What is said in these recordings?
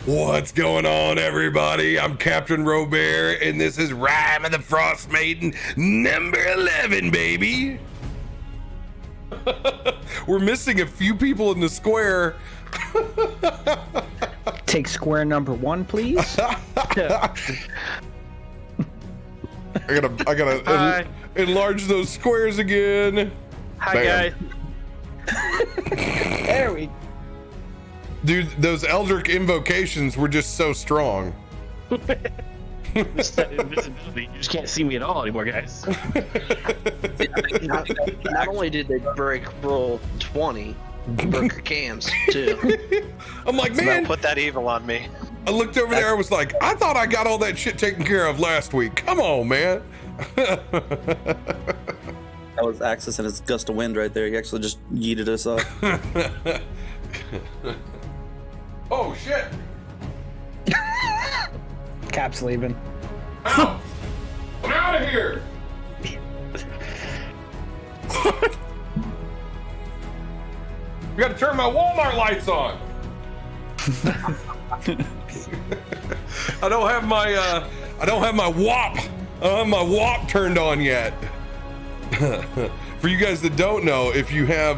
What's going on, everybody? I'm CaptainRoBear, and this is Rime of the Frostmaiden number 11, baby. We're missing a few people in the square. Take square number 1, please. I gotta enlarge those squares again. Hi, Bam. guys. There we Dude, those Eldritch invocations were just so strong. Invisibility. You just can't see me at all anymore, guys. Not only did they break roll 20, they broke your cams too. I'm like, man, Put that evil on me. I looked over there, I was like, I thought I got all that shit taken care of last week. Come on, man. That was Axis and his gust of wind right there. He actually just yeeted us up. Oh, shit. Cap's leaving. Out. I'm out of here. We got to turn my Walmart lights on. I don't have my WAP. I don't have my WAP turned on yet. For you guys that don't know, if you have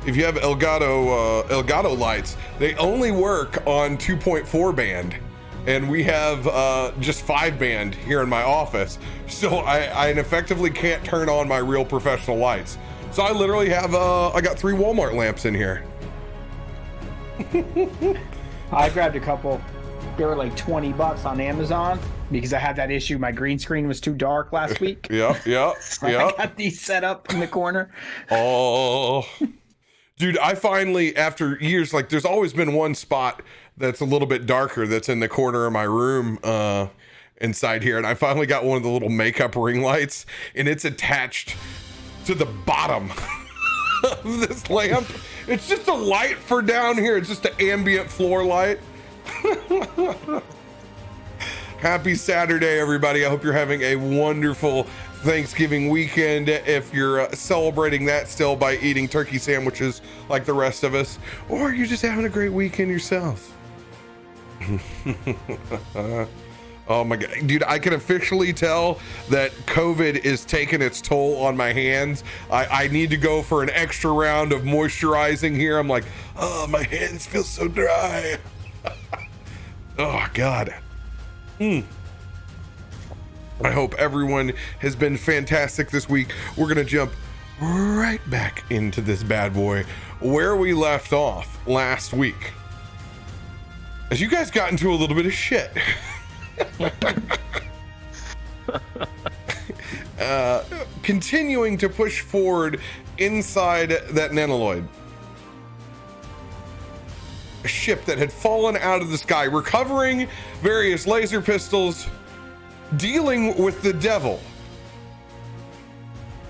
Elgato lights, they only work on 2.4 band, and we have just 5 band here in my office, so I effectively can't turn on my real professional lights. So I literally have I got 3 Walmart lamps in here. I grabbed a couple. They were like $20 on Amazon because I had that issue. My green screen was too dark last week. Yep. So I got these set up in the corner. Oh, dude, I finally, after years, like there's always been one spot that's a little bit darker that's in the corner of my room inside here. And I finally got one of the little makeup ring lights, and it's attached to the bottom of this lamp. It's just a light for down here. It's just an ambient floor light. Happy Saturday, everybody. I hope you're having a wonderful Thanksgiving weekend. If you're celebrating that still by eating turkey sandwiches like the rest of us, or you're just having a great weekend yourself. Oh my God, dude, I can officially tell that COVID is taking its toll on my hands. I need to go for an extra round of moisturizing here. I'm like, oh, my hands feel so dry. Oh God. I hope everyone has been fantastic this week. We're gonna jump right back into this bad boy where we left off last week, as you guys got into a little bit of shit. Continuing to push forward inside that nanoloid, a ship that had fallen out of the sky, recovering various laser pistols, dealing with the devil.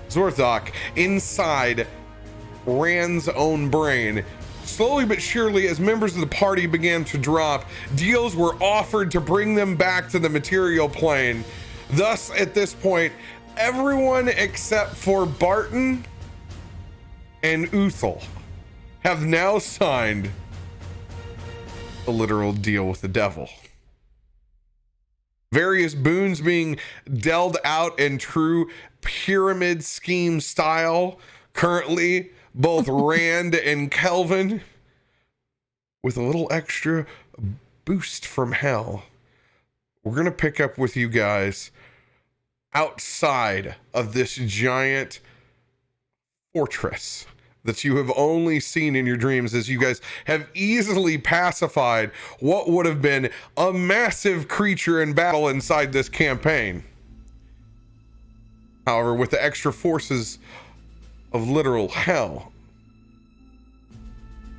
Zorthok inside Rand's own brain. Slowly but surely, as members of the party began to drop, deals were offered to bring them back to the material plane. Thus, at this point, everyone except for Barton and Uthal have now signed a literal deal with the devil. Various boons being dealt out in true pyramid scheme style. Currently, both Rand and Kelvin, with a little extra boost from hell. We're going to pick up with you guys outside of this giant fortress that you have only seen in your dreams, as you guys have easily pacified what would have been a massive creature in battle inside this campaign. However, with the extra forces of literal hell,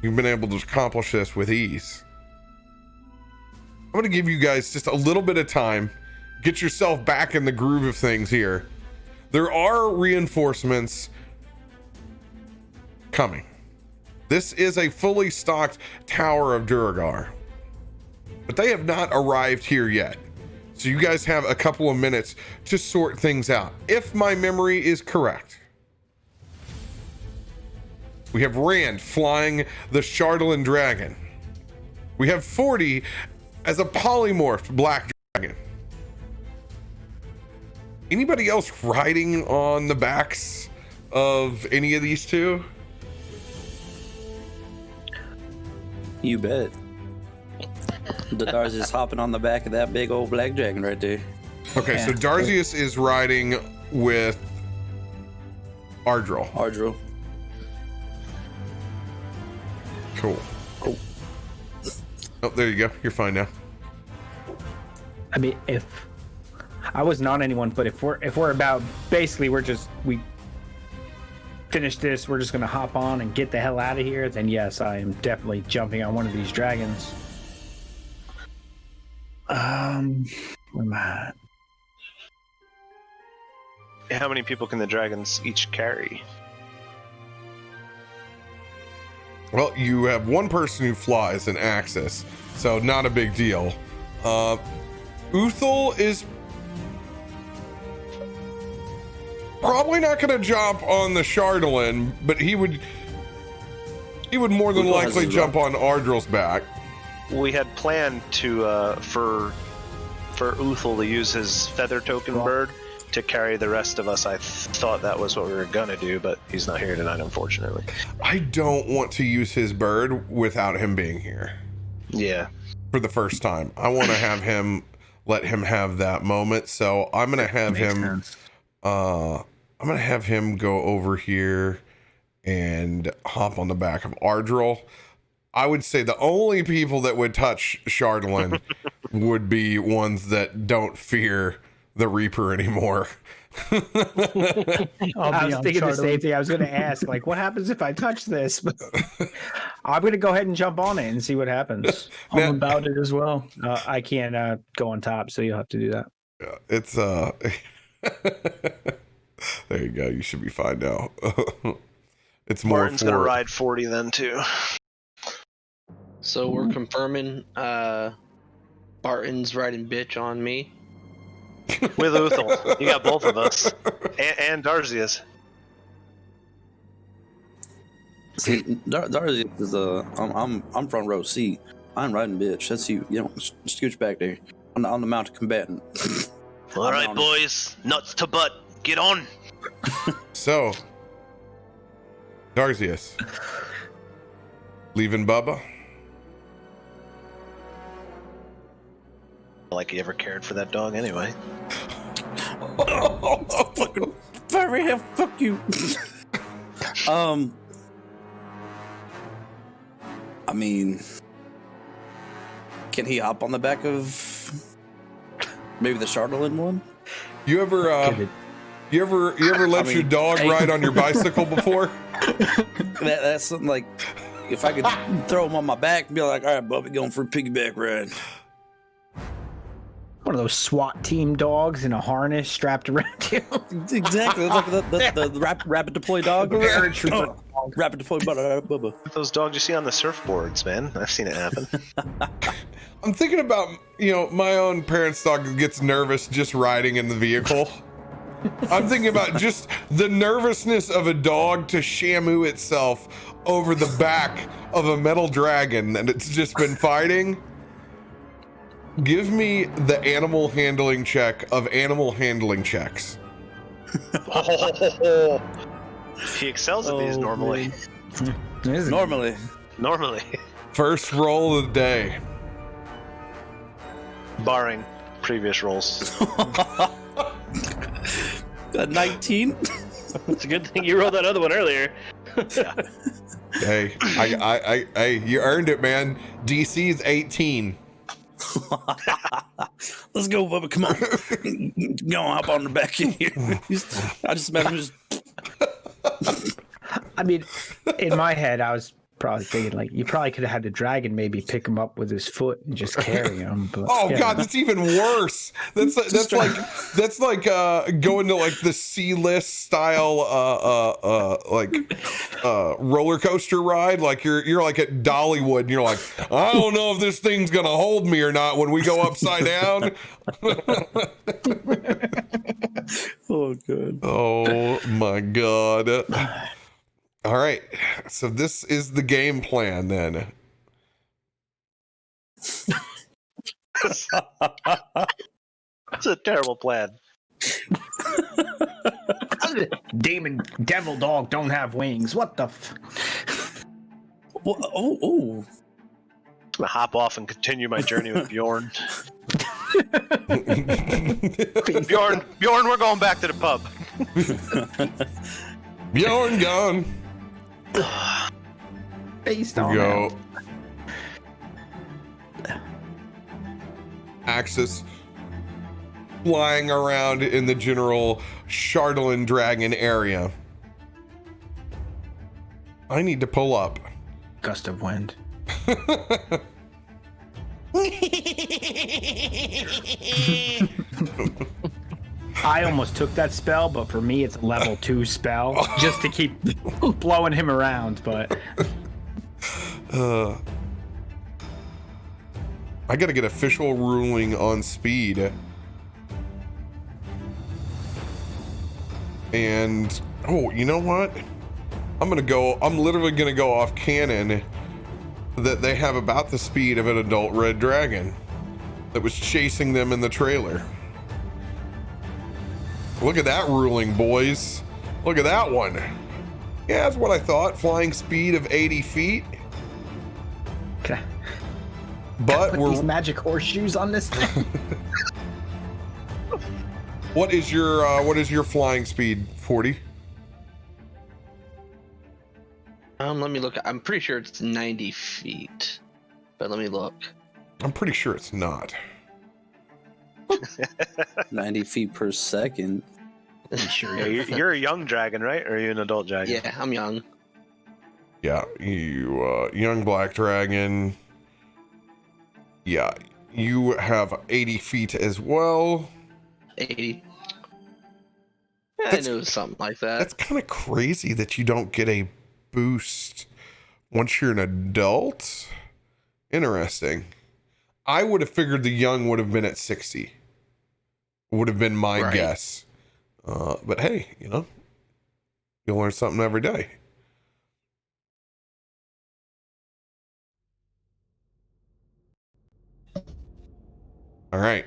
you've been able to accomplish this with ease. I'm going to give you guys just a little bit of time. Get yourself back in the groove of things here. There are reinforcements coming. This is a fully stocked Tower of Duragar, but they have not arrived here yet. So you guys have a couple of minutes to sort things out. If my memory is correct, we have Rand flying the Chardalyn Dragon. We have 40 as a polymorphed black dragon. Anybody else riding on the backs of any of these two? You bet. The Dar's is hopping on the back of that big old black dragon right there. Okay, so Darzius is riding with Ardril. Ardril. Cool. Cool. Oh, there you go. You're fine now. I mean, if I wasn't on anyone, but if we're about, basically we finish this, we're just gonna hop on and get the hell out of here, then yes, I am definitely jumping on one of these dragons. Where am I at? How many people can the dragons each carry? Well, you have one person who flies in Axis, so not a big deal. Uthal is probably not going to jump on the Chardolin, but he would more than likely jump on Ardril's back. We had planned to for Uthal to use his feather token bird to carry the rest of us. I thought that was what we were gonna do, but he's not here tonight, unfortunately. I don't want to use his bird without him being here. Yeah. For the first time, I want to have him, let him have that moment. So I'm gonna have him. I'm gonna have him go over here and hop on the back of Ardril. I would say the only people that would touch Chardolin would be ones that don't fear the Reaper anymore. I was thinking the same thing. I was going to ask, like, what happens if I touch this? But I'm going to go ahead and jump on it and see what happens. I'm about it as well. I can't go on top, so you'll have to do that. Yeah, it's there you go. You should be fine now. It's more. Martin's gonna ride 40 then too. So we're confirming Barton's riding bitch on me. With Uthal. You got both of us. And Darzius. See, Darzius is I'm front row seat. I'm riding bitch. That's you. You know, scooch back there. I'm the mounted combatant. All right, boys. Nuts to butt. Get on. So, Darzius, leaving Bubba. Like he ever cared for that dog anyway. Fucking fiery hell, fuck you. I mean, can he hop on the back of maybe the Chardolin one? You ever let your dog ride on your bicycle before? That's something like, if I could throw him on my back and be like, all right, Bubba, going for a piggyback ride. One of those SWAT team dogs in a harness strapped around you. Exactly. It's like the rapid deploy dog. Rapid deploy Bubba. Those dogs you see on the surfboards, man. I've seen it happen. I'm thinking about, my own parents' dog that gets nervous just riding in the vehicle. I'm thinking about just the nervousness of a dog to shamu itself over the back of a metal dragon and it's just been fighting. Give me the animal handling check of animal handling checks. He excels at these normally. Normally. First roll of the day. Barring previous rolls. Got 19. It's a good thing you rolled that other one earlier. Yeah. Hey, I you earned it, man. DC is 18. Let's go, Bubba. Come on. Go on, hop on the back in here. I just imagine just. I mean, in my head, I was probably thinking, like, you probably could have had the dragon maybe pick him up with his foot and just carry him. But, God, that's even worse. That's like going to like the C-list style roller coaster ride. Like you're like at Dollywood and you're like, I don't know if this thing's gonna hold me or not when we go upside down. Oh, good. Oh my God. All right, so this is the game plan then. It's a terrible plan. Demon devil dog don't have wings. What the Oh. I'm gonna hop off and continue my journey with Bjorn. Bjorn, we're going back to the pub. Bjorn gone. Based on Go. Axis flying around in the general Chardolin Dragon area. I need to pull up. gust of wind. I almost took that spell, but for me it's a level 2 spell just to keep blowing him around, but I gotta get official ruling on speed. And oh, you know what? I'm literally gonna go off canon that they have about the speed of an adult red dragon that was chasing them in the trailer. Look at that ruling, boys. Look at that one. Yeah, that's what I thought. Flying speed of 80 feet. can But I put these magic horseshoes on this thing? what is your flying speed, 40? Let me look. I'm pretty sure it's 90 feet, but let me look. I'm pretty sure it's not. 90 feet per second. Sure. Yeah, you're a young dragon, right? Or are you an adult dragon? Yeah, I'm young. Yeah, you young black dragon. Yeah, you have 80 feet as well. 80. I knew it was something like that. That's kind of crazy that you don't get a boost once you're an adult. Interesting. I would have figured the young would have been at 60. Would have been my guess. But hey, you learn something every day. All right.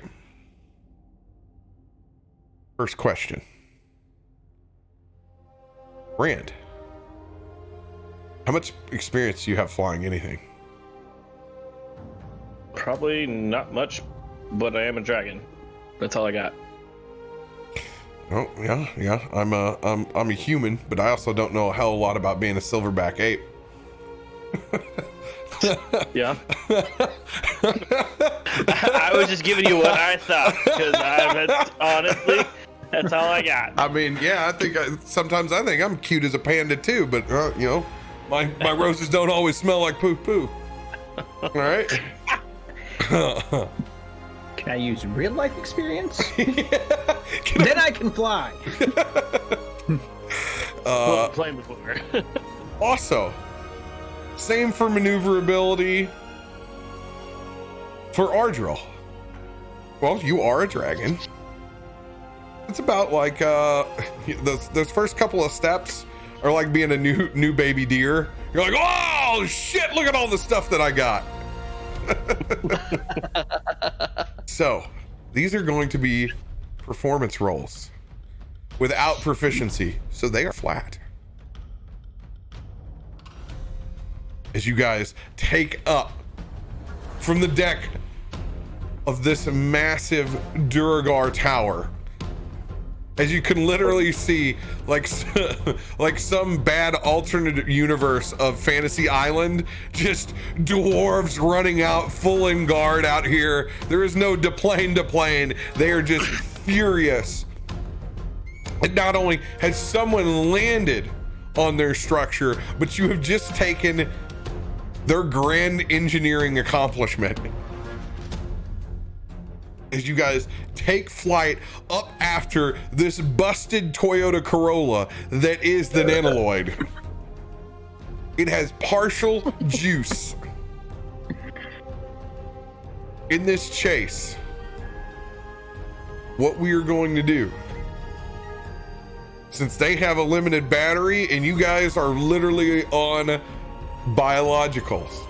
First question. Rand, how much experience do you have flying anything? Probably not much, but I am a dragon. That's all I got. Oh yeah. I'm a human, but I also don't know a hell of a lot about being a silverback ape. Yeah. I was just giving you what I thought, because honestly, that's all I got. I mean, yeah, sometimes I think I'm cute as a panda too, but my roses don't always smell like poo poo. All right. Can I use real life experience? Then I can fly. Playing before. Also, same for maneuverability for Ardril. Well, you are a dragon. It's about like those first couple of steps are like being a new baby deer. You're like, oh shit, look at all the stuff that I got. So these are going to be performance rolls without proficiency, so they are flat. As you guys take up from the deck of this massive Duragar tower, as you can literally see, like some bad alternate universe of Fantasy Island, just dwarves running out full in guard out here. There is no deplane to plane. They are just furious. And not only has someone landed on their structure, but you have just taken their grand engineering accomplishment. As you guys take flight up after this busted Toyota Corolla that is the Nanoloid. It has partial juice. In this chase, what we are going to do, since they have a limited battery and you guys are literally on biologicals,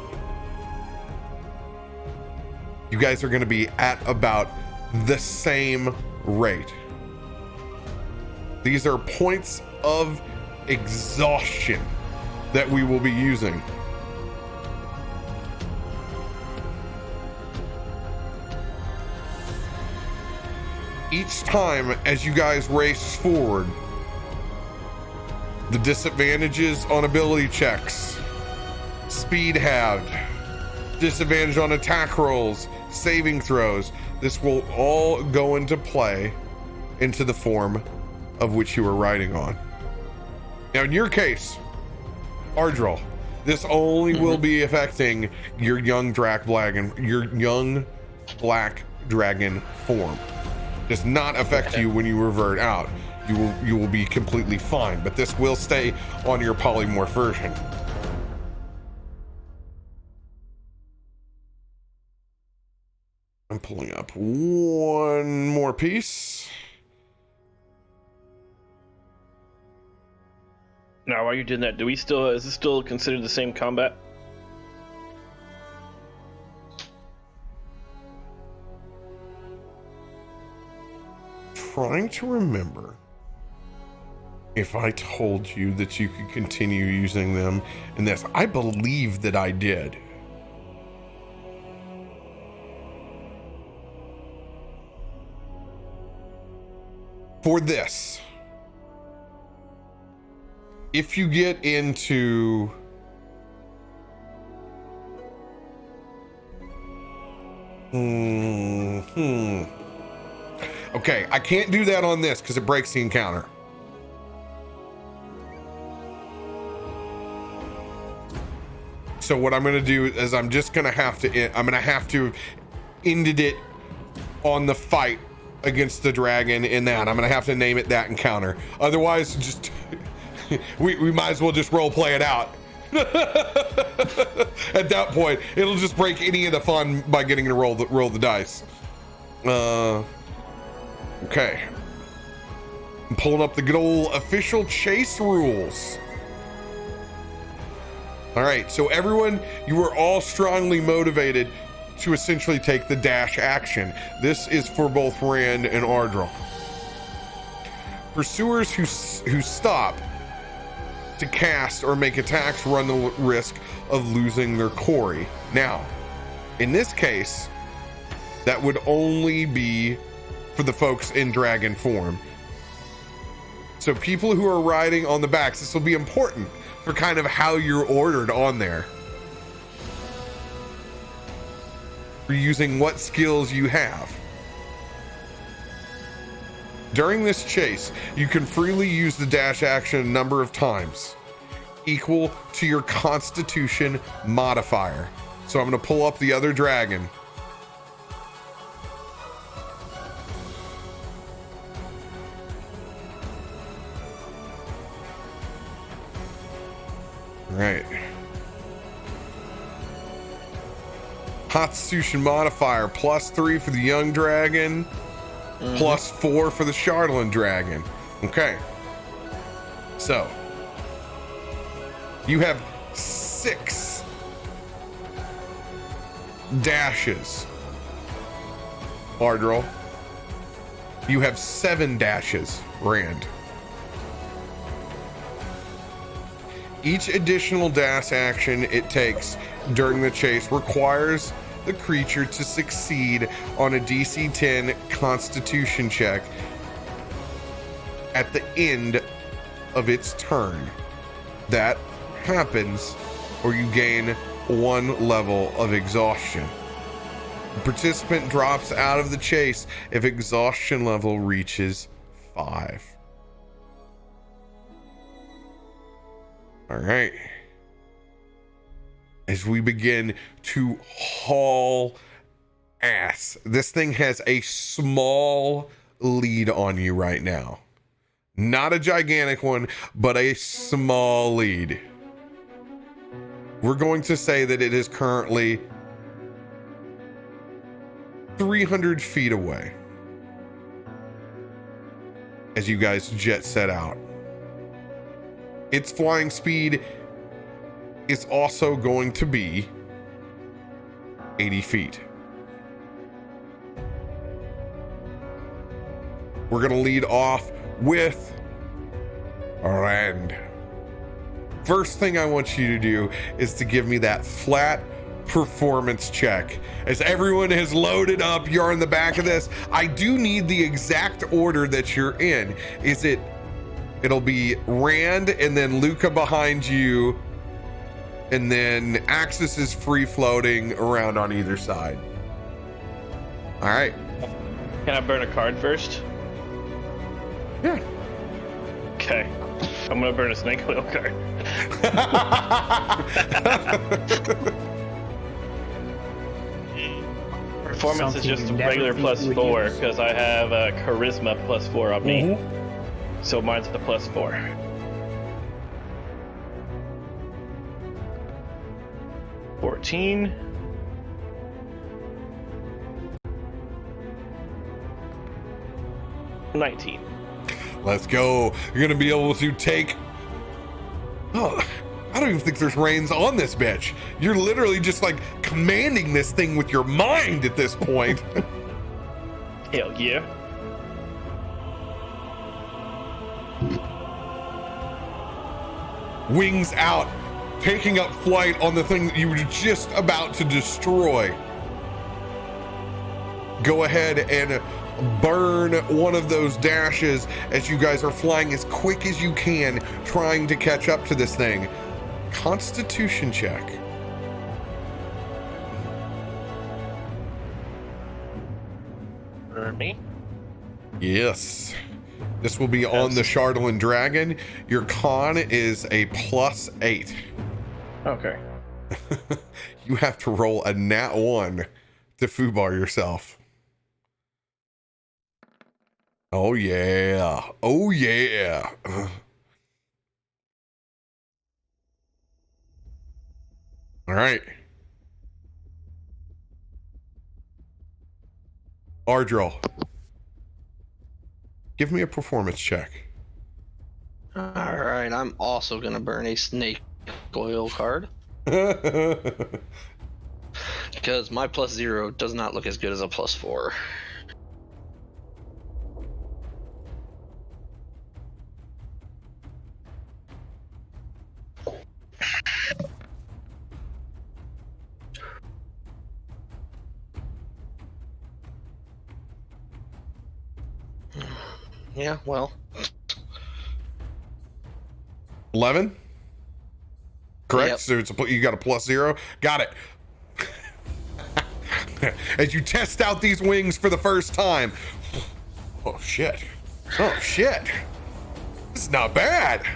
you guys are going to be at about the same rate. These are points of exhaustion that we will be using. Each time as you guys race forward, the disadvantages on ability checks, speed halved, disadvantage on attack rolls, saving throws, this will all go into play into the form of which you are riding on. Now in your case, Ardril, this only will be affecting your young black dragon form. Does not affect you when you revert out. You will be completely fine, but this will stay on your polymorph version. I'm pulling up one more piece. Now, while you're doing that, is this still considered the same combat? Trying to remember if I told you that you could continue using them in this. I believe that I did. For this, if you get into okay, I can't do that on this because it breaks the encounter. So what I'm going to do is I'm going to have to end it on the fight against the dragon in that. I'm going to have to name it that encounter. Otherwise, just we might as well just role play it out. At that point, it'll just break any of the fun by getting to roll the dice. Okay. I'm pulling up the good old official chase rules. All right, so everyone, you are all strongly motivated to essentially take the dash action. This is for both Rand and Ardril. Pursuers who stop to cast or make attacks run the risk of losing their quarry. Now, in this case, that would only be for the folks in dragon form. So people who are riding on the backs, this will be important for kind of how you're ordered on there. For using what skills you have. During this chase, you can freely use the dash action a number of times, equal to your Constitution modifier. So I'm going to pull up the other dragon. Right. Constitution modifier +3 for the young dragon, +4 for the Shardland dragon. Okay. So you have 6 dashes, Ardril. You have 7 dashes, Rand. Each additional dash action it takes during the chase requires the creature to succeed on a DC 10 Constitution check at the end of its turn. That happens or you gain 1 level of exhaustion. The participant drops out of the chase if exhaustion level reaches 5. All right. As we begin to haul ass, this thing has a small lead on you right now. Not a gigantic one, but a small lead. We're going to say that it is currently 300 feet away as you guys jet set out. Its flying speed is also going to be 80 feet. We're going to lead off with Rand. First thing I want you to do is to give me that flat performance check. As everyone has loaded up, you're in the back of this. I do need the exact order that you're in. It'll be Rand and then Luca behind you, and then Axis is free floating around on either side. All right. Can I burn a card first? Yeah. Okay. I'm gonna burn a snake oil card. Performance is just a regular +4 because I have charisma +4 on me. So mine's the +4. $14. $19. Let's go. You're gonna be able to take. Oh, I don't even think there's reins on this bitch. You're literally just like commanding this thing with your mind at this point. Hell yeah. Wings out, taking up flight on the thing that you were just about to destroy. Go ahead and burn one of those dashes as you guys are flying as quick as you can, trying to catch up to this thing. Constitution check. For me? Yes. This will be on the Shardolin Dragon. Your con is a +8. Okay. You have to roll a nat 1 to foobar yourself. Oh yeah. Oh yeah. All right. Ardril, give me a performance check. All right, I'm also gonna burn a snake oil card because my +0 does not look as good as a +4. Yeah, well. 11? Correct? Yep. So it's you got a +0? Got it. As you test out these wings for the first time. Oh shit. Oh shit. This is not bad.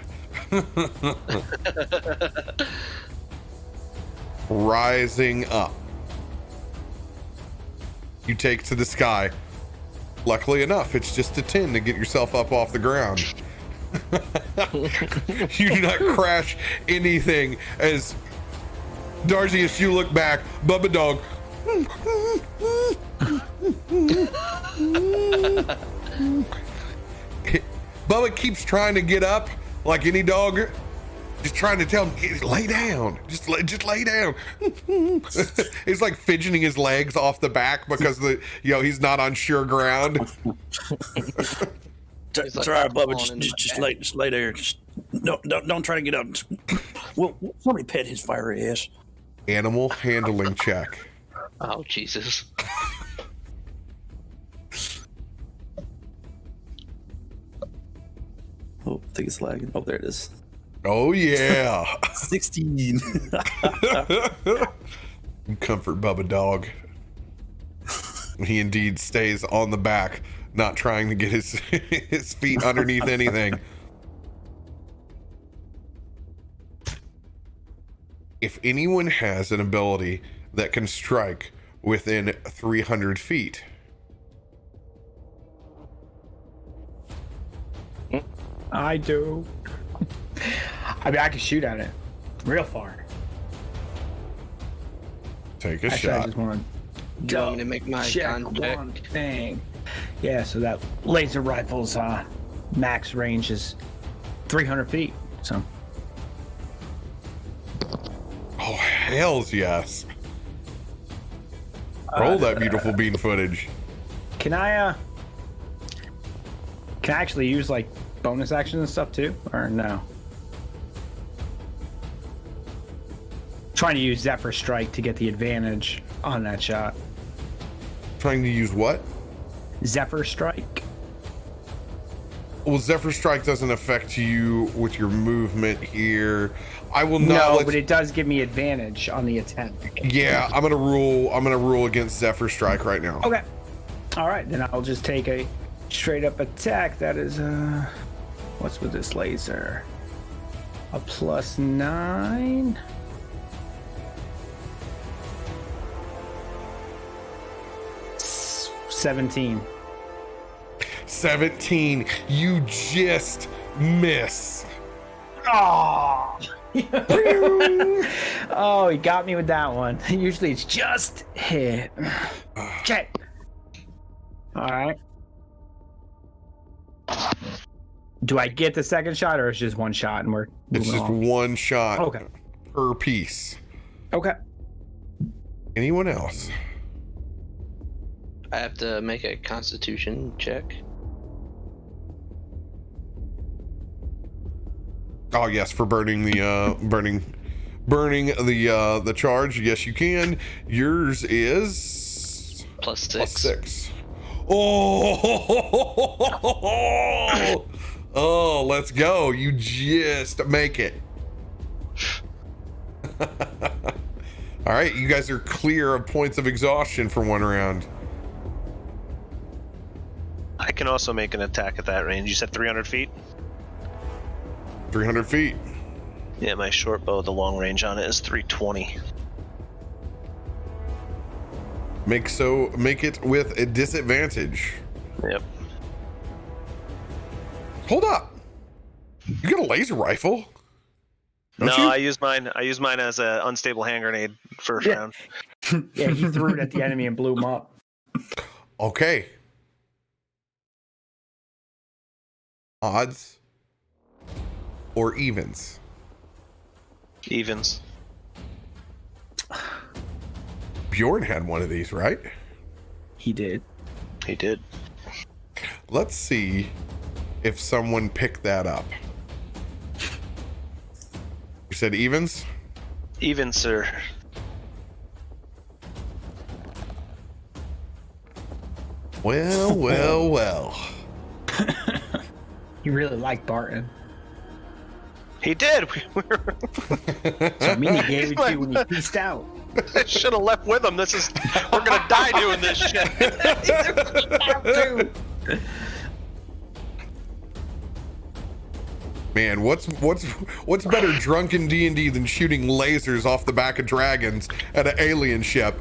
Rising up. You take to the sky. Luckily enough, it's just a 10 to get yourself up off the ground. You do not crash anything as Darcy, as you look back, Bubba Dog. Bubba keeps trying to get up like any dog, just trying to tell him, lay down, just lay down. He's like fidgeting his legs off the back because he's not on sure ground. It's all right, Bubba. Just lay there. Don't try to get up. Well, somebody pet his fiery ass. Animal handling check. Oh Jesus! Oh, I think it's lagging. Oh, there it is. Oh yeah. 16. Comfort Bubba Dog. He indeed stays on the back, not trying to get his feet underneath anything. If anyone has an ability that can strike within 300 feet. I do. I mean, I can shoot at it real far. Take a Actually, shot. I just want Do you want me to make my check con check? one thing. Yeah, so that laser rifle's max range is 300 feet. So. Oh, hells yes. Roll that beautiful bean footage. Can I Can I actually use like bonus actions and stuff too, or no? Trying to use Zephyr Strike to get the advantage on that shot. Trying to use what? Zephyr Strike. Well, Zephyr Strike doesn't affect you with your movement here. I will not. No, but it does give me advantage on the attack. Yeah, I'm gonna rule against Zephyr Strike right now. Okay. All right, then I'll just take a straight up attack. That is what's with this laser? A +9. $17. 17. You just miss. Oh. Oh, he got me with that one. Usually it's just hit. Okay. All right. Do I get the second shot, or it's just one shot and we're It's moving just on? one shot Okay. per piece. Okay. Anyone else? I have to make a Constitution check. Oh yes, for burning the burning the charge. Yes, you can. Yours is +6. Oh, oh, let's go. You just make it. All right, you guys are clear of points of exhaustion for one round. I can also make an attack at that range. You said 300 feet? 300 feet. Yeah, my short bow, the long range on it is 320. Make it with a disadvantage. Yep. Hold up. You got a laser rifle? Don't No, you? I use mine as an unstable hand grenade first round. Yeah, he threw it at the enemy and blew him up. Okay. Odds or evens? Evens. Bjorn had one of these, right? He did. He did. Let's see if someone picked that up. You said evens? Evens, sir. Well, well, well. He really liked Barton. He did. So Mini gave it to you when he peaced out. I should have left with him. We're gonna die doing this shit. Man, what's better drunken D&D than shooting lasers off the back of dragons at an alien ship?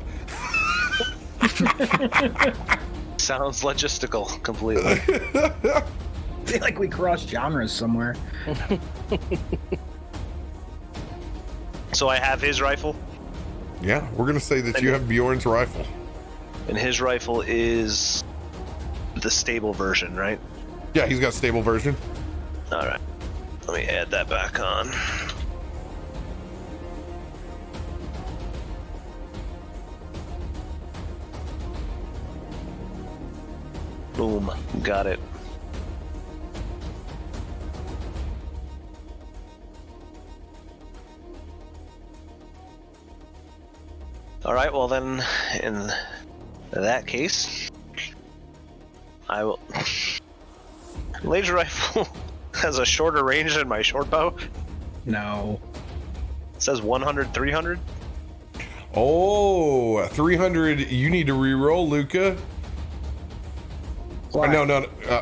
Sounds logistical completely. I feel like we crossed genres somewhere. So I have his rifle, Yeah, we're gonna say that you have Bjorn's rifle. and his rifle is the stable version, right? Yeah, he's got a stable version. All right. Let me add that back on. Boom. Got it. All right, well then, in that case, I will... Laser rifle has a shorter range than my short bow. No. It says 100, 300. Oh, 300. You need to re-roll, Luca. Why? No.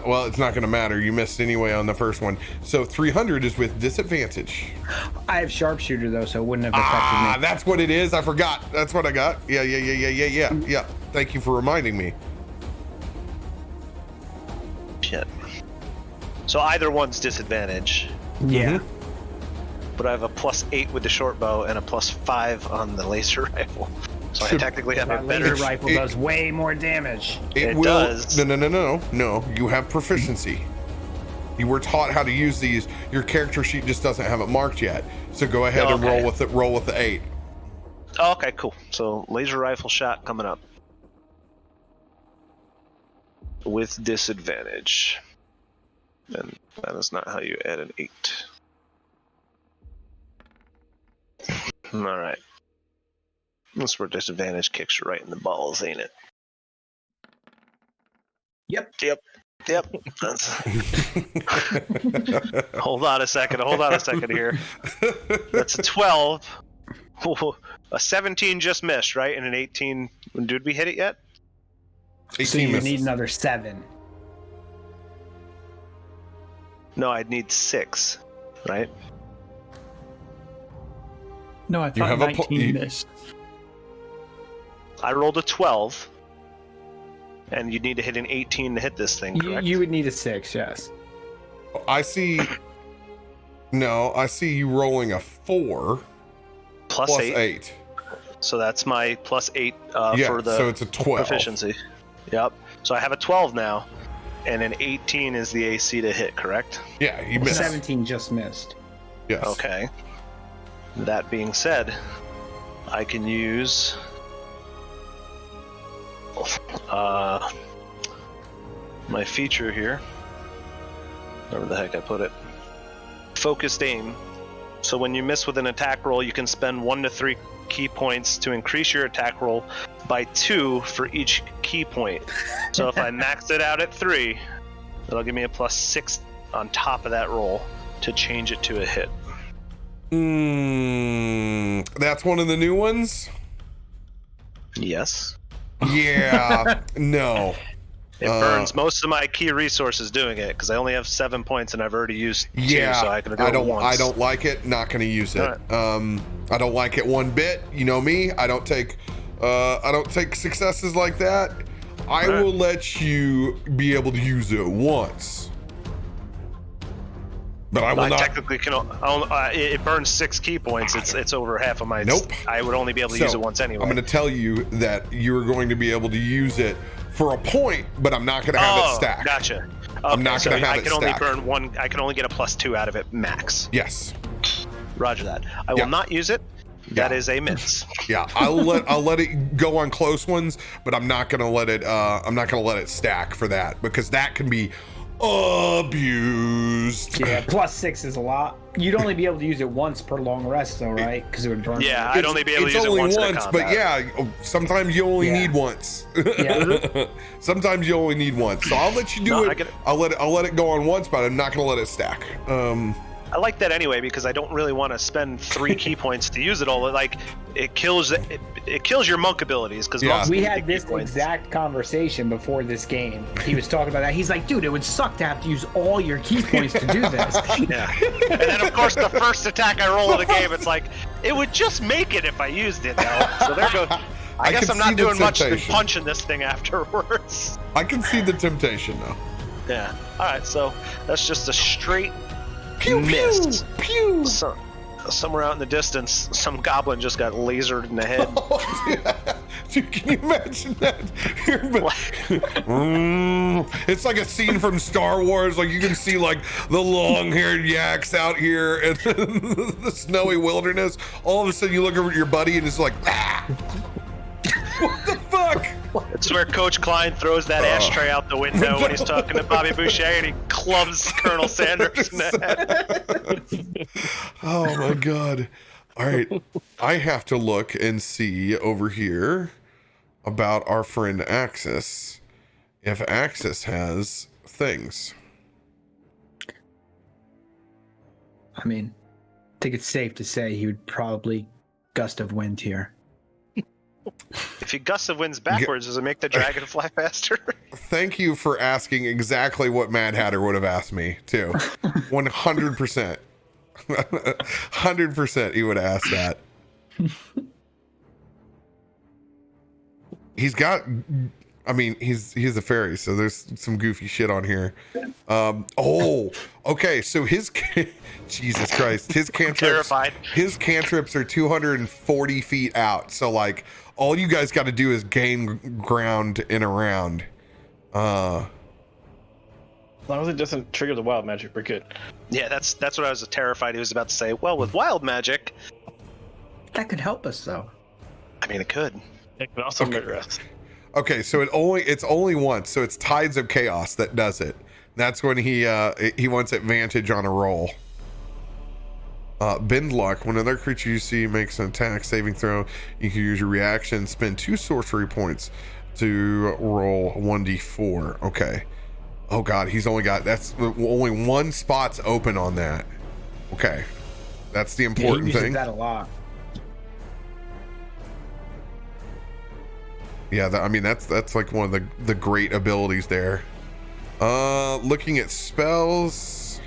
Well, it's not going to matter. You missed anyway on the first one. So 300 is with disadvantage. I have sharpshooter though, so it wouldn't have affected me. That's what it is. I forgot. That's what I got. Yeah. Thank you for reminding me. Shit. So either one's disadvantage, Yeah. but I have a +8 with the short bow and a +5 on the laser rifle. So I Should- technically have a My laser better. rifle does way more damage. It will. does. No. You have proficiency. You were taught how to use these. Your character sheet just doesn't have it marked yet. So go ahead and Okay. roll with the 8. Oh, okay, cool. So laser rifle shot coming up with disadvantage. And that is not how you add an 8. Alright. That's where disadvantage kicks you right in the balls, ain't it? Yep. That's... Hold on a second here. That's a 12. A 17 just missed, right? And an 18. Did we hit it yet? 18 so you misses. need another 7. No, I'd need 6, right? No, I You thought have a 19 missed. I rolled a 12. And you need to hit an 18 to hit this thing, correct? You would need a 6, yes. I see. No, I see you rolling a 4 plus 8. So that's my plus 8 for the so it's a 12. proficiency. Yep. So I have a 12 now, and an 18 is the AC to hit, correct? Yeah, you missed. 17 just missed. Yes. Okay. That being said, I can use my feature here. Wherever the heck I put it. Focused aim. So when you miss with an attack roll, you can spend 1 to 3 key points to increase your attack roll by 2 for each key point. So if I max it out at 3, it'll give me a plus 6 on top of that roll to change it to a hit. That's one of the new ones? Yes. Yeah. No. It burns most of my key resources doing it because I only have 7 points and I've already used 2, so I can do it once. I don't like it. Not going to use it. Right. I don't like it one bit. You know me. I don't take successes like that. I will let you be able to use it once, but I will not. Technically can. It burns 6 key points. It's over half of my. Nope. I would only be able to use it once anyway. I'm going to tell you that you're going to be able to use it for a point, but I'm not going to have it stacked. Gotcha. Okay, I'm not going to have it stacked. I can only burn 1. I can only get a plus 2 out of it max. Yes. Roger that. I will not use it. That is a miss. Yeah, I'll let it go on close ones, but I'm not gonna let it. I'm not gonna let it stack for that because that can be abused. Yeah, plus 6 is a lot. You'd only be able to use it once per long rest, though, right? Because it would burn. Yeah, I'd only be able to use it once. But yeah, sometimes you only need once. Yeah. Sometimes you only need once. So I'll let you do it. I'll let it go on once, but I'm not gonna let it stack. I like that anyway because I don't really want to spend 3 key points to use it all. Like it kills your monk abilities because we had this exact conversation before this game. He was talking about that. He's like, dude, it would suck to have to use all your key points to do this. Yeah. And then of course the first attack I roll in the game, it's like it would just make it if I used it though. So there goes. I guess I'm not doing much than punching this thing afterwards. I can see the temptation though. Yeah. All right. So that's just a straight. Pew, missed. Pew. Somewhere out in the distance, some goblin just got lasered in the head. Dude, can you imagine that? It's like a scene from Star Wars. Like you can see like the long-haired yaks out here in the snowy wilderness. All of a sudden, you look over at your buddy and it's like, ah! What the fuck? It's where Coach Klein throws that ashtray out the window when he's talking to Bobby Boucher and he clubs Colonel Sanders in the head. Oh my god. All right. I have to look and see over here about our friend Axis. If Axis has things. I mean, I think it's safe to say he would probably gust of wind here. If he gusts of winds backwards, does it make the dragon fly faster? Thank you for asking exactly what Mad Hatter would have asked me, too. 100%. 100% he would ask that. He's got... I mean, he's a fairy, so there's some goofy shit on here. Okay, so his... Jesus Christ. His cantrips are 240 feet out, so, like... All you guys got to do is gain ground in a round. As long as it doesn't trigger the wild magic, we're good. Yeah, that's what I was terrified he was about to say. Well, with wild magic... That could help us, though. I mean, it could. It can also murder us. Okay, so it's only once. So it's Tides of Chaos that does it. That's when he wants advantage on a roll. Bend luck. When another creature you see makes an attack saving throw, you can use your reaction, spend 2 sorcery points to roll 1d4. Okay. Oh god, he's only got, that's only 1 spot's open on that. Okay. That's the important he uses thing. that a lot. Yeah, I mean that's like one of the great abilities there. Looking at spells.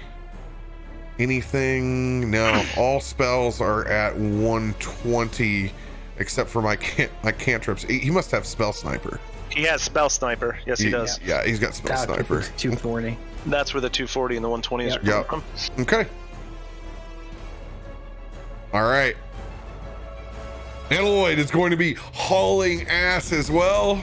Anything? No, all spells are at 120 except for my cantrips. He must have spell sniper. He has spell sniper. Yes, he does. Yeah, he's got spell sniper. 240. That's where the 240 and the 120s are coming from. Okay. All right. Analloid is going to be hauling ass as well.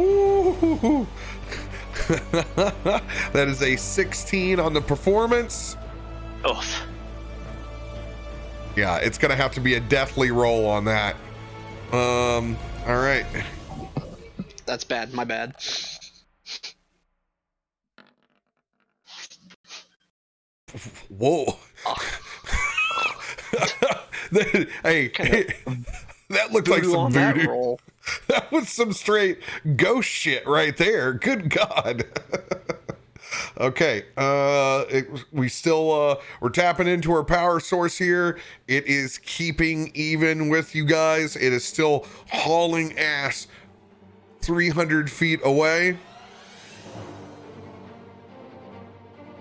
Ooh. That is a 16 on the performance. Oof. Yeah, it's gonna have to be a deathly roll on that. All right. That's bad. My bad. Whoa. Hey, that looked like some voodoo. That was some straight ghost shit right there. Good God. Okay. We're tapping into our power source here. It is keeping even with you guys. It is still hauling ass 300 feet away.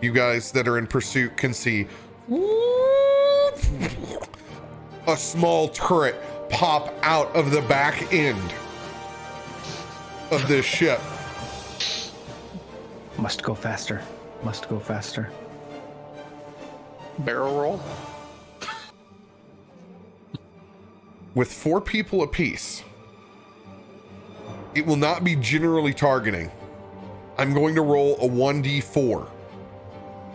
You guys that are in pursuit can see a small turret pop out of the back end of this ship. Must go faster. Must go faster. Barrel roll. With 4 people apiece, it will not be generally targeting. I'm going to roll a 1d4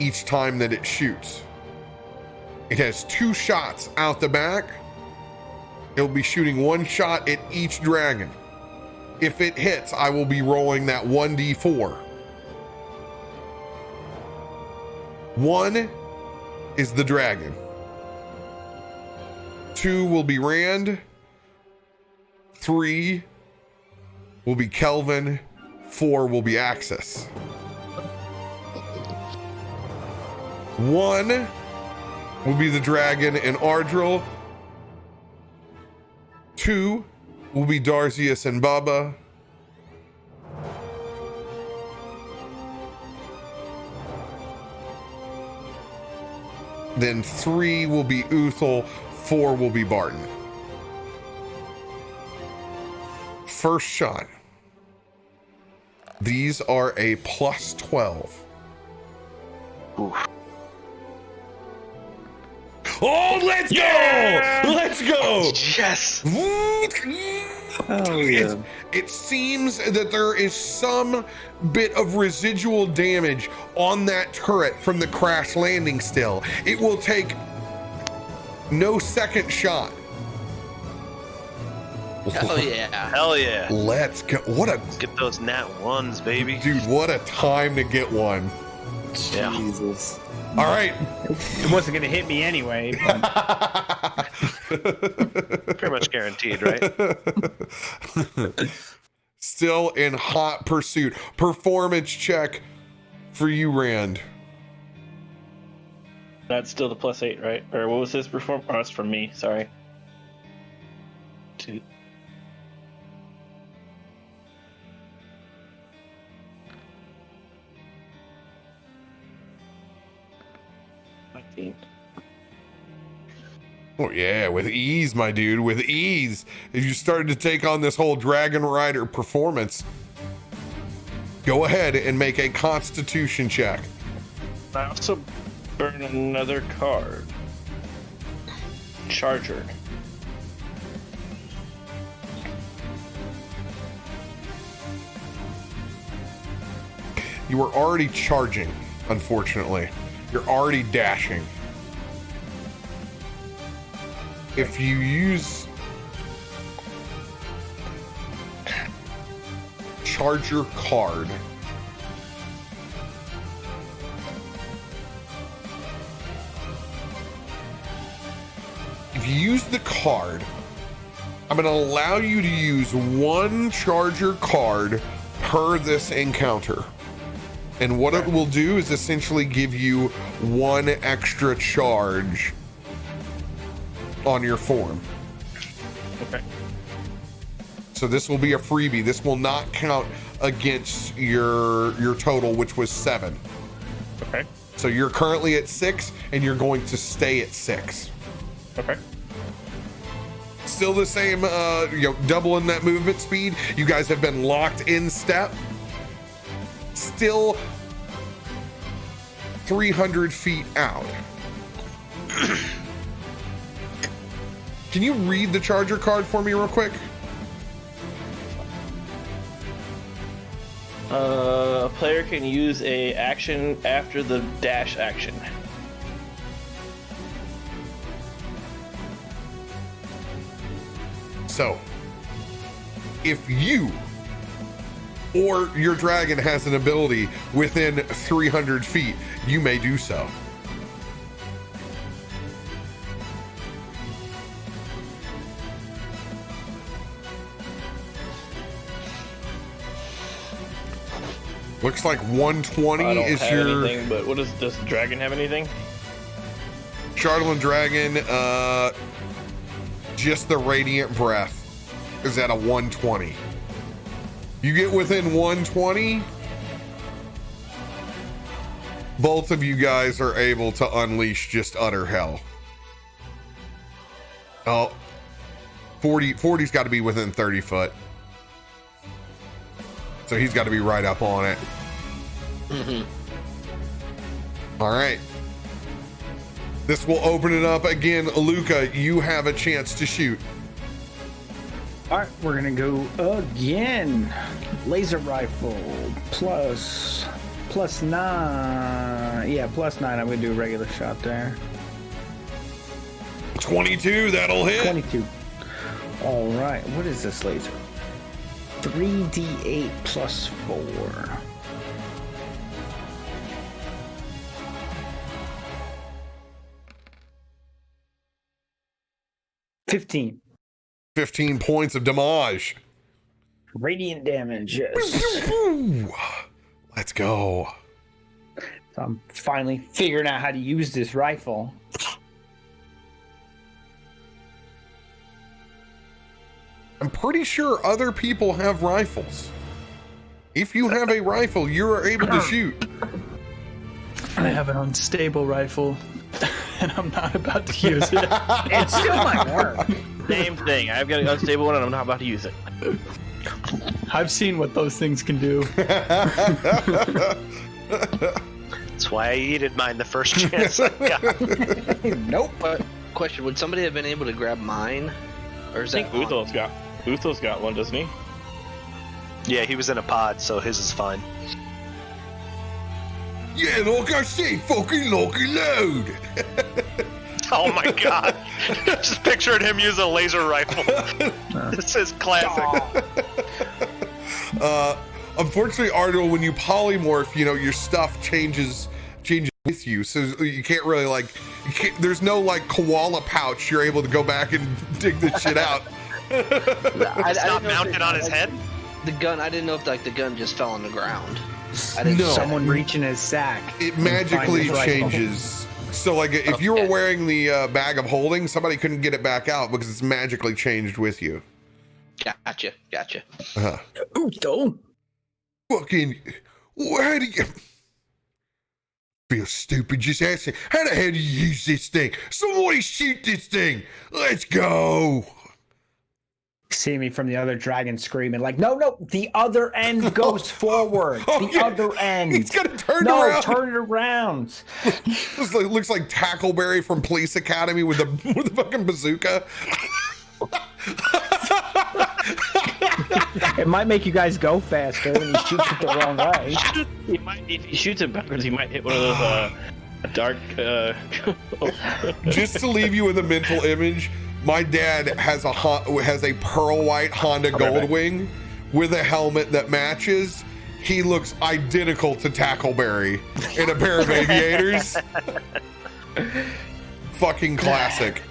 each time that it shoots. It has 2 shots out the back. It'll be shooting 1 shot at each dragon. If it hits, I will be rolling that 1d4. 1 is the dragon. 2 will be Rand. 3 will be Kelvin. 4 will be Axis. 1 will be the dragon and Ardril. 2 will be Darzius and Baba. Then 3 will be Uthal. 4 will be Barton. First shot. These are a plus 12. Oof. Oh, let's go! Let's go! Yes! Oh, yeah. It seems that there is some bit of residual damage on that turret from the crash landing still. It will take no second shot. Hell yeah. Hell yeah. Let's go. Let's get those nat 1s, baby. Dude, what a time to get one. Yeah. Jesus. All right. It wasn't going to hit me anyway. But... Pretty much guaranteed, right? Still in hot pursuit. Performance check for you, Rand. That's still the +8, right? Or what was his performance? Oh, that's from me. Sorry. 2. Oh yeah, with ease, my dude, with ease. If you started to take on this whole Dragon Rider performance, go ahead and make a Constitution check. I also burn another card. Charger. You were already charging, unfortunately. You're already dashing. If you use charger card. If you use the card, I'm going to allow you to use one charger card per this encounter. And what it will do is essentially give you one extra charge on your form. Okay. So this will be a freebie. This will not count against your total, which was 7. Okay. So you're currently at 6, and you're going to stay at 6. Okay. Still the same, doubling that movement speed. You guys have been locked in step. Still 300 feet out. Can you read the charger card for me real quick? A player can use a action after the dash action. So, if you or your dragon has an ability within 300 feet, you may do so. Looks like 120 I don't is have your anything, but does the dragon have anything? Charlatan Dragon, just the Radiant Breath is at a 120. You get within 120, both of you guys are able to unleash just utter hell. Oh, 40's got to be within 30 foot. So he's got to be right up on it. All right. This will open it up again. Luca, you have a chance to shoot. All right, we're gonna go again. Laser rifle plus 9. Yeah, plus 9. I'm gonna do a regular shot there. 22, that'll hit. 22. All right, what is this laser? 3d8 plus 4. 15. 15 points of damage. Radiant damage, yes. Let's go. So I'm finally figuring out how to use this rifle. I'm pretty sure other people have rifles. If you have a rifle, you are able to shoot. I have an unstable rifle, and I'm not about to use it. It still might work. Same thing. I've got an unstable one, and I'm not about to use it. I've seen what those things can do. That's why I needed mine the first chance I got. Nope. But question: would somebody have been able to grab mine, or is I think that Uthel's got one, doesn't he? Yeah, he was in a pod, so his is fine. Yeah, like I say, fucking lock and load. Oh my god. Just picturing him use a laser rifle. This is classic. Unfortunately, Arnold, when you polymorph, your stuff changes with you, so you can't really there's no koala pouch you're able to go back and dig this shit out. It's not mounted on his head? The gun, I didn't know if the gun just fell on the ground. Someone reaching his sack. It magically changes. So if you were wearing the bag of holding, somebody couldn't get it back out because it's magically changed with you. Gotcha. Uh-huh. Ooh, don't. Fucking, how do you feel stupid just asking? How the hell do you use this thing? Somebody shoot this thing. Let's go. See me from the other dragon screaming no, the other end goes forward. Other end. He's gonna turn around. No, turn it around. Looks like Tackleberry from Police Academy with the fucking bazooka. It might make you guys go faster when he shoots it the wrong way. If he shoots it backwards, he might hit one of those dark. Just to leave you with a mental image, my dad has a pearl white Honda Goldwing with a helmet that matches. He looks identical to Tackleberry in a pair of aviators. Fucking classic.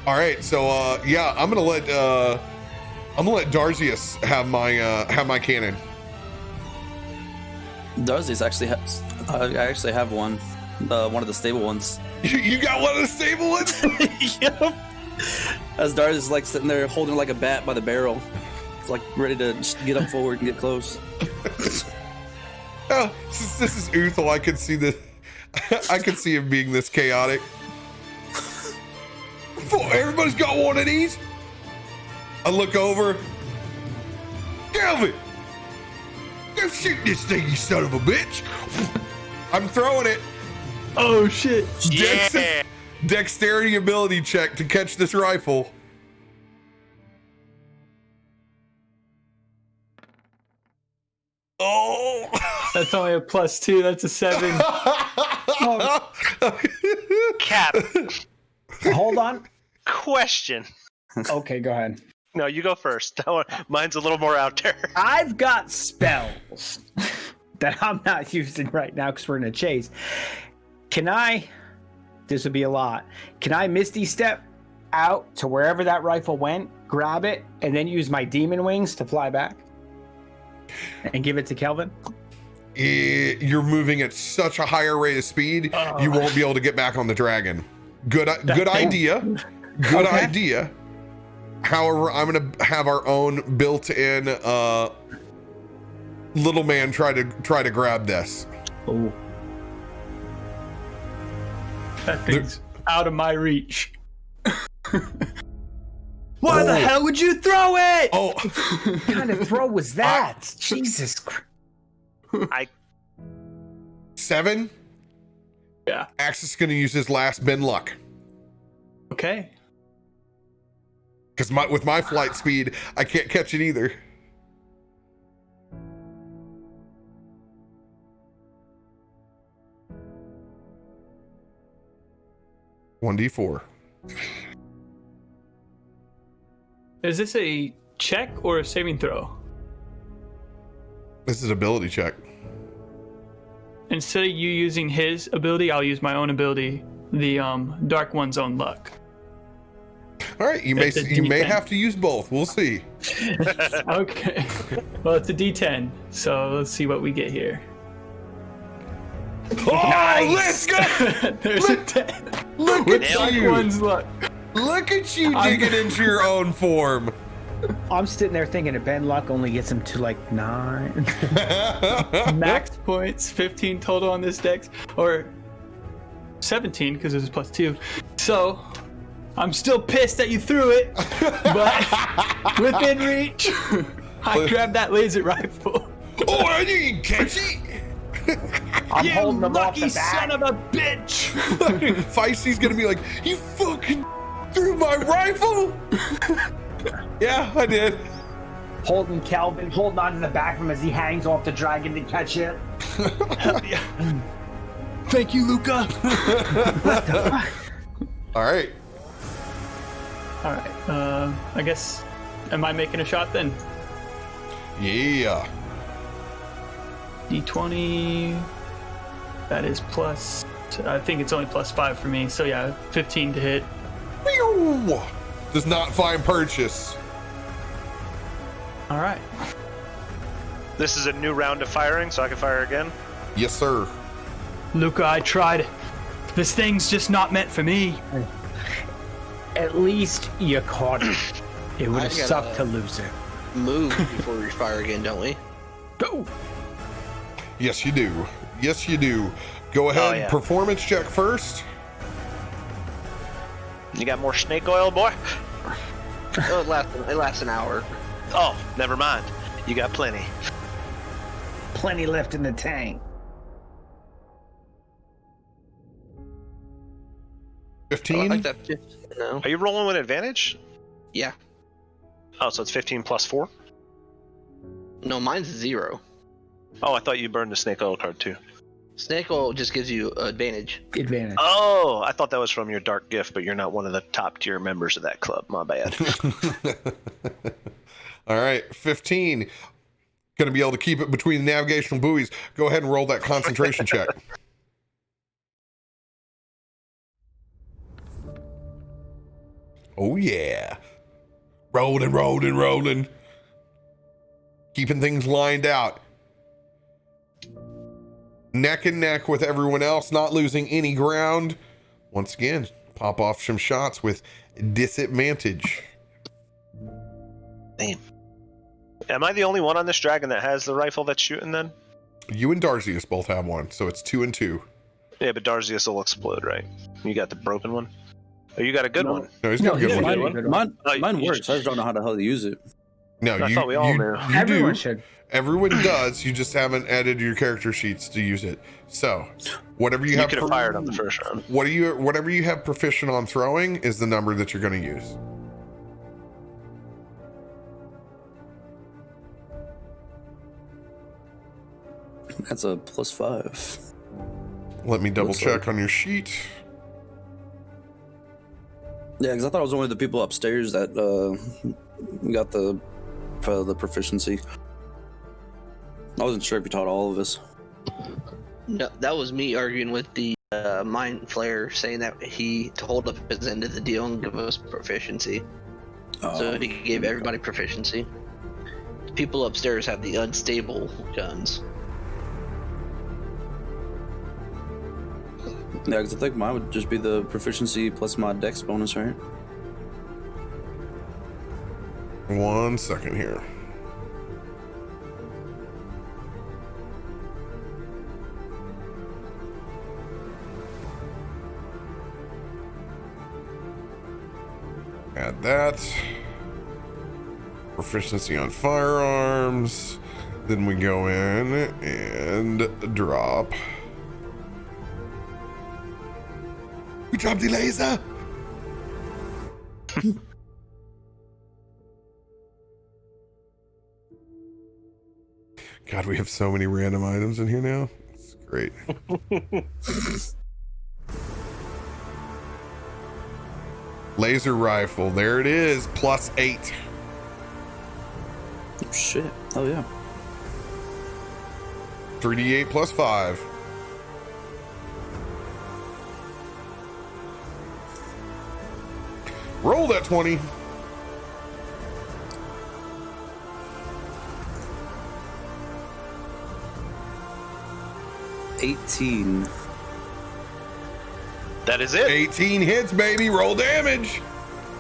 All right, so yeah, I'm gonna let Darzius have my cannon. Darzius actually has. I actually have one. One of the stable ones. You got one of the stable ones? Yep. As Darzius is like sitting there holding like a bat by the barrel. It's like ready to just get up forward and get close. Oh, since this is Uthal, I could see this. I could see him being this chaotic. Everybody's got one of these. I look over. Galvin, go shoot this thing, you son of a bitch. I'm throwing it. Oh shit! Dexterity ability check to catch this rifle. Oh, that's only a +2. That's a 7. Oh. Cap. Hold on. Question. Okay, go ahead. No, you go first. Mine's a little more out there. I've got spells that I'm not using right now because we're in a chase. Can I? This would be a lot. Can I Misty Step out to wherever that rifle went, grab it, and then use my demon wings to fly back? And give it to Kelvin? You're moving at such a higher rate of speed, you won't be able to get back on the dragon. Good idea. Good idea. However, I'm gonna have our own built-in little man try to grab this. Oh, that thing's out of my reach. Why the hell would you throw it? Oh, what kind of throw was that? Jesus Christ. 7? Yeah. Axis is going to use his last Ben luck. Okay. Because with my flight speed, I can't catch it either. $1d4. Is this a check or a saving throw? This is ability check. Instead of you using his ability, I'll use my own ability, the Dark One's own luck. All right, you may have to use both. We'll see. Okay. Well, it's a D10, so let's see what we get here. Oh, nice. Let's go! There's a 10. Look at Dark you! One's luck. Look at you digging into your own form. I'm sitting there thinking that Ben Luck only gets him to like 9. Max points, 15 total on this dex, or 17 because it was +2. So I'm still pissed that you threw it, but within reach, I grabbed that laser rifle. Oh, I didn't catch it. I'm holding them off the lucky back. son of a bitch! Feisty's gonna be like, you fucking threw my rifle. Yeah, I did. Holding Kelvin, holding on to the back of him as he hangs off the dragon to catch it. Hell yeah. Thank you, Luca. What the fuck? All right. All right. I guess. Am I making a shot then? Yeah. D20. That is plus. I think it's only +5 for me. So yeah, 15 to hit. Pew! Does not find purchase. All right. This is a new round of firing, so I can fire again. Yes, sir. Luca, I tried. This thing's just not meant for me. At least you caught it. It would have sucked to lose it. Move before we fire again, don't we? Go! Yes, you do. Yes, you do. Go ahead. Oh, yeah. Performance check first. You got more snake oil, boy? Oh, it lasts an hour. Oh, never mind. You got plenty. Plenty left in the tank. 15. I like that. No. Are you rolling with advantage? Yeah. Oh, so it's 15 plus 4? No, mine's 0. Oh, I thought you burned the snake oil card too. Snake oil just gives you advantage. Advantage. Oh, I thought that was from your dark gift, but you're not one of the top tier members of that club. My bad. All right, 15. Going to be able to keep it between the navigational buoys. Go ahead and roll that concentration check. Oh, yeah. Rolling. Keeping things lined out. Neck and neck with everyone else, not losing any ground. Once again, pop off some shots with disadvantage. Damn. Am I the only one on this dragon that has the rifle that's shooting then? You and Darzius both have one, so it's 2 and 2. Yeah, but Darzius will explode, right? You got the broken one? Oh, you got a good one? No, he's got a good one. Mine works. I just don't know how the hell to use it. No, I thought we all knew. Everyone should. Everyone does. You just haven't edited your character sheets to use it. So, whatever you have could have fired on the first round. Whatever you have proficient on throwing is the number that you're going to use. That's a +5. Let me double Looks check like. on your sheet. Yeah, because I thought it was only the people upstairs that got the proficiency. I wasn't sure if you taught all of us. No, that was me arguing with the Mind Flayer, saying that he told us at the end of the deal and give us proficiency. So he gave everybody proficiency. The people upstairs have the unstable guns. Yeah, because I think mine would just be the proficiency plus my dex bonus, right? 1 second here. Add that. Proficiency on firearms. Then we go in and drop. We dropped the laser. God, we have so many random items in here now. It's great. Laser rifle. There it is. +8. Oh, shit. Oh, yeah. 3d8 +5. Roll that 20. $18. That is it. 18 hits, baby. Roll damage.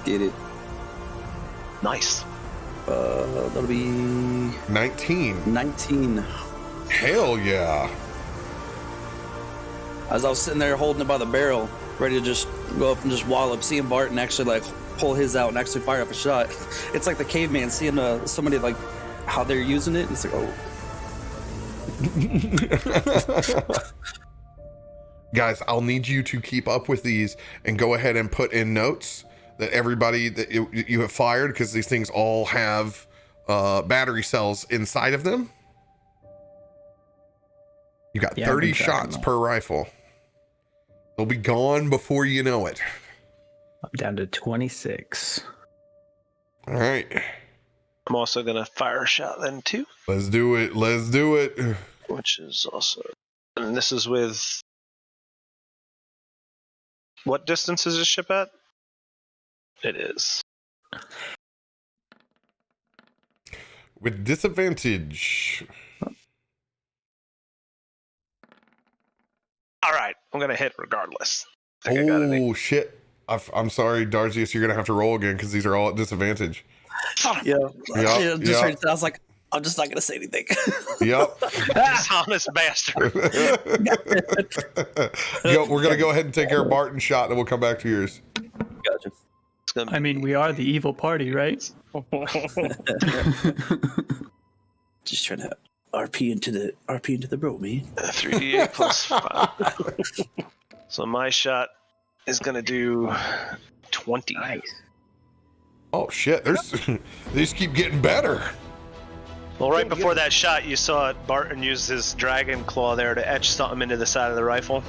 Get it. Nice. That'll be 19. 19. Hell yeah. As I was sitting there holding it by the barrel, ready to just go up and just wallop, seeing Barton actually like pull his out and actually fire up a shot. It's like the caveman seeing somebody like how they're using it. It's like, oh. Guys, I'll need you to keep up with these and go ahead and put in notes that everybody that you have fired, because these things all have battery cells inside of them. You got 30 shots per rifle. They'll be gone before you know it. I'm down to 26. All right. I'm also going to fire a shot then, too. Let's do it. Let's do it. Which is also... And this is with... What distance is this ship at? It is. With disadvantage. All right. I'm going to hit regardless. I think I got it. Oh, shit. I'm sorry, Darzius. You're going to have to roll again because these are all at disadvantage. Yeah. Yep, Just yep. I was like, I'm just not gonna say anything. Yep. Dishonest bastard. We're going to go ahead and take care of Barton's shot and we'll come back to yours. Gotcha. I mean, we are the evil party, right? Just trying to RP into the bro, man. 3d8 plus 5. So my shot is gonna do 20. Nice. Oh shit! They just keep getting better. Well, right before that shot, you saw Barton use his dragon claw there to etch something into the side of the rifle,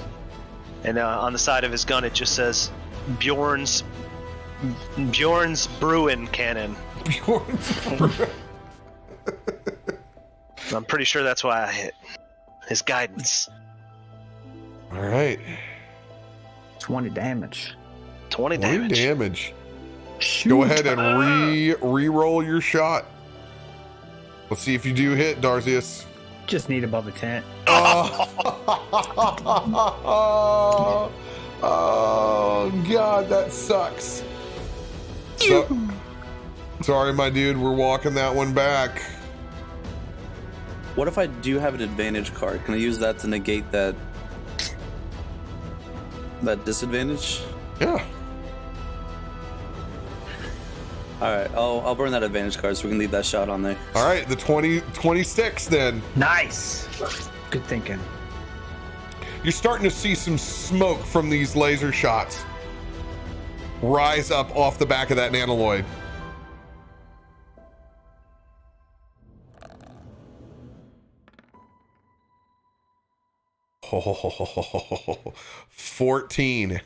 and on the side of his gun it just says Bjorn's Bruin Cannon. I'm pretty sure that's why I hit. His guidance. All right. 20 damage. 20 20 damage. damage. Shoot. Go ahead and re-roll your shot. Let's see if you do hit, Darzius. Just need above a 10. Oh, God, that sucks. So, sorry, my dude. We're walking that one back. What if I do have an advantage card? Can I use that to negate that disadvantage? Yeah. All right, I'll burn that advantage card so we can leave that shot on there. All right, the 26 then. Nice. Good thinking. You're starting to see some smoke from these laser shots rise up off the back of that nanoloid. Oh, 14.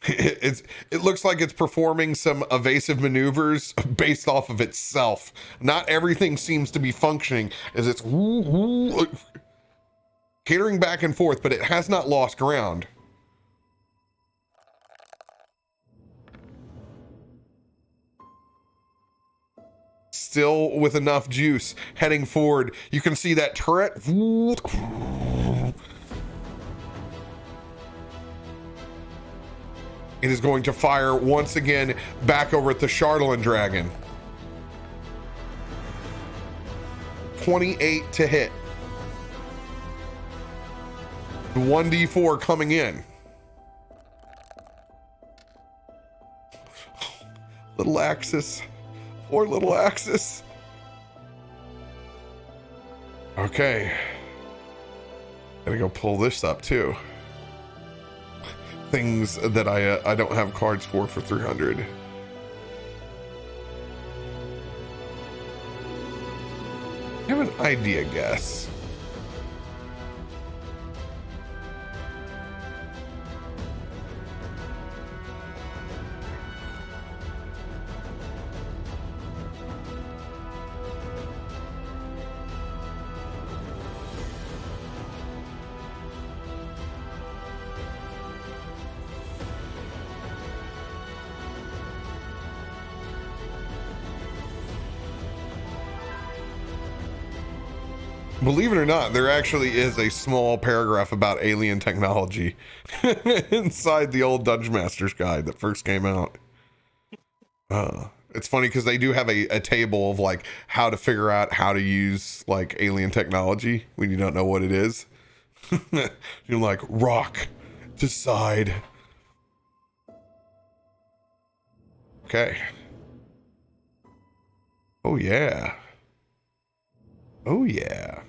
It looks like it's performing some evasive maneuvers based off of itself. Not everything seems to be functioning as it's catering back and forth, but it has not lost ground. Still with enough juice heading forward. You can see that turret. It is going to fire once again back over at the Chardalyn Dragon. 28 to hit. 1d4 coming in. Little Axis. Poor little Axis. Okay. Gotta go pull this up too. Things that I don't have cards for 300. I have an idea guess. Believe it or not, there actually is a small paragraph about alien technology inside the old Dungeon Master's Guide that first came out. It's funny because they do have a table of like how to figure out how to use like alien technology when you don't know what it is. You're like, rock, decide. Okay. Oh yeah. Oh yeah.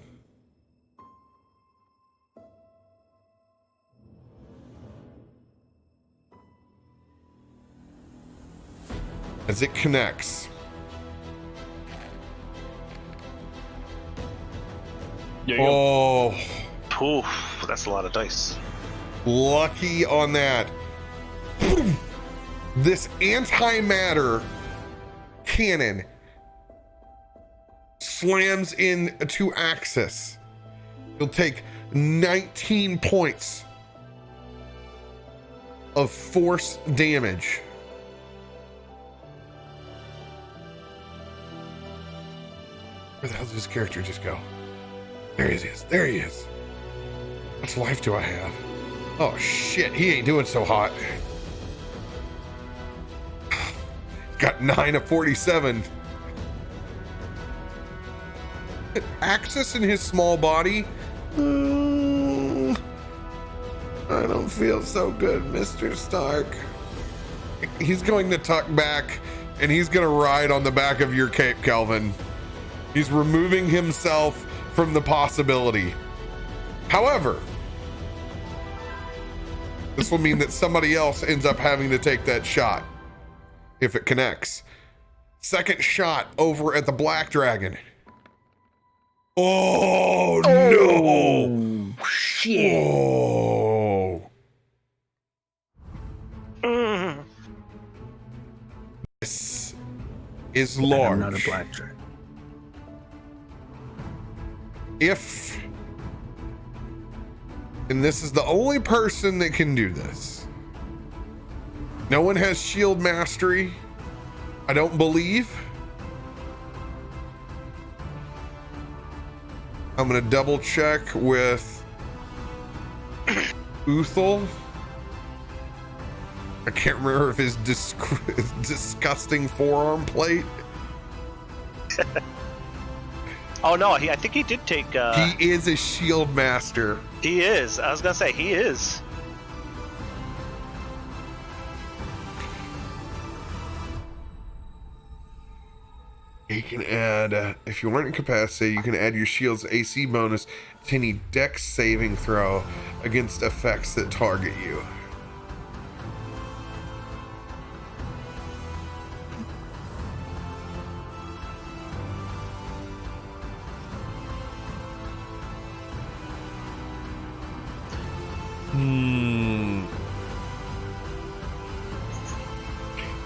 As it connects. Oh, Oof, that's a lot of dice. lucky on that. This antimatter cannon slams into Axis. You'll take 19 points of force damage. Where the hell did this character just go? There he is. There he is. How much life do I have? Oh shit, he ain't doing so hot. Got 9 of 47. Axis in his small body. I don't feel so good, Mr. Stark. He's going to tuck back and he's going to ride on the back of your cape, Kelvin. He's removing himself from the possibility. However, this will mean that somebody else ends up having to take that shot if it connects. Second shot over at the Black Dragon. Oh, no! Shit! Oh! This is large. Another black dragon. if, and this is the only person that can do this. No one has shield mastery, I don't believe. I'm gonna double check with Uthal. I can't remember if his disgusting forearm plate. Oh no, I think he did take. He is a shield master. He is. I was gonna say he is. You can add, if you weren't incapacitated, you can add your shield's AC bonus to any dex saving throw against effects that target you.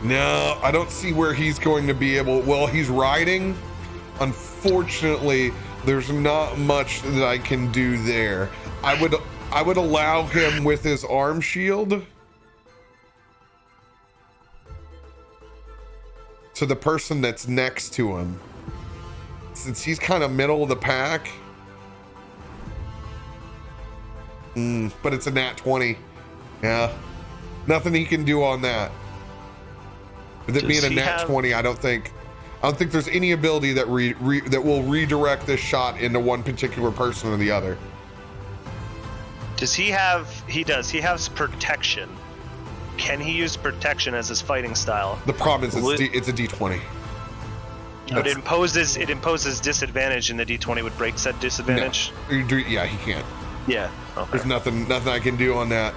No, I don't see where he's going to be able. Well, he's riding. Unfortunately, there's not much that I can do there. I would allow him with his arm shield to the person that's next to him, since he's kind of middle of the pack. But it's a nat 20. Yeah, nothing he can do on that. With it being a nat 20, I don't think there's any ability that that will redirect this shot into one particular person or the other. Does he have? He does. He has protection. Can he use protection as his fighting style? The problem is it's a D20. But it imposes disadvantage, and the D20 would break said disadvantage. No. Yeah, he can't. Yeah. Okay. There's nothing I can do on that.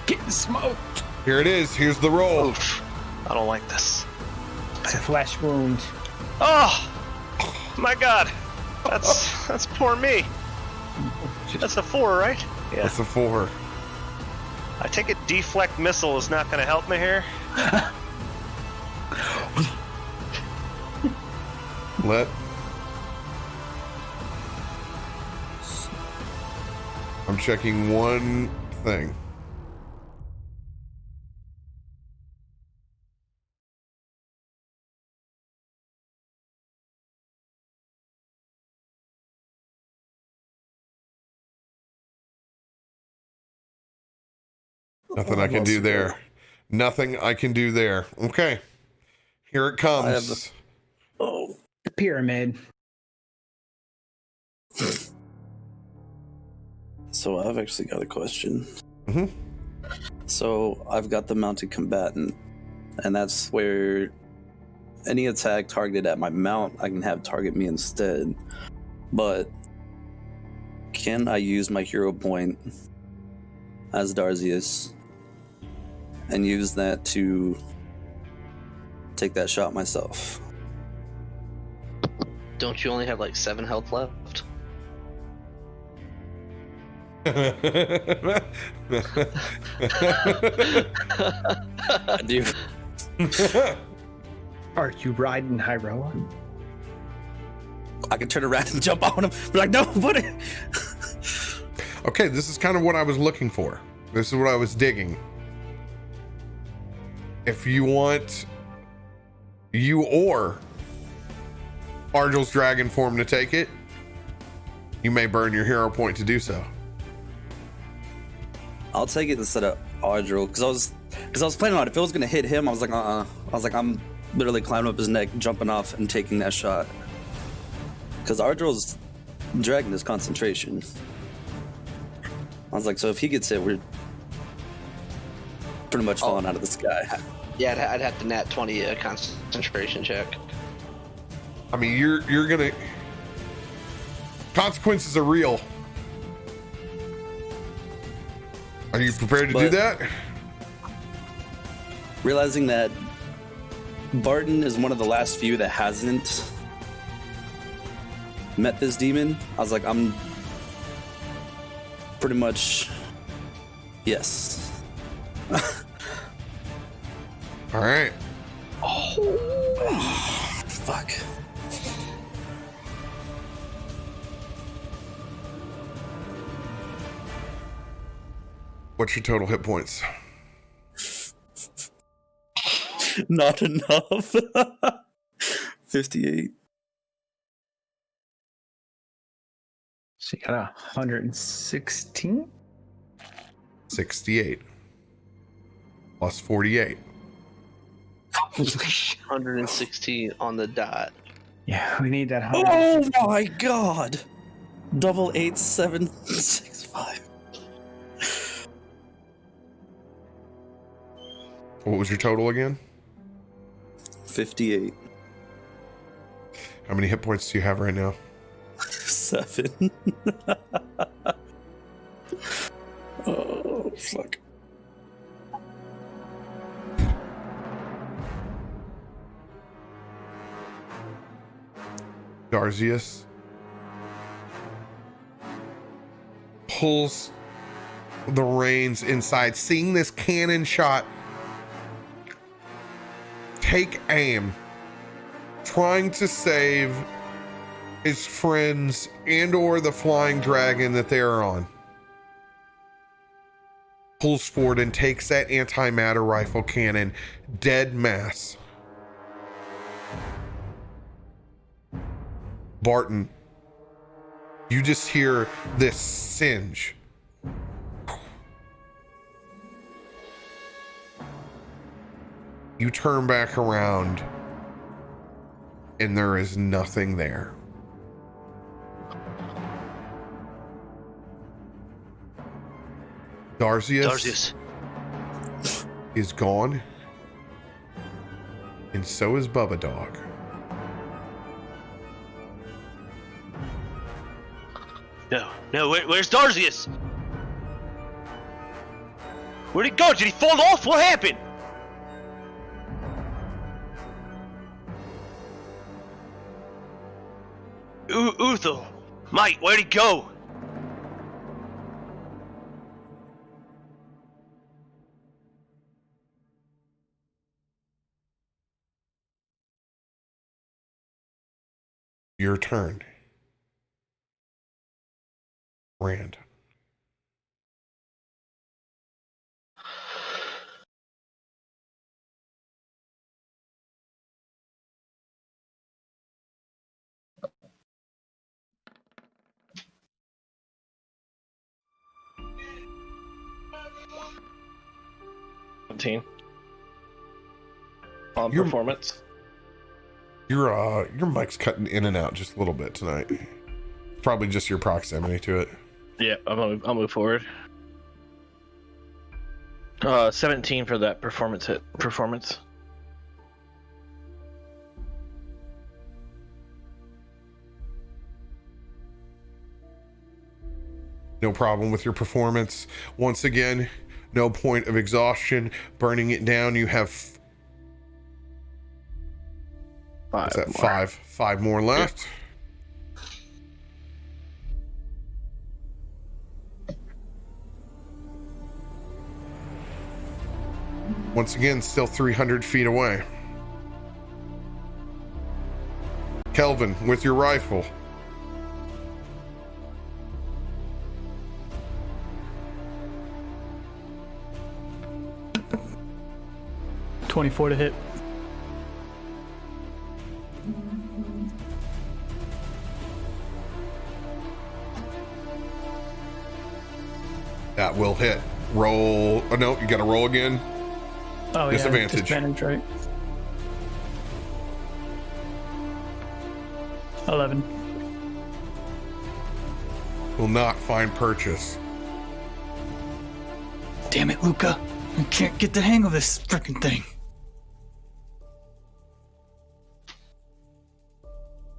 Getting smoked. Here it is. Here's the roll. Oof. I don't like this. It's a flesh wound. Oh my god. That's poor me. That's a 4, right? Yeah. That's a 4. I take it deflect missile is not going to help me here. I'm checking one thing. Nothing I can do there. Nothing I can do there. Okay. Here it comes. The pyramid. So I've actually got a question. Mm-hmm. So I've got the mounted combatant, and that's where any attack targeted at my mount, I can have target me instead. But can I use my hero point as Darzius and use that to take that shot myself? Don't you only have like 7 health left? I do. Are you riding Hyroa? I can turn around and jump on him. Be like, no, buddy. Okay, this is kind of what I was looking for. This is what I was digging. If you want you or Argel's dragon form to take it, you may burn your hero point to do so. I'll take it instead of Ardril, because I was planning on it. If it was gonna hit him, I was like, I was like, I'm literally climbing up his neck, jumping off, and taking that shot. Because Ardril's dragging his concentration. I was like, so if he gets hit, we're pretty much falling out of the sky. Yeah, I'd have to nat 20 a concentration check. I mean, you're gonna. Consequences are real. Are you prepared to do that? Realizing that Barton is one of the last few that hasn't met this demon, I was like, I'm pretty much yes. All right. Fuck. What's your total hit points? Not enough. 58. So you got 116? 68. Plus 48. 116 on the dot. Yeah, we need that. Oh my god! Double 8765. What was your total again? 58. How many hit points do you have right now? 7. Oh, fuck. Darzius pulls the reins inside, seeing this cannon shot take aim, trying to save his friends and or the flying dragon that they are on. Pulls forward and takes that antimatter rifle cannon dead mass. Barton, you just hear this singe. You turn back around and there is nothing there. Darzius is gone, and so is Bubba Dog. No, where's Darzius? Where'd he go? Did he fall off? What happened? Uthal, mate, where'd he go? Your turn. Rand. On Your- performance. Your mic's cutting in and out just a little bit tonight. Probably just your proximity to it. Yeah, I'll move forward. 17 for that performance hit. Performance. No problem with your performance. Once again, no point of exhaustion. Burning it down, you have Five. what's that, five more left. Once again, still 300 feet away. Kelvin, with your rifle. $24 to hit. That will hit. Roll. Oh, no, you got to roll again. Oh, Disadvantage. yeah, disadvantage, right? 11. Will not find purchase. Damn it, Luca. I can't get the hang of this freaking thing.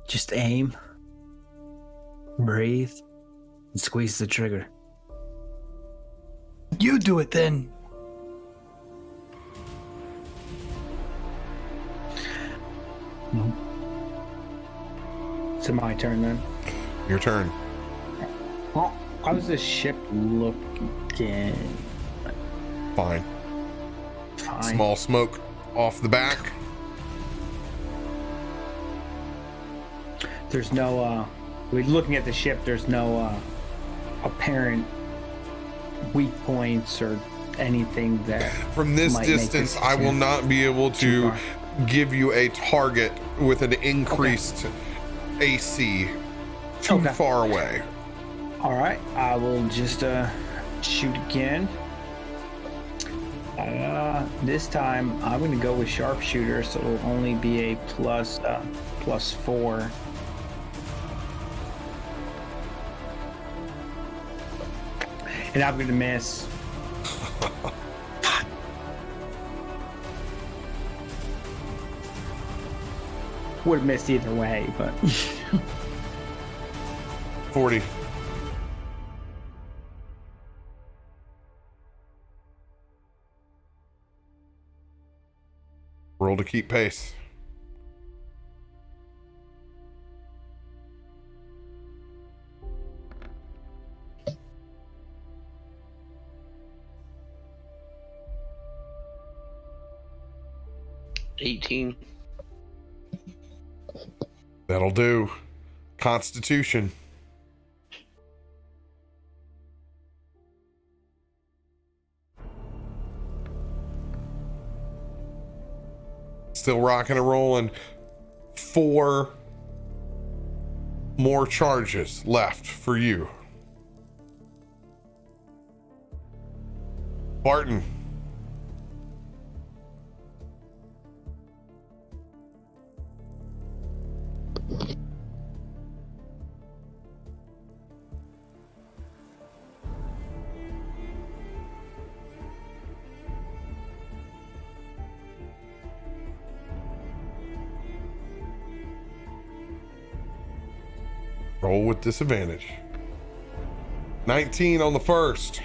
Just aim, breathe, and squeeze the trigger. You do it then. It's my turn then. Your turn. How's this ship looking? Fine. Fine. Small smoke off the back. There's no, we're looking at the ship, there's no apparent weak points or anything that From this might make distance, this I will not be able too to far. give you a target with an increased AC too Okay. far away. All right, I will just shoot again. This time I'm going to go with sharpshooter, so it'll only be a +4. And I'm going to miss. Would have missed either way, but 40. Roll to keep pace. $18. That'll do. Constitution. Still rocking and rolling. 4 more charges left for you. Barton. Roll with disadvantage. 19 on the first.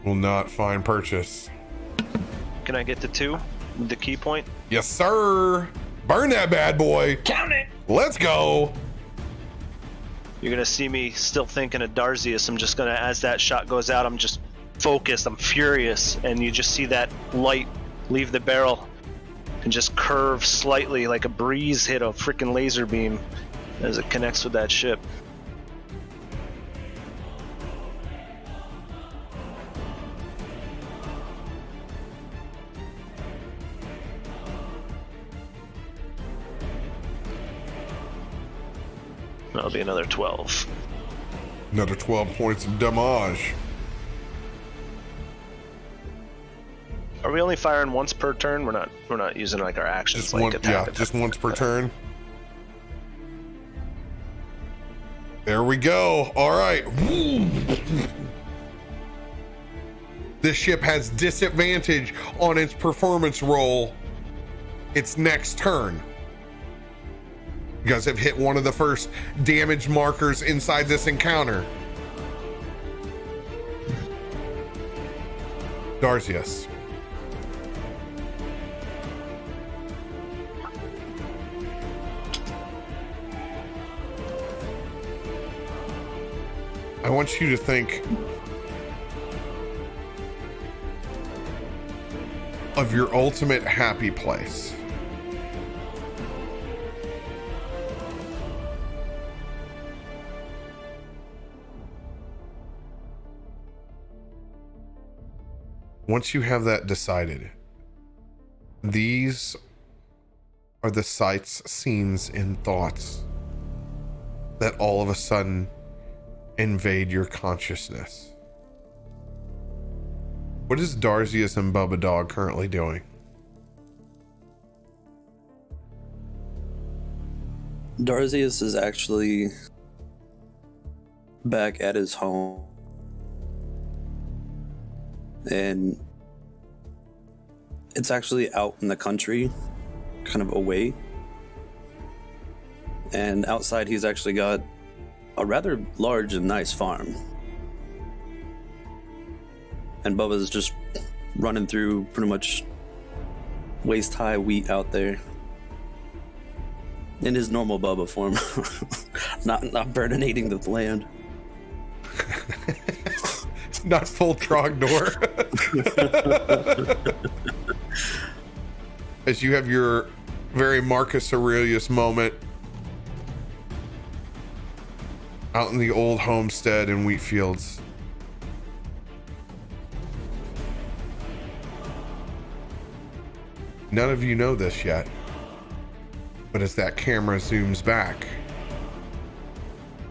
Will not find purchase. Can I get to 2 with the key point? Yes, sir. Burn that bad boy. count it. Let's go. You're gonna see me still thinking of Darzius. I'm just gonna, as that shot goes out, I'm just focused, I'm furious, and you just see that light leave the barrel and just curve slightly like a breeze hit a freaking laser beam as it connects with that ship. That'll be another 12. Another 12 points of damage. Are we only firing once per turn? We're not using like our actions Just like one, attack. just once per turn. There we go. All right. This ship has disadvantage on its performance roll its next turn. You guys have hit one of the first damage markers inside this encounter. Darzius. I want you to think of your ultimate happy place. Once you have that decided, these are the sights, scenes, and thoughts that all of a sudden invade your consciousness. What is Darzius and Bubba Dog currently doing? Darzius is actually back at his home. And it's actually out in the country, kind of away. And outside he's actually got a rather large and nice farm. And Bubba's just running through pretty much waist-high wheat out there. In his normal Bubba form. not burninating the land. Not full Trogdor. As you have your very Marcus Aurelius moment out in the old homestead in Wheatfields. None of you know this yet, but as that camera zooms back,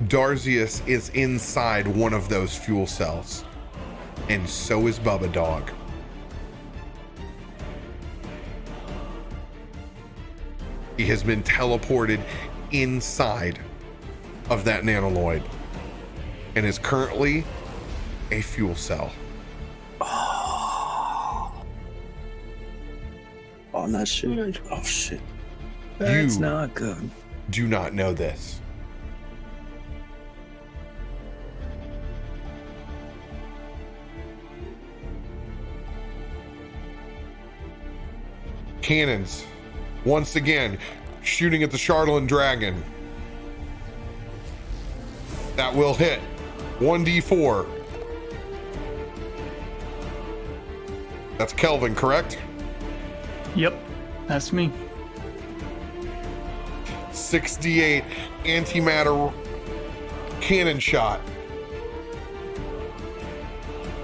Darzius is inside one of those fuel cells, and so is Bubba Dog. He has been teleported inside of that nanoloid and is currently a fuel cell. Oh, that shit. Oh, shit. That's You not good. do not know this. Cannons, once again, shooting at the Charlatan Dragon. That will hit. 1d4. That's Kelvin, correct? Yep, that's me. 6d8 antimatter cannon shot.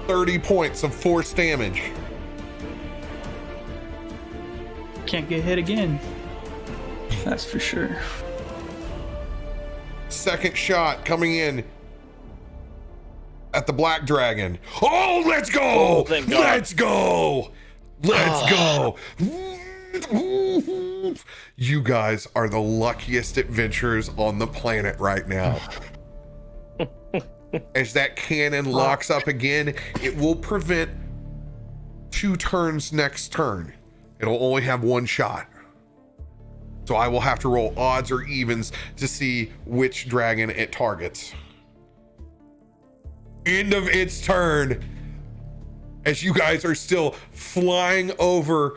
30 points of force damage. Can't get hit again. That's for sure. Second shot coming in at the Black Dragon. Oh, let's go! Oh, thank God. Let's go! Let's go! You guys are the luckiest adventurers on the planet right now. As that cannon locks up again, it will prevent 2 turns next turn. It'll only have 1 shot. So I will have to roll odds or evens to see which dragon it targets. End of its turn. As you guys are still flying over,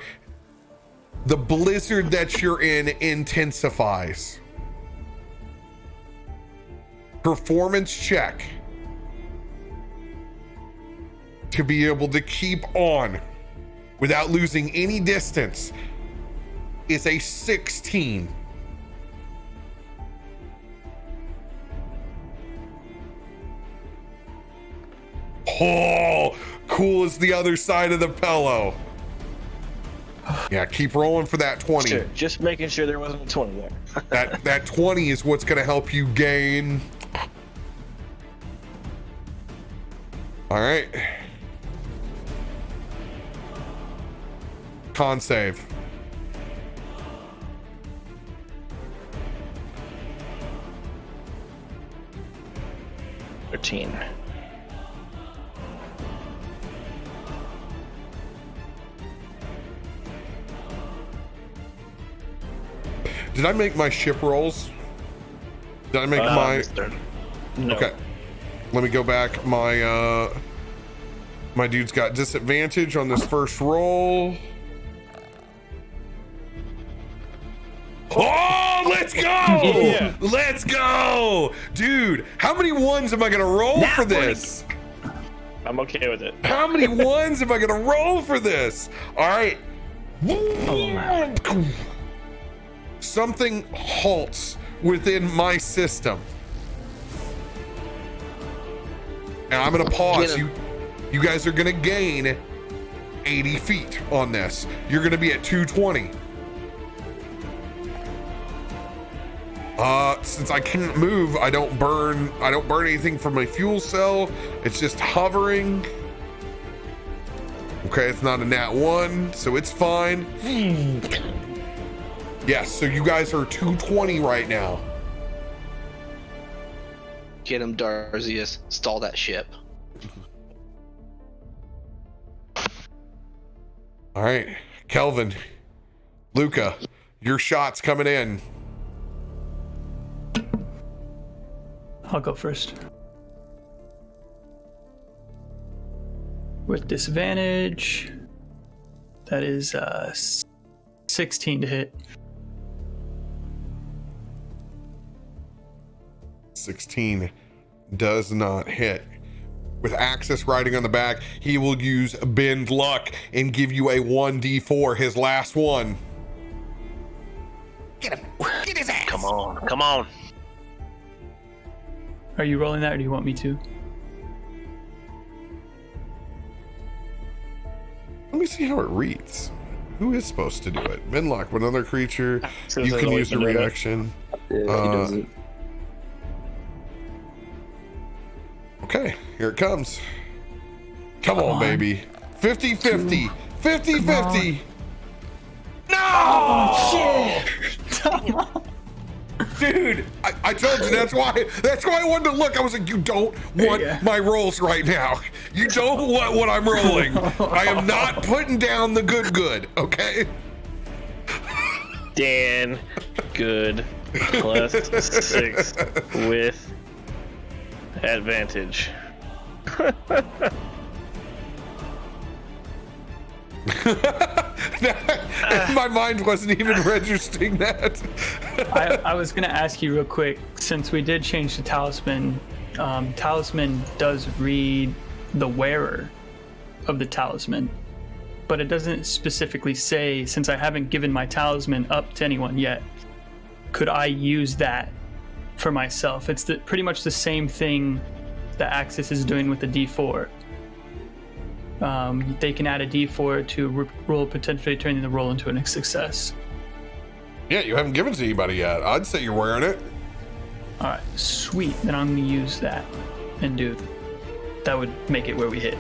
the blizzard that you're in intensifies. Performance check to be able to keep on without losing any distance is a 16. Oh, cool as the other side of the pillow. Yeah, keep rolling for that 20. Sure, just making sure there wasn't a 20 there. That 20 is what's going to help you gain. All right. Con save. $13. Did I make my ship rolls? Did I make my... No. Okay. Let me go back. My dude's got disadvantage on this first roll. Oh, let's go! Yeah. Let's go! Dude, how many ones am I gonna roll for this? I'm okay with it. How many ones am I gonna roll for this? All right. Something halts within my system. And I'm gonna pause. You guys are gonna gain 80 feet on this. You're gonna be at 220. Since I can't move, I don't burn anything from my fuel cell. It's just hovering. Okay, it's not a nat 1, so it's fine. Yes, so you guys are 220 right now. Get him, Darzius. Stall that ship. All right, Kelvin, Luca, your shot's coming in. I'll go first. With disadvantage, that is 16 to hit. 16 does not hit. With Axis riding on the back, he will use Bend Luck and give you a 1d4, his last one. Come on, come on. Are you rolling that, or do you want me to? Let me see how it reads. Who is supposed to do it? Minlock, when another creature, Since you I've can always use a been doing it. reaction. Yeah, he does it. Okay, here it comes. Come on, on. baby. 50-50. 50-50. No! Oh, Come on. Dude, I told you that's why I wanted to look. I was like, you don't want Yeah. my rolls right now. You don't want what I'm rolling. I am not putting down the good, okay? Dan, good, plus 6 with advantage. My mind wasn't even registering that. I was gonna ask you real quick, since we did change the talisman. Talisman does read the wearer of the talisman, but it doesn't specifically say. Since I haven't given my talisman up to anyone yet, could I use that for myself? It's pretty much the same thing that Axis is doing with the D4. They can add a D4 to roll, potentially turning the roll into a success. Yeah, you haven't given it to anybody yet. I'd say you're wearing it. All right, sweet. Then I'm gonna use that and do. That would make it where we hit.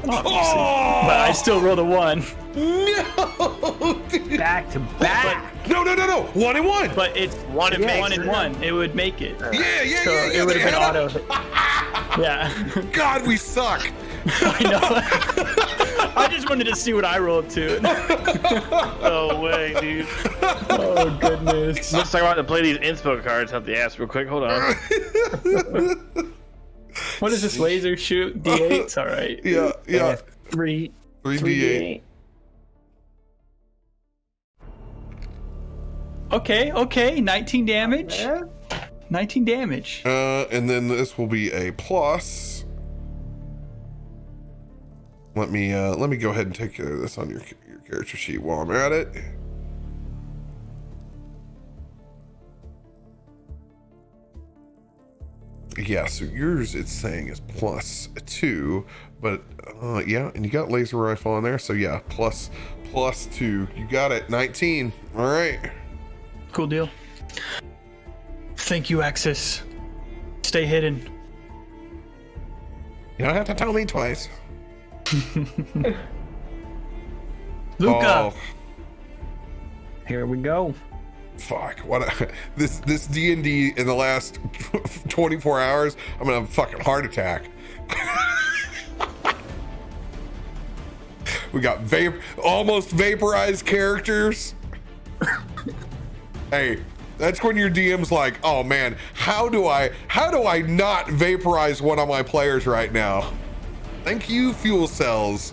Obviously. But I still rolled a 1. No, dude. Back to back. No. 1 and 1. But it's one and Yeah, 1 and 1. It would make it. Yeah. So it would they have been had auto. Yeah. God, we suck. I know. I just wanted to see what I rolled to. No way, dude. Oh goodness. Let's talk about to play these inspo cards out the ass real quick. Hold on. What is this laser shoot? D8's all right. Yeah. 3 3d8. Okay. 19 damage. Yeah. 19 damage. And then this will be a plus. Let me go ahead and take care of this on your character sheet while I'm at it. Yeah, so yours it's saying is +2, but yeah, and you got laser rifle on there, so yeah, +2. You got it. 19. All right. Cool deal. Thank you, Axis. Stay hidden. You don't have to tell me twice. Luca. Oh, Here we go. fuck. This D&D in the last 24 hours, I'm gonna have a fucking heart attack. We got almost vaporized characters. Hey, that's when your DM's like, oh man, how do I not vaporize one of my players right now? Thank you, fuel cells.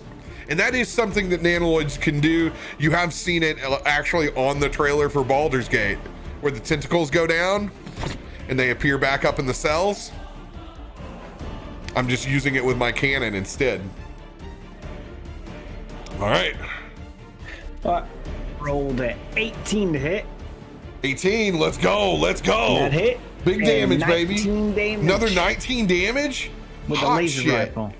And that is something that nanoloids can do. You have seen it actually on the trailer for Baldur's Gate, where the tentacles go down and they appear back up in the cells. I'm just using it with my cannon instead. All right. Rolled an 18 to hit. 18, let's go. That hit. Big And damage, baby. 19 damage. Another 19 damage? with the Hot laser shit. rifle.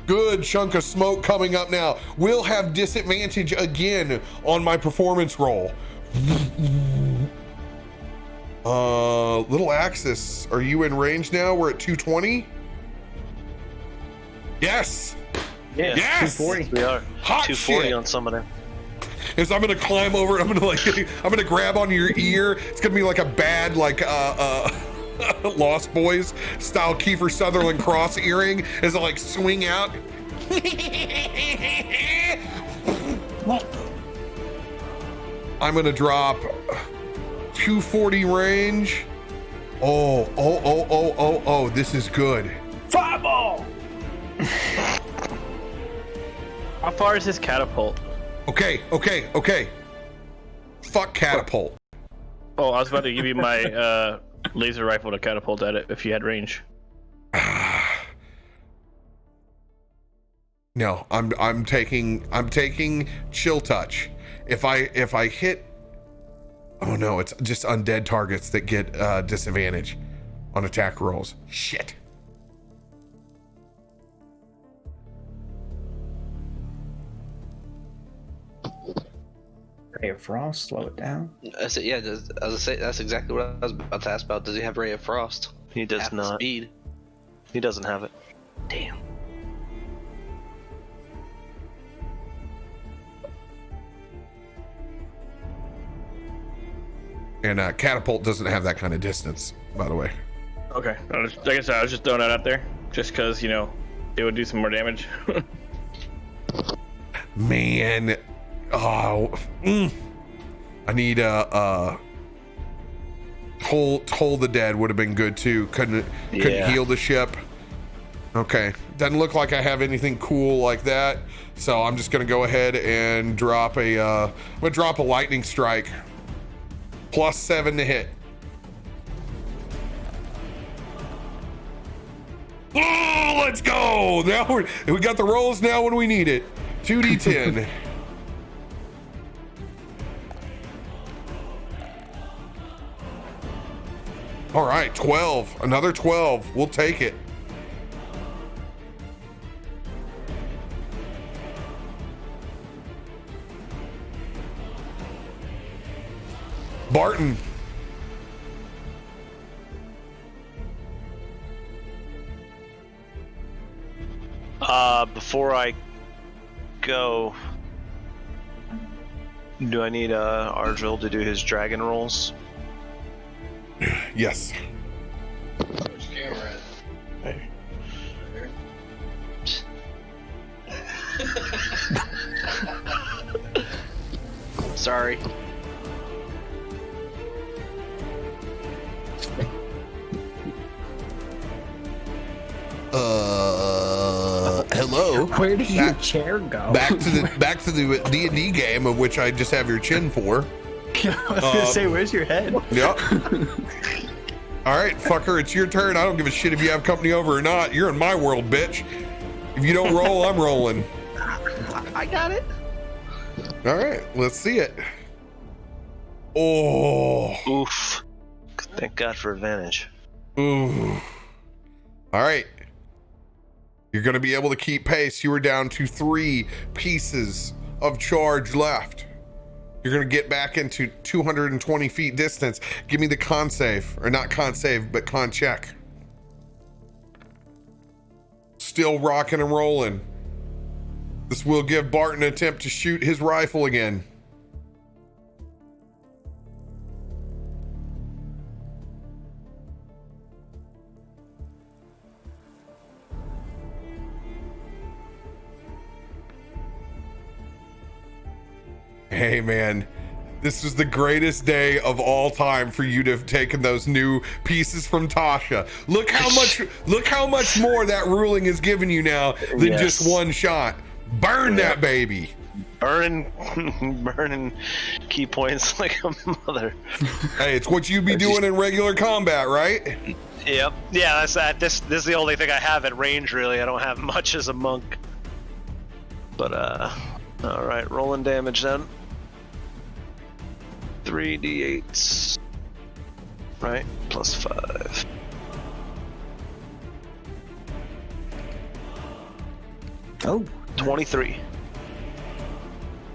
Good chunk of smoke coming up now. We'll have disadvantage again on my performance roll. Little Axis, are you in range now? We're at 220? Yes! Yeah, Yes! 240. We are. Hot 240 shit. on somebody. Is I'm gonna climb over, I'm gonna grab on your ear. It's gonna be like a bad, Lost Boys style Kiefer Sutherland cross earring as I like swing out. I'm gonna drop 240 range. Oh, this is good. Fireball! How far is his catapult? Okay. Fuck catapult. Oh, I was about to give you my laser rifle to catapult at it if you had range. No, I'm taking chill touch. If I hit, oh no, it's just undead targets that get disadvantage on attack rolls. Shit. Ray of Frost, slow it down. I said, yeah. As I say, that's exactly what I was about to ask about. Does he have Ray of Frost? He does Half the not. Speed. He doesn't have it. Damn. And catapult doesn't have that kind of distance, by the way. Okay. Like I said, I was just throwing that out there, just because it would do some more damage. Man, oh, I need Toll the Dead would have been good too. Couldn't heal the ship. Okay, doesn't look like I have anything cool like that, so I'm just gonna go ahead and drop a lightning strike. +7 to hit. Oh, let's go! Now we got the rolls now when we need it. 2d10. All right, 12. Another 12. We'll take it. Barton. Before I go, do I need Argil to do his dragon rolls? Yes. Which camera is it? Sorry. Hello. Where did your chair go? Back to the D&D game of which I just have your chin for. I was gonna say, where's your head? Yep. All right, fucker, it's your turn. I don't give a shit if you have company over or not. You're in my world, bitch. If you don't roll, I'm rolling. I got it. All right, let's see it. Oh. Oof. Thank God for advantage. Ooh. All right. You're going to be able to keep pace. You were down to 3 pieces of charge left. You're going to get back into 220 feet distance. Give me the con save. Or not con save, but con check. Still rocking and rolling. This will give Barton an attempt to shoot his rifle again. Hey man, this was the greatest day of all time for you to have taken those new pieces from Tasha. Look how much more that ruling has given you now than just one shot. Burn that baby. Burning key points like a mother. Hey, it's what you'd be doing in regular combat, right? Yep. Yeah, that's that. This is the only thing I have at range, really. I don't have much as a monk. But all right, rolling damage then. 3d8s. Right, +5. Oh, 23.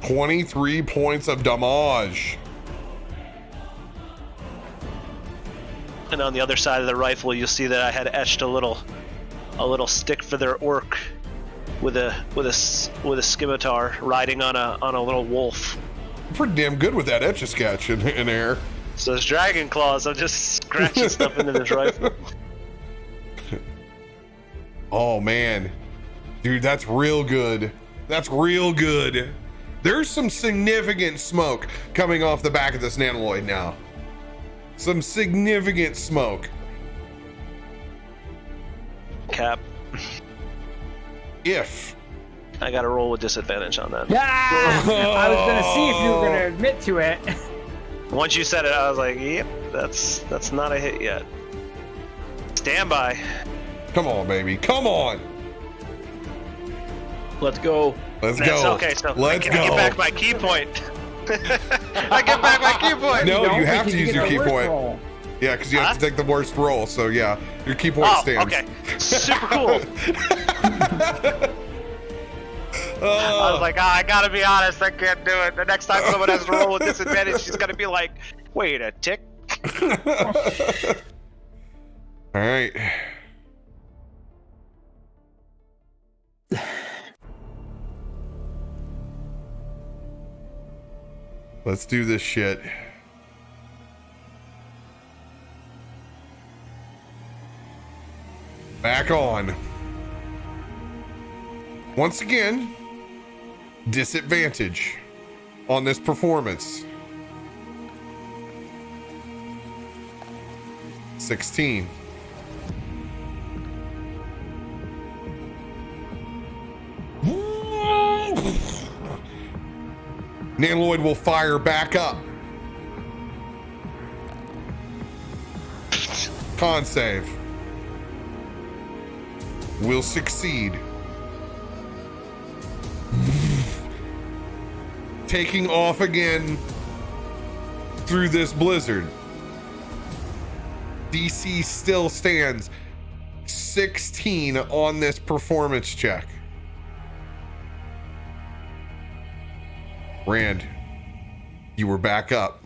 23 points of damage. And on the other side of the rifle, you'll see that I had etched a little stick for their orc with a scimitar riding on a little wolf. Pretty damn good with that etch-a-sketch in there. So it's dragon claws. I'm just scratching stuff into this rifle. Oh man, dude, that's real good. That's real good. There's some significant smoke coming off the back of this nanoloid now. Some significant smoke. Cap. If I got to roll with disadvantage on that. I was gonna see if you were gonna admit to it. Once you said it, I was like, "Yep, that's not a hit yet." Stand by. come on, baby, come on. Let's go. Let's That's go. okay, so Let's I go. get back my key point. I get back my key point. No, don't you have because to you use get your the key worst point. roll. Yeah, because you have to take the worst roll. So yeah, your key point Oh, stands. okay. Super cool. I was like, I gotta be honest, I can't do it. The next time someone has to roll with disadvantage, she's gonna be like, wait a tick. All right. Let's do this shit. Back on. Once again, disadvantage on this performance. 16. Nanoid will fire back up. Con save. Will succeed. Taking off again through this blizzard. DC still stands 16 on this performance check. Rand, you were back up.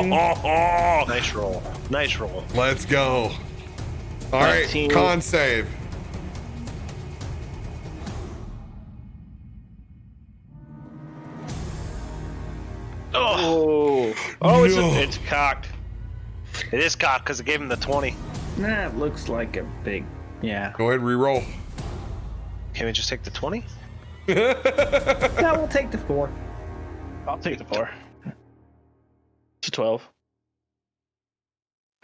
Nice roll. Nice roll. Let's go. All right, 19. con save. Oh, Oh, No. it's cocked. it is cocked because it gave him the 20. Nah, it looks like a big. Yeah. Go ahead and re-roll. Can we just take the 20? No, we'll take the 4. I'll take the 4. It's a 12.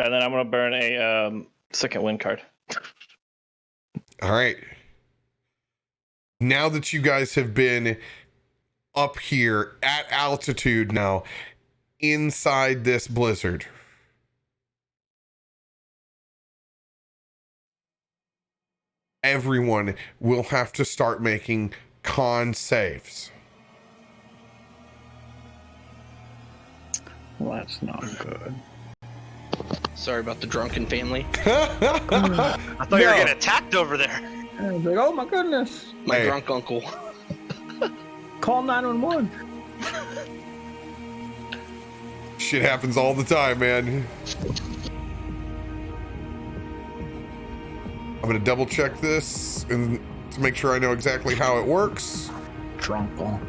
And then I'm gonna burn a second wind card. All right. Now that you guys have been up here at altitude now, inside this blizzard, everyone will have to start making con saves. Well, that's not good. Sorry about the drunken family. I thought you were getting attacked over there. I was like, oh my goodness. My Hey. drunk uncle. Call 911. Shit happens all the time, man. I'm gonna double check this and to make sure I know exactly how it works. Drunkle.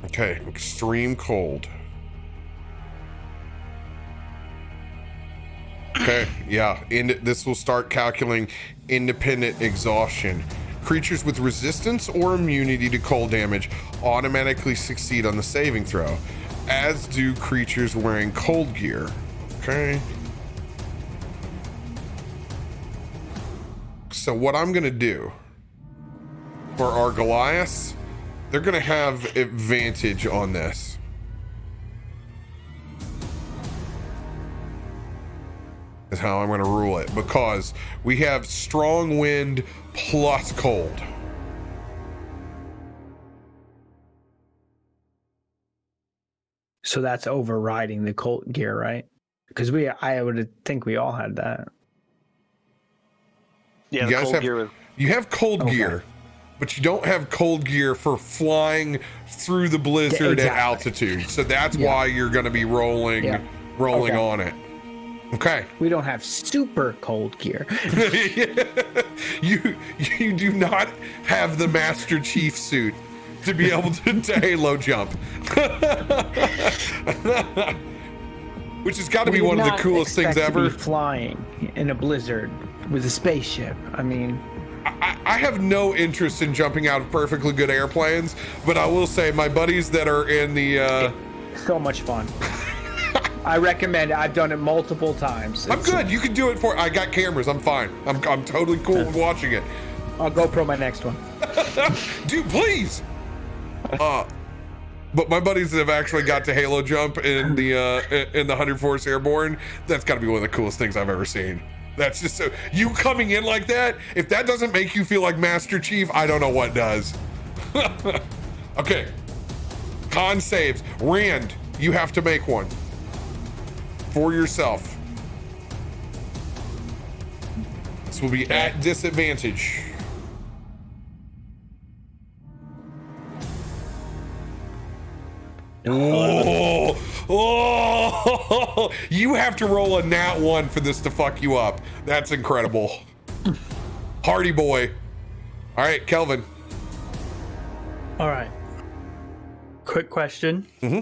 Okay, extreme cold. Okay, yeah, this will start calculating independent exhaustion. Creatures with resistance or immunity to cold damage automatically succeed on the saving throw, as do creatures wearing cold gear. Okay. So what I'm gonna do for our Goliaths, they're gonna have advantage on this. Is how I'm gonna rule it, because we have strong wind plus cold. So that's overriding the cold gear, right? Because I would think we all had that. Yeah, You the guys cold have- gear was You have cold Okay. gear, but you don't have cold gear for flying through the blizzard at Exactly. altitude. So that's Yeah. why you're gonna be rolling Yeah. rolling Okay. on it. Okay. We don't have super cold gear. you do not have the Master Chief suit to be able to halo jump. Which has got to be We one did of the not coolest things expect to ever. be flying in a blizzard with a spaceship. I mean, I have no interest in jumping out of perfectly good airplanes, but I will say my buddies that are in the so much fun. I recommend it. I've done it multiple times. I'm good. You can do it I got cameras. I'm fine. I'm totally cool with watching it. I'll GoPro my next one. Dude, please. But my buddies that have actually got to Halo jump in the 104th Airborne, that's got to be one of the coolest things I've ever seen. That's just so, you coming in like that, if that doesn't make you feel like Master Chief, I don't know what does. Okay. Con saves. Rand, you have to make one. For yourself. This will be at disadvantage. Oh, you have to roll a nat 1 for this to fuck you up. That's incredible. Hardy boy. All right, Kelvin. All right. Quick question. Mm-hmm.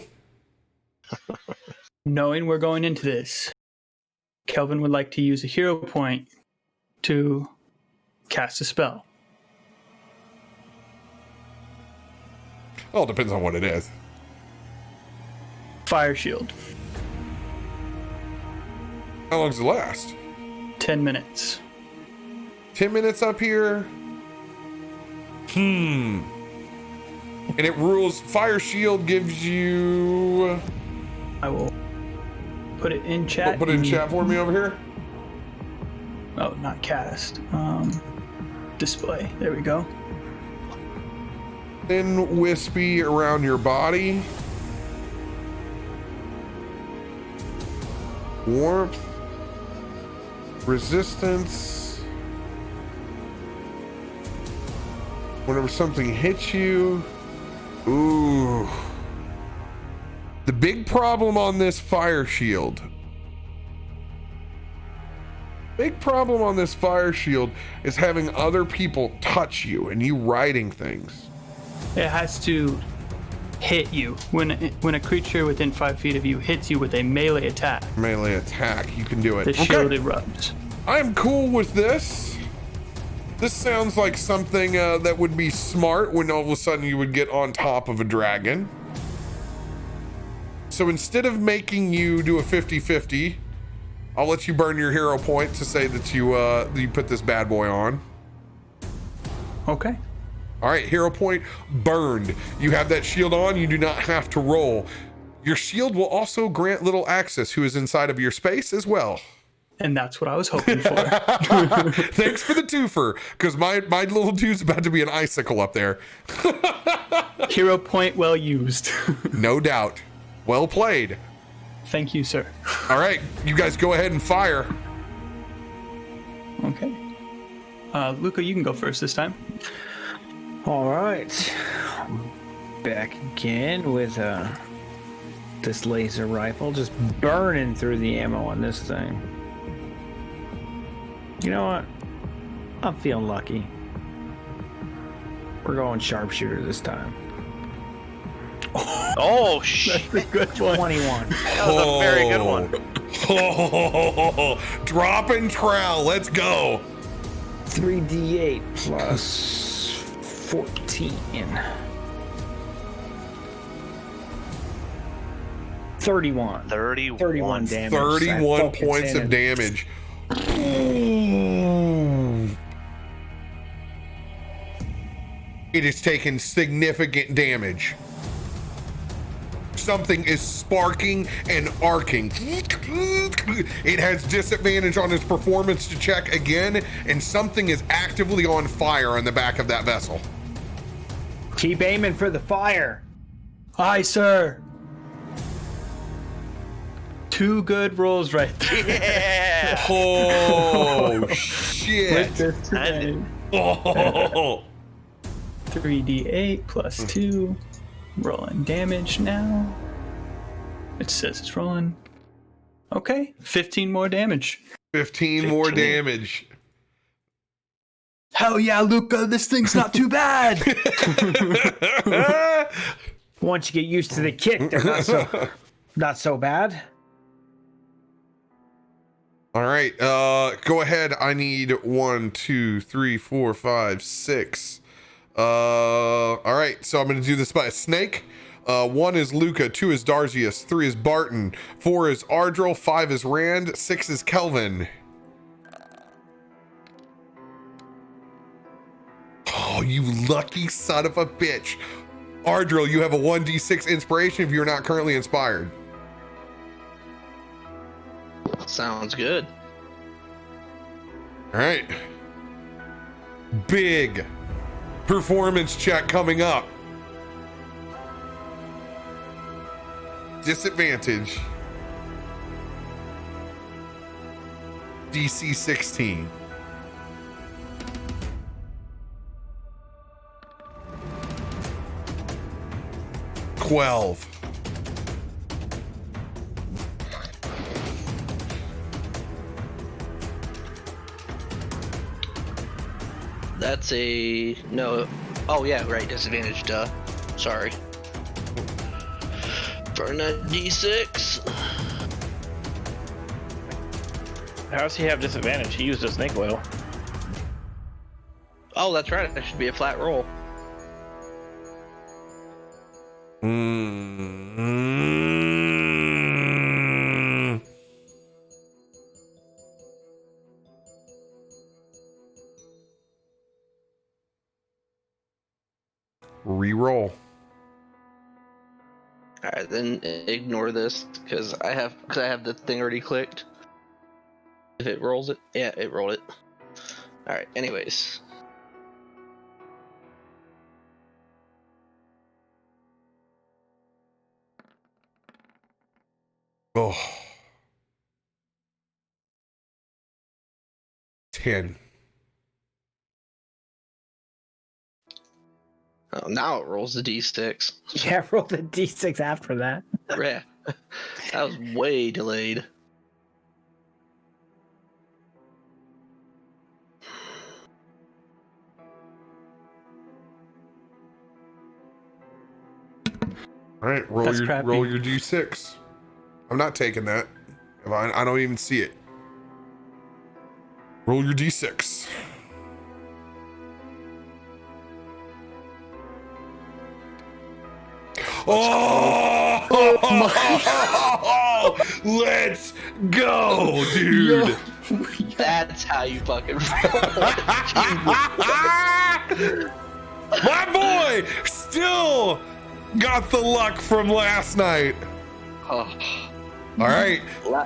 Knowing we're going into this, Kelvin would like to use a hero point to cast a spell. Well, it depends on what it is. Fire shield. How long does it last? 10 minutes. 10 minutes up here. And it rules. Fire shield gives you. I will put it in chat. Put it in chat for me over here. Oh, not cast. Display. There we go. Thin, wispy around your body. Warmth. Resistance. Whenever something hits you. Ooh. The big problem on this fire shield. Big problem on this fire shield is having other people touch you and you riding things. It has to hit you when a creature within 5 feet of you hits you with a melee attack. Melee attack, you can do it. The shield erupts. I'm cool with this. This sounds like something that would be smart when all of a sudden you would get on top of a dragon. So instead of making you do a 50-50, I'll let you burn your hero point to say that you put this bad boy on. Okay. All right, hero point burned. You have that shield on, you do not have to roll. Your shield will also grant little access who is inside of your space as well. And that's what I was hoping for. Thanks for the twofer, because my little dude's about to be an icicle up there. Hero point well used. No doubt. Well played. Thank you, sir. All right, you guys go ahead and fire. Okay. Luca, you can go first this time. All right. Back again with this laser rifle, just burning through the ammo on this thing. You know what? I'm feeling lucky. We're going sharpshooter this time. Oh, shit. That's a good one. 21. That was a very good one. Drop and trowel. Let's go. 3d8 plus 14. 31. 31 damage. 31 points of damage. It has taken significant damage. Something is sparking and arcing. It has disadvantage on its performance to check again, and something is actively on fire on the back of that vessel. Keep aiming for the fire. Aye, sir. 2 good rolls right there. Yeah. Oh, shit. With disadvantage. Oh. 3d8 plus 2. Rolling damage now. It says it's rolling. Okay, 15 more damage. 15 more damage. Hell yeah, Luca, this thing's not too bad. Once you get used to the kick, they're not so bad. All right, go ahead. I need 1, 2, 3, 4, 5, 6. All right, so I'm gonna do this by a snake. 1 is Luca, 2 is Darzius, 3 is Barton, 4 is Ardril, 5 is Rand, 6 is Kelvin. Oh, you lucky son of a bitch. Ardril, you have a 1d6 inspiration if you're not currently inspired. Sounds good. All right. Big performance check coming up. Disadvantage. DC 16. $12. That's a no. Oh yeah, right. Disadvantage. Duh. Sorry. Burn that D6. How does he have disadvantage? He used a snake oil. Oh, that's right. That should be a flat roll. Reroll. All right, then ignore this because I have the thing already clicked. If it rolls it, yeah, it rolled it. All right. Anyways, Oh. 10. oh, now it rolls the D6. Yeah, roll the d6 after that. Yeah, that was way delayed. All right, roll That's your crappy. roll your d6. I'm not taking that. If I don't even see it. Roll your d6. Oh, let's go, dude. That's how you fucking My boy still got the luck from last night. Oh. All right,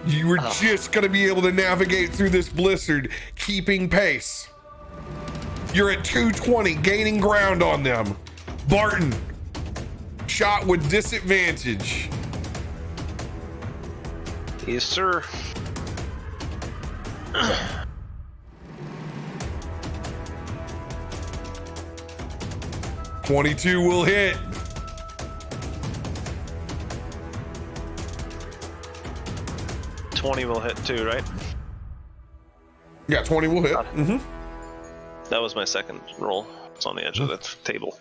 you were just gonna be able to navigate through this blizzard, keeping pace. You're at 220, gaining ground on them. Barton, shot with disadvantage. Yes, sir. .22 will hit. $20 will hit too, right? Yeah, 20 will hit. Mm-hmm. That was my second roll. It's on the edge of the table.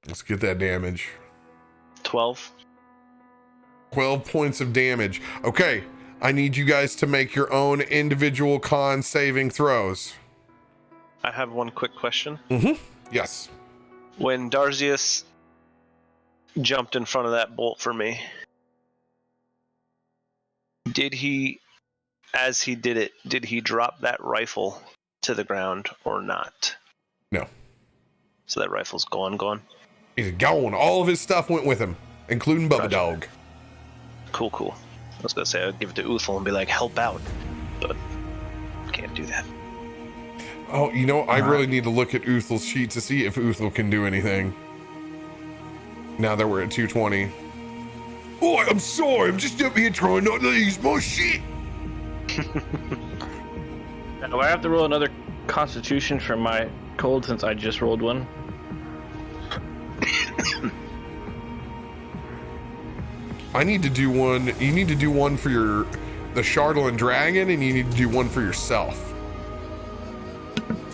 Let's get that damage. 12. 12 points of damage. Okay, I need you guys to make your own individual con saving throws. I have one quick question. Mm-hmm. Yes. When Darzius jumped in front of that bolt for me, did he, as he did it, did he drop that rifle to the ground or not? No. So that rifle's gone? He's gone. All of his stuff went with him, including Bubba Gotcha. Dog. Cool. I was gonna say I'd give it to Uthal and be like, help out, but can't do that. Oh, you know, I really need to look at Uthal's sheet to see if Uthal can do anything. Now that we're at 220. Oh, I'm sorry. I'm just up here trying not to use my shit. Now, do I have to roll another Constitution for my cold since I just rolled one? I need to do one. You need to do one for the Shardolin Dragon, and you need to do one for yourself.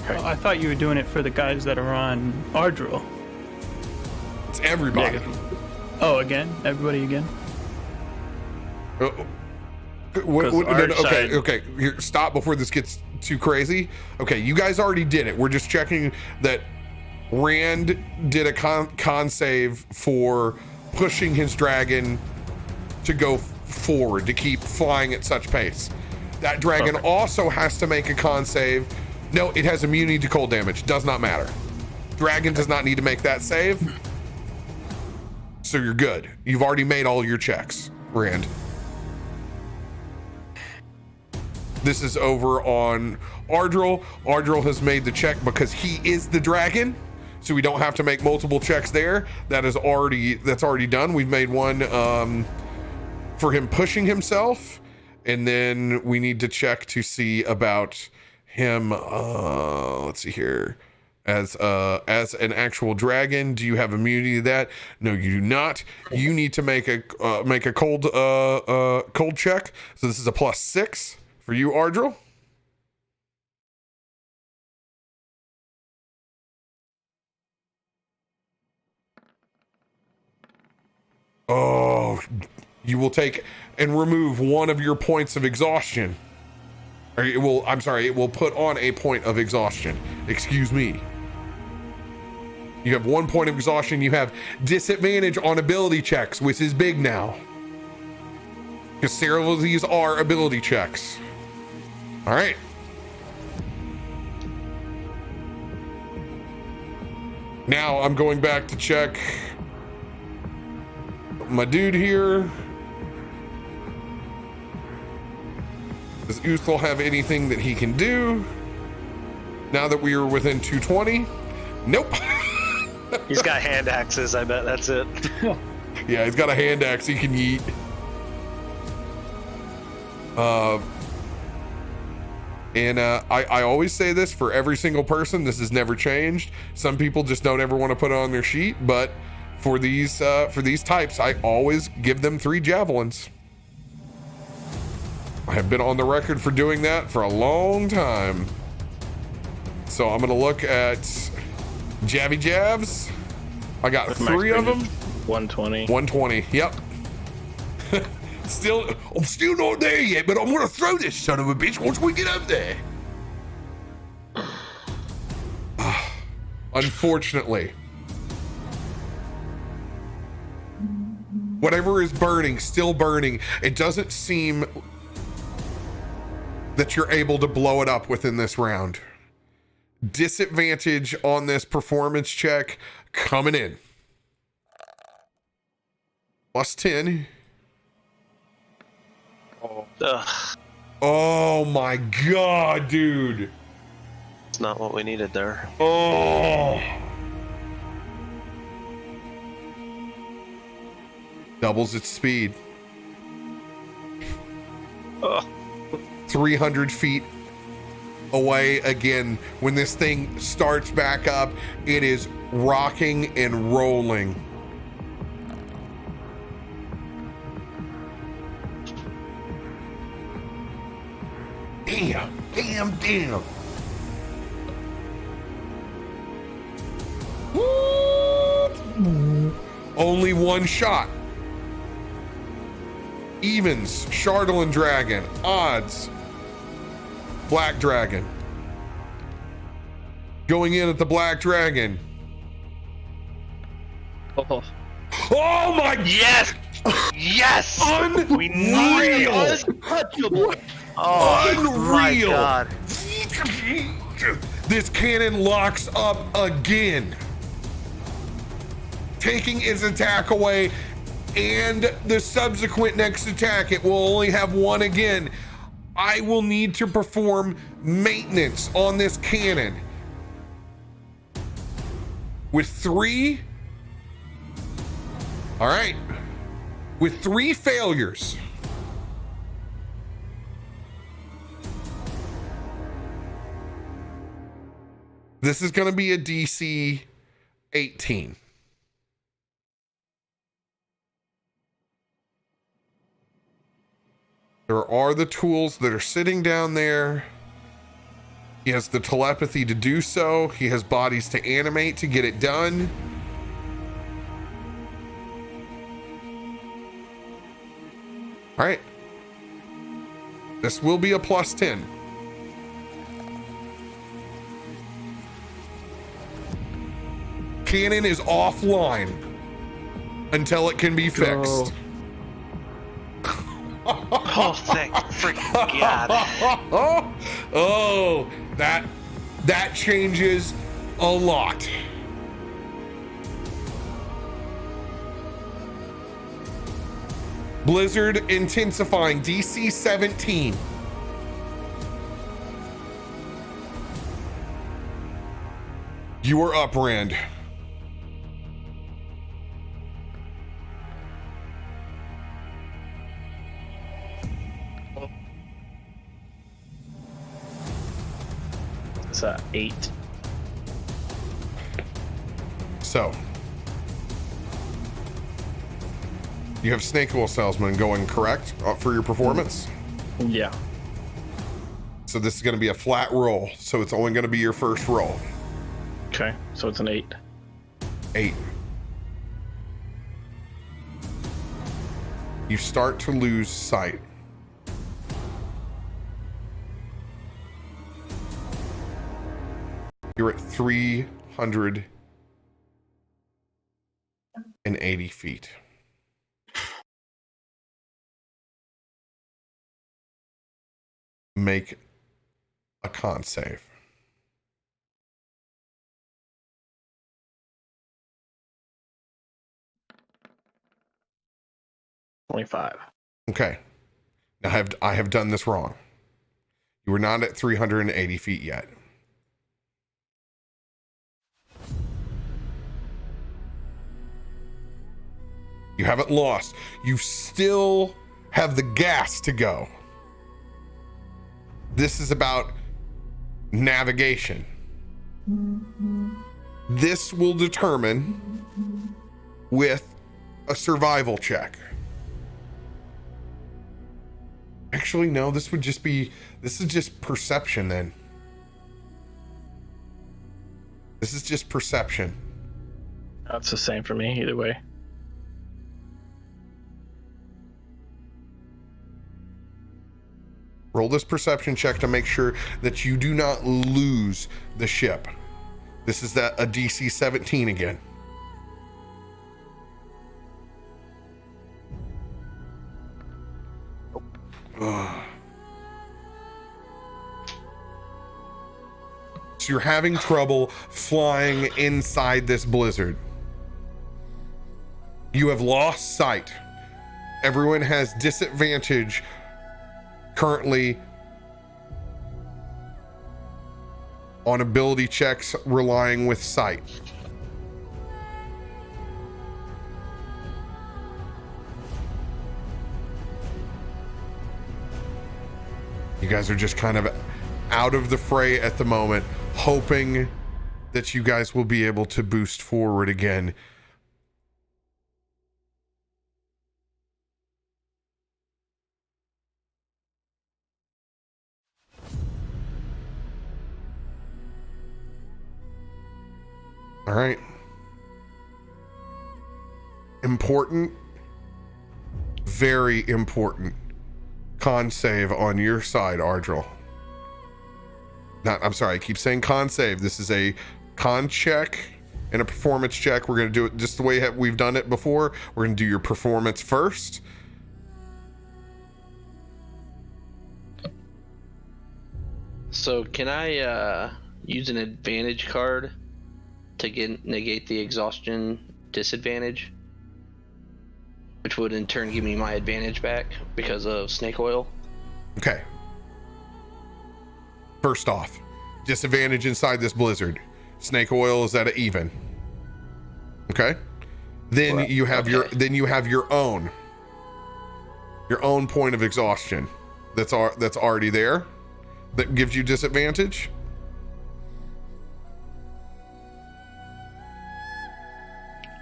Oh, I thought you were doing it for the guys that are on Ardril. It's everybody. Oh, again? Everybody again? Okay. Here, stop before this gets too crazy. Okay, you guys already did it. We're just checking that Rand did a con save for pushing his dragon to go forward, to keep flying at such pace. That dragon also has to make a con save. No, it has immunity to cold damage. Does not matter. Dragon does not need to make that save. So you're good. You've already made all your checks, Rand. This is over on Ardril. Ardril has made the check because he is the dragon, so we don't have to make multiple checks there. That's already done. We've made one for him pushing himself, and then we need to check to see about him. Let's see here. As an actual dragon, do you have immunity to that? No, you do not. You need to make a cold check. So this is a +6 for you, Ardril. Oh, you will take and remove one of your points of exhaustion. Or it will put on a point of exhaustion. Excuse me. You have 1 point of exhaustion. You have disadvantage on ability checks, which is big now. Because several of these are ability checks. All right. Now I'm going back to check my dude here. Does Uthal have anything that he can do? Now that we are within 220? Nope. He's got hand axes, I bet that's it. Yeah, he's got a hand axe he can yeet. I always say this for every single person. This has never changed. Some people just don't ever want to put it on their sheet, but for these types, I always give them 3 javelins. I have been on the record for doing that for a long time. So I'm gonna look at Javy Javs. I got 3 of them. 120. 120. Yep. I'm still not there yet, but I'm gonna throw this son of a bitch once we get up there. Unfortunately, whatever is burning, still burning. It doesn't seem that you're able to blow it up within this round. Disadvantage on this performance check coming in. +10. Oh my god, dude. It's not what we needed there. Oh. Doubles its speed. 300 feet away again. When this thing starts back up, it is rocking and rolling. Damn. Only one shot. Evens, Chardalyn Dragon. Odds, Black Dragon. Going in at the Black Dragon. Oh, my Yes! Yes! Unreal! Untouchable. Oh my Unreal! god. This cannon locks up again, taking its attack away and the subsequent next attack. It will only have one again. I will need to perform maintenance on this cannon. With 3, all right, with 3 failures, this is going to be a DC 18. There are the tools that are sitting down there. He has the telepathy to do so. He has bodies to animate to get it done. All right. This will be a +10. Cannon is offline until it can be fixed. Oh, thank freaking God. Oh, that changes a lot. Blizzard intensifying, DC 17. You are up, Rand. It's 8. So, you have Snake Oil Salesman going, correct, for your performance? Yeah. So this is going to be a flat roll, so it's only going to be your first roll. Okay, so it's an 8. 8. You start to lose sight. You're at 380 feet. Make a con save. $25. Okay. Now I have done this wrong. You are not at 380 feet yet. You haven't lost. You still have the gas to go. This is about navigation. This will determine with a survival check. Actually, no, this is just perception then. This is just perception. That's the same for me, either way. Roll this perception check to make sure that you do not lose the ship. This is a DC 17 again. Ugh. So you're having trouble flying inside this blizzard. You have lost sight. Everyone has disadvantage currently on ability checks relying with sight. You guys are just kind of out of the fray at the moment, hoping that you guys will be able to boost forward again. All right. Important, very important con save on your side, Ardril. I'm sorry, I keep saying con save. This is a con check and a performance check. We're going to do it just the way we've done it before. We're going to do your performance first. So can I use an advantage card to negate the exhaustion disadvantage, which would in turn give me my advantage back because of snake oil? Okay. First off, disadvantage inside this blizzard. Snake oil is at an even. Okay. Then Well, you have your own point of exhaustion that's already there that gives you disadvantage.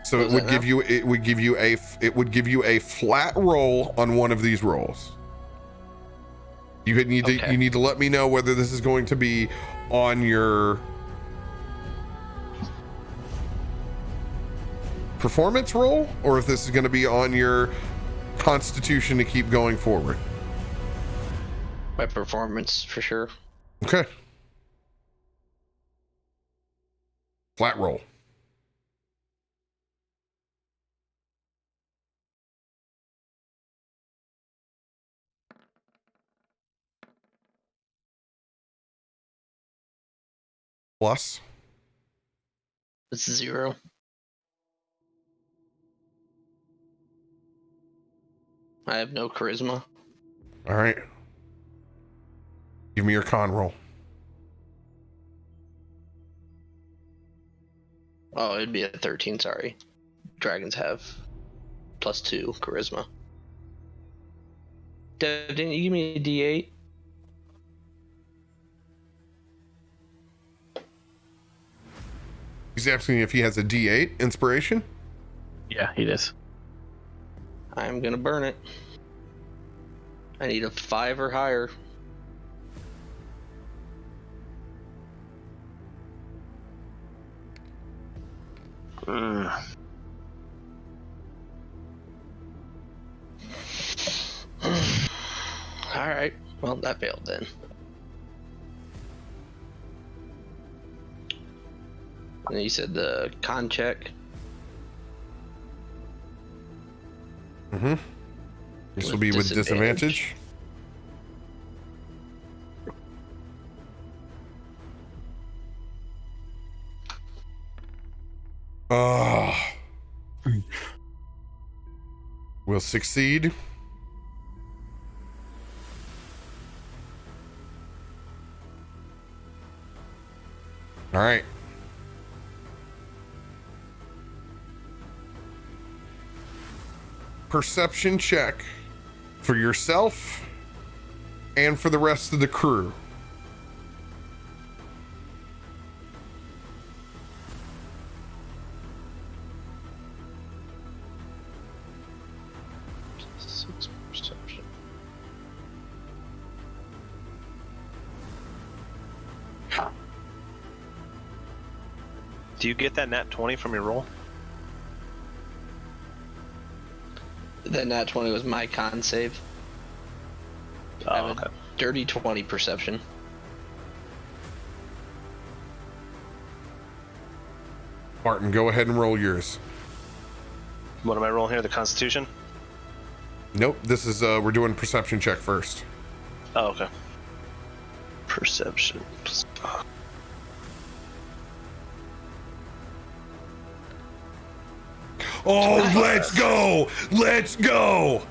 So it would give you a flat roll on one of these rolls. You need to Okay. you need to let me know whether this is going to be on your performance roll or if this is going to be on your constitution to keep going forward. My performance for sure. Okay. Flat roll. Plus. It's 0. I have no charisma. All right. Give me your con roll. Oh, it'd be a 13, sorry. Dragons have +2 charisma. Dev, didn't you give me a D8? He's asking if he has a D8 inspiration. Yeah, he does. I'm gonna burn it. I need a 5 or higher. Alright, well, that failed then. And you said the con check. Mm-hmm. This will With be with disadvantage. disadvantage. Will succeed. All right. Perception check for yourself and for the rest of the crew. Six perception. Do you get that nat 20 from your roll? That nat 20 was my con save. I Oh, have okay. a dirty 20 perception. Martin, go ahead and roll yours. What am I rolling here? The Constitution? Nope, this is we're doing perception check first. Oh, okay. Perception. Oh, let's go! Let's go!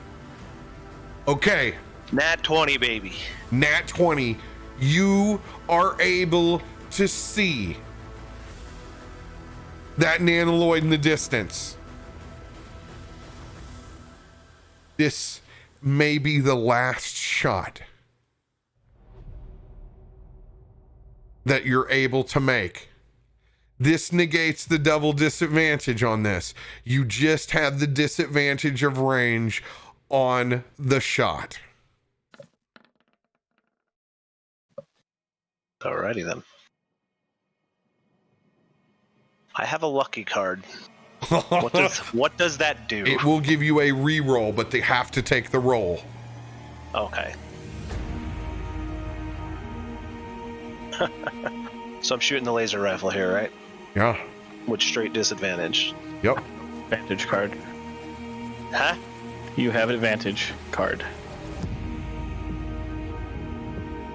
Okay, Nat 20, baby. Nat 20. You are able to see that nanoloid in the distance. This may be the last shot that you're able to make. This negates the double disadvantage on this. You just have the disadvantage of range on the shot. Alrighty then. I have a lucky card. What does that do? It will give you a re-roll, but they have to take the roll. Okay. So I'm shooting the laser rifle here, right? Yeah. With straight disadvantage. Yep. Advantage card. Huh? You have advantage card.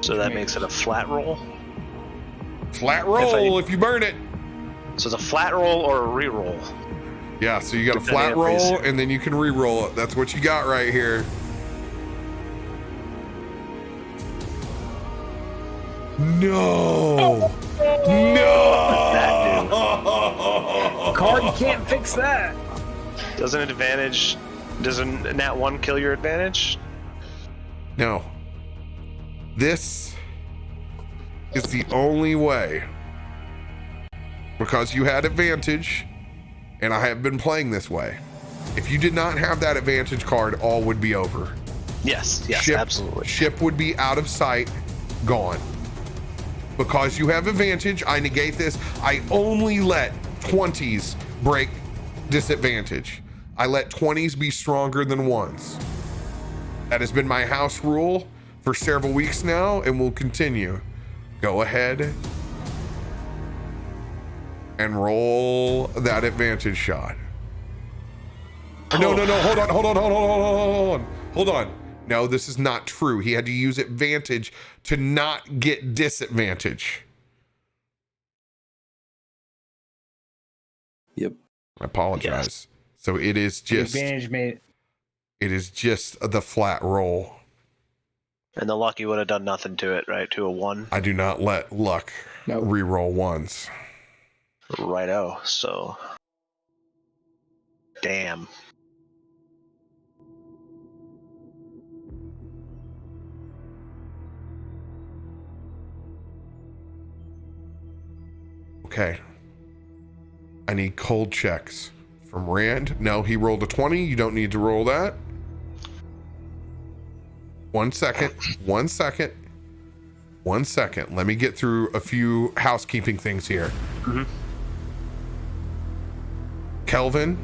So that makes it a flat roll? Flat roll if you burn it. So it's a flat roll or a re-roll? Yeah, so you got a Depending flat on phrase. roll and then you can re-roll it. That's what you got right here. No. No. Card, you can't fix that. Doesn't advantage... Doesn't nat 1 kill your advantage? No. This is the only way. Because you had advantage, and I have been playing this way. If you did not have that advantage card, all would be over. Yes, ship, absolutely. Ship would be out of sight, gone. Because you have advantage, I negate this. I only let 20s break disadvantage. I let 20s be stronger than 1s. That has been my house rule for several weeks now and will continue. Go ahead and roll that advantage shot. No, hold on. No, this is not true. He had to use advantage to not get disadvantage. Yep. I apologize. Yes. So it is just advantage made. It is just the flat roll. And the lucky would have done nothing to it, right? To a 1. I do not let luck re-roll 1s. Righto. So, damn. Okay. I need cold checks from Rand. No, he rolled a 20. You don't need to roll that. 1 second. 1 second. 1 second. Let me get through a few housekeeping things here. Mm-hmm. Kelvin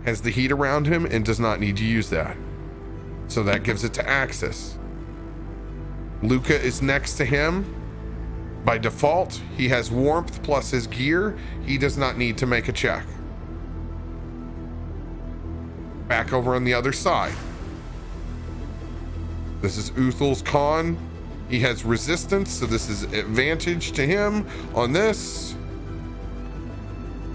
has the heat around him and does not need to use that. So that gives it to Axis. Luca is next to him. By default, he has warmth plus his gear. He does not need to make a check. Back over on the other side. This is Uthel's con. He has resistance, so this is advantage to him on this.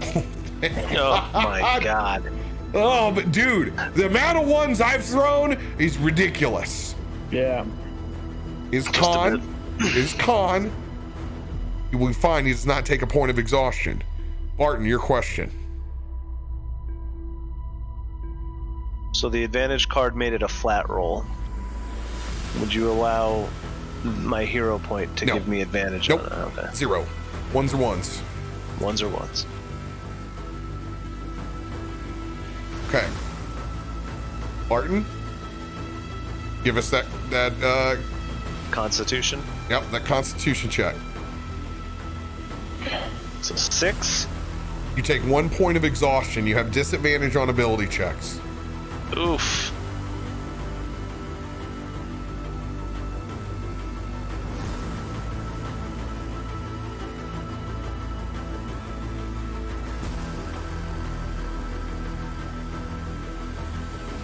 Oh my god. Oh, but dude, the amount of 1s I've thrown is ridiculous. Yeah. His con. We find he does not take a point of exhaustion. Barton, your question. So the advantage card made it a flat roll. Would you allow my hero point to give me advantage Nope. on it? Okay. 0. 1s are 1s. 1s are 1s. Okay. Barton, give us that Constitution. Yep, that Constitution check. So 6. You take 1 point of exhaustion. You have disadvantage on ability checks. Oof.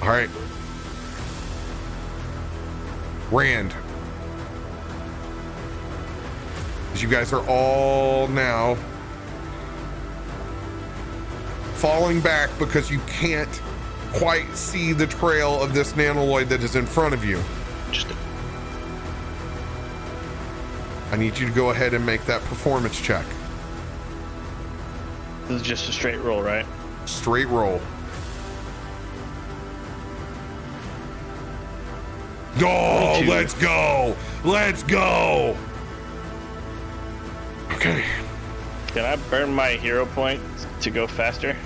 All right. Rand. As you guys are all now falling back because you can't quite see the trail of this nanoloid that is in front of you. I need you to go ahead and make that performance check. This is just a straight roll, right? Straight roll. Oh, let's go. Let's go. Okay. Can I burn my hero point to go faster?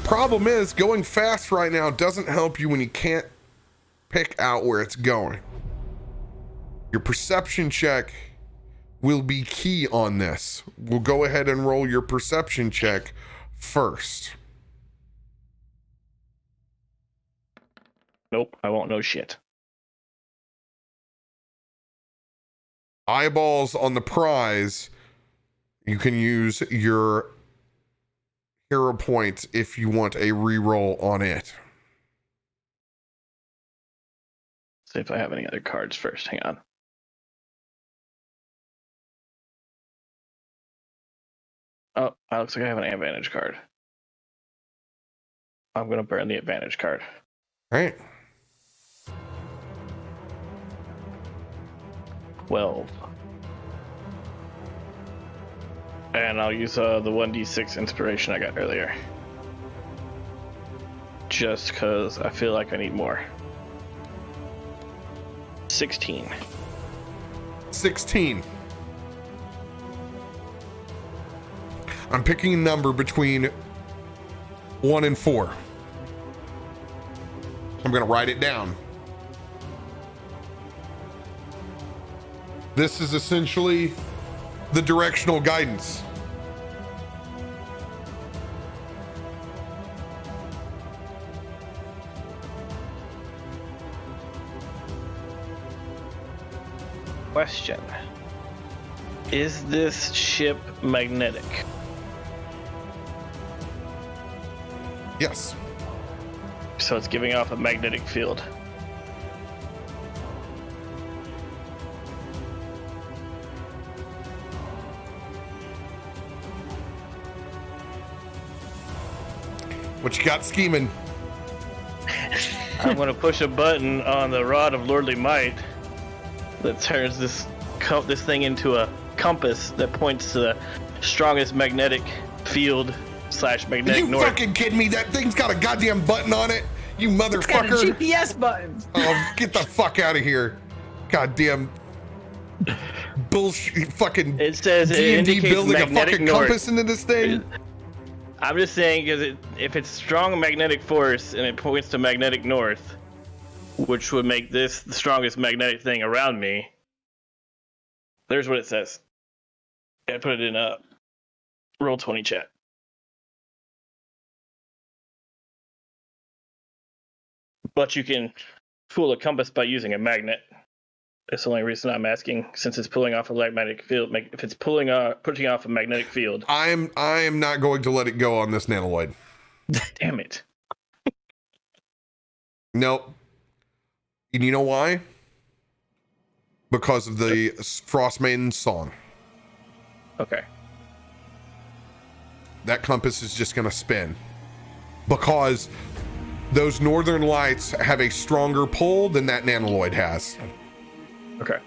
Problem is, going fast right now doesn't help you when you can't pick out where it's going. Your perception check will be key on this. We'll go ahead and roll your perception check first. Nope, I won't know shit. Eyeballs on the prize. You can use your hero point if you want a reroll on it. See if I have any other cards first. Hang on. Oh, it looks like I have an advantage card. I'm going to burn the advantage card. All right. 12. And I'll use the 1d6 inspiration I got earlier. Just because I feel like I need more. 16. 16. I'm picking a number between 1 and 4. I'm going to write it down. This is essentially the directional guidance. Question. Is this ship magnetic? Yes. So it's giving off a magnetic field. What you got scheming? I'm going to push a button on the Rod of Lordly Might that turns this thing into a compass that points to the strongest magnetic field / magnetic You north. fucking kidding me? That thing's got a goddamn button on it. You It's got a motherfucker. GPS button. Oh, get the fuck out of here. Goddamn bullshit fucking It says it D&D indicates building a magnetic fucking north. compass into this thing. I'm just saying, because if it's strong magnetic force and it points to magnetic north, which would make this the strongest magnetic thing around me, there's what it says. I put it in Roll20 chat. But you can fool a compass by using a magnet. That's the only reason I'm asking, since it's pulling off a magnetic field. If it's pushing off a magnetic field. I am not going to let it go on this nanoloid. Damn it. Nope. And you know why? Because of the Frostmaiden song. Okay. That compass is just going to spin. Because those northern lights have a stronger pull than that nanoloid has. Okay.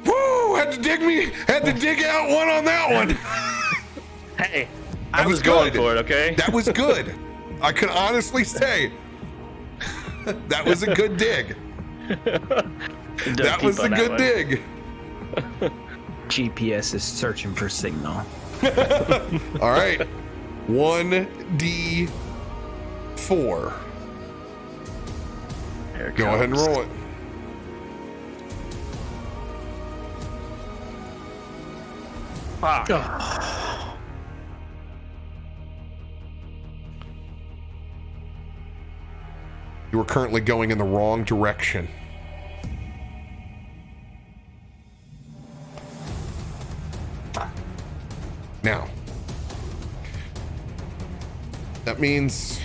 Woo! Had to dig out one on that one. Hey, That I was was going good. for it, okay? That was good. I can honestly say that was a good dig. That was a good dig. GPS is searching for signal. All right. 1d4. Here it Go ahead and comes. roll it. Fuck. You are currently going in the wrong direction. Now, that means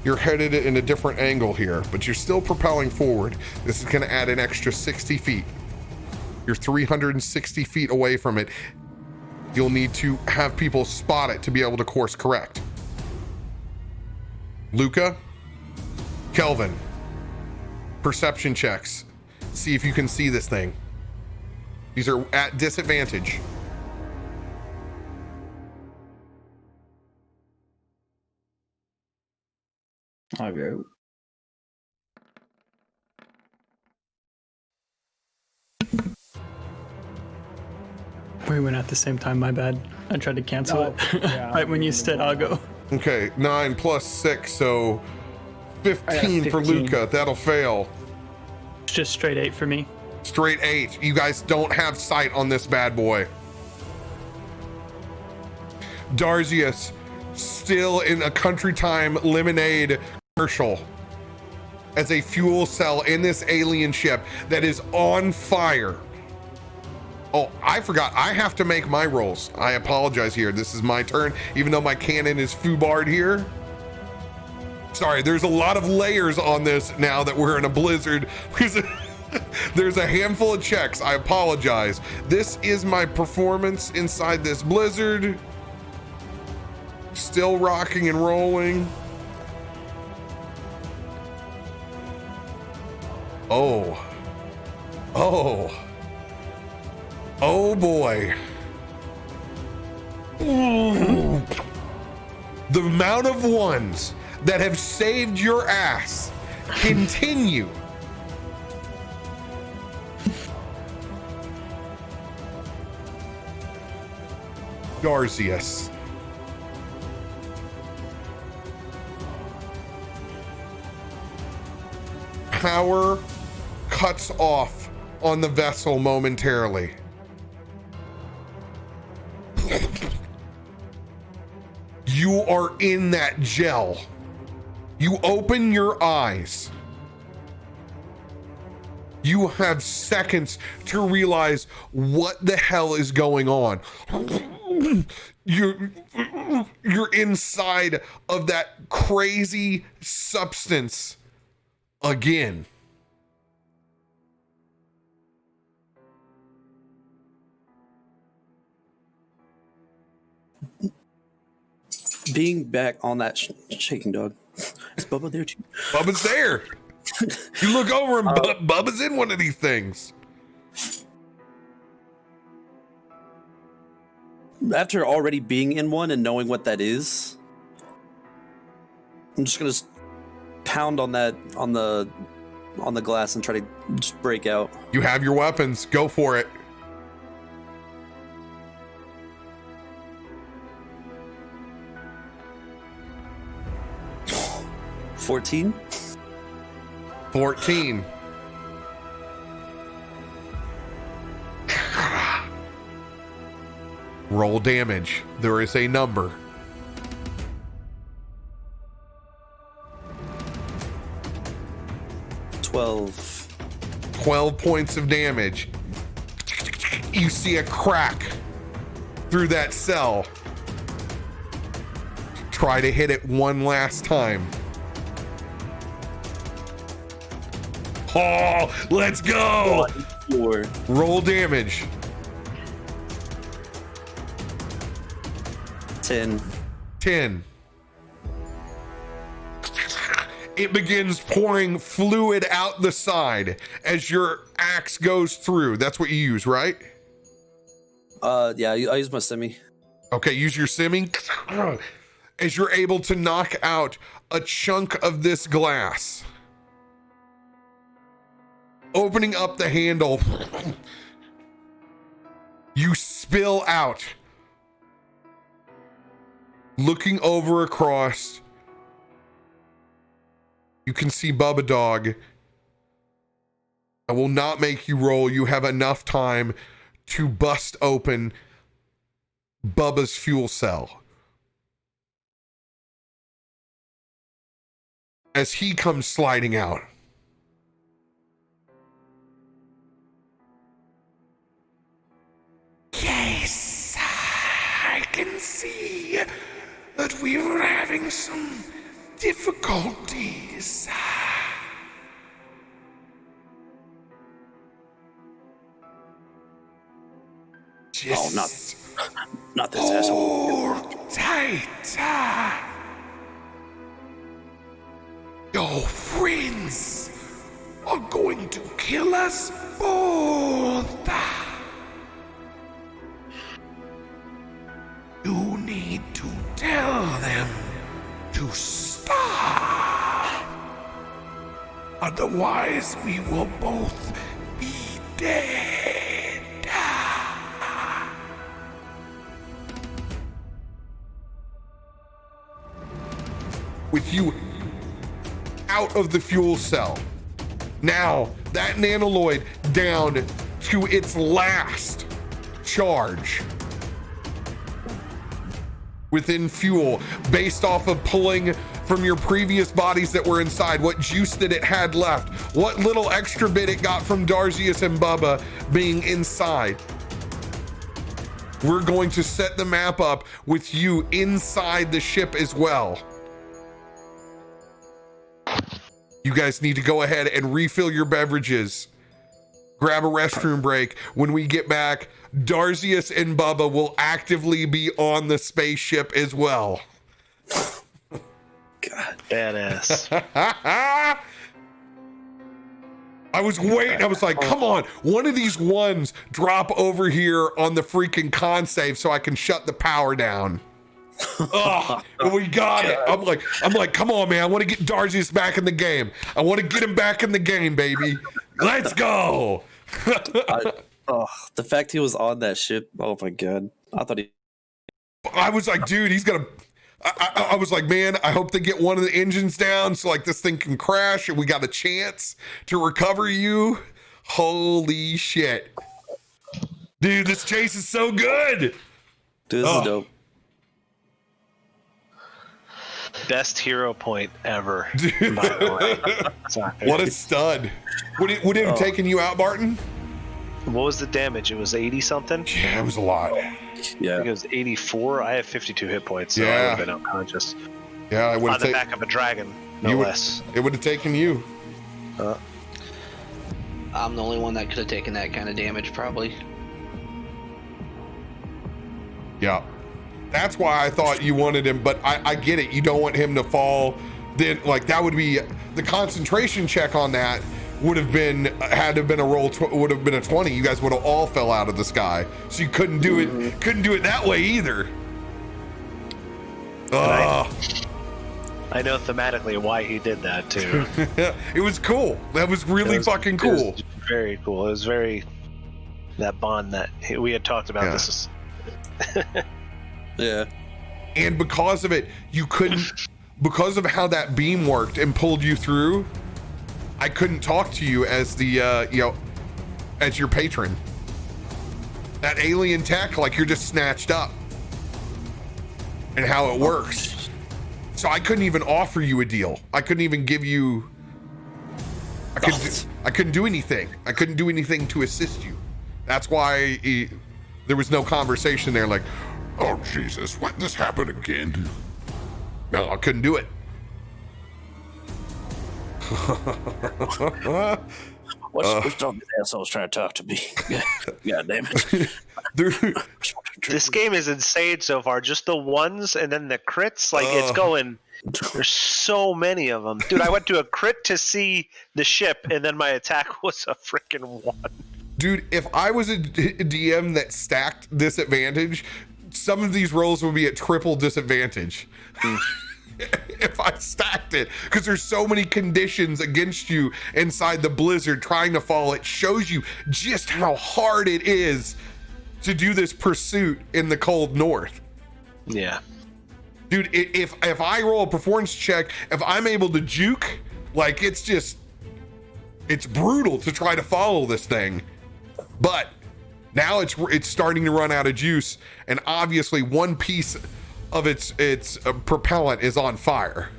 you're headed in a different angle here, but you're still propelling forward. This is going to add an extra 60 feet. You're 360 feet away from it. You'll need to have people spot it to be able to course correct. Luca, Kelvin, perception checks. See if you can see this thing. These are at disadvantage. I'll go. We went at the same time, my bad. I tried to cancel it. yeah. Right when you said I'll go. Okay, 9 plus 6, so 15 for 15. Luca. That'll fail. It's just straight 8 for me. Straight 8. You guys don't have sight on this bad boy. Darzius, still in a Country Time lemonade commercial as a fuel cell in this alien ship that is on fire. Oh, I forgot. I have to make my rolls. I apologize here. This is my turn, even though my cannon is foobarred here. Sorry, there's a lot of layers on this now that we're in a blizzard. There's a handful of checks. I apologize. This is my performance inside this blizzard. Still rocking and rolling. Oh. Oh. Oh boy. Ooh. The amount of ones that have saved your ass continue. Darzius. power cuts off on the vessel momentarily. You are in that gel. You open your eyes. You have seconds to realize what the hell is going on. You're inside of that crazy substance again. Being back on that shaking dog. Is Bubba there too? Bubba's there. You look over and Bubba's in one of these things. After already being in one and knowing what that is, I'm just gonna pound on that on the glass and try to just break out. You have your weapons. Go for it. $14. 14. Roll damage. There is a number. 12. 12 points of damage. You see a crack through that cell. Try to hit it one last time. Oh, let's go! Roll damage. 10. 10. It begins pouring fluid out the side as your axe goes through. That's what you use, right? Yeah, I use my semi. Okay, use your semi. As you're able to knock out a chunk of this glass. Opening up the handle, you spill out. Looking over across, you can see Bubba Dog. I will not make you roll. You have enough time to bust open Bubba's fuel cell. As he comes sliding out. Yes, I can see that we were having some difficulties. Just not this asshole. hold tight. Your friends are going to kill us both. You need to tell them to stop. Otherwise, we will both be dead. With you out of the fuel cell. Now, that nanoloid down to its last charge. Within fuel, based off of pulling from your previous bodies that were inside, what juice that it had left, what little extra bit it got from Darzius and Bubba being inside. We're going to set the map up with you inside the ship as well. You guys need to go ahead and refill your beverages. Grab a restroom break. When we get back, Darzius and Bubba will actively be on the spaceship as well. God, badass. I was waiting. I was like, come on. One of these ones drop over here on the freaking con save so I can shut the power down. Oh, we got it. I'm like, come on, man. I want to get Darzius back in the game. I want to get him back in the game, baby. Let's go. The fact he was on that ship. Oh my god. I thought he. I was like, dude, he's gonna. I was like, man, I hope they get one of the engines down so like this thing can crash and we got a chance to recover you. Holy shit. Dude, this chase is so good. Dude, this is dope. Best hero point ever. Dude. By the way. What a stud. Would it have taken you out, Barton? What was the damage? It was 80 something? Yeah, it was a lot. I think it was 84. I have 52 hit points, so I would have been unconscious. Yeah, I would On have the back of a dragon, no less. It would have taken you. I'm the only one that could have taken that kind of damage, probably. Yeah. That's why I thought you wanted him, but I get it. You don't want him to fall. Then, like, that would be the concentration check on that would have been had to have been a roll. Would have been a 20. You guys would have all fell out of the sky, so you couldn't do it. Couldn't do it that way either. I know thematically why he did that too. It was cool. That was really fucking cool. It was very cool. It was very that bond that we had talked about. Yeah. This is. Yeah. And because of it, you couldn't, because of how that beam worked and pulled you through, I couldn't talk to you as the, as your patron. That alien tech, like you're just snatched up. And how it works. So I couldn't even offer you a deal. I couldn't even give you, I couldn't do anything. I couldn't do anything to assist you. That's why there was no conversation there like, oh Jesus, what this happened again? No, I couldn't do it. What's wrong with assholes trying to talk to me? God damn it. This game is insane so far. Just the ones and then the crits. Like, it's going. There's so many of them. Dude, I went to a crit to see the ship, and then my attack was a freaking 1. Dude, if I was a DM that stacked disadvantage, some of these rolls would be at triple disadvantage. If I stacked it, because there's so many conditions against you inside the blizzard trying to fall. It shows you just how hard it is to do this pursuit in the cold north. Yeah. Dude, if I roll a performance check, if I'm able to juke, like it's brutal to try to follow this thing. But now it's starting to run out of juice, and obviously one piece of its propellant is on fire.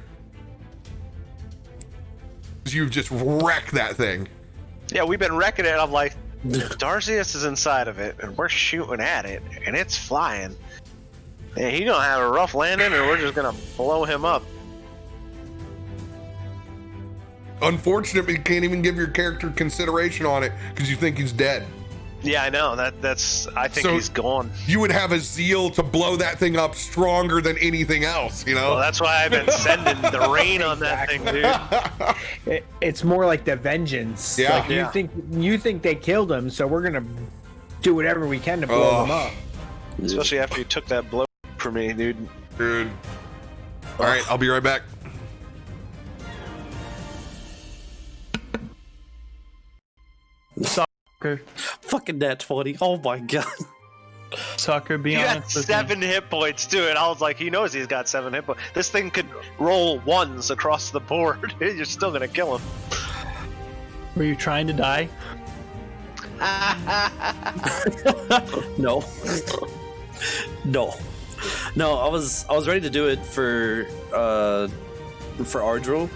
You've just wrecked that thing. Yeah, we've been wrecking it. I'm like, Darcius is inside of it, and we're shooting at it, and it's flying. And he's gonna have a rough landing, and we're just gonna blow him up. Unfortunately, you can't even give your character consideration on it because you think he's dead. Yeah, I know. That's. I think So- he's gone. You would have a zeal to blow that thing up stronger than anything else, you know? Well, that's why I've been sending the rain on that thing, dude. It's more like the vengeance. Yeah. Like Yeah. you think they killed him, so we're gonna do whatever we can to blow them up. Especially after you took that blow from me, dude. Dude. All right, I'll be right back. Soccer, Fucking nat 20. Oh my god. soccer. Be He had honest with me. 7 hit points too, and I was like, he knows he's got 7 hit points. This thing could roll ones across the board. You're still gonna kill him. Were you trying to die? No. No, I was ready to do it for Ardril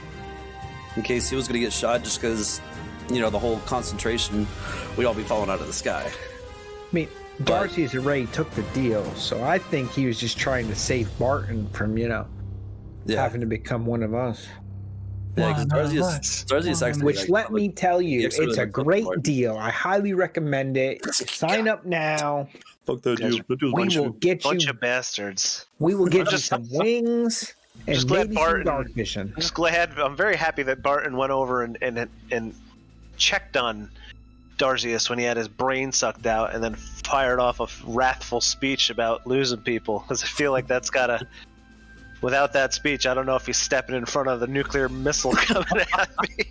in case he was gonna get shot, just because, you know, the whole concentration, we'd all be falling out of the sky. I mean, Darcy's already took the deal, so I think he was just trying to save Barton from, having to become one of us. Yeah, because Darcy's actually, Which, like, let me tell you, Yeah, so it's a like, great fuck deal. I highly recommend it. Sign up now. fuck that Guys, dude. That dude's We bunch will of- get Bunch you. of bastards. We will get you some wings and Just let maybe some Barton- dark vision. I'm just glad. I'm very happy that Barton went over and checked on Darcius when he had his brain sucked out, and then fired off a wrathful speech about losing people. Because I feel like that's gotta. Without that speech, I don't know if he's stepping in front of the nuclear missile coming at me.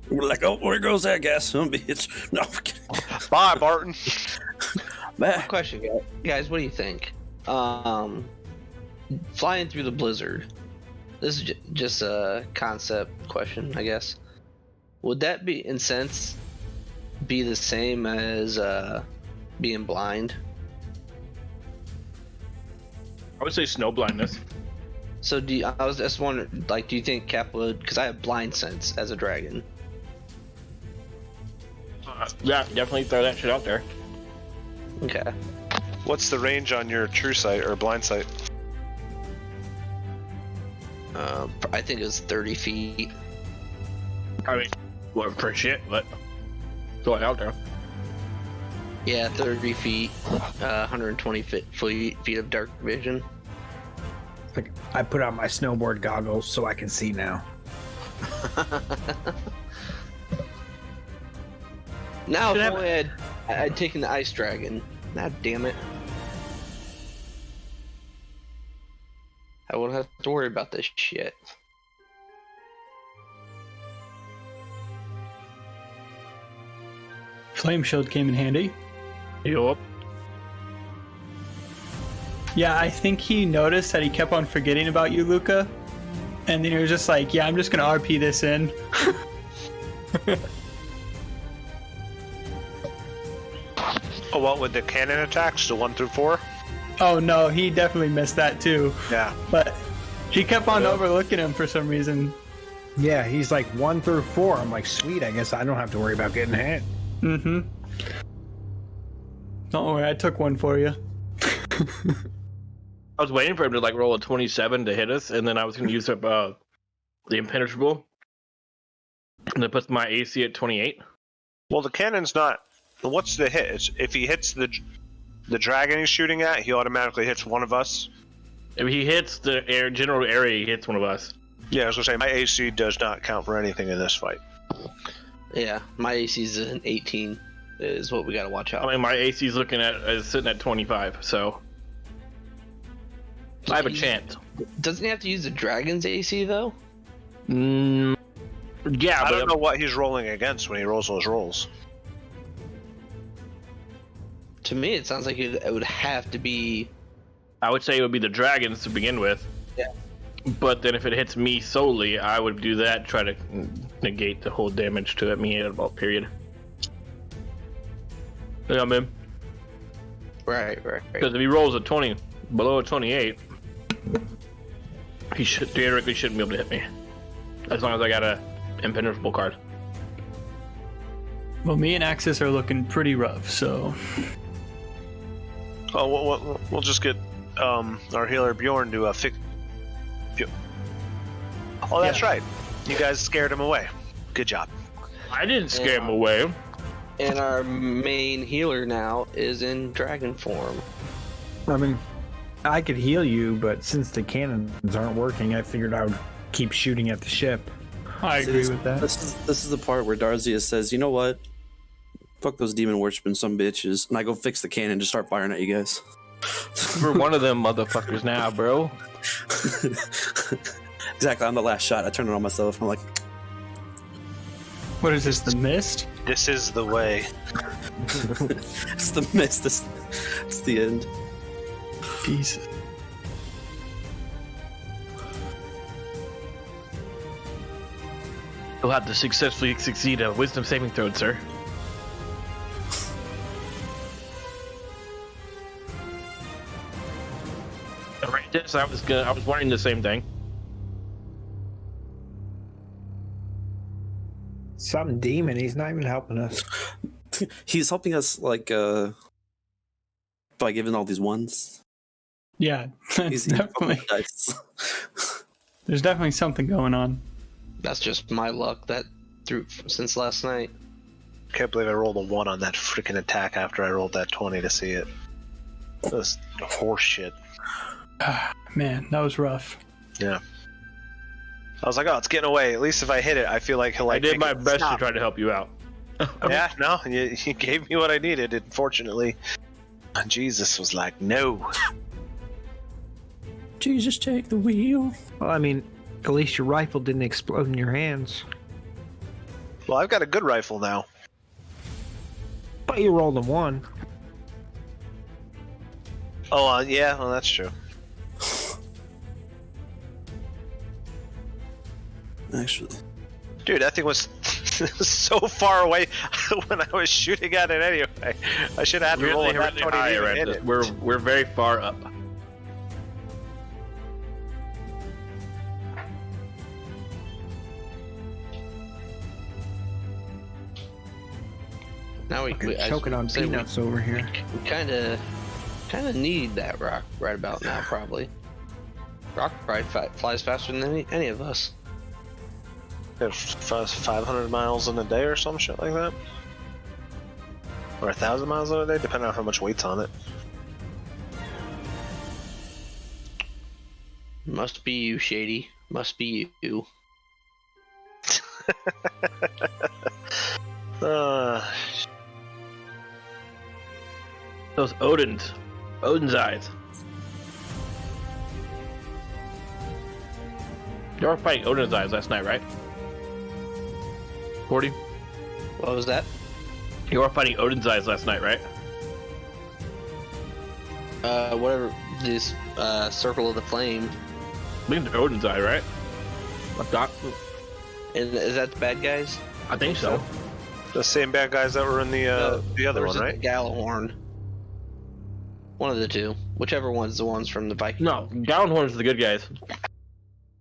We're like, oh, where goes that gas? Son of a bitch. No, I'm kidding. Bye, Barton. Man. Question, guys. What do you think? flying through the blizzard. This is just a concept question, I guess. Would that be, in sense, be the same as being blind? I would say snow blindness. So I was just wondering, like, do you think Cap would? Because I have blind sense as a dragon. Yeah, definitely throw that shit out there. Okay. What's the range on your true sight or blind sight? I think it was 30 feet. I mean, what for shit, but throw it out there. Yeah, 30 feet, 120 feet of dark vision. Like, I put on my snowboard goggles so I can see now. Now, if only I'd taken the ice dragon. God damn it. I won't have to worry about this shit. Flame shield came in handy. Yup. Yeah, I think he noticed that he kept on forgetting about you, Luca. And then he was just like, yeah, I'm just gonna RP this in. Oh, what with the cannon attacks, the 1 through 4? Oh no, he definitely missed that too. Yeah. But he kept on overlooking him for some reason. Yeah, he's like 1 through 4. I'm like, sweet, I guess I don't have to worry about getting hit. Mm-hmm. Don't worry, I took one for you. I was waiting for him to like roll a 27 to hit us, and then I was going to use up the impenetrable, and it puts my AC at 28. Well, the cannon's not. What's the hit? If he hits the dragon he's shooting at, he automatically hits one of us. If he hits the general area, he hits one of us. Yeah, I was gonna say my AC does not count for anything in this fight. Yeah, my AC is an 18. Is what we gotta watch out. I mean, my AC is sitting at 25, so I have a chance. Doesn't he have to use the dragon's AC though? Yeah, I don't know what he's rolling against when he rolls those rolls. To me, it sounds like it would have to be. I would say it would be the dragons to begin with. Yeah. But then if it hits me solely, I would do that, try to negate the whole damage to me at about period. Yeah, man. Right. Because if he rolls a 20 below a 28, he theoretically shouldn't be able to hit me. As long as I got a impenetrable card. Well, me and Axis are looking pretty rough, so... Oh, we'll just get our healer Bjorn to fix. Oh, that's right. You guys scared him away. Good job. I didn't scare him away. And our main healer now is in dragon form. I mean, I could heal you, but since the cannons aren't working, I figured I would keep shooting at the ship. I agree with that. This is the part where Darzia says, you know what? Fuck those demon worshipping some bitches. And I go fix the cannon and just start firing at you guys. We're one of them motherfuckers now, bro. Exactly, I'm the last shot. I turn it on myself. I'm like... What is this, the mist? This is the way. It's the mist. It's the end. Jesus. You'll have to successfully succeed a wisdom saving throw, sir. Right, this I was wondering the same thing. Some demon, he's not even helping us. He's helping us, like, by giving all these ones. Yeah, He's definitely. Dice. There's definitely something going on. That's just my luck that through since last night. Can't believe I rolled a 1 on that freaking attack after I rolled that 20 to see it. That was horse shit. Man, that was rough. Yeah. I was like, oh, it's getting away. At least if I hit it, I feel like he'll like. I did make my it best stop. to try to help you out. Yeah, no, you gave me what I needed. Unfortunately, Jesus was like, no. Jesus, take the wheel. Well, I mean, at least your rifle didn't explode in your hands. Well, I've got a good rifle now. But you rolled a 1. Oh, yeah, well, that's true. actually. Dude, that thing was so far away when I was shooting at it anyway. I should have had to roll a nat 20 to even hit it. We're very far up. Now we choking on peanuts over here. We kind of need that rock right about now, probably. Rock probably flies faster than any of us. 500 miles in a day or some shit like that, or 1,000 miles in a day, depending on how much weight's on it. Must be you, Shady. Must be you. Those Odin's eyes. You were fighting Odin's eyes last night, right? 40? What was that? You were fighting Odin's eyes last night, right? Whatever. This circle of the flame. I think it's Odin's eye, right? And is that the bad guys? I think so. The same bad guys that were in the other one, right? The Gallahorn. One of the two. Whichever one's the ones from the Viking. No, Gallahorn's the good guys.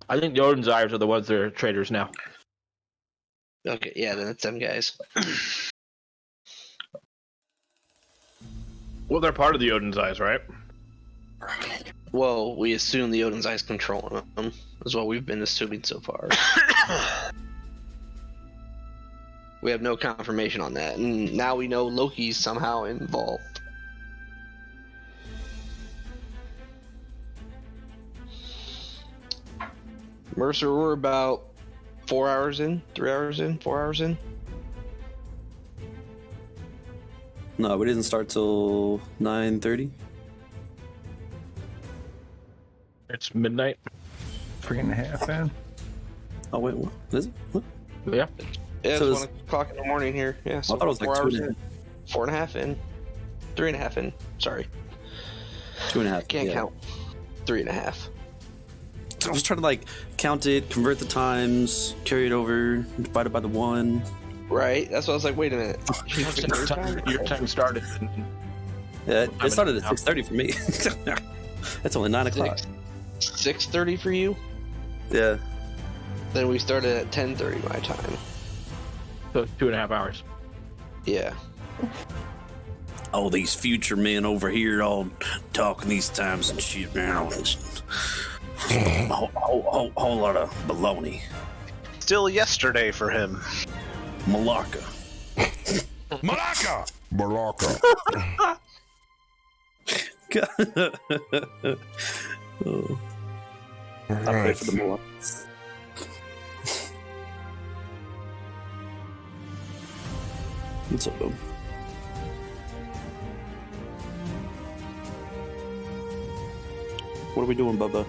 I think the Odin's eyes are the ones that are traitors now. Okay, yeah, then it's them guys. Well, they're part of the Odin's eyes, right? Well, we assume the Odin's eyes controlling them. Is what we've been assuming so far. We have no confirmation on that, and now we know Loki's somehow involved. Mercer, we're about 4 hours in, 3 hours in, 4 hours in. No, we didn't start till 9:30. It's midnight. 3.5 in. Oh wait, what is it? What? Yeah. Yeah, So it's 1 o'clock in the morning here. Yeah, so I thought it was 4 like hours 2.5. in. 4.5 in. 3.5 in. Sorry. 2.5. Can't yeah. count. 3.5. I was trying to like count it, convert the times, carry it over, divided by the 1. Right? That's what I was like, wait a minute. Your time started. Yeah, it started at 6:30 for me. That's only 9 o'clock. 6:30 for you? Yeah. Then we started at 10:30 my time. So 2.5 hours. Yeah. All these future men over here all talking these times and shit, man. All this whole lot of baloney. Still yesterday for him. Malacca. Malacca! Malacca. Oh. All I pray right. for the Malaccas. What's up, Boom? What are we doing, Bubba?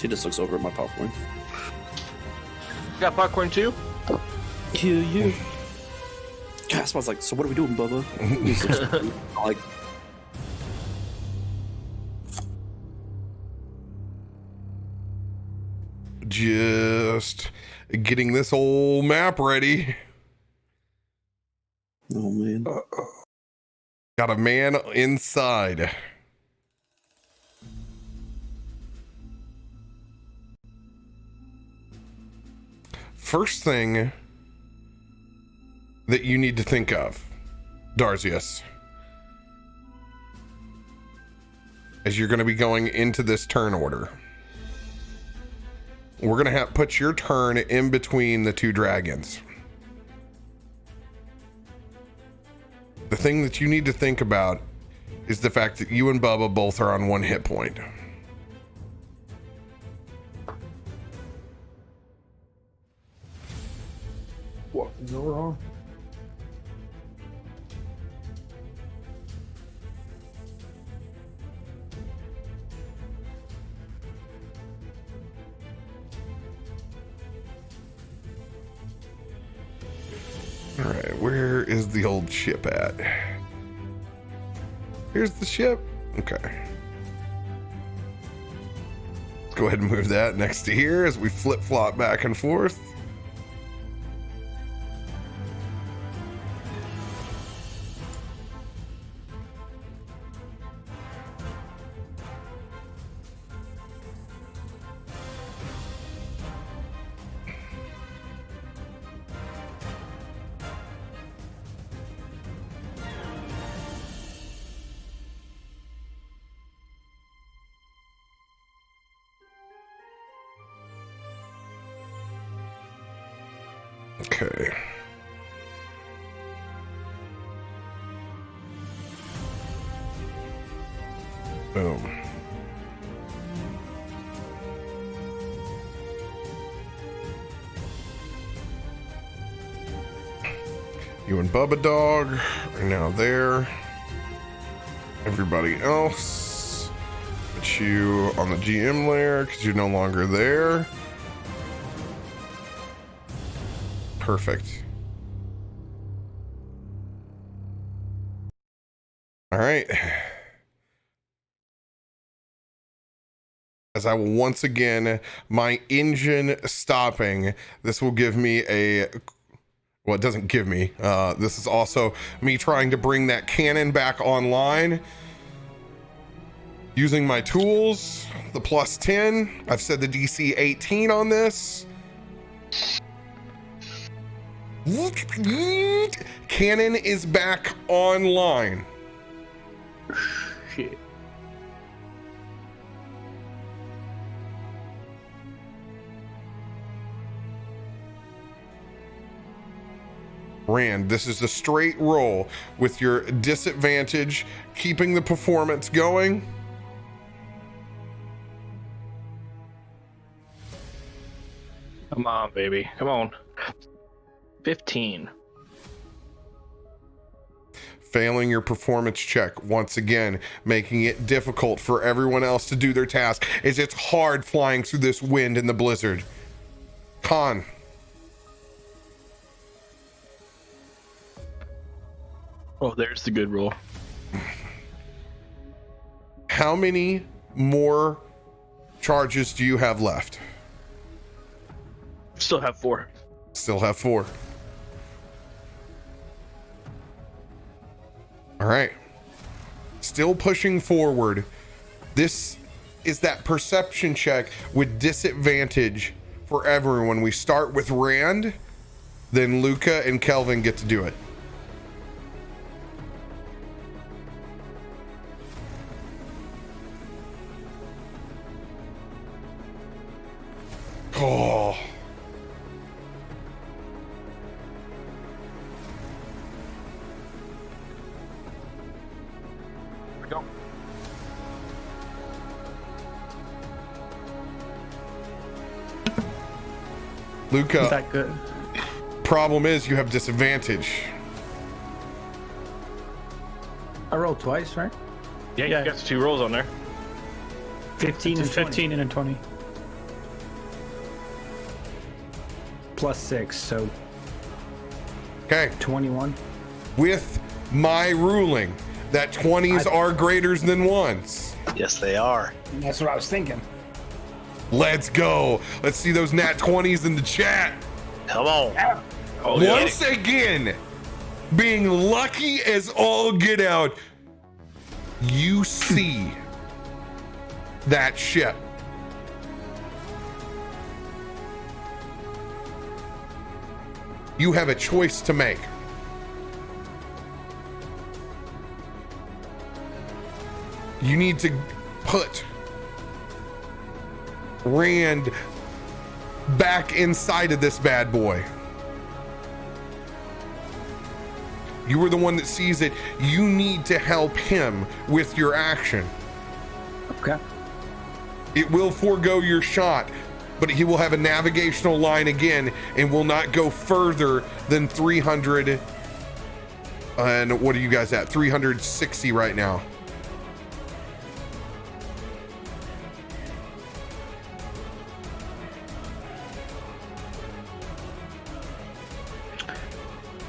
He just looks over at my popcorn. You got popcorn too? Yeah. God, I was like, so what are we doing, Bubba? He's like, Just getting this old map ready. oh man. Got a man inside. First thing that you need to think of, Darzius, as you're going to be going into this turn order, we're going to put your turn in between the two dragons. The thing that you need to think about is the fact that you and Bubba both are on 1 hit point. What can go wrong? All right, where is the old ship at? Here's the ship. Okay. Go ahead and move that next to here as we flip-flop back and forth. Okay. Boom. You and Bubba Dog are now there. Everybody else, put you on the GM layer because you're no longer there. Perfect. All right. As I will once again, my engine stopping, this will give me a, well, it doesn't give me, this is also me trying to bring that cannon back online. Using my tools, the plus 10, I've set the DC 18 on this. Cannon is back online. Shit. Rand, this is a straight roll with your disadvantage, keeping the performance going. Come on, baby. Come on. 15. Failing your performance check once again, making it difficult for everyone else to do their task, as it's hard flying through this wind in the blizzard. Con. Oh, there's the good roll. How many more charges do you have left? Still have 4. Still have 4. All right. Still pushing forward. This is that perception check with disadvantage for everyone. We start with Rand, then Luca and Kelvin get to do it. Oh. Go. Luca, Is that good? problem is you have disadvantage. I rolled twice, right? Yeah, Yeah. you got 2 rolls on there. 15 It's and a 20. 15 and a 20. Plus 6, so Okay. 21. With my ruling that 20s are greater than 1s. Yes, they are. That's what I was thinking. Let's go. Let's see those nat 20s in the chat. Come on. Oh, yeah. Once again, being lucky as all get out, you see that ship. You have a choice to make. You need to put Rand back inside of this bad boy. You were the one that sees it. You need to help him with your action. Okay. It will forego your shot, but he will have a navigational line again and will not go further than 300. And what are you guys at? 360 right now.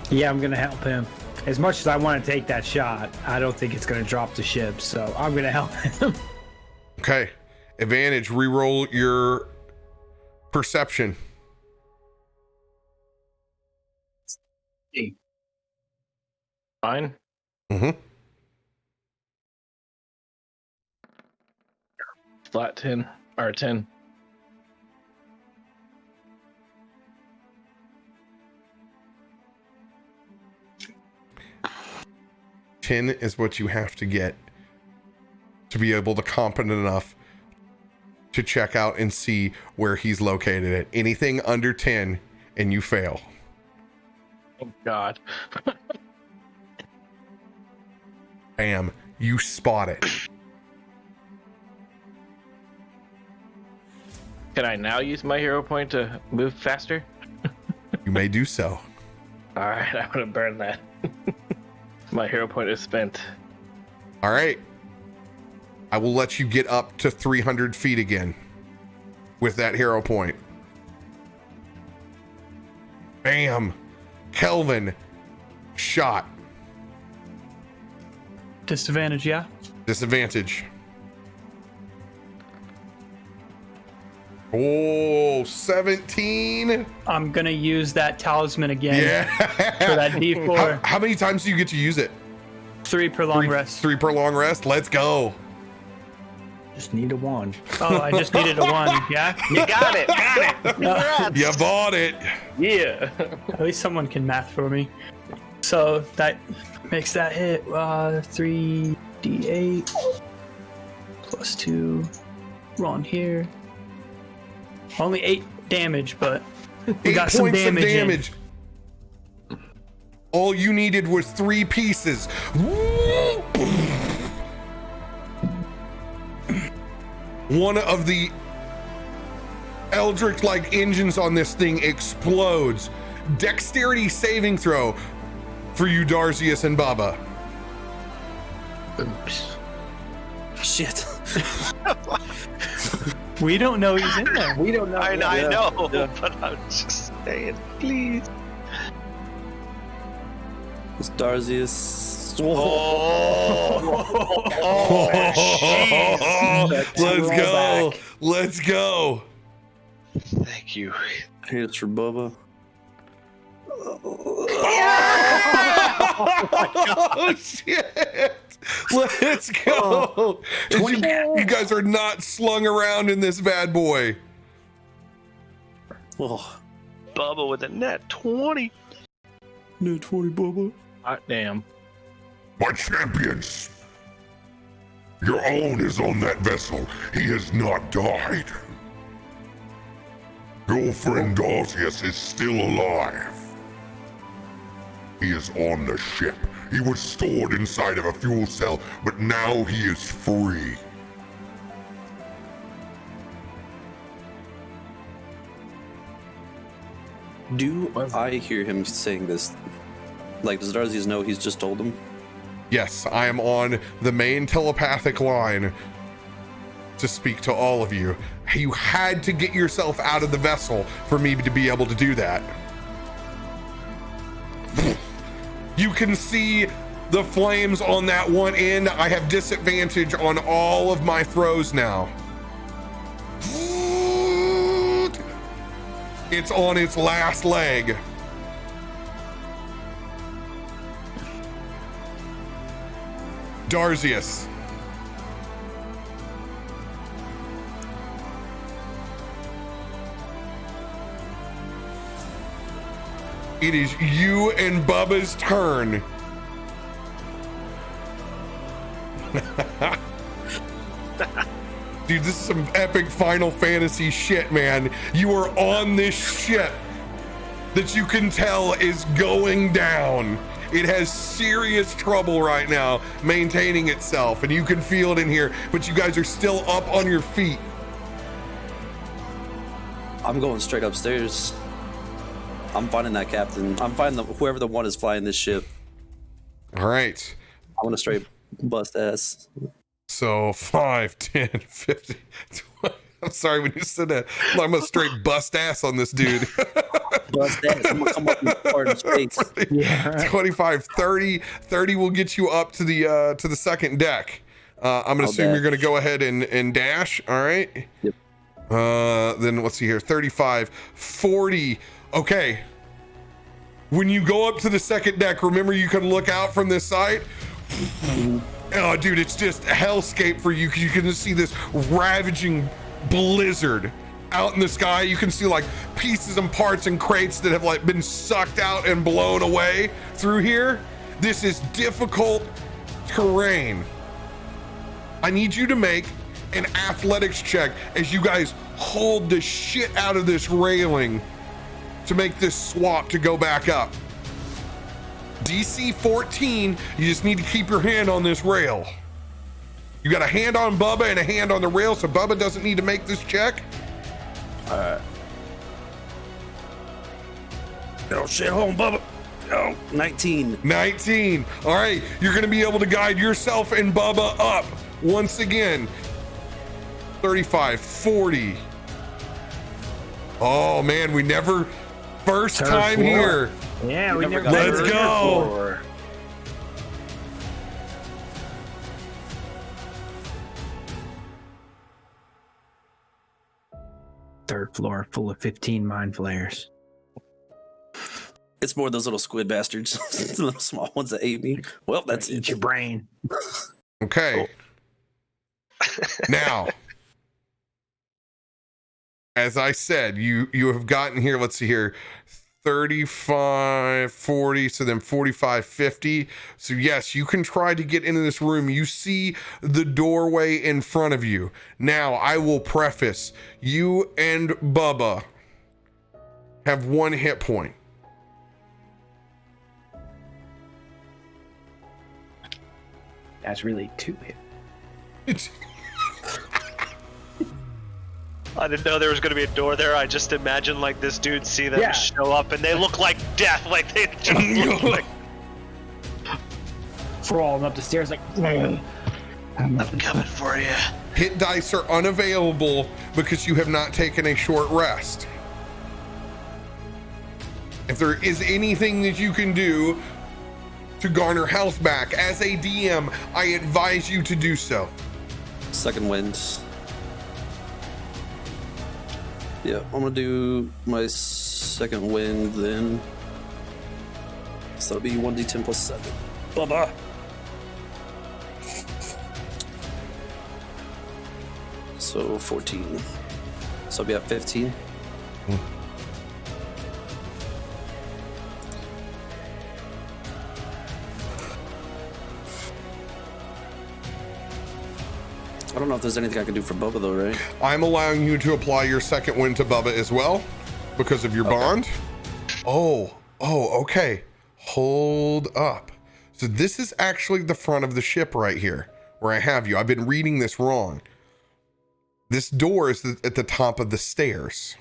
Yeah, I'm gonna help him. As much as I want to take that shot, I don't think it's gonna drop the ship, so I'm gonna help him. Okay. Advantage, reroll your perception. Fine. Mm-hmm. Flat 10 or 10. Ten is what you have to get to be able to competent enough to check out and see where he's located at. Anything under 10 and you fail. Oh God. Bam, you spot it. Can I now use my hero point to move faster? You may do so. All right, I'm gonna burn that. My hero point is spent. All right. I will let you get up to 300 feet again with that hero point. Bam. Kelvin, shot. Disadvantage, yeah? Disadvantage. Oh, 17. I'm gonna use that talisman again Yeah. for that D4. How many times do you get to use it? 3 per long rest. 3 per long rest. Let's go. Just need a wand. Oh, I just needed a 1, yeah? You got it. You bought it. Yeah. At least someone can math for me. So that makes that hit 3d8 plus 2. Wrong here. Only 8 damage, but we 8 got some points damage. of damage. All you needed was 3 pieces. One of the Eldritch-like engines on this thing explodes. Dexterity saving throw for you, Darzius and Baba. Oops. Shit. We don't know he's in there. We don't know. I know, Yeah. but I'm just saying, please. It's Darzius. Let's go. Let's go. Thank you. Here's for Bubba. Oh shit! Let's go. You guys are not slung around in this bad boy. Oh, Bubba with a net 20. no 20, Bubba. Hot damn. My champions! Your own is on that vessel. He has not died. Your friend Darzius is still alive. He is on the ship. He was stored inside of a fuel cell, but now he is free. Do I hear him saying this? Like, does Darzius know he's just told him? Yes, I am on the main telepathic line to speak to all of you. You had to get yourself out of the vessel for me to be able to do that. You can see the flames on that one end. I have disadvantage on all of my throws now. It's on its last leg. Darzius. It is you and Bubba's turn. Dude, this is some epic Final Fantasy shit, man. You are on this ship that you can tell is going down. It has serious trouble right now maintaining itself, and you can feel it in here, but you guys are still up on your feet. I'm going straight upstairs. I'm finding that captain. I'm finding whoever the one is flying this ship. All right. I want to straight bust ass. So 5, 10, 15, 20. I'm sorry when you said that. I'm gonna straight bust ass on this dude. Bust ass. I'm gonna come up in hard in space. 25, 30. 30 will get you up to the second deck. I'm gonna assume you're gonna go ahead and dash. All right. Yep. Then let's see here. 35, 40. Okay. When you go up to the second deck, remember you can look out from this side. Oh, dude, it's just a hellscape for you because you can just see this ravaging blizzard out in the sky. You can see like pieces and parts and crates that have like been sucked out and blown away through here. This is difficult terrain. I need you to make an athletics check as you guys hold the shit out of this railing to make this swap to go back up. DC 14, you just need to keep your hand on this rail. You got a hand on Bubba and a hand on the rail, so Bubba doesn't need to make this check. Alright. Oh shit, hold on, Bubba. Oh, 19. 19. All right, you're gonna be able to guide yourself and Bubba up once again. 35, 40. Oh man, we never, first Third time floor. here. Yeah, we never Let's got go. Third floor full of 15 mind flayers. It's more those little squid bastards, the little small ones that ate me. Well, that's Eat it. your brain. Okay. Now, as I said, you have gotten here, let's see here, 35, 40, so then 45, 50. So yes, you can try to get into this room. You see the doorway in front of you. Now, I will preface, you and Bubba have 1 hit point. That's really 2 hit. It's I didn't know there was going to be a door there. I just imagined like this dude see them Yeah. show up and they look like death. Like they just look like. Crawling up the stairs like. I'm coming for you. hit dice are unavailable because you have not taken a short rest. If there is anything that you can do to garner health back as a DM, I advise you to do so. Second wind. Yeah, I'm gonna do my second wind then. So that'll be 1d10 plus 7. Bubba! So 14. So I'll be at 15. I don't know if there's anything I can do for Bubba though, right? I'm allowing you to apply your second wind to Bubba as well because of your bond. Oh, okay. Hold up. So this is actually the front of the ship right here where I have you. I've been reading this wrong. This door is at the top of the stairs.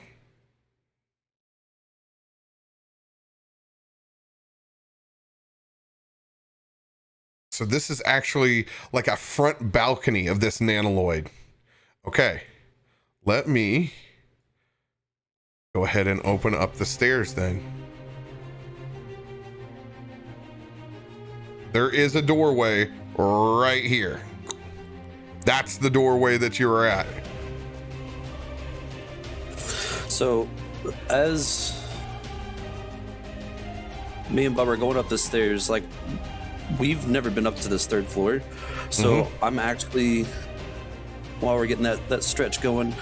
So this is actually like a front balcony of this nanoloid. Okay, let me go ahead and open up the stairs then. There is a doorway right here. That's the doorway that you are at. So, as me and Bubba are going up the stairs, like, we've never been up to this third floor. So I'm actually, while we're getting that stretch going,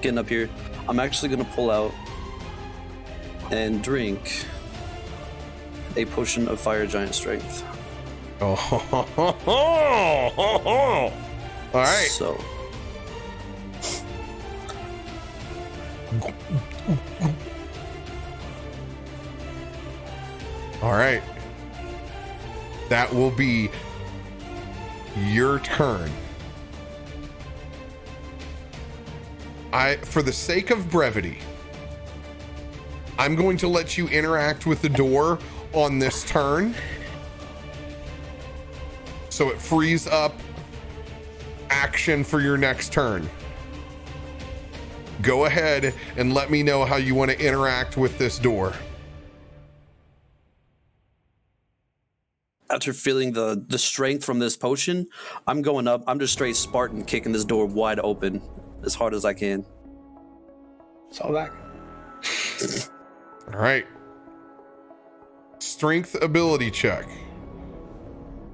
getting up here, I'm actually going to pull out and drink a potion of fire giant strength. Oh, all right. So, all right. That will be your turn. For the sake of brevity, I'm going to let you interact with the door on this turn. So it frees up action for your next turn. Go ahead and let me know how you want to interact with this door. after feeling the strength from this potion, I'm going up. I'm just straight Spartan kicking this door wide open as hard as I can. It's all that. All right. Strength ability check.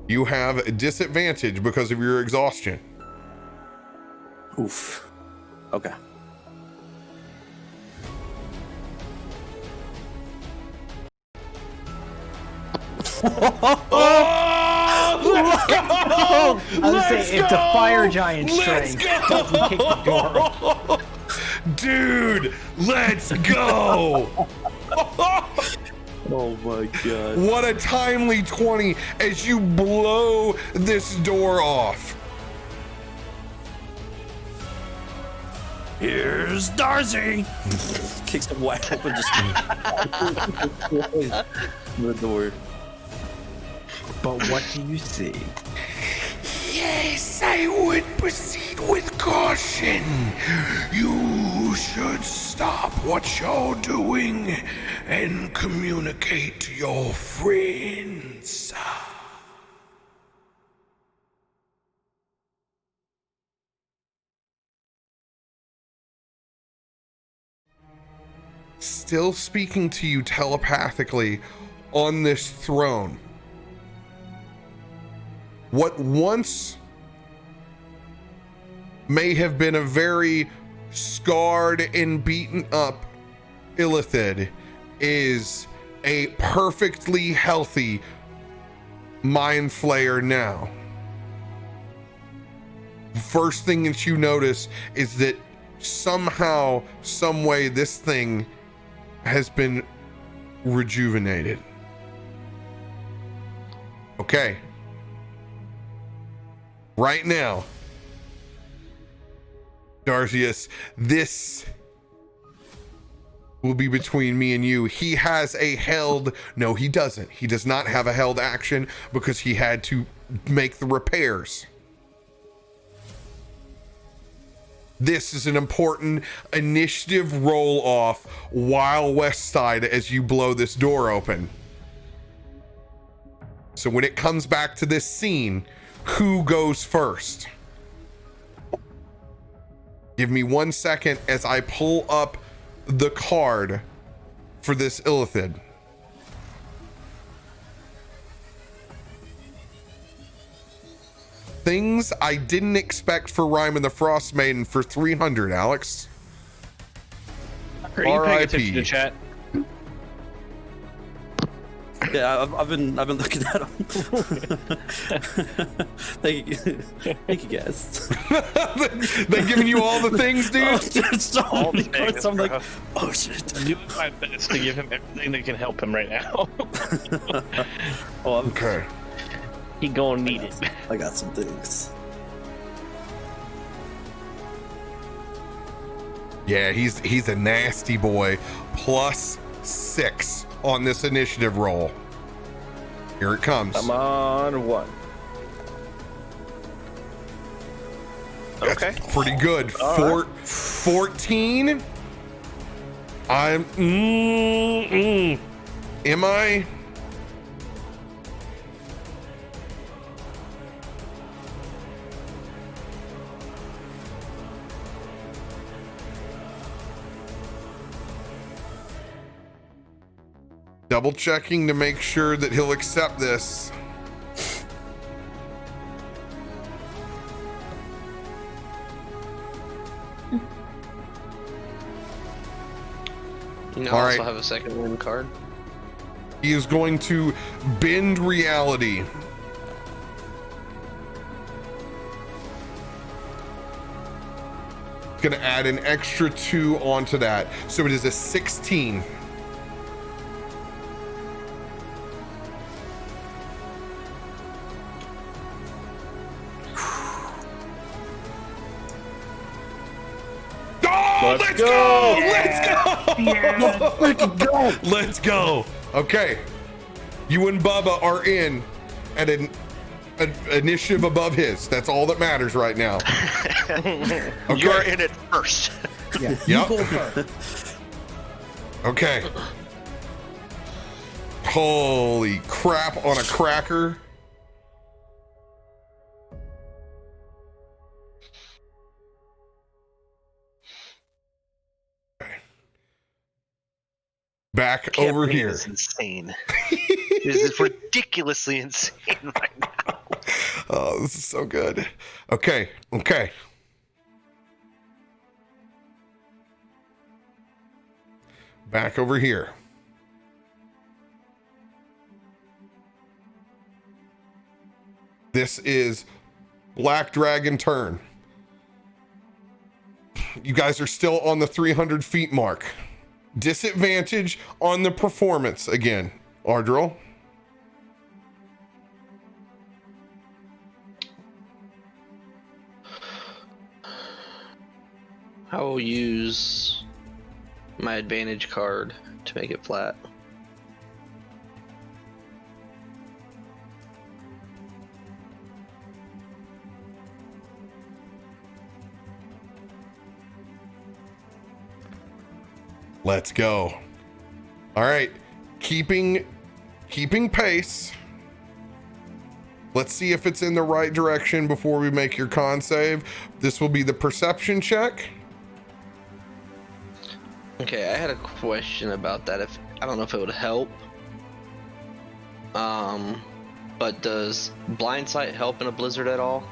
You have a disadvantage because of your exhaustion. Oof. Okay. Let's go! I was saying, if the fire giant strength doesn't kick the door. Dude, let's go! Oh my god. What a timely 20 as you blow this door off. Here's Darcy. Kicks it wide open, just the door. But what do you see? Yes, I would proceed with caution. You should stop what you're doing and communicate to your friends. Still speaking to you telepathically on this throne. What once may have been a very scarred and beaten up Illithid is a perfectly healthy mind flayer now. First thing that you notice is that somehow, some way, this thing has been rejuvenated. Okay. Right now, Darcius, this will be between me and you. He has a held... No, he doesn't. He does not have a held action because he had to make the repairs. This is an important initiative roll off while West Side as you blow this door open. So when it comes back to this scene, who goes first? Give me 1 second as I pull up the card for this Illithid. Things I didn't expect for Rime and the Frostmaiden for 300, Alex. Are you paying attention to chat? Yeah, I've been looking at them. Thank you guys. They giving you all the things, dude. There's so many cards. I'm like, oh shit. I'm doing my best to give him everything that can help him right now. Okay. He gonna need it. I got some things. Yeah, he's a nasty boy. +6 on this initiative roll. Here it comes. I'm on 1. That's Okay. pretty good. 14. I'm. Am I? Double checking to make sure that he'll accept this. You know, All I also right. have a second win card. He is going to bend reality. Going to add an extra 2 onto that. So it is a 16. Let's go! Let's go! Let's go! Okay. You and Bubba are in at an initiative above his. That's all that matters right now. Okay. You're in it first. Yeah. Yep. Okay. Holy crap on a cracker. back over Campaign here. is insane. This is ridiculously insane right now. Oh, this is so good. Okay. Back over here. This is Black Dragon turn. You guys are still on the 300 feet mark. Disadvantage on the performance again. Ardril. I will use my advantage card to make it flat. Let's go. All right, keeping pace. Let's see if it's in the right direction before we make your con save. This will be the perception check. Okay, I had a question about that. I don't know if it would help. But does blind sight help in a blizzard at all?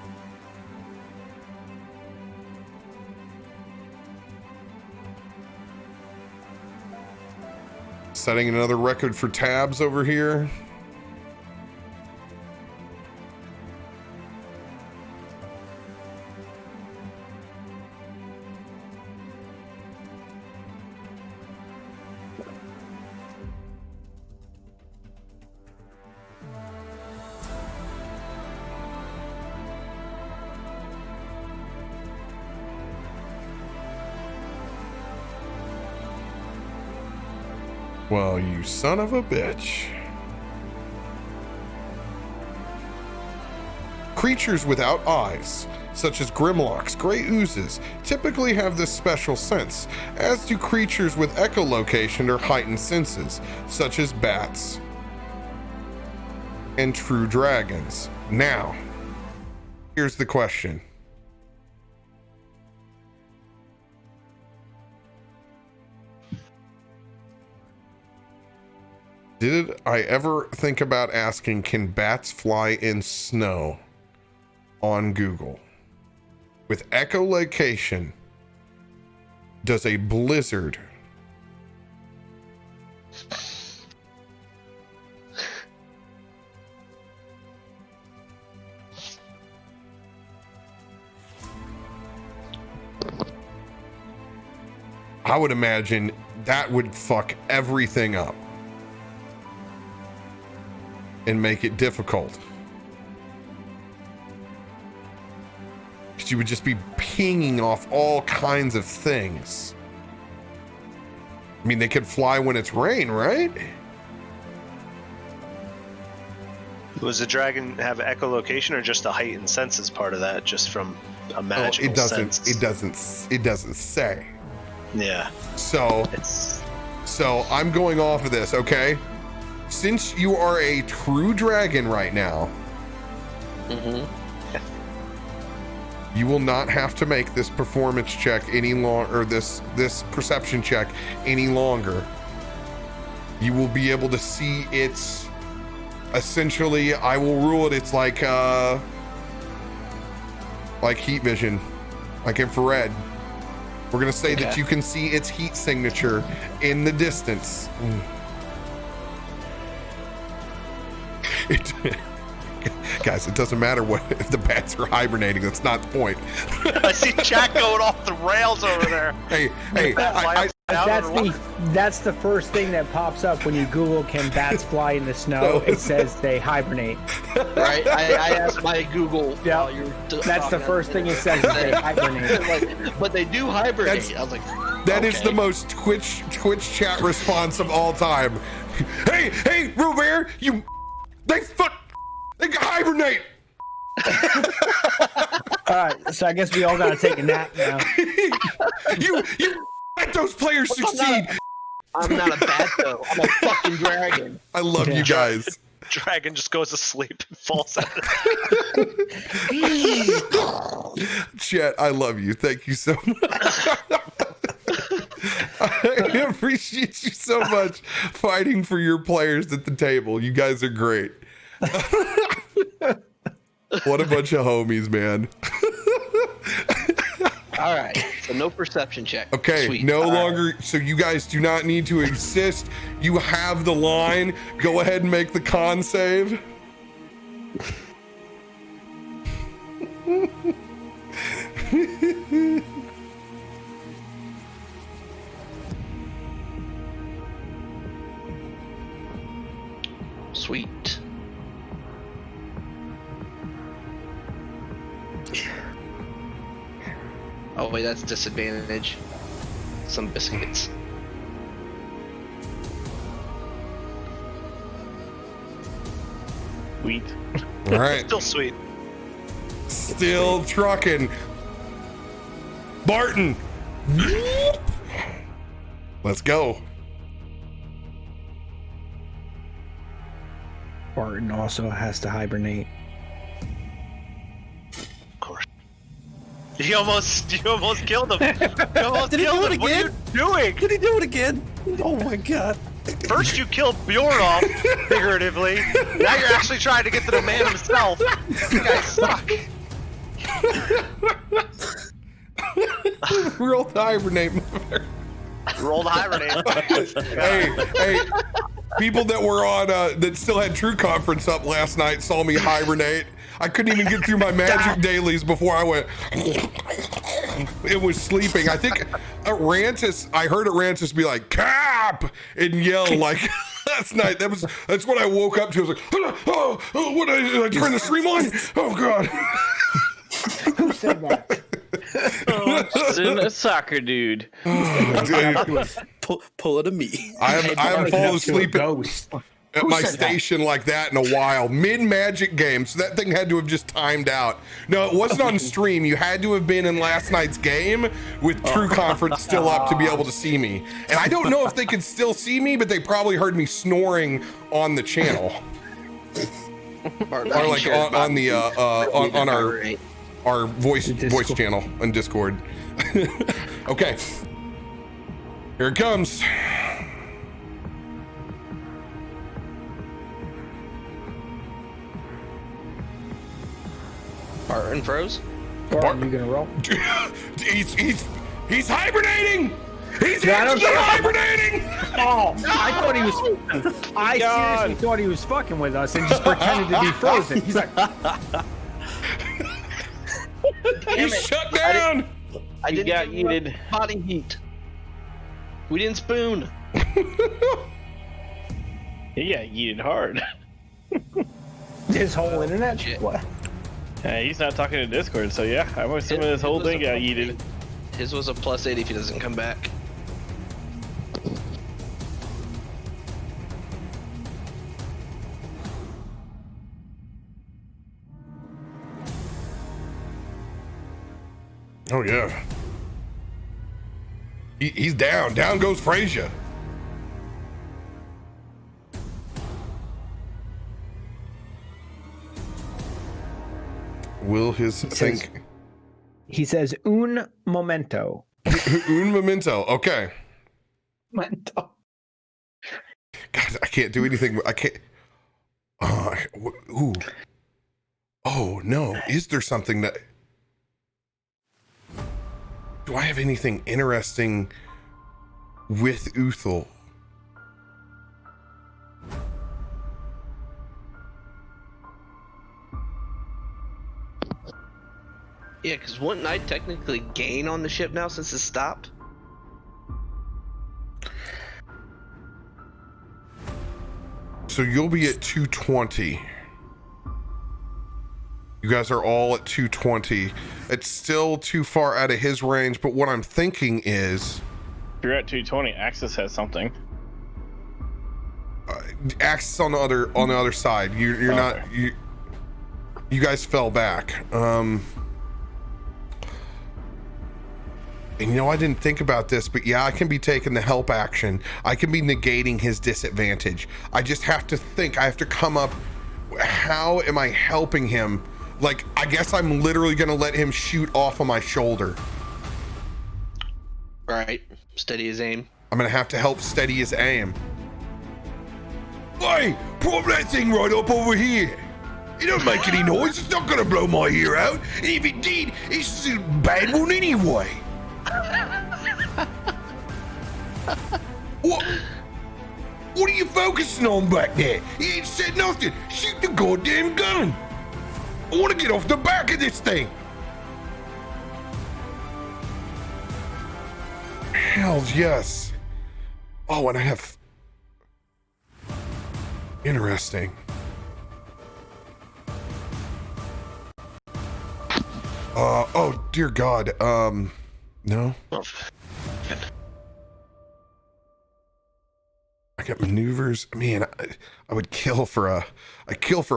Setting another record for tabs over here. Well, you son of a bitch. Creatures without eyes, such as grimlocks, gray oozes, typically have this special sense, as do creatures with echolocation or heightened senses, such as bats and true dragons. Now, here's the question. Did I ever think about asking, can bats fly in snow on Google? With echolocation, does a blizzard I would imagine that would fuck everything up and make it difficult. Because you would just be pinging off all kinds of things. I mean, they could fly when it's rain, right? Was the dragon have echolocation or just a heightened senses part of that, just from a magical sense? It doesn't say. Yeah. So I'm going off of this, okay? Since you are a true dragon right now, you will not have to make this performance check any longer, or this perception check any longer. You will be able to see its, essentially, I will rule it, it's like heat vision, like infrared. We're gonna say that you can see its heat signature in the distance. Guys, it doesn't matter what if the bats are hibernating. That's not the point. I see Jack going off the rails over there. Hey, that's the first thing that pops up when you Google "can bats fly in the snow?" It says they hibernate. Right? I asked my Google. Yeah, that's the first thing it says. They hibernate. But they do hibernate. I was like, that is the most Twitch chat response of all time. Hey, RoBear, they hibernate. All right, so I guess we all gotta take a nap now. you let those players succeed. I'm not a bat though. I'm a fucking dragon. I love you guys. Dragon just goes to sleep and falls out. Chat, I love you. Thank you so much. I appreciate appreciate you so much fighting for your players at the table. You guys are great. What a bunch of homies, man. All right, so no perception check. Okay, Sweet. no All longer. right. So you guys do not need to insist. You have the line. Go ahead and make the con save. Sweet. Oh wait, that's disadvantage. Some biscuits. Sweet. All right. Still sweet. Still trucking. Barton. Let's go. Barton also has to hibernate. Of course. You almost killed him. You almost Did he killed do it him. What are you again? doing? Did he do it again? Oh my god. First you killed Bjorn off, figuratively. Now you're actually trying to get to the man himself. You guys suck. Roll the hibernate. Roll the hibernate. Hey, people that were on that still had True Conference up last night saw me hibernate. I couldn't even get through my magic dailies before I went. It was sleeping. I think Rantis. I heard Rantis be like "Cap" and yell like last night. That's what I woke up to. I was like, oh, what did I turn the stream on? Oh god. Who said that? Just in a soccer dude. Pull it to me. I haven't fallen asleep Ghost. at Who my said that? station like that in a while. Mid magic game, so that thing had to have just timed out. No, it wasn't on stream. You had to have been in last night's game with True Conference still up to be able to see me. And I don't know if they could still see me, but they probably heard me snoring on the channel, or like on the on our voice channel on Discord. Okay, here it comes. Barton froze. Barton, you gonna roll? He's hibernating. He's Yeah, I don't actually care. hibernating. Oh, I thought he was. I seriously thought he was fucking with us and just pretended to be frozen. He's like, He's shut down. I You didn't got give him yeeted. enough body heat. We didn't spoon. He got yeeted hard. his whole internet. Shit. What? He's not talking to Discord, so yeah, I'm assuming this whole thing got yeeted. His was a +8 if he doesn't come back. Oh yeah. He's down. Down goes Frasier. Will his think? He says un momento. Un memento. Okay. Momento. God, I can't do anything. I can't. Ooh. Oh no. Is there something that? Do I have anything interesting with Uthal? Yeah, because wouldn't I technically gain on the ship now since it stopped? So you'll be at 220. You guys are all at 220. It's still too far out of his range, but what I'm thinking is... If you're at 220, Axis has something. Axis on the other side. You're not... You guys fell back. And you know, I didn't think about this, but yeah, I can be taking the help action. I can be negating his disadvantage. I just have to think. I have to come up. How am I helping him? Like, I guess I'm literally going to let him shoot off of my shoulder. Right. Steady his aim. I'm gonna have to help steady his aim. Hey, prop that thing right up over here. It don't make any noise. It's not gonna blow my ear out. And if it did, it's a bad one anyway. What? What are you focusing on back there? You ain't said nothing. Shoot the goddamn gun. I want to get off the back of this thing. Hells yes. Oh, and I have... Interesting. Oh, dear God. No. I got maneuvers. Man, I would kill for a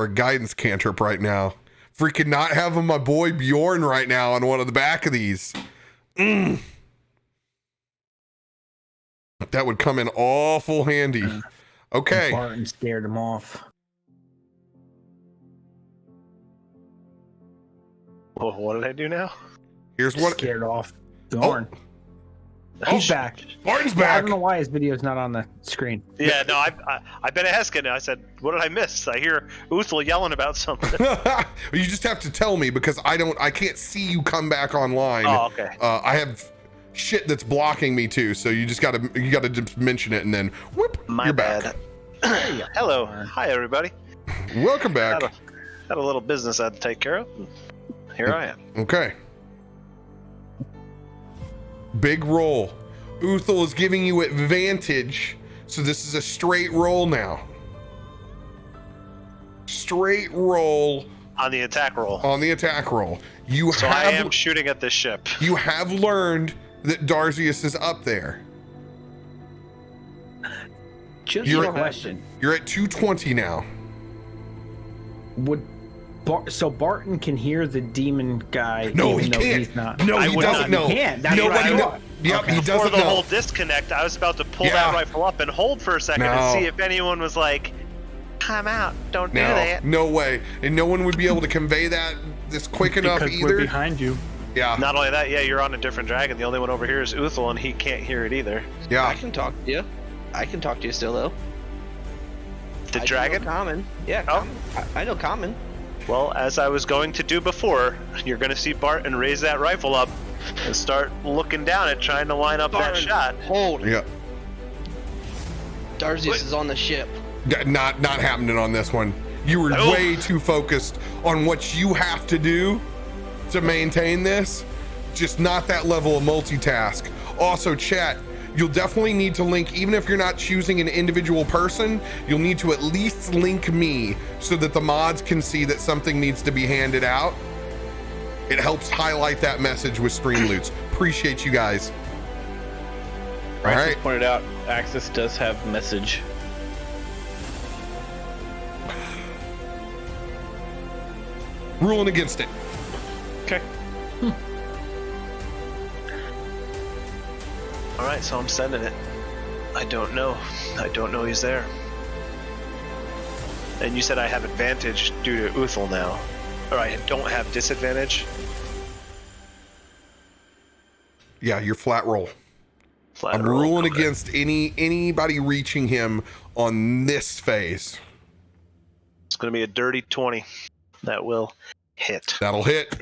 guidance cantrip right now. Freaking not having my boy Bjorn right now on one of the back of these. That would come in awful handy. Okay. Barton scared him off. Well, what did I do now? Here's what. Scared off Bjorn. Oh, He's back. Barton's I back. don't know why his video's not on the screen. Yeah, no, I've been asking. I said, what did I miss? I hear Uthal yelling about something. You just have to tell me because I can't see you come back online. Oh, okay. I have shit that's blocking me too, so you gotta just mention it and then whoop, you're bad. back. Hello. Hi, everybody. Welcome back. Had a little business I had to take care of. Here I am. Okay. Big roll. Uthal is giving you advantage, so this is a straight roll now. Straight roll. On the attack roll. On the attack roll. So I am shooting at this ship. You have learned that Darzius is up there. Just a question. You're at 220 now. So Barton can hear the demon guy. No, even he though can't. He's not. No, he doesn't know. He can't. That's Nobody knows. Yep, Okay. he Before doesn't the know. whole disconnect, I was about to pull that rifle up and hold for a second and see if anyone was like, "Time out! Don't do that." No way, and no one would be able to convey that this quick enough Because either. we're behind you. Yeah. Not only that, yeah, you're on a different dragon. The only one over here is Uthal, and he can't hear it either. Yeah. I can talk to you. I can talk to you still though. The I dragon? know common. Yeah. Oh. Common. I know common. Well, as I was going to do before, you're going to see Barton raise that rifle up and start looking down it, trying to line up that shot. Hold. Yeah. Darzius is on the ship. Not happening on this one. You were way too focused on what you have to do to maintain this. Just not that level of multitask. Also, chat, you'll definitely need to link, even if you're not choosing an individual person, you'll need to at least link me so that the mods can see that something needs to be handed out. It helps highlight that message with stream loots. Appreciate you guys. All right. Pointed out, Axis does have message. Ruling against it. Okay. All right, so I'm sending it. I don't know he's there. And you said I have advantage due to Uthal now. Or I don't have disadvantage? Yeah, you're flat roll. Flat I'm roll, ruling okay. against anybody reaching him on this phase. It's going to be a dirty 20. That will hit. That'll hit.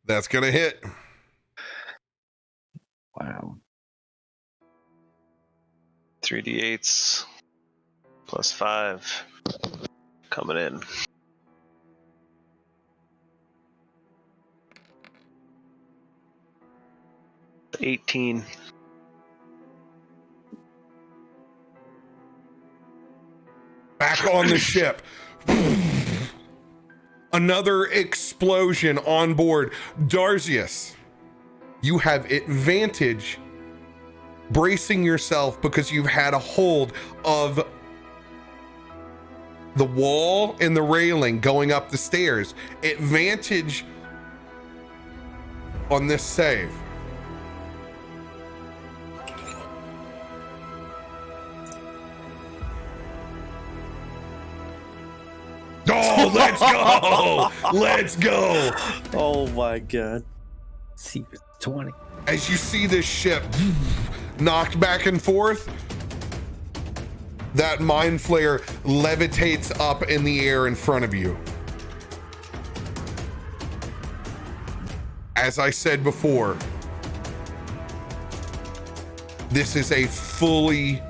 That's gonna hit. Wow. 3d8s plus 5 coming in. $18. Back on the ship. Another explosion on board. Darzius, you have advantage bracing yourself because you've had a hold of the wall and the railing going up the stairs. Advantage on this save. Oh, let's go! Let's go! Oh my god. See, 20. As you see this ship knocked back and forth, that mind flare levitates up in the air in front of you. As I said before, this is a fully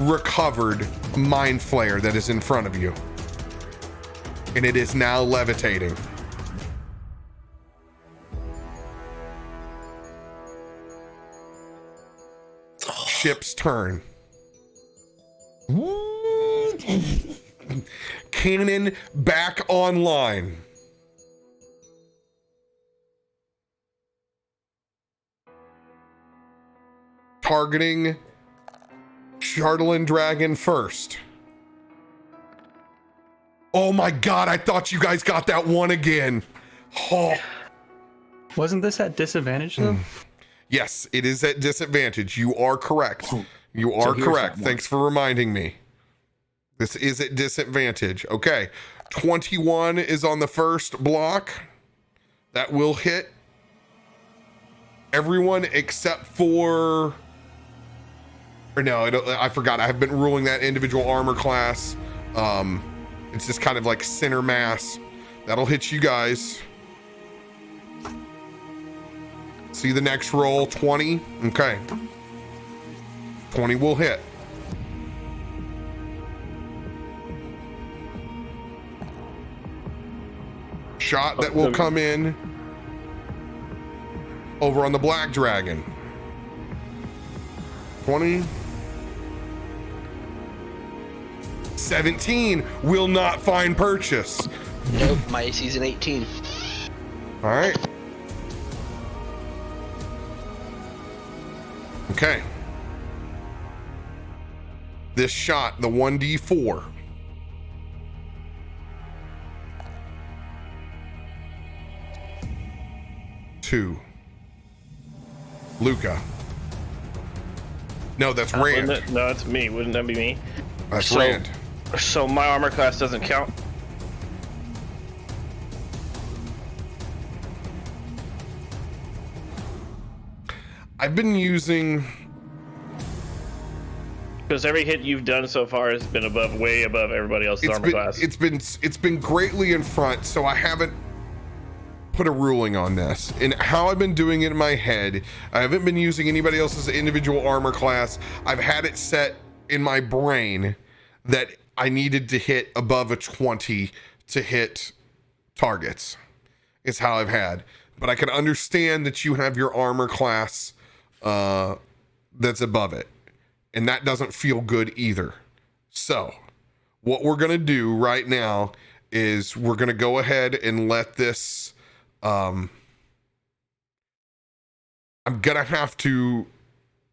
recovered mind flare that is in front of you. And it is now levitating. Ship's turn. Cannon back online. Targeting Chardalyn Dragon first. Oh my god, I thought you guys got that one again. Oh. Wasn't this at disadvantage though? Yes, it is at disadvantage. You are correct. You are correct. Thanks for reminding me. This is at disadvantage. Okay. 21 is on the first block. That will hit everyone except for... Or no, I forgot. I have been ruling that individual armor class. It's just kind of like center mass. That'll hit you guys. See the next roll, 20. Okay. 20 will hit. Shot that will come in over on the black dragon. 20. 17 will not find purchase. Nope, my AC's an 18. All right. Okay. This shot, the 1d4. Two. Luca. No, that's Rand. No, it's me. Wouldn't that be me? That's Rand. So my armor class doesn't count? I've been using... Because every hit you've done so far has been way above everybody else's armor class. It's been greatly in front, so I haven't put a ruling on this. And how I've been doing it in my head, I haven't been using anybody else's individual armor class. I've had it set in my brain that I needed to hit above a 20 to hit targets. Is how I've had. But I can understand that you have your armor class that's above it. And that doesn't feel good either. So what we're going to do right now is we're going to go ahead and let this... I'm going to have to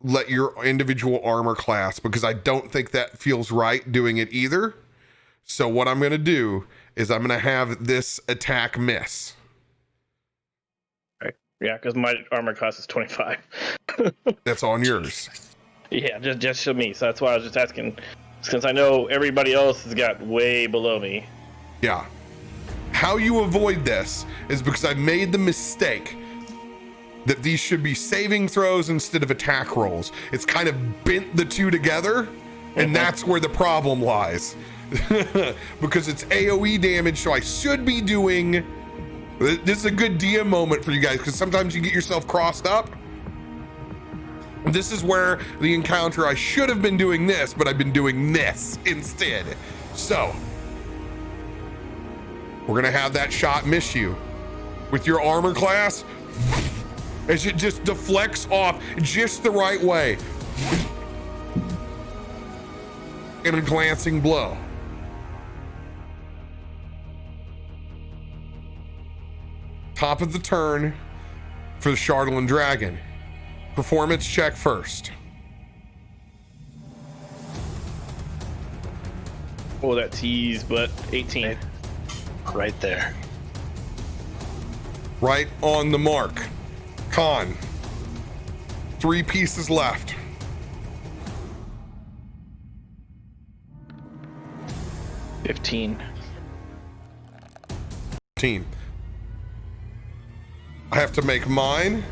let your individual armor class, because I don't think that feels right doing it either. So what I'm going to do is I'm going to have this attack miss. Right. Yeah, because my armor class is 25. That's on yours. Yeah, just to me. So that's why I was just asking, since I know everybody else has got way below me. Yeah. How you avoid this is because I made the mistake that these should be saving throws instead of attack rolls. It's kind of bent the two together, and that's where the problem lies. Because it's AoE damage, so I should be doing... This is a good DM moment for you guys, because sometimes you get yourself crossed up. This is where the encounter, I should have been doing this, but I've been doing this instead. So, we're gonna have that shot miss you. With your armor class, as it just deflects off just the right way. In a glancing blow. Top of the turn for the Chardalyn Dragon. Performance check first. Oh, that tease, but 18. Right there. Right on the mark. Con. 3 pieces left. $15. I have to make mine.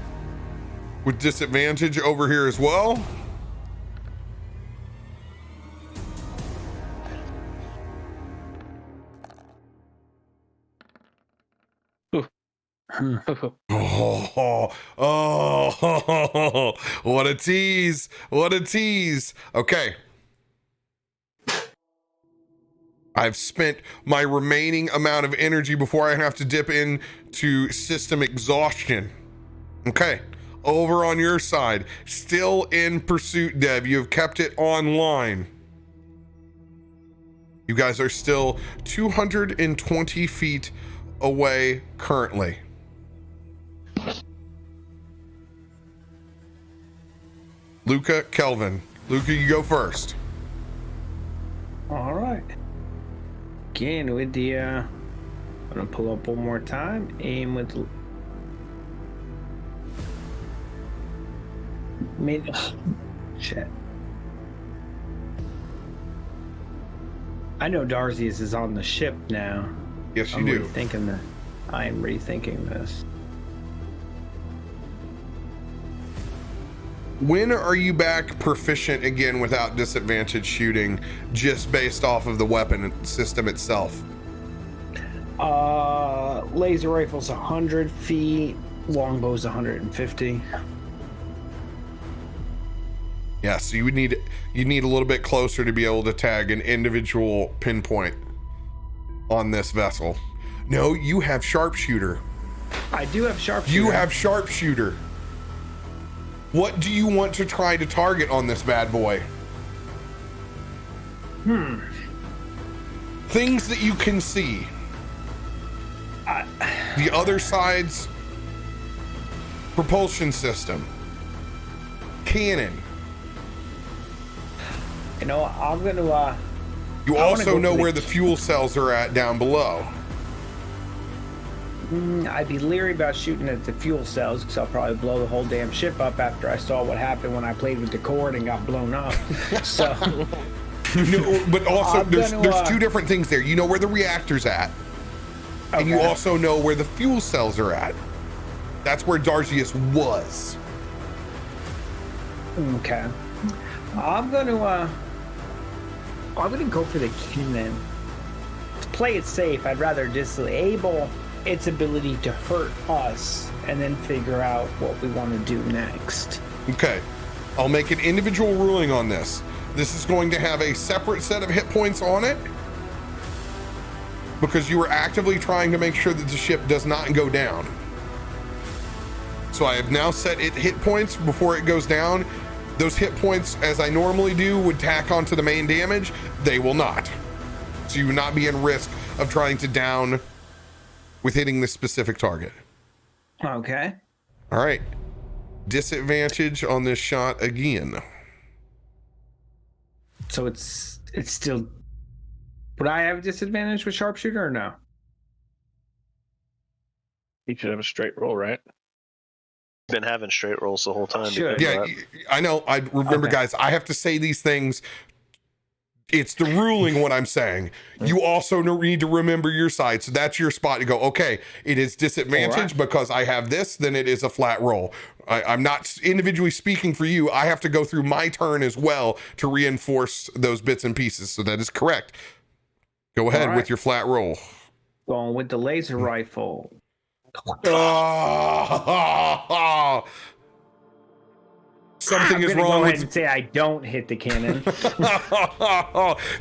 with disadvantage over here as well. Oh, what a tease. What a tease. Okay. I've spent my remaining amount of energy before I have to dip into system exhaustion. Okay. Over on your side, still in pursuit, Dev. You have kept it online. You guys are still 220 feet away currently. Luca, Kelvin. Luca, you go first. All right. Again with the I'm gonna pull up one more time. Aim with shit. I know Darzius is on the ship now. Yes, you I'm do. rethinking that. I am rethinking this. When are you back proficient again without disadvantage shooting, just based off of the weapon system itself? Laser rifle's 100 feet, longbow's 150. Yeah, so you need a little bit closer to be able to tag an individual pinpoint on this vessel. No, you have sharpshooter. I do have sharpshooter. You have sharpshooter. What do you want to try to target on this bad boy? Things that you can see. The other side's propulsion system. Cannon. You know, I'm gonna You also know where the fuel cells are at down below. I'd be leery about shooting at the fuel cells because I'll probably blow the whole damn ship up after I saw what happened when I played with the cord and got blown up. So, No, but also I'm there's gonna, two different things there. You know where the reactor's at, and you Okay. also know where the fuel cells are at. That's where Darzius was. okay. I'm gonna go for the cannon. To play it safe, I'd rather disable its ability to hurt us and then figure out what we want to do next. Okay, I'll make an individual ruling on this. This is going to have a separate set of hit points on it because you were actively trying to make sure that the ship does not go down. So I have now set it hit points before it goes down. Those hit points, as I normally do, would tack onto the main damage. They will not. So you will not be in risk of trying to down with hitting this specific target. Okay. All right. Disadvantage on this shot again. So it's still. Would I have a disadvantage with sharpshooter or no? You should have a straight roll, right? Been having straight rolls the whole time. Sure. Yeah, I know. I remember, Okay. guys, I have to say these things. It's the ruling what I'm saying. You also need to remember your side. So that's your spot to go, okay, it is disadvantage because I have this, then it is a flat roll. I'm not individually speaking for you. I have to go through my turn as well to reinforce those bits and pieces. So that is correct. Go ahead with your flat roll. Going with the laser rifle. Oh, something I'm is gonna wrong go ahead with and say I don't hit the cannon.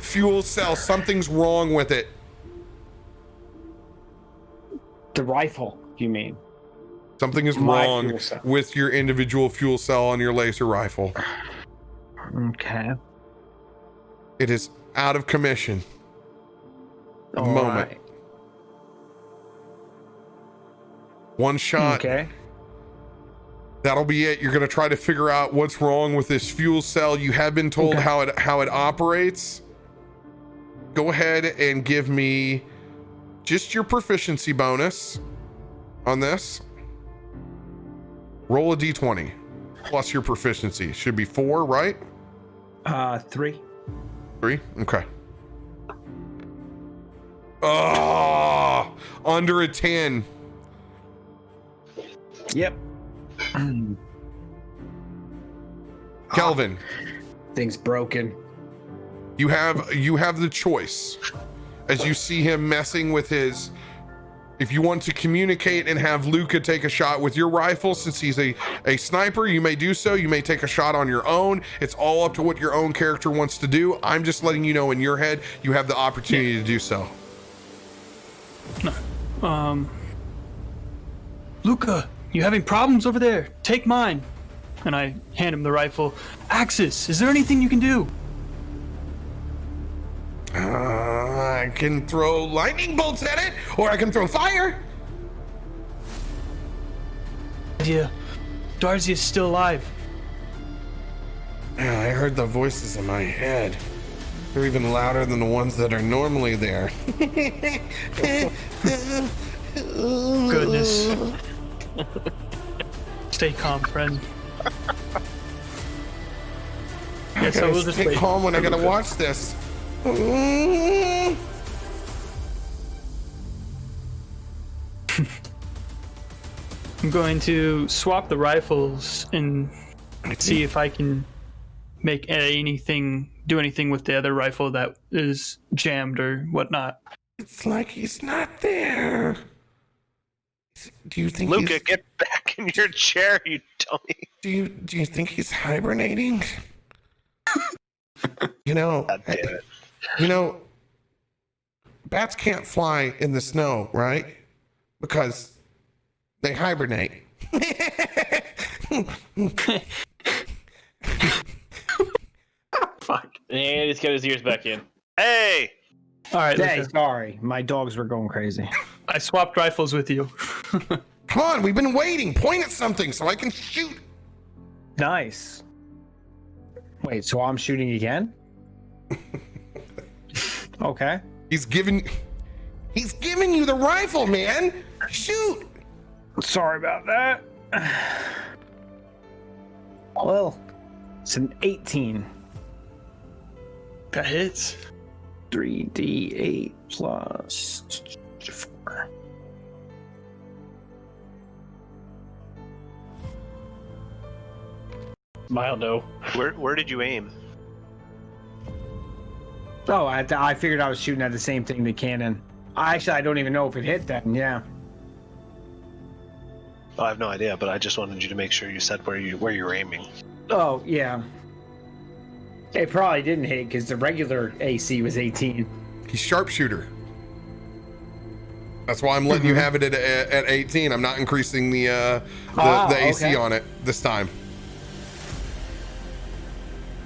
fuel cell. Something's wrong with it. The rifle, you mean? Something is My wrong fuel cell. with your individual fuel cell on your laser rifle. Okay. It is out of commission. All Moment. right. One shot. Okay. That'll be it. You're going to try to figure out what's wrong with this fuel cell. You have been told how it operates. Go ahead and give me just your proficiency bonus on this. Roll a d20 plus your proficiency. Should be 4, right? 3. 3? Okay. Oh, under a 10. Yep. Kelvin, Thing's broken. you have the choice as you see him messing with his. If you want to communicate and have Luca take a shot with your rifle, since he's a sniper, you may do so. You may take a shot on your own. It's all up to what your own character wants to do. I'm just letting you know in your head, you have the opportunity to do so. Luca, you having problems over there? Take mine. And I hand him the rifle. Axis, is there anything you can do? I can throw lightning bolts at it, or I can throw fire. Yeah, Darcy is still alive. Yeah, I heard the voices in my head. They're even louder than the ones that are normally there. Goodness. Stay calm, friend. Yeah, so we'll just stay wait. calm when I gotta watch this. I'm going to swap the rifles and see if I can make do anything with the other rifle that is jammed or whatnot. It's like he's not there. Do you think Luca, get back in your chair, you dummy. Do you think he's hibernating? You know, God damn it. you know, bats can't fly in the snow, right? Because they hibernate. Fuck. And he's got his ears back in. Hey! All right, Hey, Luca. sorry. My dogs were going crazy. I swapped rifles with you. Come on, we've been waiting. Point at something so I can shoot. Nice. Wait, so I'm shooting again? Okay. He's giving you the rifle, man. Shoot. Sorry about that. Well, it's an 18. That hits. 3d8 plus 4. Mildo. Where did you aim? Oh, I figured I was shooting at the same thing, the cannon. I don't even know if it hit then, yeah. Oh, I have no idea, but I just wanted you to make sure you said where you're aiming. Oh, yeah. It probably didn't hit because the regular AC was 18. He's sharpshooter. That's why I'm letting you have it at 18. I'm not increasing the AC okay. on it this time.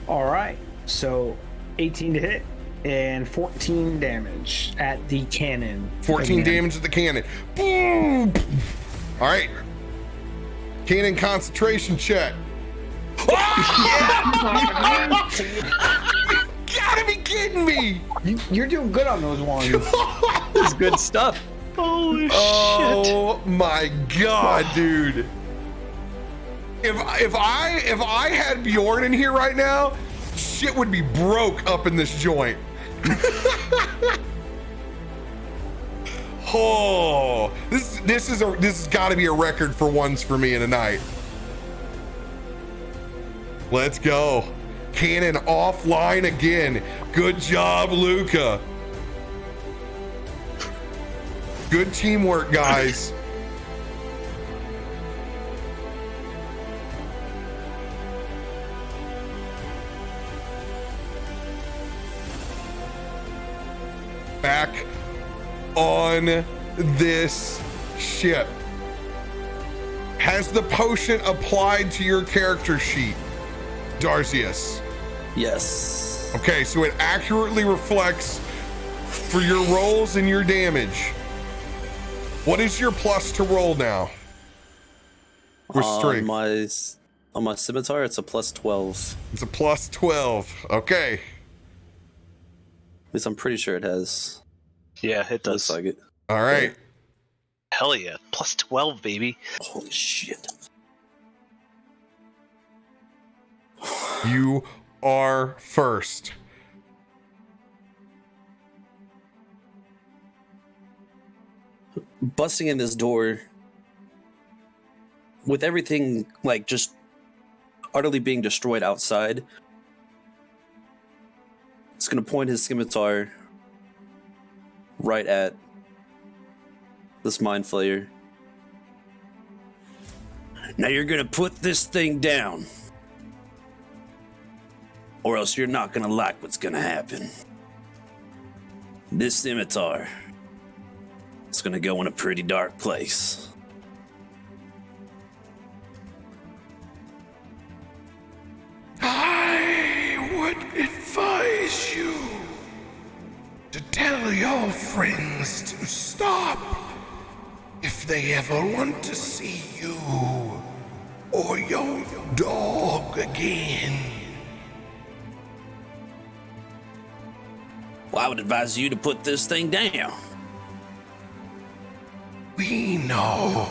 All right, so 18 to hit and 14 damage at the cannon. 14 again. damage at the cannon. Boom! All right. Cannon concentration check. You gotta be kidding me! You're doing good on those ones. It's good stuff. Holy Oh my god, dude! If I had Bjorn in here right now, shit would be broke up in this joint. Oh, this has got to be a record for ones for me in a night. Let's go. Cannon offline again. Good job, Luca. Good teamwork, guys. Back on this ship. Has the potion applied to your character sheet, Darcius? Yes. Okay, so it accurately reflects for your rolls and your damage. What is your plus to roll now? With strength. On my scimitar, it's a plus 12. It's a plus 12. Okay. At least I'm pretty sure it has. Yeah, it does. Looks like it. All right. Hell yeah. Plus 12, baby. Holy shit. You are first. Busting in this door with everything like just utterly being destroyed outside. He's going to point his scimitar right at this mind flayer. Now you're going to put this thing down, or else you're not going to like what's going to happen. This scimitar is going to go in a pretty dark place. I would advise you to tell your friends to stop if they ever want to see you or your dog again. Well, I would advise you to put this thing down. We know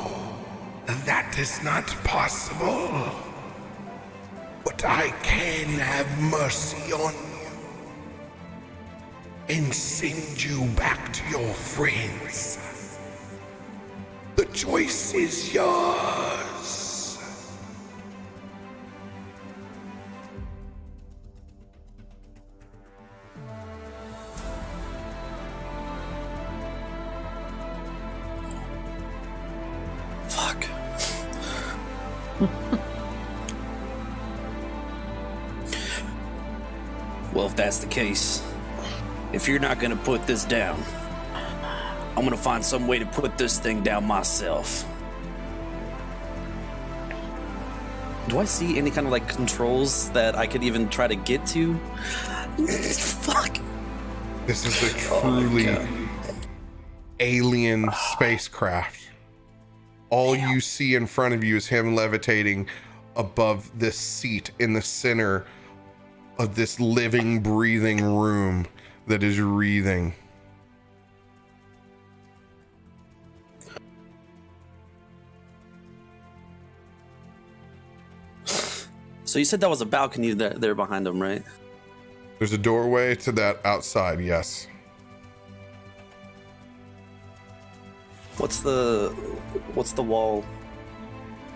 that is not possible, but I can have mercy on you and send you back to your friends. The choice is yours. Fuck. Well, if that's the case, if you're not gonna put this down, I'm gonna find some way to put this thing down myself. Do I see any kind of like controls that I could even try to get to? Fuck. This is a truly alien spacecraft. All you see in front of you is him levitating above this seat in the center of this living, breathing room that is wreathing. So you said that was a balcony there behind him, right? There's a doorway to that outside, yes. What's the wall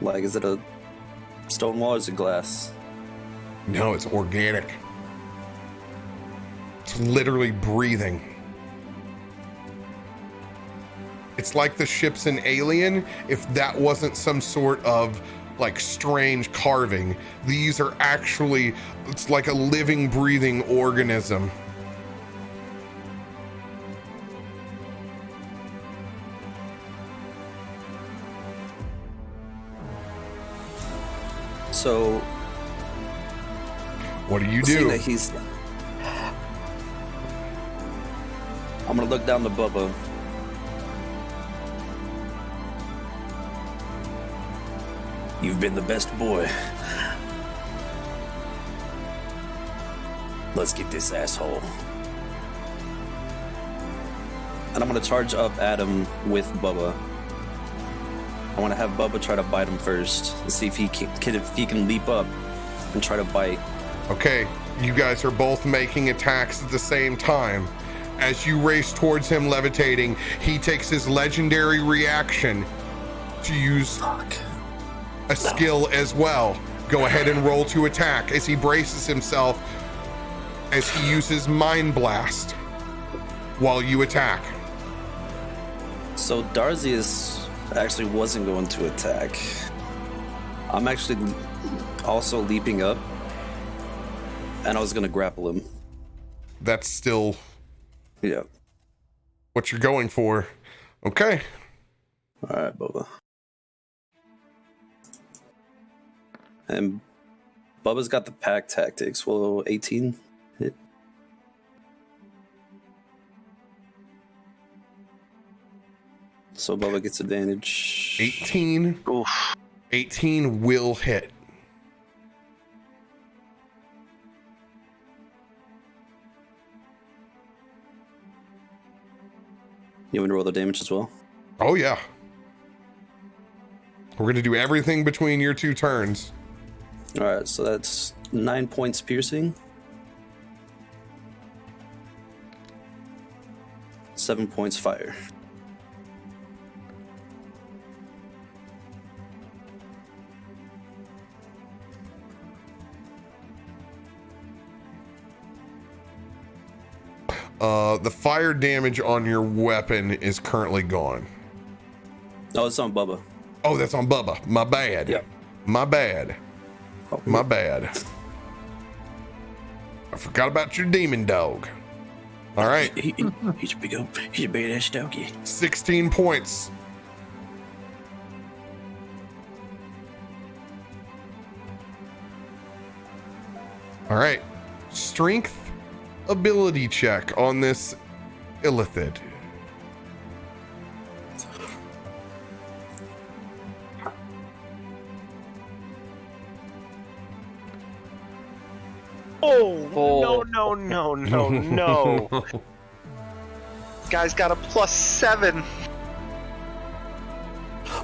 like? Is it a stone wall or is it glass? No, it's organic. It's literally breathing. It's like the ships in Alien, if that wasn't some sort of like strange carving. These are actually, it's like a living, breathing organism. So what do you seeing do? that he's, I'm gonna look down to Bubba. You've been the best boy. Let's get this asshole. And I'm gonna charge up at him with Bubba. I want to have Bubba try to bite him first and see if he can leap up and try to bite. Okay, you guys are both making attacks at the same time. As you race towards him levitating, he takes his legendary reaction to use a skill as well. Go ahead and roll to attack as he braces himself as he uses Mind Blast while you attack. So Darzius actually wasn't going to attack. I'm actually also leaping up, and I was going to grapple him. That's still what you're going for. Okay. All right, Bubba. And Bubba's got the pack tactics. Well, 18 hit. So Bubba gets advantage. 18. Oof. 18 will hit. You want me to roll the damage as well? Oh yeah. We're gonna do everything between your two turns. All right, so that's 9 points piercing. 7 points fire. The fire damage on your weapon is currently gone. Oh, it's on Bubba. Oh, that's on Bubba. My bad. Yep. My bad. Oh, My bad. I forgot about your demon dog. All right. He's a big ass doggy. 16 points. All right. Strength ability check on this illithid. Oh, no. Guy's got a +7.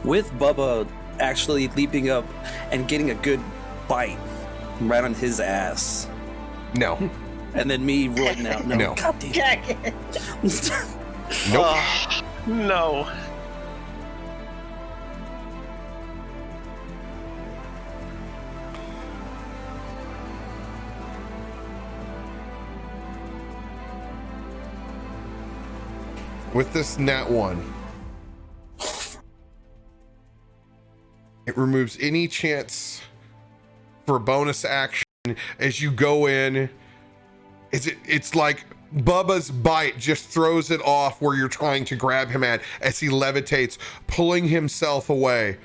With Bubba actually leaping up and getting a good bite right on his ass. No. And then me rolling out. No. God damn. Nope. No. With this nat 1, it removes any chance for a bonus action as you go in. It's like Bubba's bite just throws it off where you're trying to grab him at as he levitates, pulling himself away,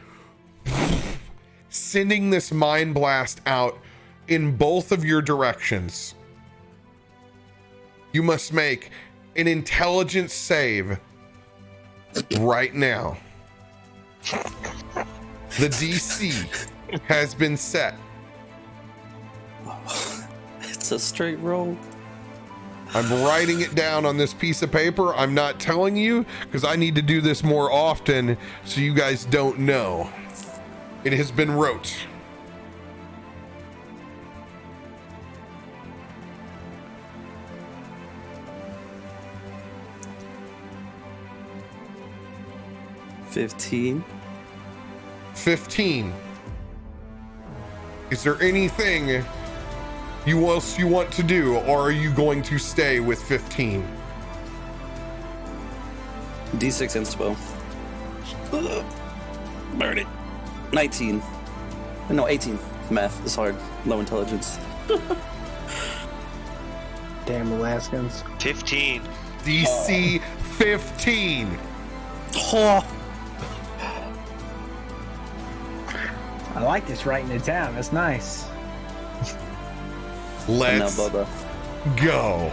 sending this mind blast out in both of your directions. You must make an intelligence save right now. The DC has been set. It's a straight roll. I'm writing it down on this piece of paper. I'm not telling you because I need to do this more often so you guys don't know. It has been wrote. $15. 15. Is there anything you want to do, or are you going to stay with 15? D6 inspo. Burn it. 19. No, 18. Math is hard. Low intelligence. Damn Alaskans. 15. DC 15. Oh. I like this writing it down. That's nice. Let's And now Bubba. go.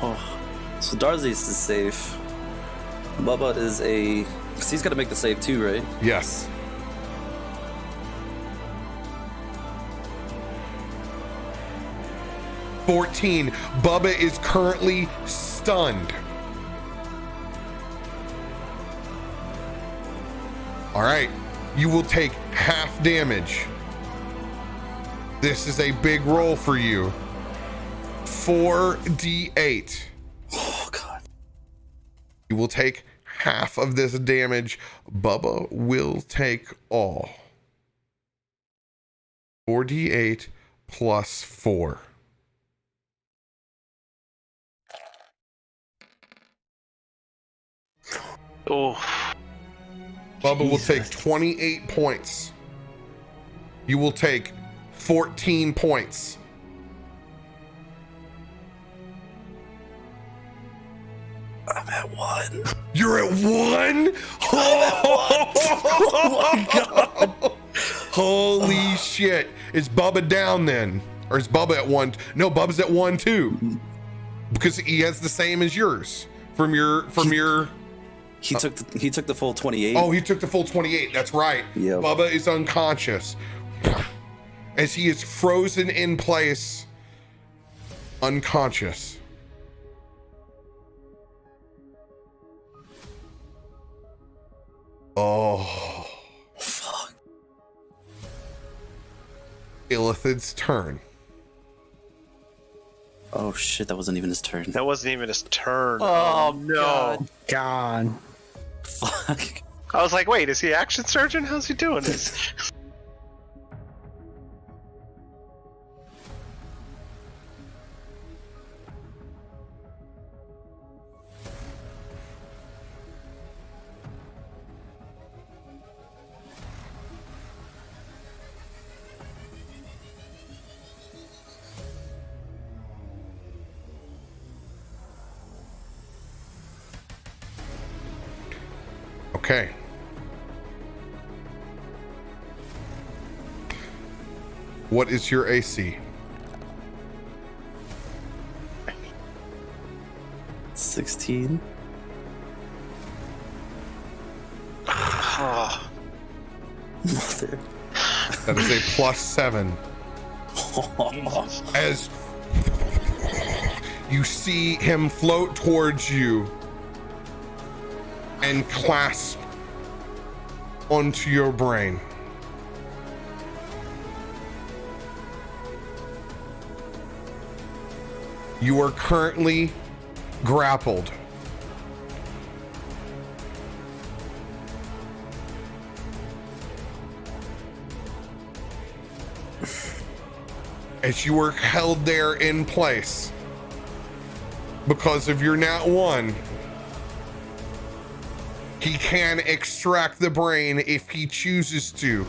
Oh. So Darcy's is safe. Bubba is a... Because he's got to make the save too, right? Yes. $14. Bubba is currently stunned. All right. You will take half damage. This is a big roll for you. 4d8. Oh, God. You will take half of this damage. Bubba will take all. 4d8 plus 4. Oh. Bubba will take 28 points. You will take 14 points. I'm at 1. You're at 1? Oh my God. Holy shit. Is Bubba down then? Or is Bubba at 1? No, Bubba's at 1 too. Because he has the same as yours. From your He took the full 28. Oh, he took the full 28. That's right. Yep. Bubba is unconscious. As he is frozen in place, unconscious. Oh. Fuck. Illithid's turn. Oh shit, that wasn't even his turn. That wasn't even his turn. Oh, no. God. Fuck. I was like, wait, is he action surgeon? How's he doing this? Okay. What is your AC? 16. Oh, Mother. That is a +7. As you see him float towards you and clasp onto your brain. You are currently grappled. As you are held there in place because of your nat 1, he can extract the brain if he chooses to.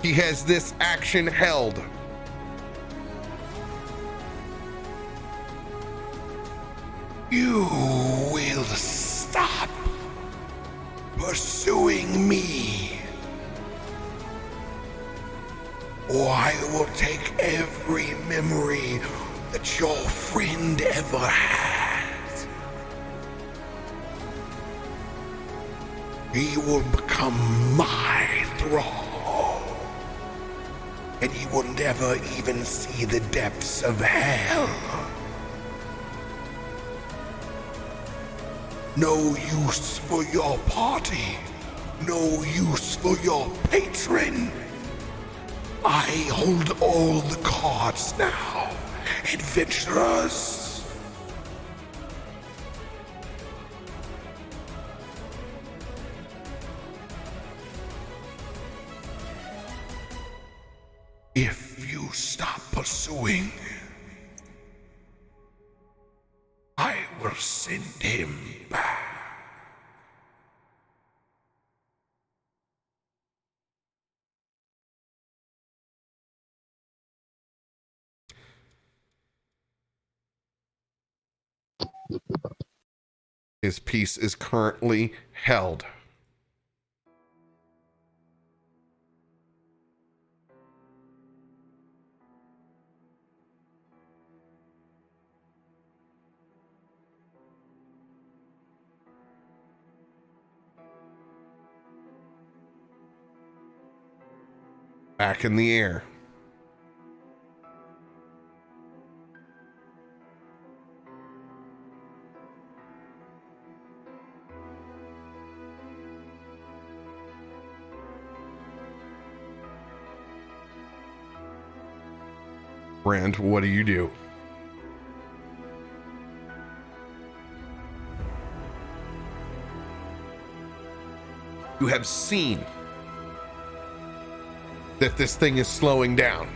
He has this action held. You will stop pursuing me, or I will take every memory that your friend ever had. He will become my thrall, and he will never even see the depths of hell. No use for your party, no use for your patron. I hold all the cards now, adventurers. If you stop pursuing, I will send him back. His peace is currently held. Back in the air. Brand, what do you do? You have seen that this thing is slowing down.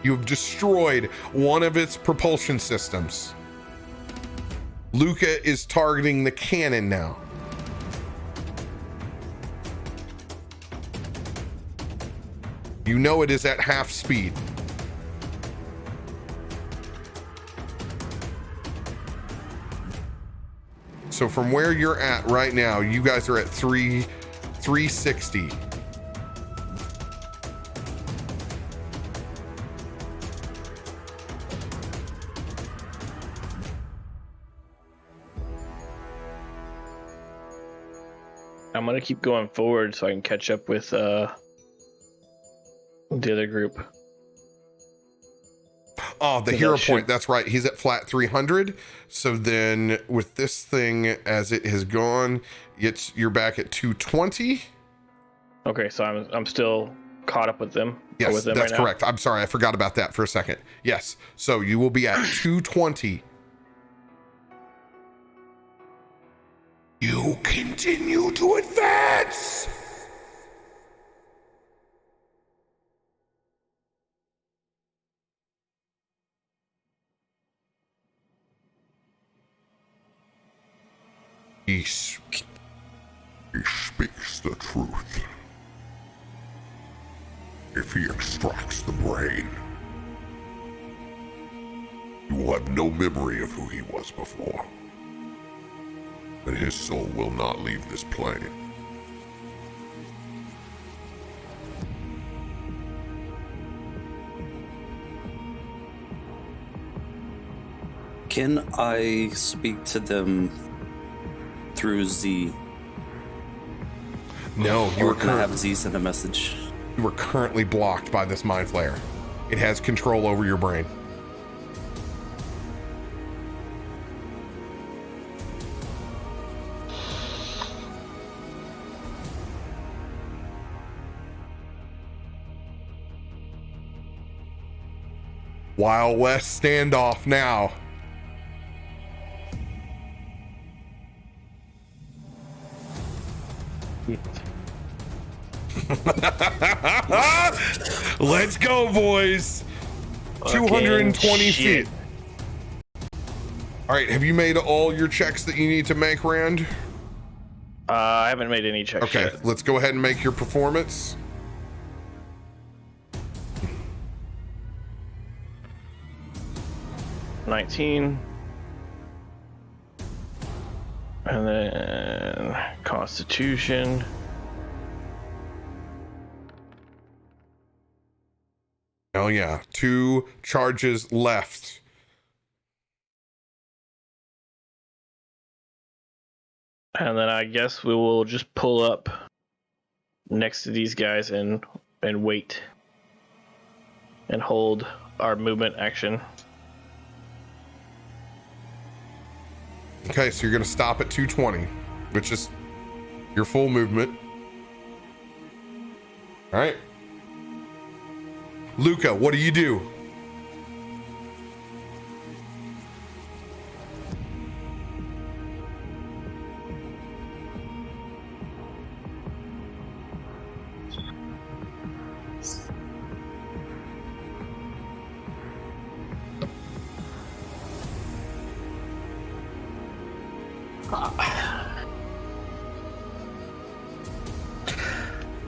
You've destroyed one of its propulsion systems. Luca is targeting the cannon now. You know it is at half speed. So from where you're at right now, you guys are at 360. I'm gonna keep going forward so I can catch up with the other group. Oh, the hero point. That's right. He's at flat 300. So then with this thing as it has gone, you're back at 220. Okay, so I'm still caught up with them. Yes, with them that's right now? correct. I'm sorry. I forgot about that for a second. Yes. So you will be at 220. You continue to advance. He speaks the truth. If he extracts the brain, you will have no memory of who he was before. but his soul will not leave this plane. Can I speak to them through Z? No, you Or are can I have Z send a message? you are currently blocked by this mind flayer. It has control over your brain. Wild West standoff now. Let's go, boys. 220 shit. feet. All right, have you made all your checks that you need to make, Rand? I haven't made any checks Okay, yet. let's go ahead and make your performance. $19. And then Constitution. Oh yeah, 2 charges left. And then I guess we will just pull up next to these guys and wait. And hold our movement action. Okay, so you're gonna stop at 220, which is your full movement. All right. Luca, what do you do?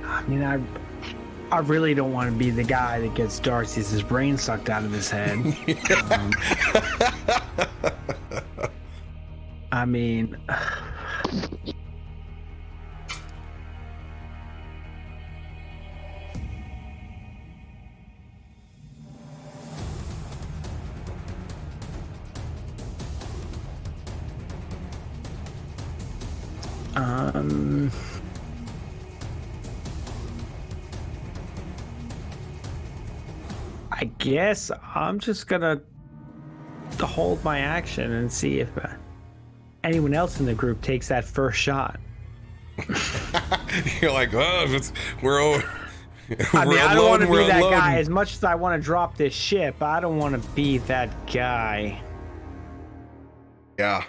I mean, I really don't want to be the guy that gets Darcy's brain sucked out of his head. I mean, I guess I'm just gonna hold my action and see if anyone else in the group takes that first shot. You're like, oh, we're over. I mean, I don't want to be that guy. As much as I want to drop this ship, I don't want to be that guy. Yeah.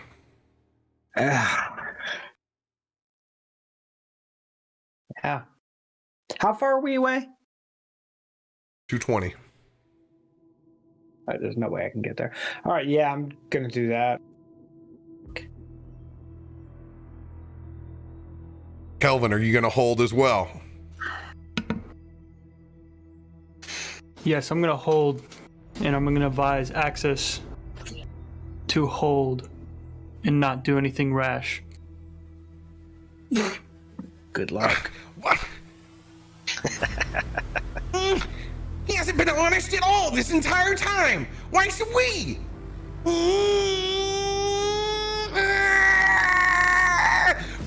Yeah. How far are we away? 220. There's no way I can get there. All right, yeah, I'm gonna do that. Kelvin, are you gonna hold as well? Yes, I'm gonna hold, and I'm gonna advise Axis to hold and not do anything rash. Good luck. What? He hasn't been honest at all this entire time. Why should we?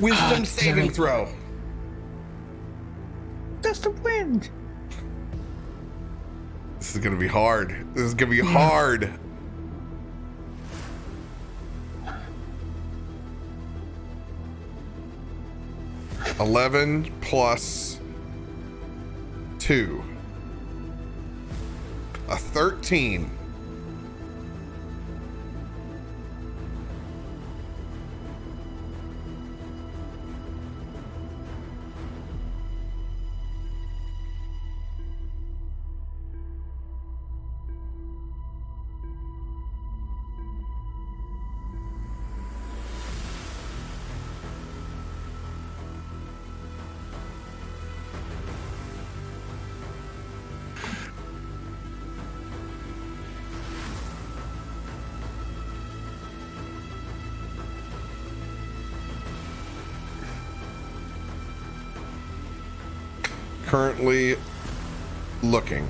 Wisdom saving throw. That's the wind. This is gonna be hard. This is gonna be hard. $11 plus 2. A 13. currently looking.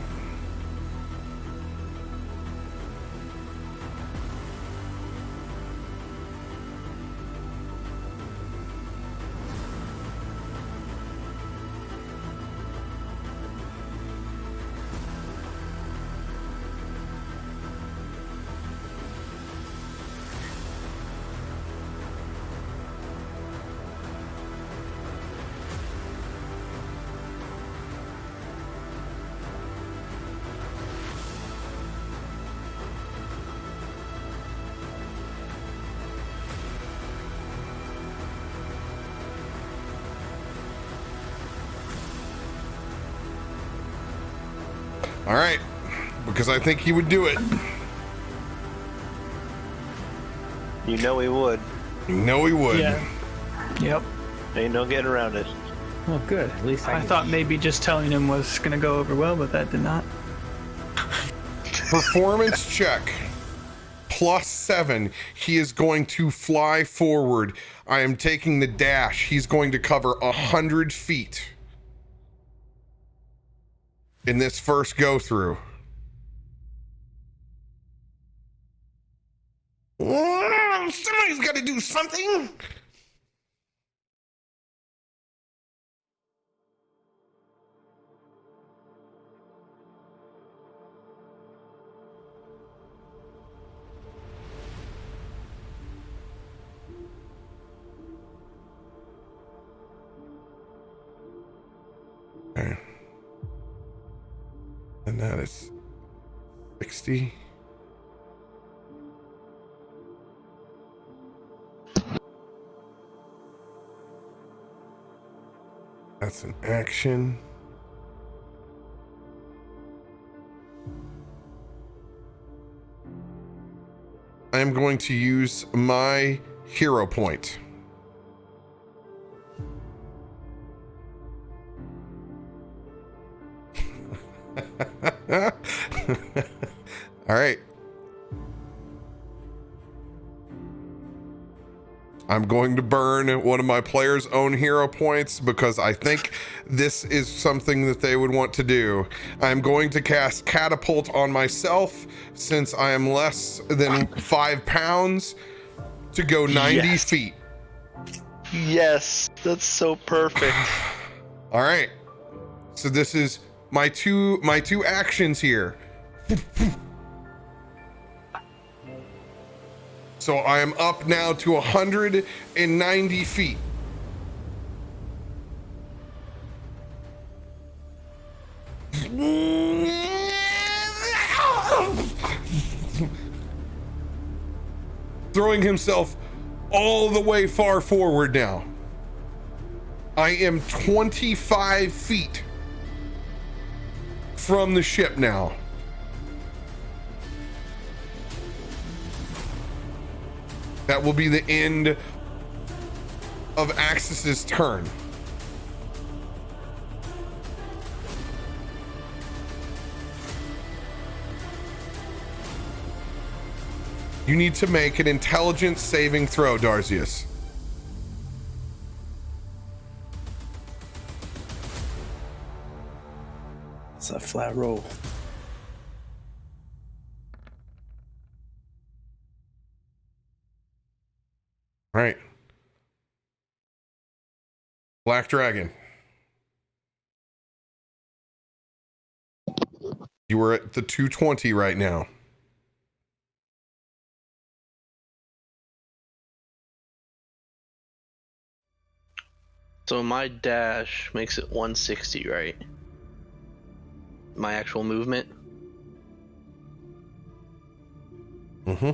All right, because I think he would do it. You know he would. You know he would. Yeah. Yep. Ain't no getting around it. Well, good. At least I thought maybe just telling him was going to go over well, but that did not. Performance check. +7. He is going to fly forward. I am taking the dash. He's going to cover 100 feet in this first go through. Somebody's got to do something. Okay. And that is 60. That's an action. I am going to use my hero point. All right. I'm going to burn one of my players' own hero points because I think this is something that they would want to do. I'm going to cast Catapult on myself since I am less than 5 pounds to go 90 feet. Yes, that's so perfect. All right. So this is my two actions here. So I am up now to 190 feet. Throwing himself all the way far forward now. I am 25 feet from the ship now. That will be the end of Axis's turn. You need to make an intelligence saving throw, Darzius. It's a flat roll. All right. Black Dragon. You were at the 220 right now. So my dash makes it 160, right? My actual movement. Mm-hmm.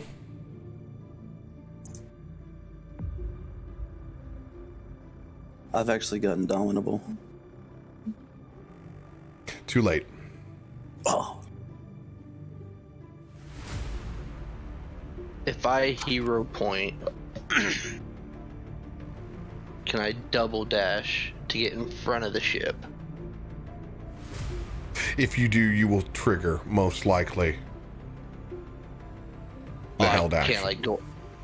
I've actually got Indomitable. Too late. Oh. If I hero point, can I double dash to get in front of the ship? If you do, you will trigger, most likely. The hell dash.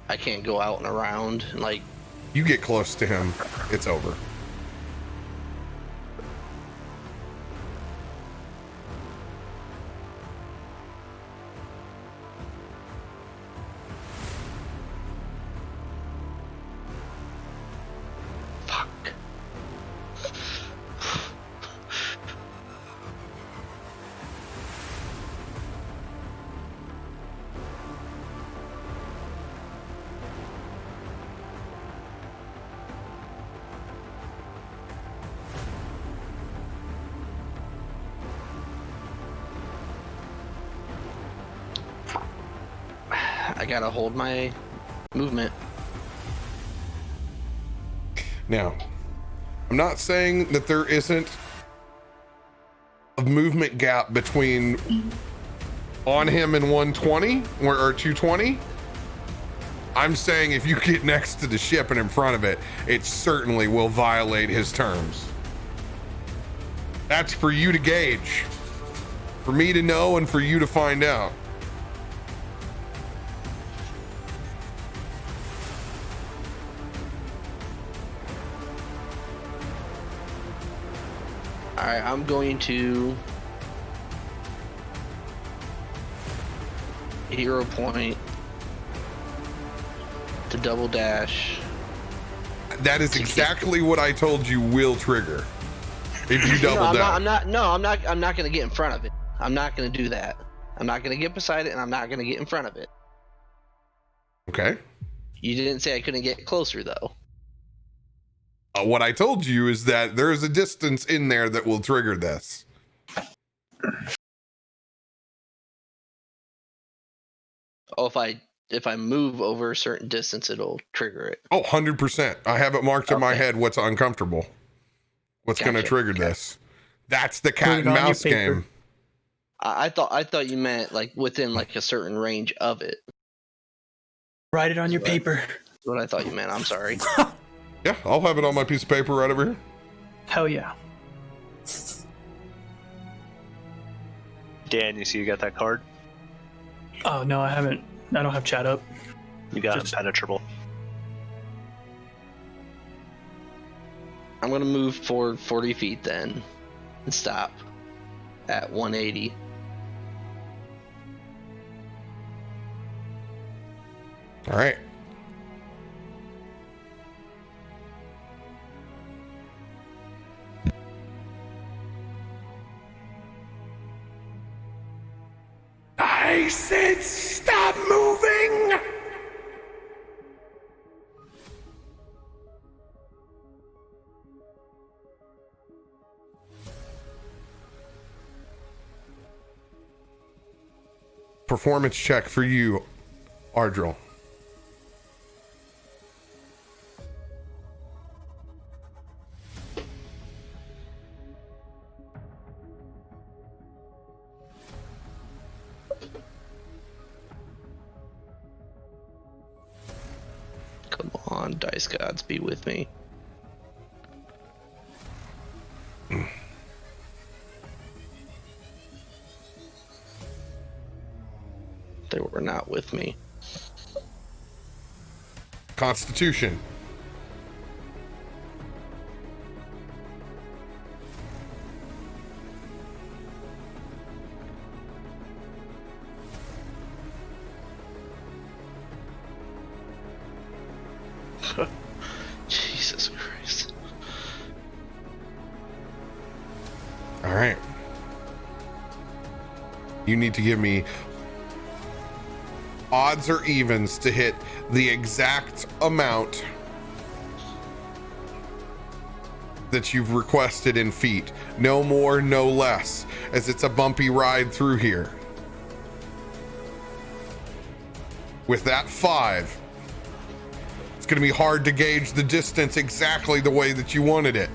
I can't go out and around and like. You get close to him, it's over. I gotta hold my movement. Now, I'm not saying that there isn't a movement gap between on him and 120 or 220. I'm saying if you get next to the ship and in front of it, it certainly will violate his terms. That's for you to gauge, for me to know, and for you to find out. Alright, I'm going to hero point to double dash. That is exactly what I told you will trigger. If you double down. I'm not gonna get in front of it. I'm not gonna do that. I'm not gonna get beside it, and I'm not gonna get in front of it. Okay. You didn't say I couldn't get closer, though. What I told you is that there is a distance in there that will trigger this. Oh, if I move over a certain distance, it'll trigger it. Oh, 100%. I have it marked in my head what's uncomfortable. What's going to trigger this. That's the cat and mouse game. I thought you meant like within like a certain range of it. Write it on your paper. That's what I thought you meant. I'm sorry. Yeah, I'll have it on my piece of paper right over here. Hell yeah. Dan, you see you got that card? Oh, no, I haven't. I don't have chat up. You got impenetrable. I'm gonna move forward 40 feet then and stop at 180. All right. I said stop moving! Performance check for you, Ardril. Come on, dice gods, be with me. They were not with me. Constitution. Jesus Christ. All right. You need to give me odds or evens to hit the exact amount that you've requested in feet. No more, no less, as it's a bumpy ride through here. With that 5, it's going to be hard to gauge the distance exactly the way that you wanted it.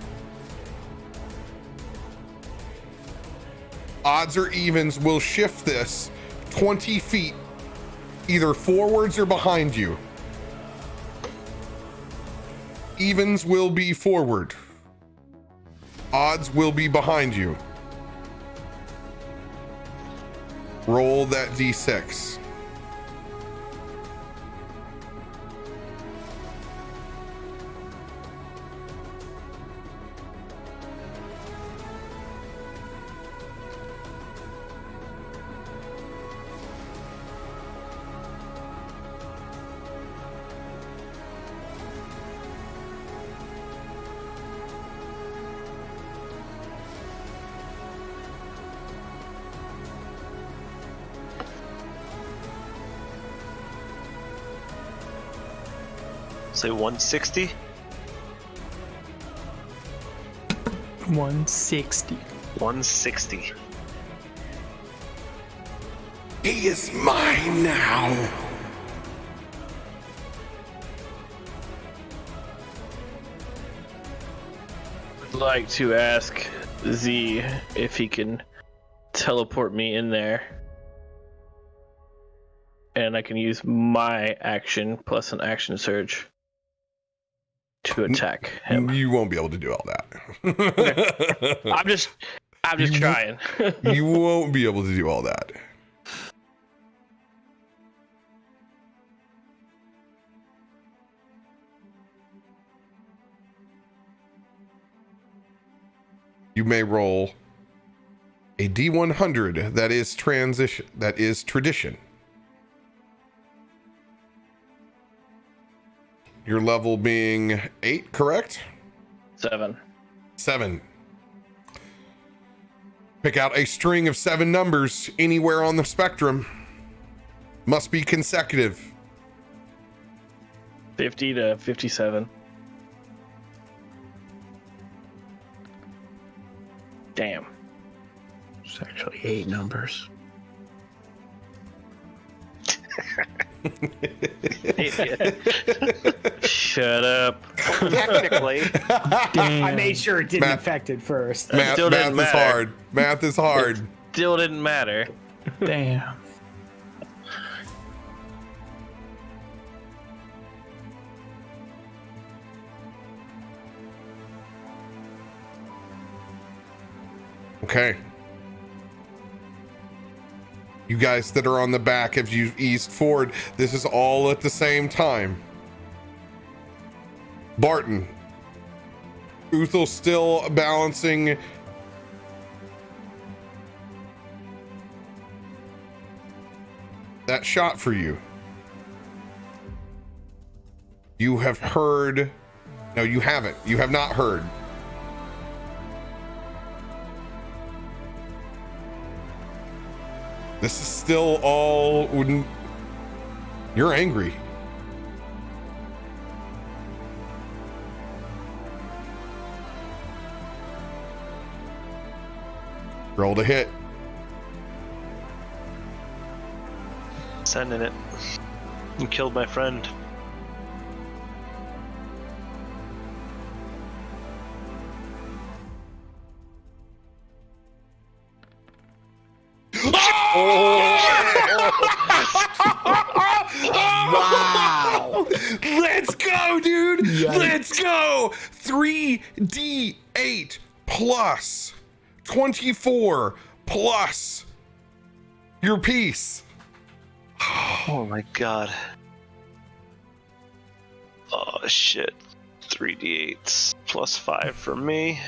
Odds or evens will shift this 20 feet either forwards or behind you. Evens will be forward. Odds will be behind you. Roll that d6. Say 160. 160. 160. He is mine now. like to ask Z if he can teleport me in there. And I can use my action plus an action surge to attack him. You won't be able to do all that. Okay. I'm just trying. You won't be able to do all that. You may roll a D100 that is tradition. Your level being 8, correct? 7. 7. Pick out a string of 7 numbers anywhere on the spectrum. Must be consecutive. 50 to 57. Damn. It's actually 8 numbers. Shut up. Technically. I made sure it didn't affect it first. Math is hard. Math is hard. Still didn't matter. Damn. Okay. You guys that are on the back, if you eased forward, this is all at the same time. Barton. Uthal still balancing. That shot for you. You have heard. No, you haven't. You have not heard. This is still all. You're angry. Roll to hit. Sending it. You killed my friend. Wow! Let's go, dude! Yikes. Let's go! 3d8 plus 24 plus your piece. Oh my god. Oh shit. 3d8s plus 5 for me.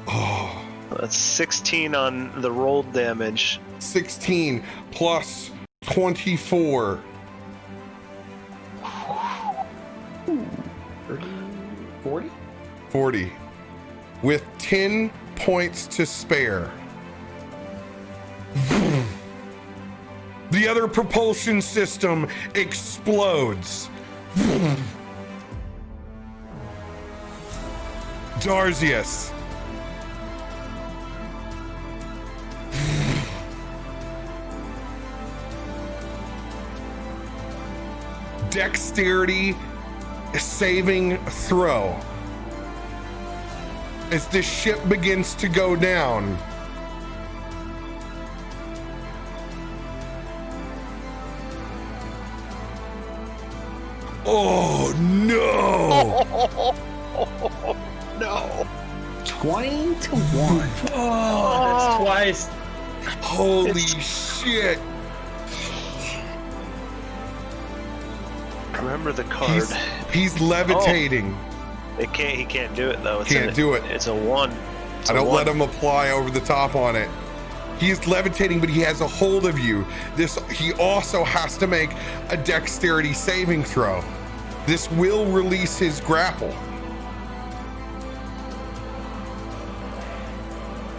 Oh. That's 16 on the rolled damage. 16 plus 24. 40? 40. With 10 points to spare. The other propulsion system explodes. Darzius. Dexterity saving throw. As the ship begins to go down. Oh no! No. 20 to 1. Oh, that's twice. Holy shit! Remember the card. He's levitating. He can't do it though. Can't do it. It's a 1. I don't let him apply over the top on it. He is levitating, but he has a hold of you. He also has to make a dexterity saving throw. This will release his grapple.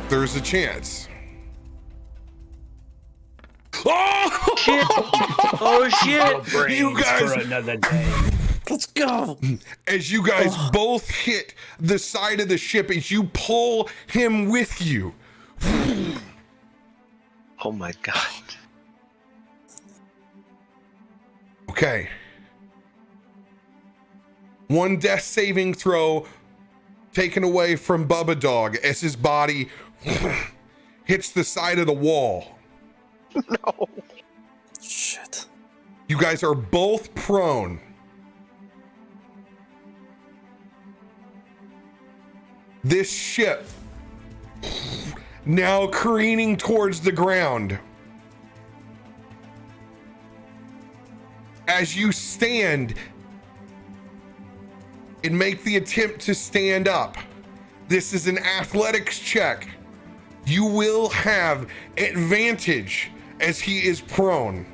There's a chance. Oh shit! Oh shit! You guys, for another day. Let's go. As you guys both hit the side of the ship, as you pull him with you. Oh my god. Okay. One death saving throw taken away from Bubba Dog as his body hits the side of the wall. No. Shit. You guys are both prone. This ship now careening towards the ground. As you stand and make the attempt to stand up, this is an athletics check. You will have advantage as he is prone.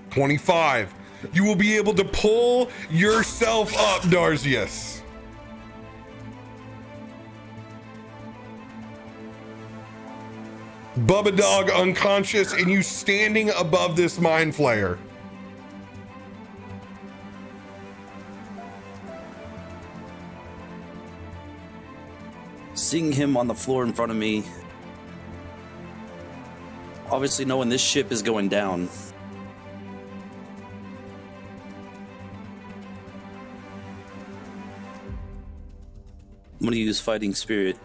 $25. You will be able to pull yourself up, Darzius. Bubba Dog unconscious and you standing above this mind flayer. Seeing him on the floor in front of me, obviously knowing this ship is going down, I'm gonna use Fighting Spirit.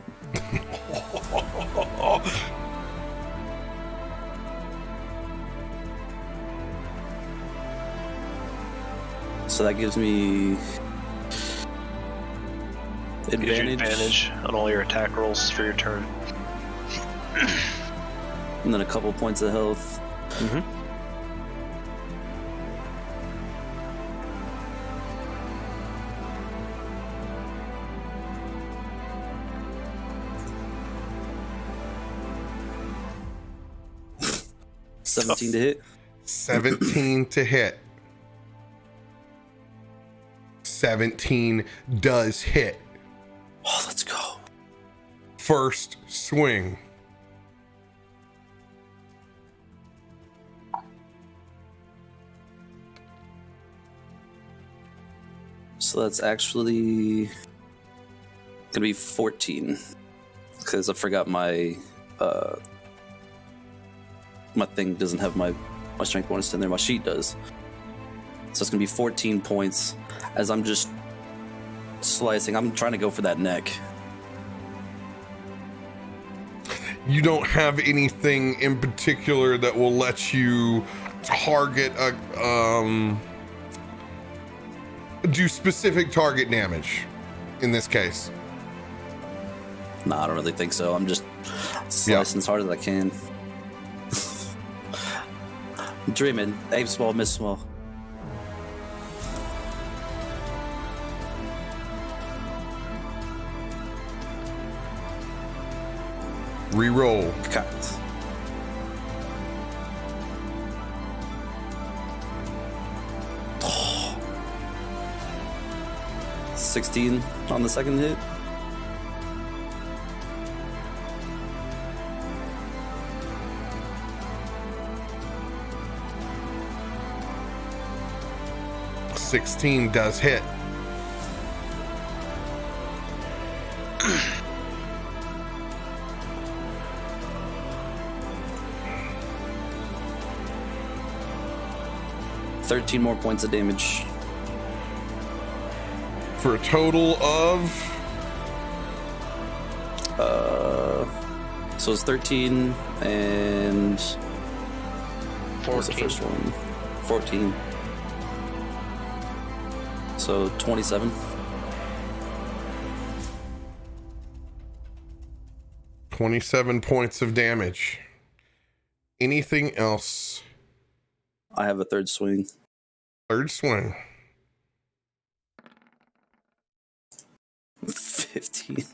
So that gives me Gives you advantage on all your attack rolls for your turn. And then a couple points of health. Mm-hmm. $17 to hit. 17 to hit. 17 does hit. Oh, let's go. First swing. So that's actually gonna be 14 because I forgot my my thing doesn't have my strength bonus in there. My sheet does. So it's gonna be 14 points as I'm just slicing. I'm trying to go for that neck. You don't have anything in particular that will let you target a do specific target damage in this case. Nah, I don't really think so. I'm just slicing as hard as I can. I'm dreaming. Aim small, miss small. Reroll. Cut. Oh. 16 on the second hit. $16 does hit. $13 more points of damage. For a total of so it's 13 and 14. What was the first one? 14. So 27. 27 points of damage. Anything else? I have a third swing. Third swing. 15.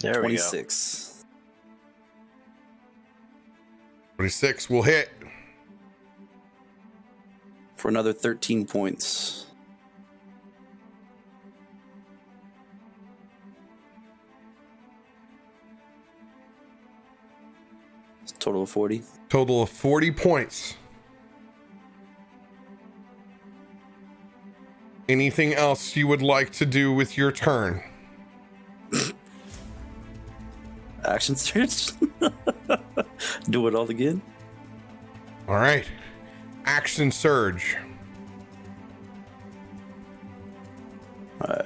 There we go. 26. 26 will hit. For another 13 points. It's a total of 40. Total of 40 points. Anything else you would like to do with your turn? action surge. Do it all again. All right. Action surge. All right.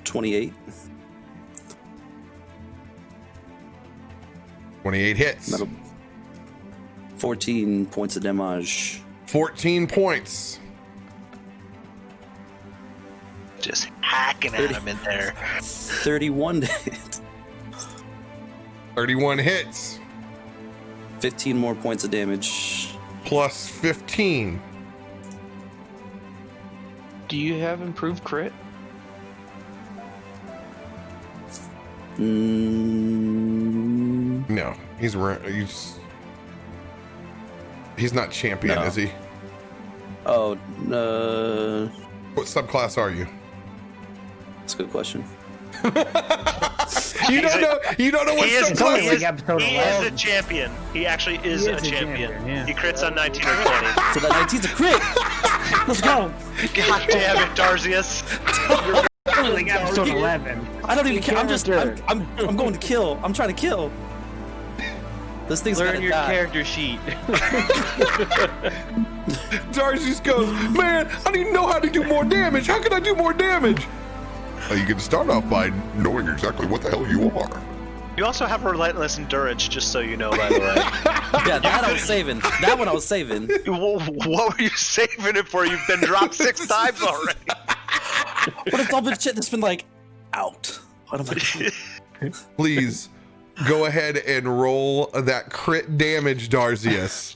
$28. 28 hits. That'll 14 points of damage. 14 points. Just hacking at him in there. 31 hit. 31 hits. 15 more points of damage. Plus 15. Do you have improved crit? No, he's not champion, No. is he? Oh, What subclass are you? that's a good question. You don't know. You don't know what He is, subclass. he like is, episode he 11. is a champion. He actually is, He a is a champion. champion, yeah. He crits on 19 or 20. So that 19's a crit. Let's go. God damn it, Darzius. Like episode 11. I don't even care. I'm going to kill. I'm trying to kill. This thing's Learn gotta your die. character sheet. Darcy just goes, man, I need to know how to do more damage. How can I do more damage? You can start off by knowing exactly what the hell you are. You also have relentless endurance, just so you know, by the way. Yeah, that I was saving. That one I was saving. What were you saving it for? You've been dropped 6 times already. What if all the shit that's been like out? What am I doing? Please go ahead and roll that crit damage, Darzius.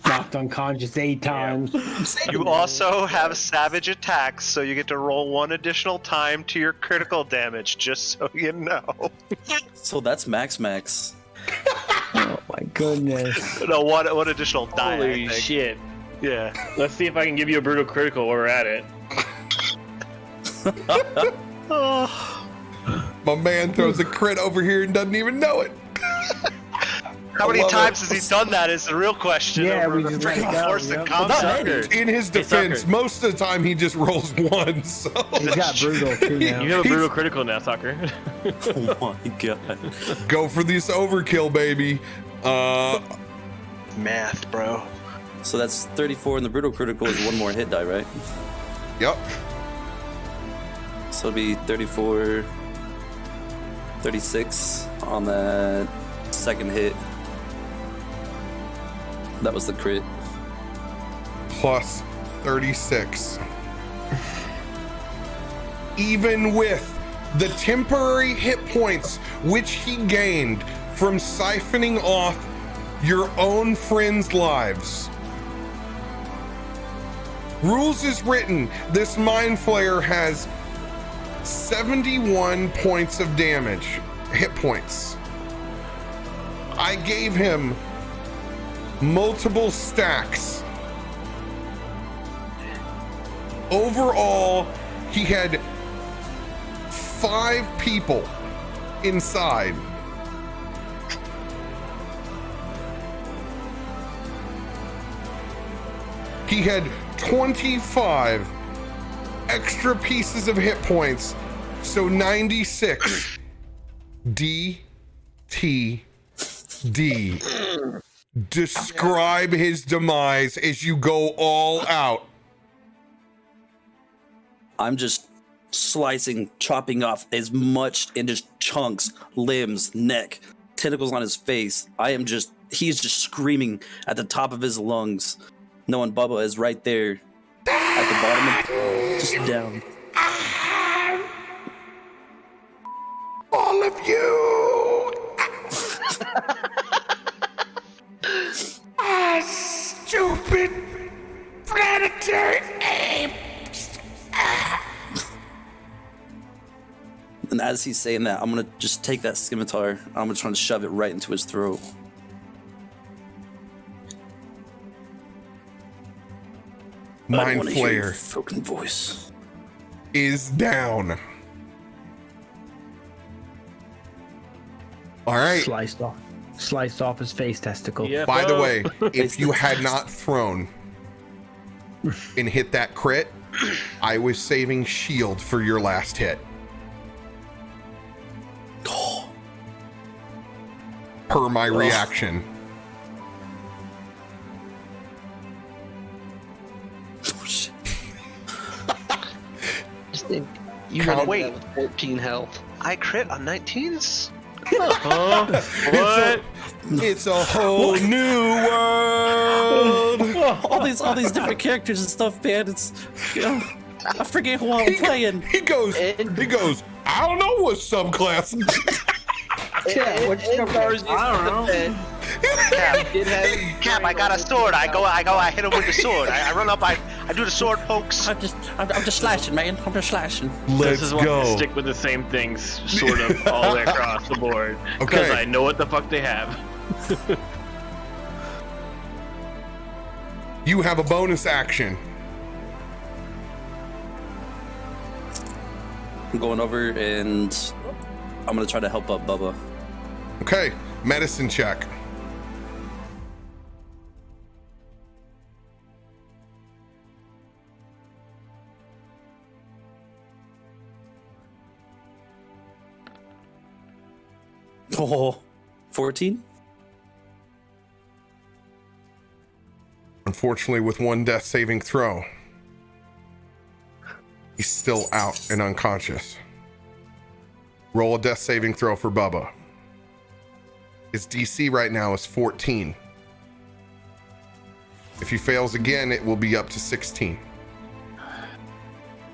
Knocked unconscious 8 times. You also have savage attacks, so you get to roll 1 additional time to your critical damage, just so you know. So that's max. Oh my goodness. No, one additional die. I Holy think. shit. Yeah. Let's see if I can give you a brutal critical while we're at it. My man throws a crit over here and doesn't even know it. How many love times it. has he done that is the real question. Yeah, over we the just let it freaking go, Force and yep. Combat. In his defense, sucker. most of the time he just rolls 1. So He's got brutal too now. You have a brutal critical now, Soccer. Oh my god. go for this overkill, baby. Math, bro. So that's 34, and the brutal critical is 1 more hit die, right? Yep. So it'll be 34, 36 on that second hit. That was the crit. Plus 36. Even with the temporary hit points which he gained from siphoning off your own friends' lives. Rules is written, this Mind Flayer has 71 points of damage, hit points. I gave him multiple stacks. Overall, he had 5 people inside. He had 25 extra pieces of hit points, so 96. DTD. Describe his demise as you go all out. I'm just slicing, chopping off as much into chunks, limbs, neck, tentacles on his face. He's just screaming at the top of his lungs, knowing Bubba is right there at the bottom of just down. All of you! Stupid predatory apes! And as he's saying that, I'm gonna just take that scimitar. I'm gonna try to shove it right into his throat. I don't Mind wanna hear your Flayer fucking voice. is down. All right. Sliced off his face testicle. Yeah. By the way, if you had not thrown and hit that crit, I was saving shield for your last hit. Per my reaction. Just think, you Count- went away with 14 health. I crit on 19s? What? It's a whole new world. all these different characters and stuff, man. It's I forget who I'm playing. He goes, I don't know what subclass. Yeah, what's your I don't know. Cap, I got a sword. I hit him with the sword. I run up, I do the sword pokes. I'm just slashing, man. I'm just slashing. Let's This is why go. I stick with the same things, sort of, all the way across the board. Because Okay. I know what the fuck they have. You have a bonus action. I'm going over and I'm gonna try to help up Bubba. Okay, medicine check. Oh, 14? Unfortunately, with one death saving throw, he's still out and unconscious. Roll a death saving throw for Bubba. His DC right now is 14. If he fails again, it will be up to 16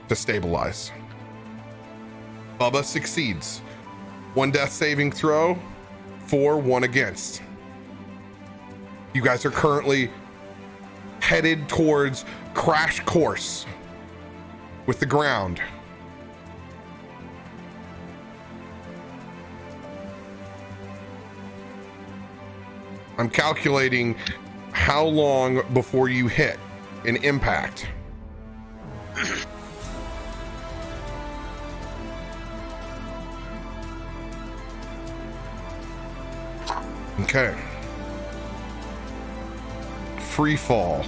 to stabilize. Bubba succeeds. One death saving throw, 4, 1 against. You guys are currently headed towards crash course with the ground. I'm calculating how long before you hit an impact. Okay. Free fall.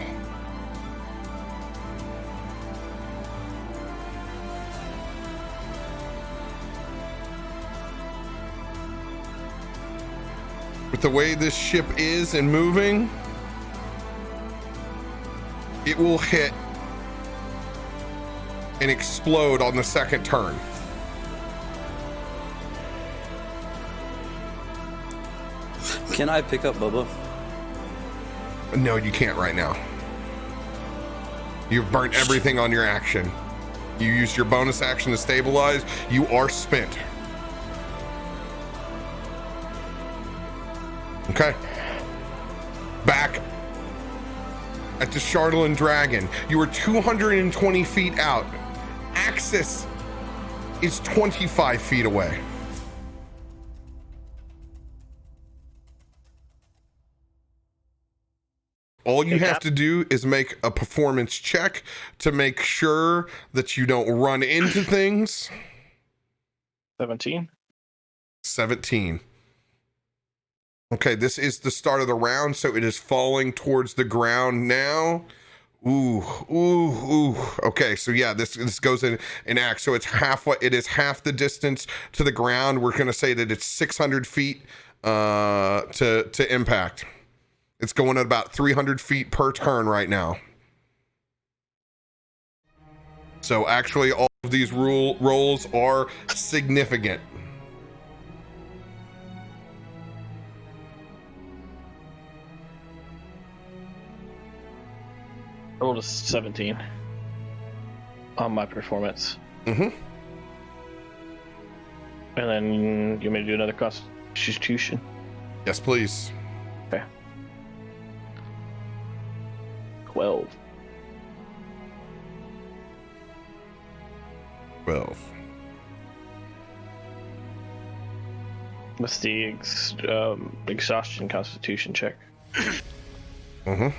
With the way this ship is and moving, it will hit and explode on the second turn. Can I pick up Bubba? No, you can't right now. You've burnt everything on your action. You used your bonus action to stabilize. You are spent. Okay. Back at the Chardelin Dragon. You are 220 feet out. Axis is 25 feet away. All you have to do is make a performance check to make sure that you don't run into things. 17. 17. Okay, this is the start of the round, so it is falling towards the ground now. Ooh. Okay, so yeah, this goes in act. So it's it is half the distance to the ground. We're gonna say that it's 600 feet to impact. It's going at about 300 feet per turn right now. So actually, all of these rolls are significant. I rolled a 17 on my performance. Mm-hmm. And then you want me to do another constitution? Yes, please. Okay. 12. 12. What's the exhaustion constitution check? Mm-hmm.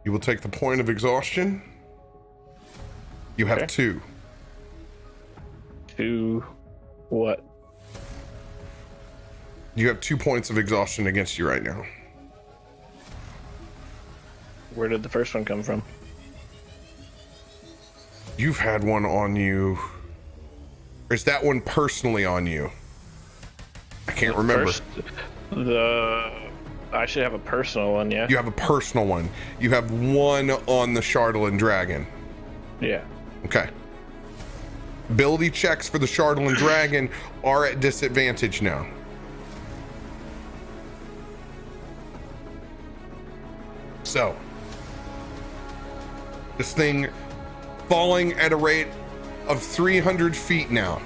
You will take the point of exhaustion. You have 2. 2 what? You have 2 points of exhaustion against you right now. Where did the first one come from? You've had one on you. Or is that one personally on you? I can't remember. I should have a personal one, yeah. You have a personal one. You have 1 on the Chardalyn Dragon. Yeah. Okay. Ability checks for the Chardalyn Dragon are at disadvantage now. So, this thing falling at a rate of 300 feet now.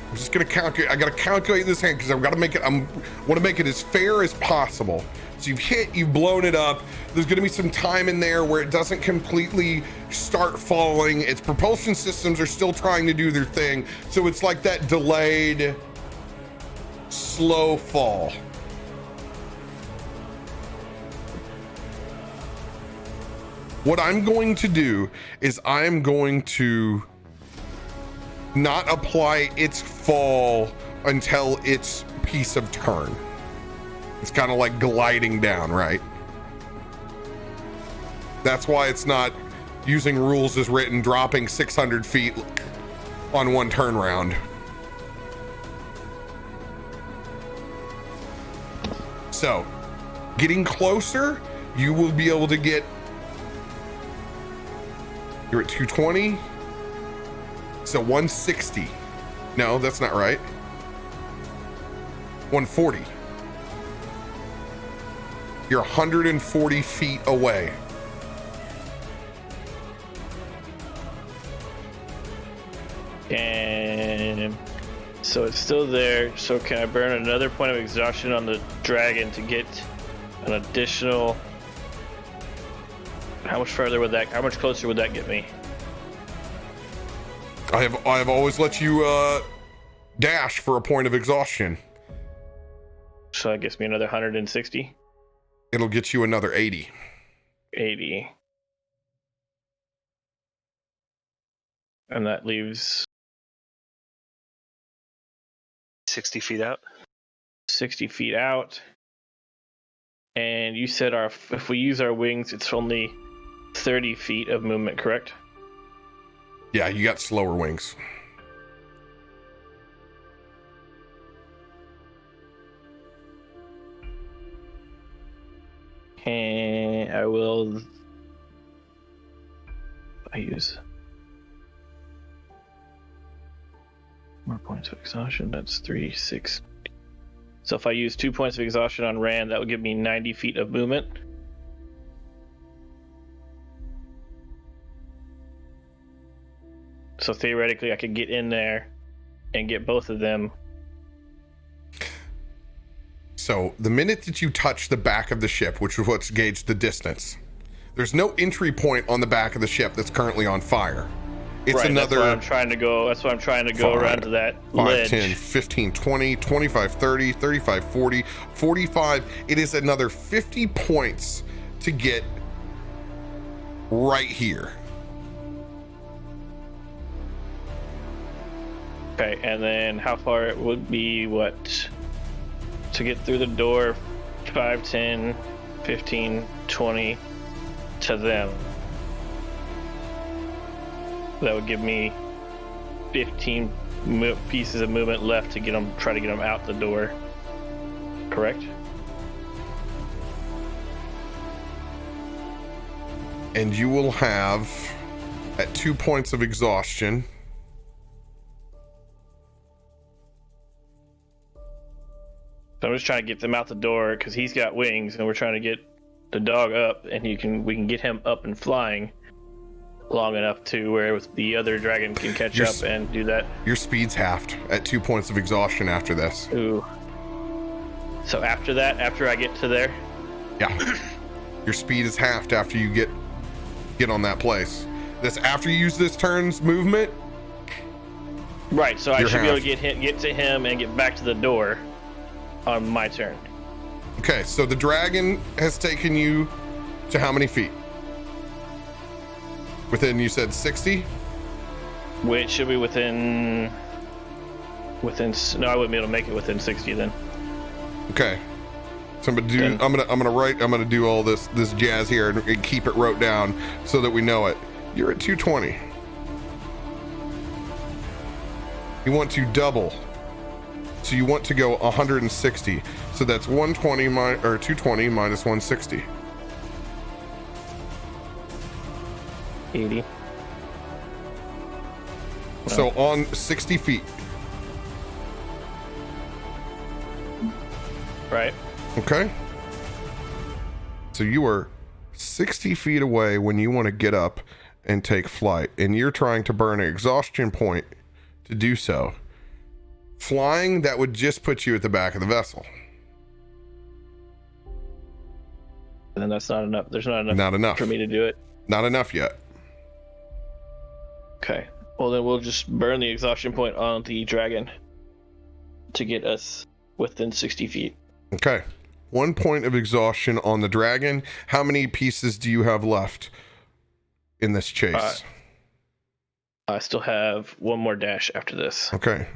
I'm just gonna calculate. I gotta calculate this hand because I've got to make it. Want to make it as fair as possible. So you've blown it up. There's gonna be some time in there where it doesn't completely start falling. Its propulsion systems are still trying to do their thing. So it's like that delayed, slow fall. What I'm going to do is I'm going to not apply its fall until its piece of turn. It's kind of like gliding down, right? That's why it's not using rules as written, dropping 600 feet on one turn round. So, getting closer, you will be able to get. You're at 220. So 160. No, that's not right. 140. You're 140 feet away. And so it's still there. So can I burn another point of exhaustion on the dragon to get an additional? How much closer would that get me? I have always let you dash for a point of exhaustion. So that gets me another 160. It'll get you another 80. 80. And that leaves 60 feet out. 60 feet out. And you said if we use our wings, it's only 30 feet of movement, correct? Yeah, you got slower wings. And I use more points of exhaustion. That's 3, 6. So if I use 2 points of exhaustion on Rand, that would give me 90 feet of movement. So theoretically, I could get in there and get both of them. So the minute that you touch the back of the ship, which is what's gauged the distance, there's no entry point on the back of the ship that's currently on fire. It's right, another. That's why I'm trying to go. That's why I'm trying to go around to that 5, ledge. 10, 15, 20, 25, 30, 35, 40, 45. It is another 50 points to get right here. Okay, and then how far it would be, to get through the door, 5, 10, 15, 20 to them. That would give me 15 pieces of movement left to try to get them out the door. Correct? And you will have, at 2 points of exhaustion, So I'm just trying to get them out the door because he's got wings, and we're trying to get the dog up, and we can get him up and flying long enough to where the other dragon can catch up and do that. Your speed's halved at 2 points of exhaustion after this. Ooh. So after that, after I get to there? Yeah. Your speed is halved after you get on that place. This after you use this turn's movement, Right, so I Your should be able half. to get to him and get back to the door on my turn. Okay, so the dragon has taken you to how many feet? Within, you said 60? Which should be within. No, I wouldn't be able to make it within 60 then. Okay. So I'm gonna do all this jazz here and keep it wrote down so that we know it. You're at 220. You want to double. So you want to go 160. So that's 120 or 220 minus 160. 80. So on 60 feet. Right. Okay. So you are 60 feet away when you want to get up and take flight, and you're trying to burn an exhaustion point to do so. Flying, that would just put you at the back of the vessel. And then that's not enough. There's not enough. Not enough for me to do it. Not enough yet. Okay. Well, then we'll just burn the exhaustion point on the dragon to get us within 60 feet. Okay. 1 point of exhaustion on the dragon. How many pieces do you have left in this chase? I still have one more dash after this. Okay.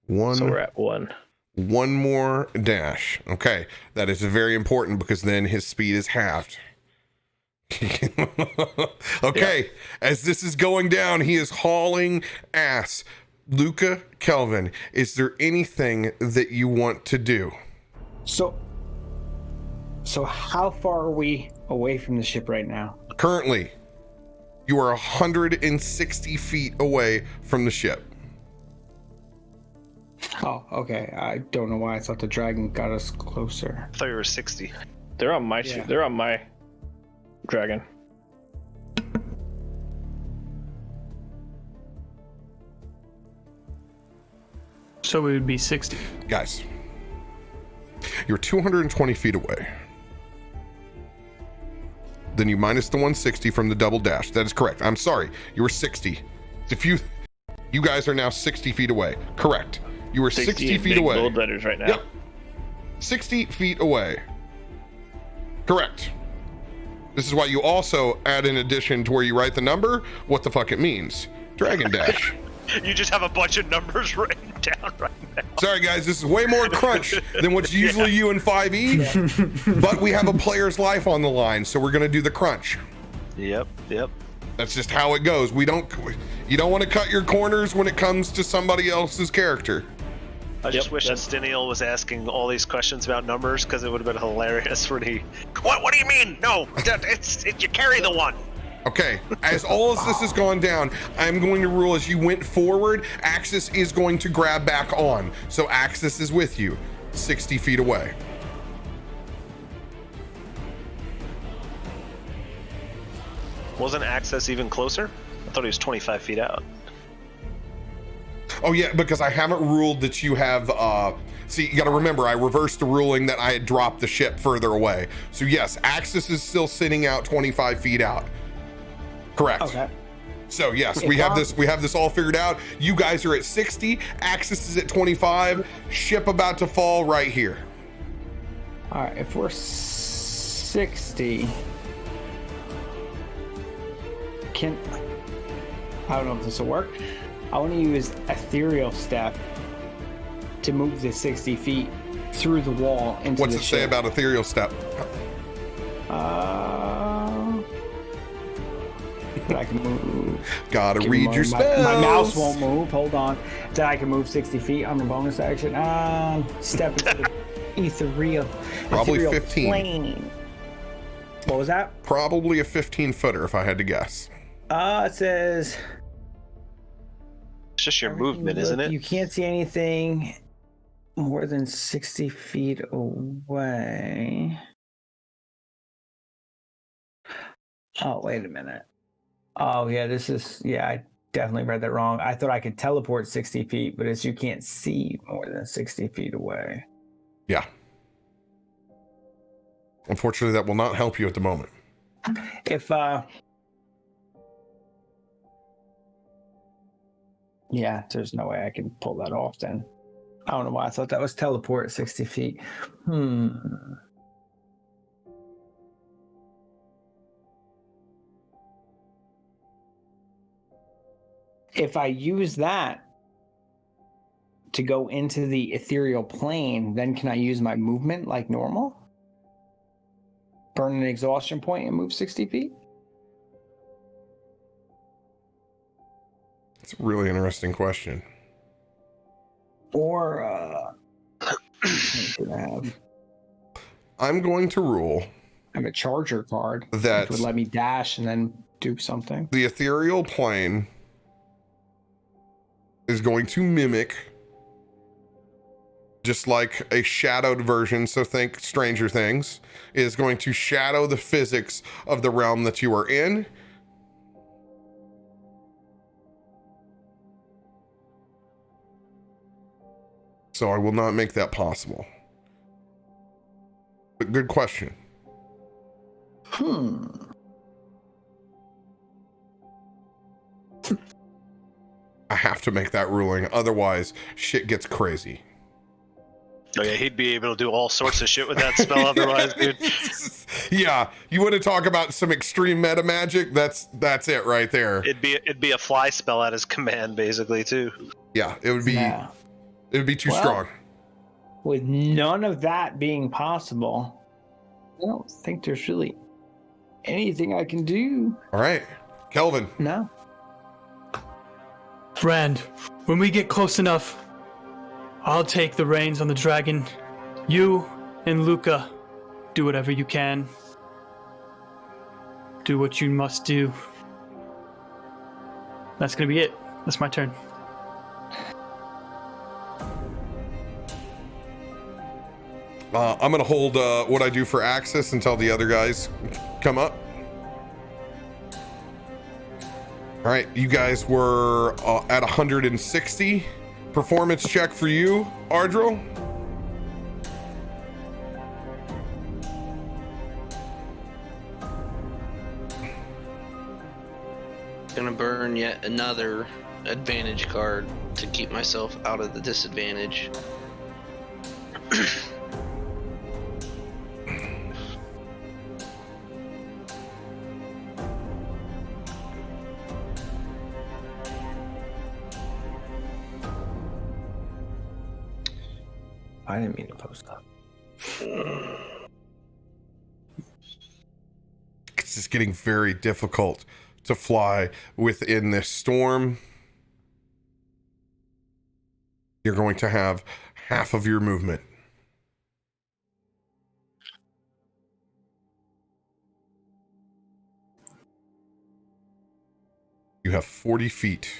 So we're at 1. One more dash. Okay. That is very important because then his speed is halved. Okay. Yeah. As this is going down, he is hauling ass. Luca, Kelvin, is there anything that you want to do? So how far are we away from the ship right now? Currently, you are 160 feet away from the ship. Oh, okay. I don't know why I thought the dragon got us closer. I thought you were 60. They're on my ship. They're on my dragon. So we would be 60. Guys, you're 220 feet away. Then you minus the 160 from the double dash. That is correct. I'm sorry. You were 60. You guys are now 60 feet away. Correct. You were 60 feet away. Bold letters right now. Yep. 60 feet away. Correct. This is why you also add in addition to where you write the number, what the fuck it means. Dragon dash. You just have a bunch of numbers written down right now. Sorry guys, this is way more crunch than what's usually you in 5e, but we have a player's life on the line, so we're gonna do the crunch. Yep. That's just how it goes. You don't want to cut your corners when it comes to somebody else's character. I just wish Astiniel was asking all these questions about numbers, because it would have been hilarious when he... What do you mean? No, you carry the one. Okay, as all of this has gone down, I'm going to rule as you went forward, Axis is going to grab back on. So Axis is with you, 60 feet away. Wasn't Access even closer? I thought he was 25 feet out. Oh yeah, because I haven't ruled that you have, see, you gotta remember, I reversed the ruling that I had dropped the ship further away. So yes, Axis is still sitting out 25 feet out. Correct. Okay. So yes, we have this all figured out. You guys are at 60, Axis is at 25, ship about to fall right here. All right, if we're 60, I don't know if this will work. I want to use Ethereal Step to move the 60 feet through the wall into What's the it ship. say about Ethereal Step? That I can move. Gotta read your spells. My mouse won't move. Hold on. That I can move 60 feet on the bonus action. Step into the ethereal. Probably ethereal 15. Plane. What was that? Probably a 15-footer if I had to guess. It says. It's just your movement, isn't it? You can't see anything more than 60 feet away. Oh, wait a minute. Oh, yeah, I definitely read that wrong. I thought I could teleport 60 feet, but it's you can't see more than 60 feet away. Yeah. Unfortunately, that will not help you at the moment. If, Yeah, there's no way I can pull that off then. I don't know why I thought that was teleport at 60 feet. If I use that to go into the ethereal plane, then can I use my movement like normal? Burn an exhaustion point and move 60 feet? It's a really interesting question. Or, what do I have? I'm going to rule I have a charger card that would let me dash and then do something. the ethereal plane is going to mimic, just like a shadowed version, so think Stranger Things, is going to shadow the physics of the realm that you are in. So I will not make that possible. But good question. I have to make that ruling, otherwise shit gets crazy. Oh yeah, he'd be able to do all sorts of shit with that spell otherwise, dude. Yeah, you want to talk about some extreme meta magic? That's it right there. It'd be a fly spell at his command, basically, too. Yeah, it would be too Well, strong. With none of that being possible, I don't think there's really anything I can do. All right, Kelvin. No. Rand, when we get close enough, I'll take the reins on the dragon. You and Luca, do whatever you can. Do what you must do. That's gonna be it. That's my turn. I'm gonna hold what I do for Axis until the other guys come up. All right, you guys were at 160. Performance check for you, Ardril. Gonna burn yet another advantage card to keep myself out of the disadvantage. I didn't mean to post that. It's just getting very difficult to fly within this storm. You're going to have half of your movement. You have 40 feet.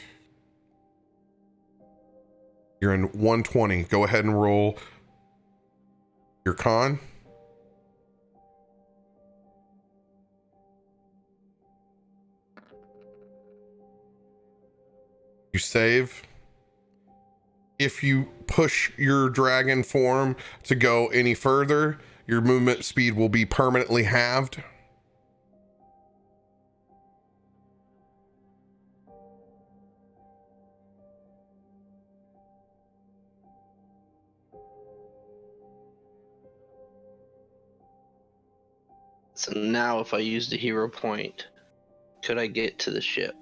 You're in 120. Go ahead and roll your con. You save. If you push your dragon form to go any further, your movement speed will be permanently halved. So now if I use the hero point, could I get to the ship?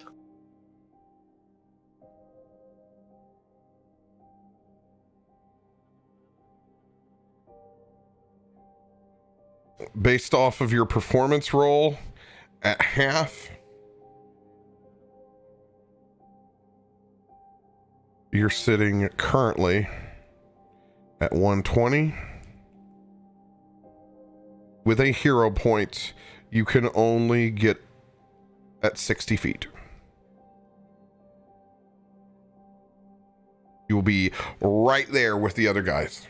Based off of your performance roll at half, you're sitting currently at 120. With a hero point, you can only get at 60 feet. You will be right there with the other guys.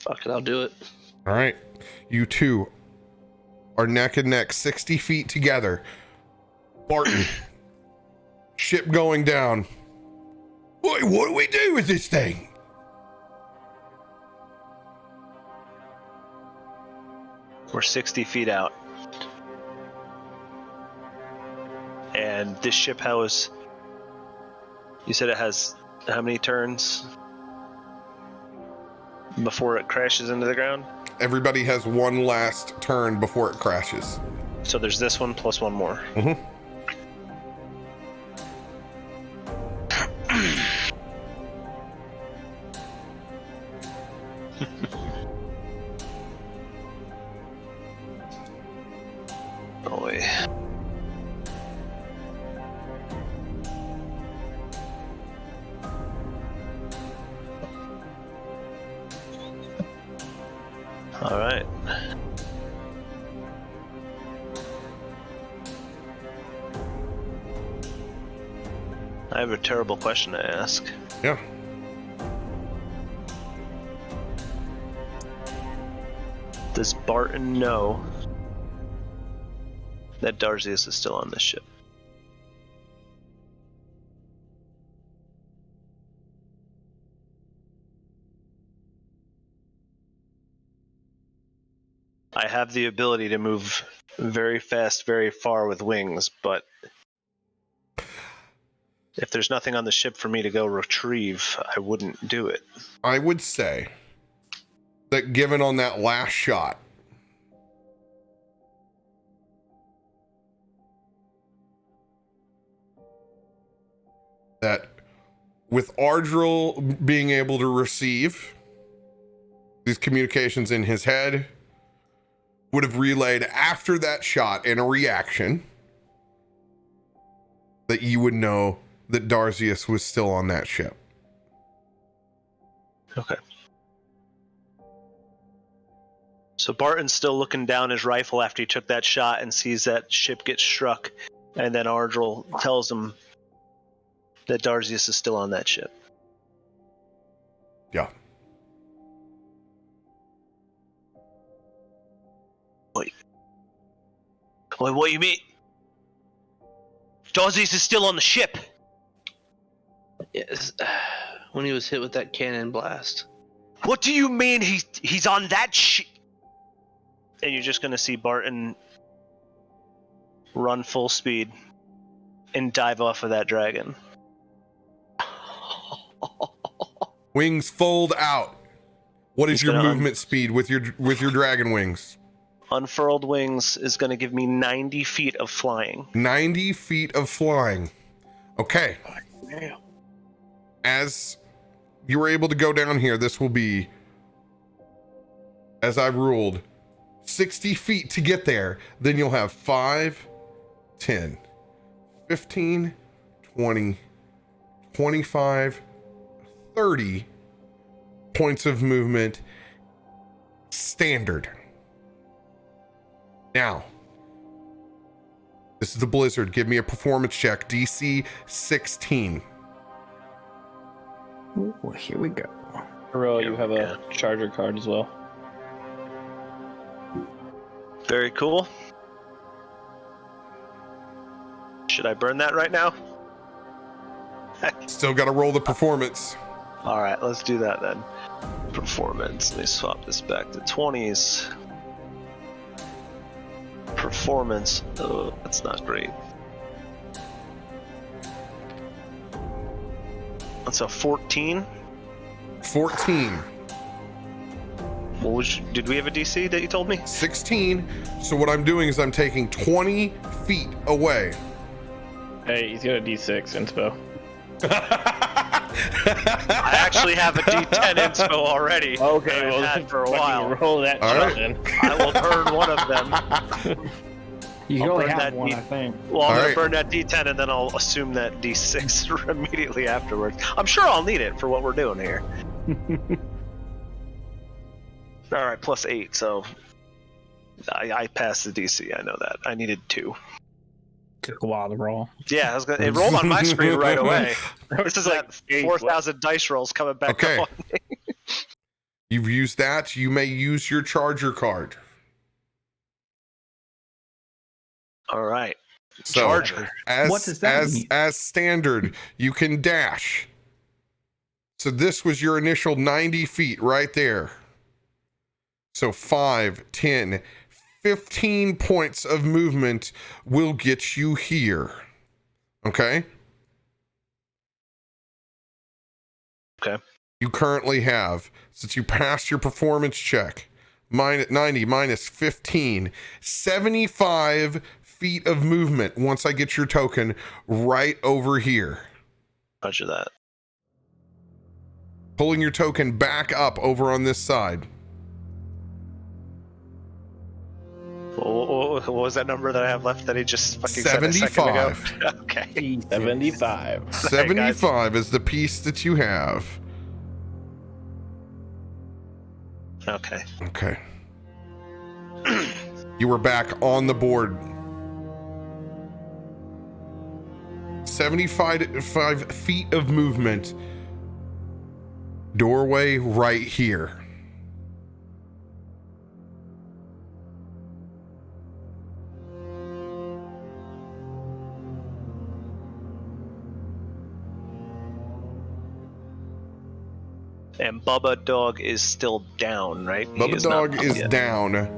Fuck it, I'll do it. All right. You two are neck and neck, 60 feet together. Barton, Ship going down. What do we do with this thing? We're 60 feet out. And this ship has... You said it has how many turns before it crashes into the ground? Everybody has one last turn before it crashes. So there's this one plus one more. Mm-hmm. Boy. All right. I have a terrible question to ask. Yeah. Does Barton know that Darzius is still on this ship? I have the ability to move very fast, very far with wings, but if there's nothing on the ship for me to go retrieve, I wouldn't do it. I would say that given on that last shot, that with Ardril being able to receive these communications in his head, would have relayed after that shot in a reaction that you would know that Darzius was still on that ship. Okay. So Barton's still looking down his rifle after he took that shot and sees that ship get struck, and then Ardril tells him that Darzius is still on that ship. Yeah. Wait, what do you mean? Darzius is still on the ship. Yes. When he was hit with that cannon blast. What do you mean he's on that ship? And you're just gonna see Barton run full speed and dive off of that dragon. Wings fold out. What is He's your gonna movement speed with your dragon wings? Unfurled wings is going to give me 90 feet of flying. 90 feet of flying. Okay. As you were able to go down here, this will be, as I've ruled, 60 feet to get there. Then you'll have 5, 10, 15, 20, 25, 30 points of movement standard. Now, this is the Blizzard. Give me a performance check. DC 16. Ooh, here we go. Ro, you have a charger card as well. Very cool. Should I burn that right now? Still got to roll the performance. All right, let's do that then. Performance. Let me swap this back to 20s. Performance. Oh, that's not great. That's a 14. 14. What was did we have a DC that you told me? 16. So what I'm doing is I'm taking 20 feet away. Hey, he's got a D6 inspo. I actually have a D10 inspo already. Okay, that I've well, had for a fucking while. roll that All shit right. then. I will burn one of them. You I'll only burn have that one, D- I think. Well, I'm All gonna right. burn that D10 and then I'll assume that D6 immediately afterwards. I'm sure I'll need it for what we're doing here. All right, plus 8, so I passed the DC. I know that. I needed 2. Took a while to roll. Yeah, it rolled on my screen right away. This is like eight, 4,000 dice rolls coming back Okay. up on me. You've used that. You may use your charger card. All right. So Charger. What does that mean? as standard, you can dash. So this was your initial 90 feet right there. So 5, 10, 15 points of movement will get you here. Okay? Okay. You currently have, since you passed your performance check, minus 90 minus 15, 75 feet of movement once I get your token right over here. Roger that. Pulling your token back up over on this side. What was that number that I have left that he just fucking said a second ago? 75. Okay. 75. 75 is the piece that you have. Okay. Okay. You were back on the board. 75 feet of movement. Doorway right here. And Bubba Dog is still down, right? He Bubba is not Dog up is yet. down.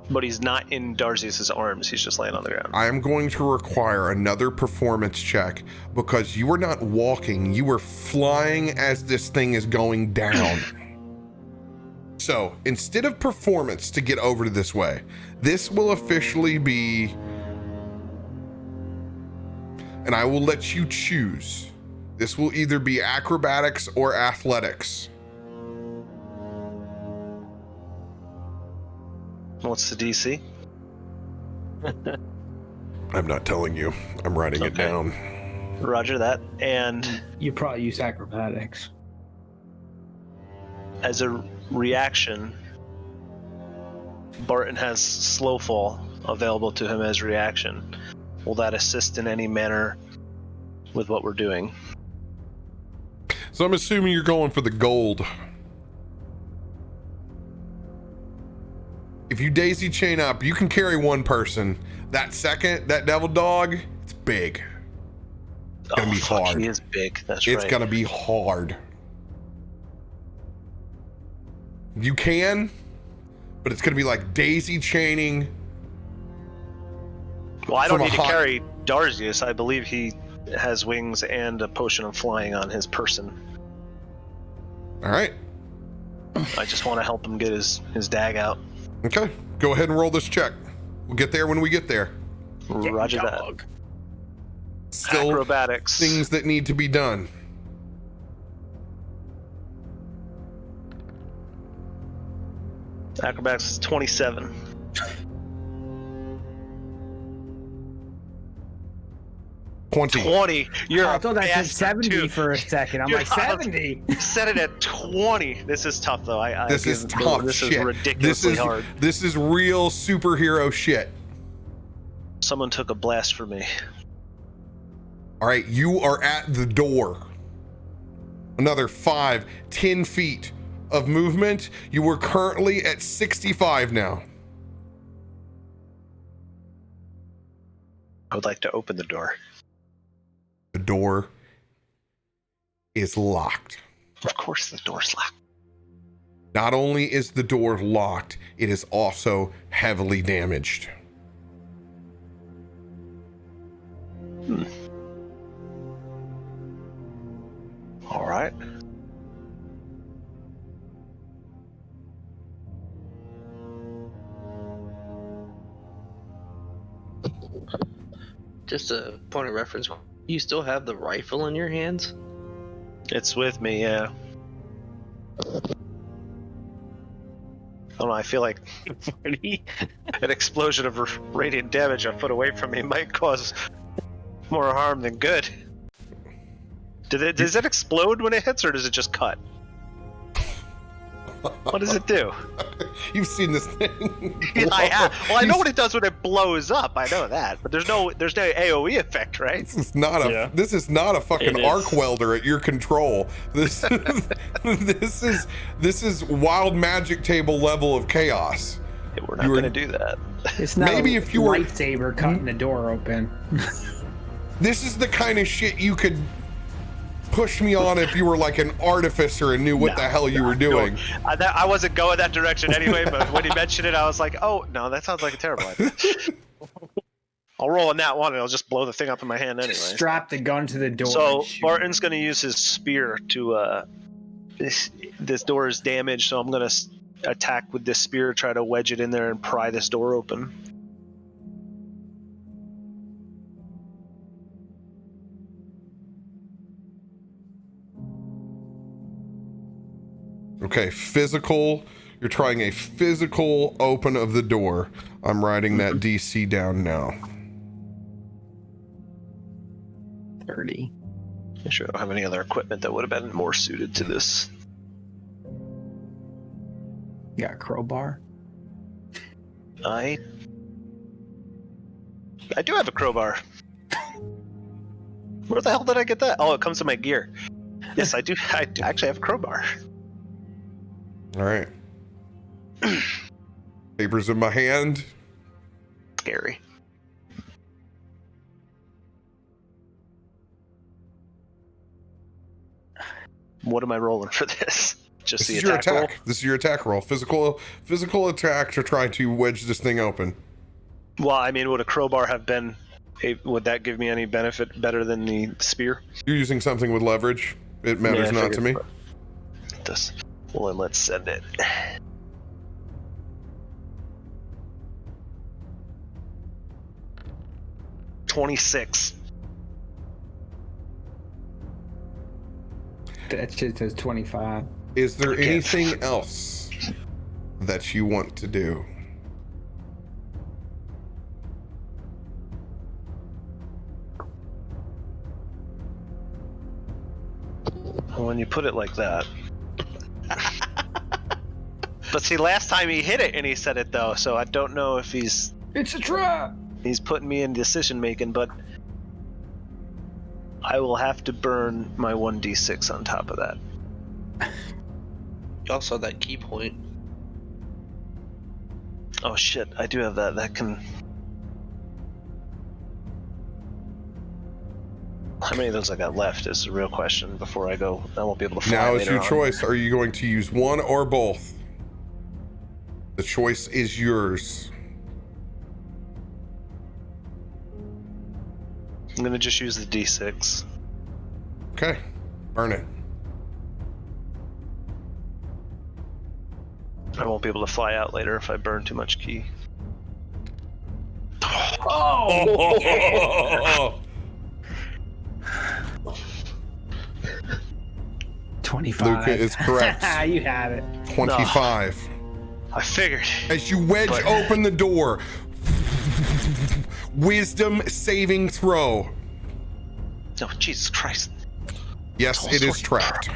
But he's not in Darzius' arms. He's just laying on the ground. I am going to require another performance check because you were not walking, you were flying as this thing is going down. So instead of performance to get over to this way, this will officially be, and I will let you choose. This will either be acrobatics or athletics. What's the DC? I'm not telling you. I'm writing it Okay. down. Roger that. And You probably use acrobatics. as a reaction, Barton has slow fall available to him as reaction. Will that assist in any manner with what we're doing? So I'm assuming you're going for the gold. If you daisy chain up, you can carry one person. That second, that devil dog, it's big. It's gonna be fuck, hard. He is big. That's It's right. gonna be hard. You can, but it's gonna be like daisy chaining. Well, I don't from a need to hot- carry Darzius. I believe he has wings and a potion of flying on his person. All right. I just want to help him get his dag out. Okay. Go ahead and roll this check. We'll get there when we get there. Roger that. Still Acrobatics. things that need to be done. Acrobatics is 27. 20. You're I thought I said bastard, 70 too. for a second. I'm You're like, 70? Set it at 20. This is tough, though. This is tough This shit. is ridiculously hard. This is real superhero shit. Someone took a blast for me. All right, you are at the door. Another 5, 10 feet of movement. You were currently at 65 now. I would like to open the door. The door is locked. Of course, the door's locked. Not only is the door locked, it is also heavily damaged. All right. Just a point of reference. You still have the rifle in your hands? It's with me, yeah. I don't know, I feel like an explosion of radiant damage a foot away from me might cause more harm than good. Does it explode when it hits, or does it just cut? What does it do? You've seen this thing. Yeah, I have. Well, I know what it does when it blows up. I know that, but there's no AOE effect, right? This is not a Yeah. this is not a fucking It is. arc welder at your control. This this is wild magic table level of chaos. Yeah, we're not going to do that. It's not Maybe a if you were- lightsaber cutting the door open. This is the kind of shit you could push me on if you were like an artificer and knew what the hell you were doing. I wasn't going that direction anyway, but when he mentioned it, I was like, oh, no, that sounds like a terrible idea. I'll roll a nat 1 and I'll just blow the thing up in my hand anyway. Strap the gun to the door. So and shoot. Barton's going to use his spear to... this door is damaged, so I'm going to attack with this spear, try to wedge it in there and pry this door open. Okay, physical. You're trying a physical open of the door. I'm writing that DC down now. 30. I'm sure I don't have any other equipment that would have been more suited to this. You got a crowbar? I do have a crowbar. Where the hell did I get that? Oh, it comes in my gear. Yes, I do. I actually have a crowbar. All right. Papers in my hand. Scary. What am I rolling for this? Just This the is your attack roll? attack. This is your attack roll. Physical attack to try to wedge this thing open. Well, I mean, would a crowbar have been? Would that give me any benefit better than the spear? You're using something with leverage. It matters Yeah, I not to me. figured this. Well, then let's send it. $26. That shit says 25. Is there Okay. anything else that you want to do? When you put it like that. But see, last time he hit it and he said it though, so I don't know if he's It's a trap! he's putting me in decision making, but I will have to burn my 1d6 on top of that. You also have that key point. Oh shit, I do have that. That can... How many of those I got left is the real question before I go. I won't be able to fly Now is later your on. choice. Are you going to use one or both? The choice is yours. I'm gonna just use the d6. Okay, burn it. I won't be able to fly out later if I burn too much key. Oh! 25. Luca is correct. You have it. 25. I figured. As you wedge open the door, wisdom saving throw. Oh, Jesus Christ. Yes, it is trapped.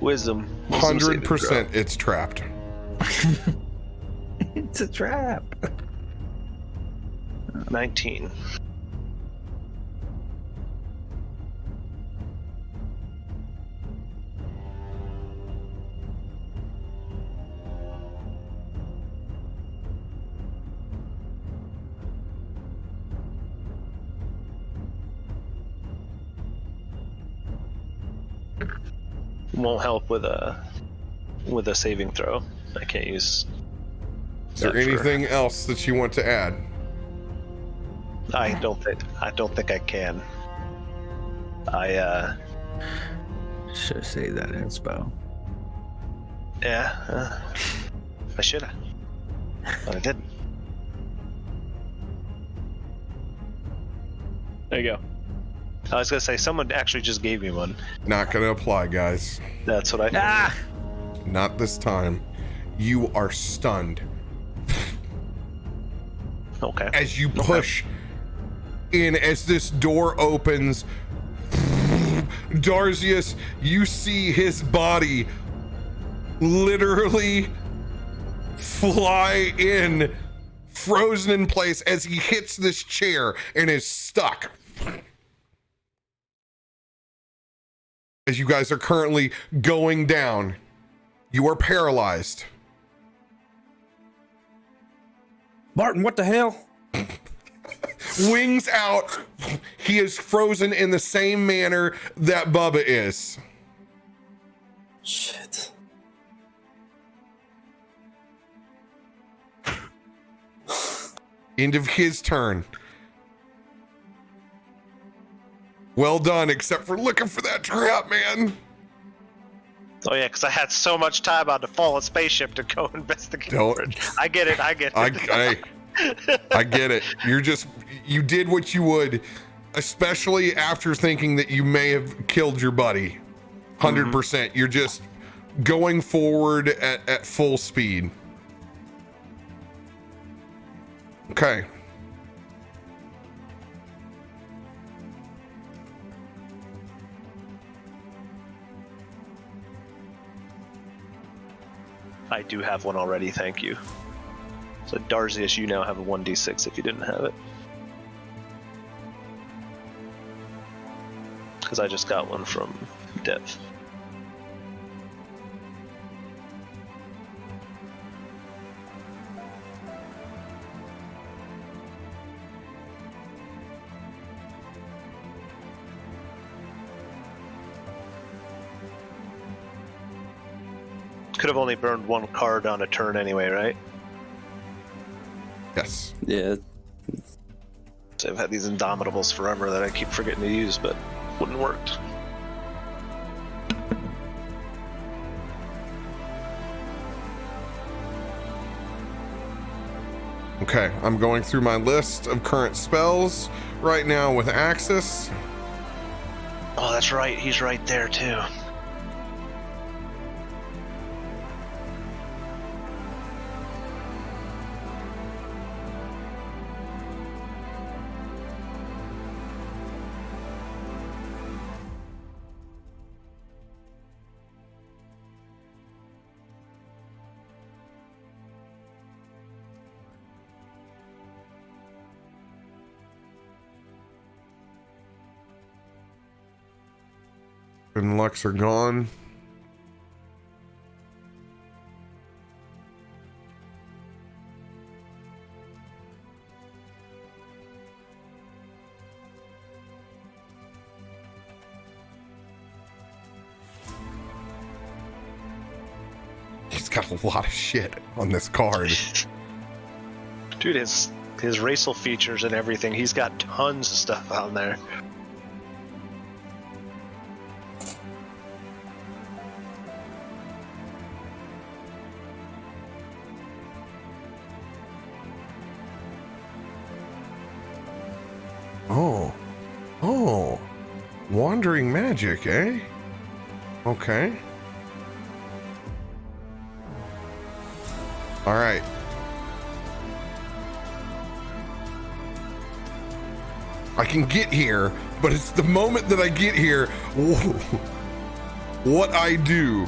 Wisdom. 100% it's trapped. It's a trap. 19. Won't help with a saving throw. I can't use. Is there anything else that you want to add? I don't think I can. Should have saved that inspo. Yeah. I should have. But I didn't. There you go. I was gonna say someone actually just gave me one. Not gonna apply, guys. That's what I. Not this time. You are stunned. Okay. As you push in, as this door opens, Darzius, you see his body literally fly in, frozen in place as he hits this chair and is stuck. As you guys are currently going down, you are paralyzed. Barton, what the hell? Wings out. He is frozen in the same manner that Bubba is. Shit. End of his turn. Well done, except for looking for that trap, man. Oh yeah, because I had so much time on the fallen spaceship to go investigate. Don't. I get it. I get it. You did what you would, especially after thinking that you may have killed your buddy. 100%. You're just going forward at full speed. Okay. I do have one already, thank you. So Darzius, you now have a 1d6 if you didn't have it. Because I just got one from Dev. Could have only burned one card on a turn anyway, right? Yes. Yeah. So I've had these Indomitables forever that I keep forgetting to use, but wouldn't worked. Okay, I'm going through my list of current spells right now with Axis. Oh, that's right. He's right there too. And Lux are gone. He's got a lot of shit on this card. Dude, his racial features and everything, he's got tons of stuff on there. Oh, wandering magic, eh? Okay. All right. I can get here, but it's the moment that I get here, what I do.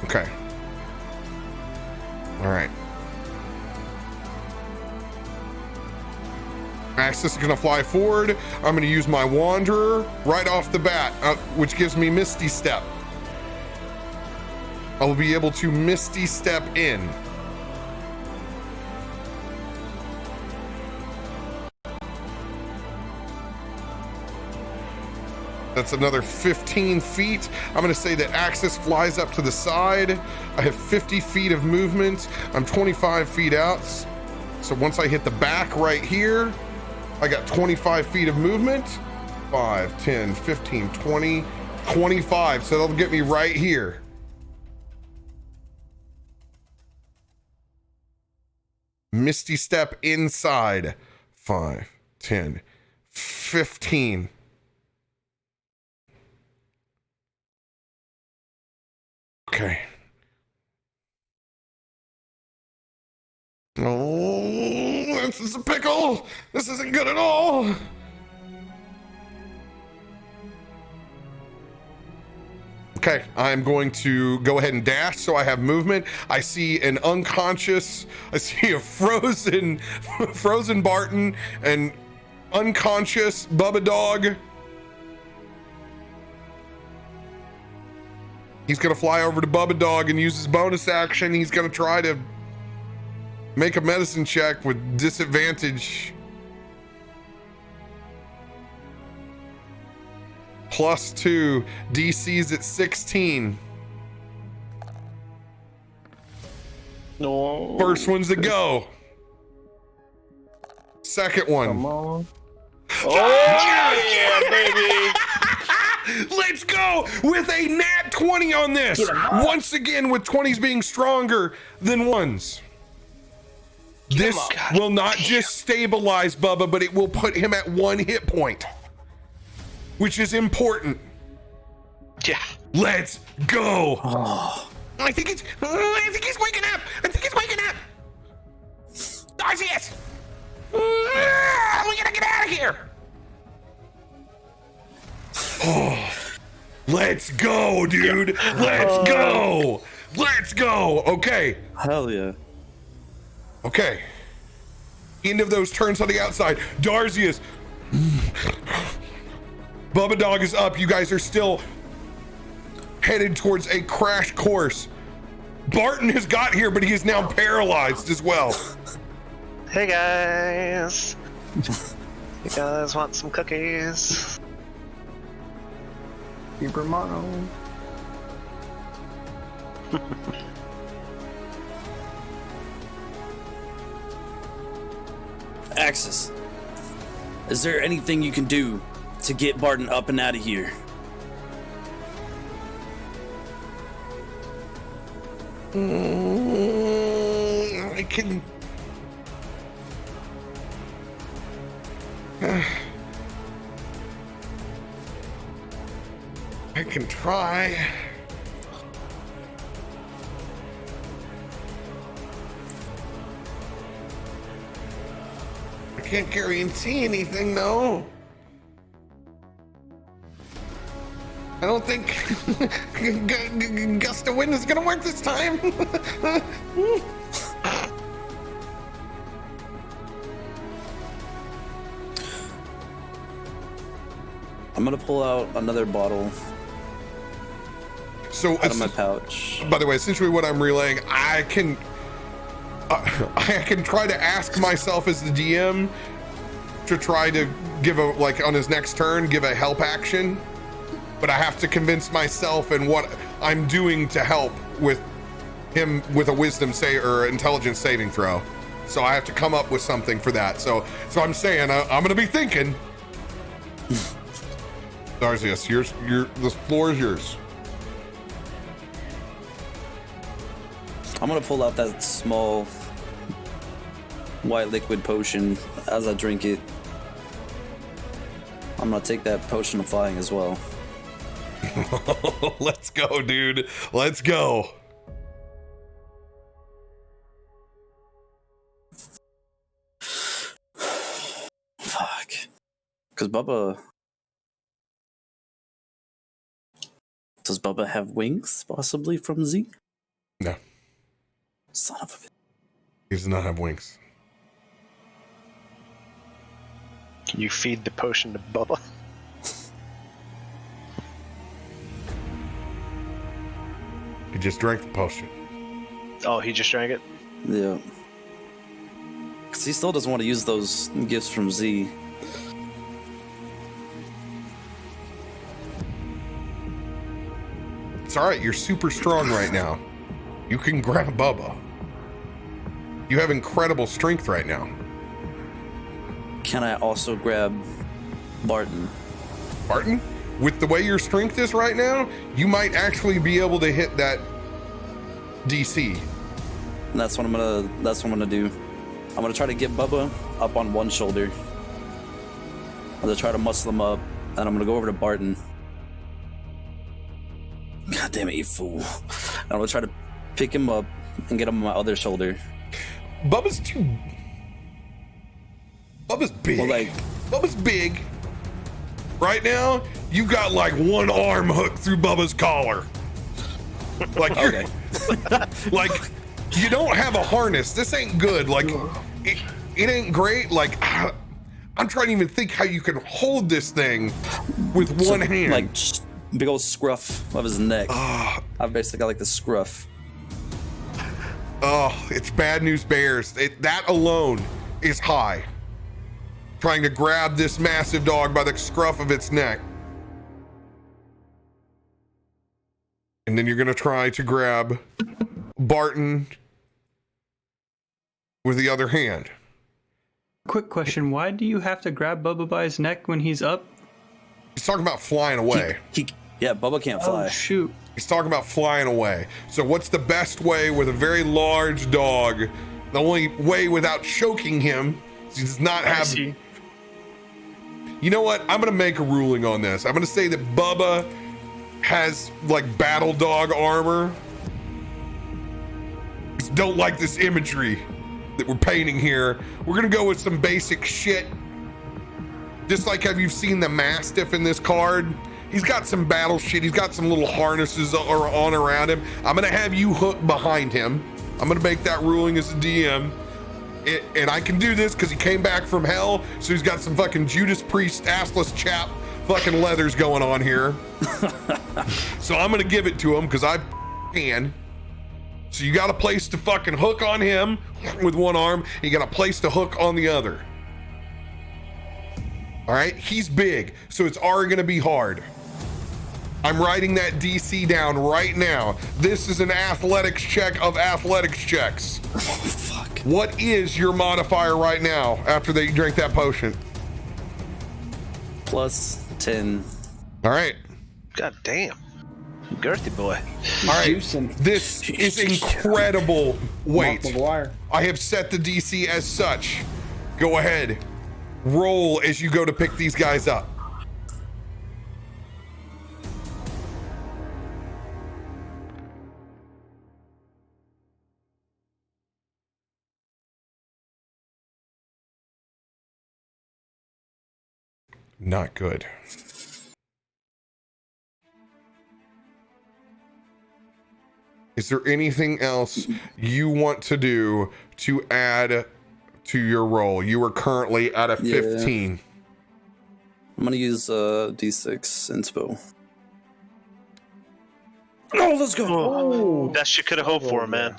Okay. All right. Axis is gonna fly forward. I'm gonna use my Wanderer right off the bat, which gives me Misty Step. I will be able to Misty Step in. That's another 15 feet. I'm gonna say that Axis flies up to the side. I have 50 feet of movement. I'm 25 feet out. So once I hit the back right here, I got 25 feet of movement. 5, 10, 15, 20, 25. So that'll get me right here. Misty Step inside. 5, 10, 15. Okay. Oh, this is a pickle. This isn't good at all. Okay, I'm going to go ahead and dash so I have movement. I see a frozen Barton and unconscious Bubba Dog. He's gonna fly over to Bubba Dog and use his bonus action. He's gonna try to make a medicine check with disadvantage. +2, DC's at 16. No. First one's a go. Second one. Come on. Oh, yeah, baby. Let's go with a nat 20 on this. Once again, with 20s being stronger than ones. This will not just stabilize Bubba, but it will put him at 1 hit point, which is important. Yeah. Let's go. I think he's waking up. I think he's waking up. Darcius. We gotta get out of here. Oh, let's go, dude. Let's go. Let's go. Okay. Hell yeah. Okay. End of those turns on the outside. Darcius. Bubba Dog is up. You guys are still headed towards a crash course. Barton has got here, but he is now paralyzed as well. Hey guys. You guys want some cookies? Super mono. Axis, is there anything you can do to get Barton up and out of here? I can. I can try. I can't guarantee anything, though. I don't think gust of wind is gonna work this time. I'm gonna pull out another bottle So out of my pouch. by the way, essentially what I'm relaying, I can try to ask myself as the DM to try to give a, like on his next turn, give a help action, but I have to convince myself and what I'm doing to help with him with a wisdom or intelligence saving throw. So I have to come up with something for that. So I'm saying I'm gonna be thinking. Darcius, the floor is yours. I'm gonna pull out that small white liquid potion. As I drink it, I'm gonna take that potion of flying as well. Let's go, dude. Let's go. Fuck. Because Bubba... Does Bubba have wings, possibly, from Z? No. Son of a bitch. He does not have wings. Can you feed the potion to Bubba? He just drank the potion. Oh, he just drank it? Yeah. Because he still doesn't want to use those gifts from Z. It's all right. You're super strong right now. You can grab Bubba. You have incredible strength right now. Can I also grab Barton? Barton, with the way your strength is right now, you might actually be able to hit that DC. And that's what I'm gonna do. I'm gonna try to get Bubba up on one shoulder. I'm gonna try to muscle him up, and I'm gonna go over to Barton. God damn it, you fool. And I'm gonna try to pick him up and get him on my other shoulder. Bubba's big. Well, Bubba's big. Right now, you got like one arm hooked through Bubba's collar. Like you're, Okay. like you don't have a harness. This ain't good. Like it ain't great. Like I'm trying to even think how you can hold this thing with one hand. Like big old scruff of his neck. I've basically got like the scruff. Oh, it's bad news bears. That alone is high. Trying to grab this massive dog by the scruff of its neck. And then you're going to try to grab Barton with the other hand. Quick question: why do you have to grab Bubba by his neck when he's up? He's talking about flying away. Yeah, Bubba can't fly. Oh shoot! He's talking about flying away. So what's the best way with a very large dog? The only way without choking him, he does not have... See. You know what? I'm going to make a ruling on this. I'm going to say that Bubba has like battle dog armor. Just don't like this imagery that we're painting here. We're going to go with some basic shit. Just like have you seen the Mastiff in this card? He's got some battle shit. He's got some little harnesses on around him. I'm going to have you hook behind him. I'm going to make that ruling as a DM. And I can do this because he came back from hell. So he's got some fucking Judas Priest, assless chap fucking leathers going on here. So I'm going to give it to him because I can. So you got a place to fucking hook on him with one arm. You got a place to hook on the other. All right. He's big. So it's already going to be hard. I'm writing that DC down right now. This is an athletics check of athletics checks. Oh, fuck. What is your modifier right now after they drink that potion? Plus 10. All right. God damn. Girthy boy. All right. Juicing. This is incredible weight. McGuire. I have set the DC as such. Go ahead. Roll as you go to pick these guys up. Not good. Is there anything else you want to do to add to your roll? You are currently at a 15. Yeah. I'm gonna use D6 inspo. Oh, let's go. Oh, best you could have hoped for, man.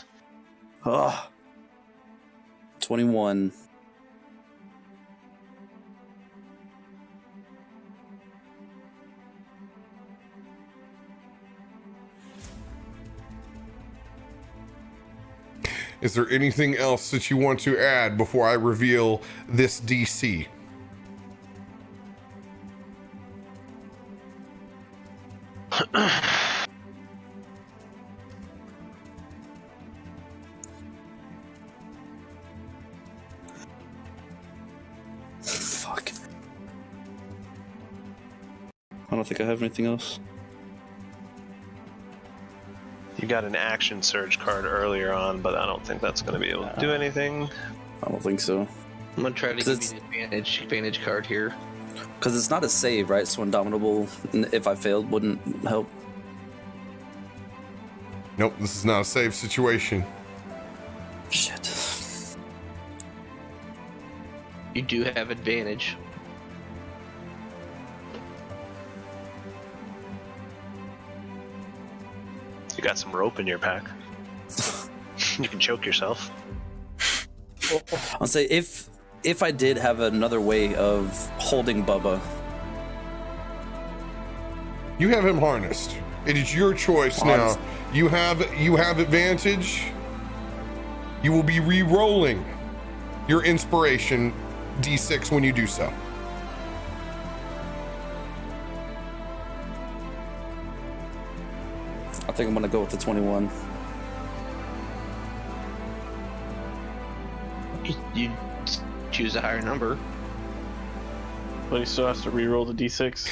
21. Is there anything else that you want to add before I reveal this DC? Fuck. I don't think I have anything else. You got an action surge card earlier on, but I don't think that's going to be able to do anything. I don't think so. I'm gonna try to give you the advantage card here. Because it's not a save, right? So Indomitable, if I failed, wouldn't help. Nope, this is not a save situation. Shit. You do have advantage. You got some rope in your pack. You can choke yourself. I'll say if I did have another way of holding Bubba. You have him harnessed. It is your choice now. You have advantage. You will be re-rolling your inspiration D6 when you do so. I think I'm gonna go with the 21. You choose a higher number. But he still has to re-roll the d6.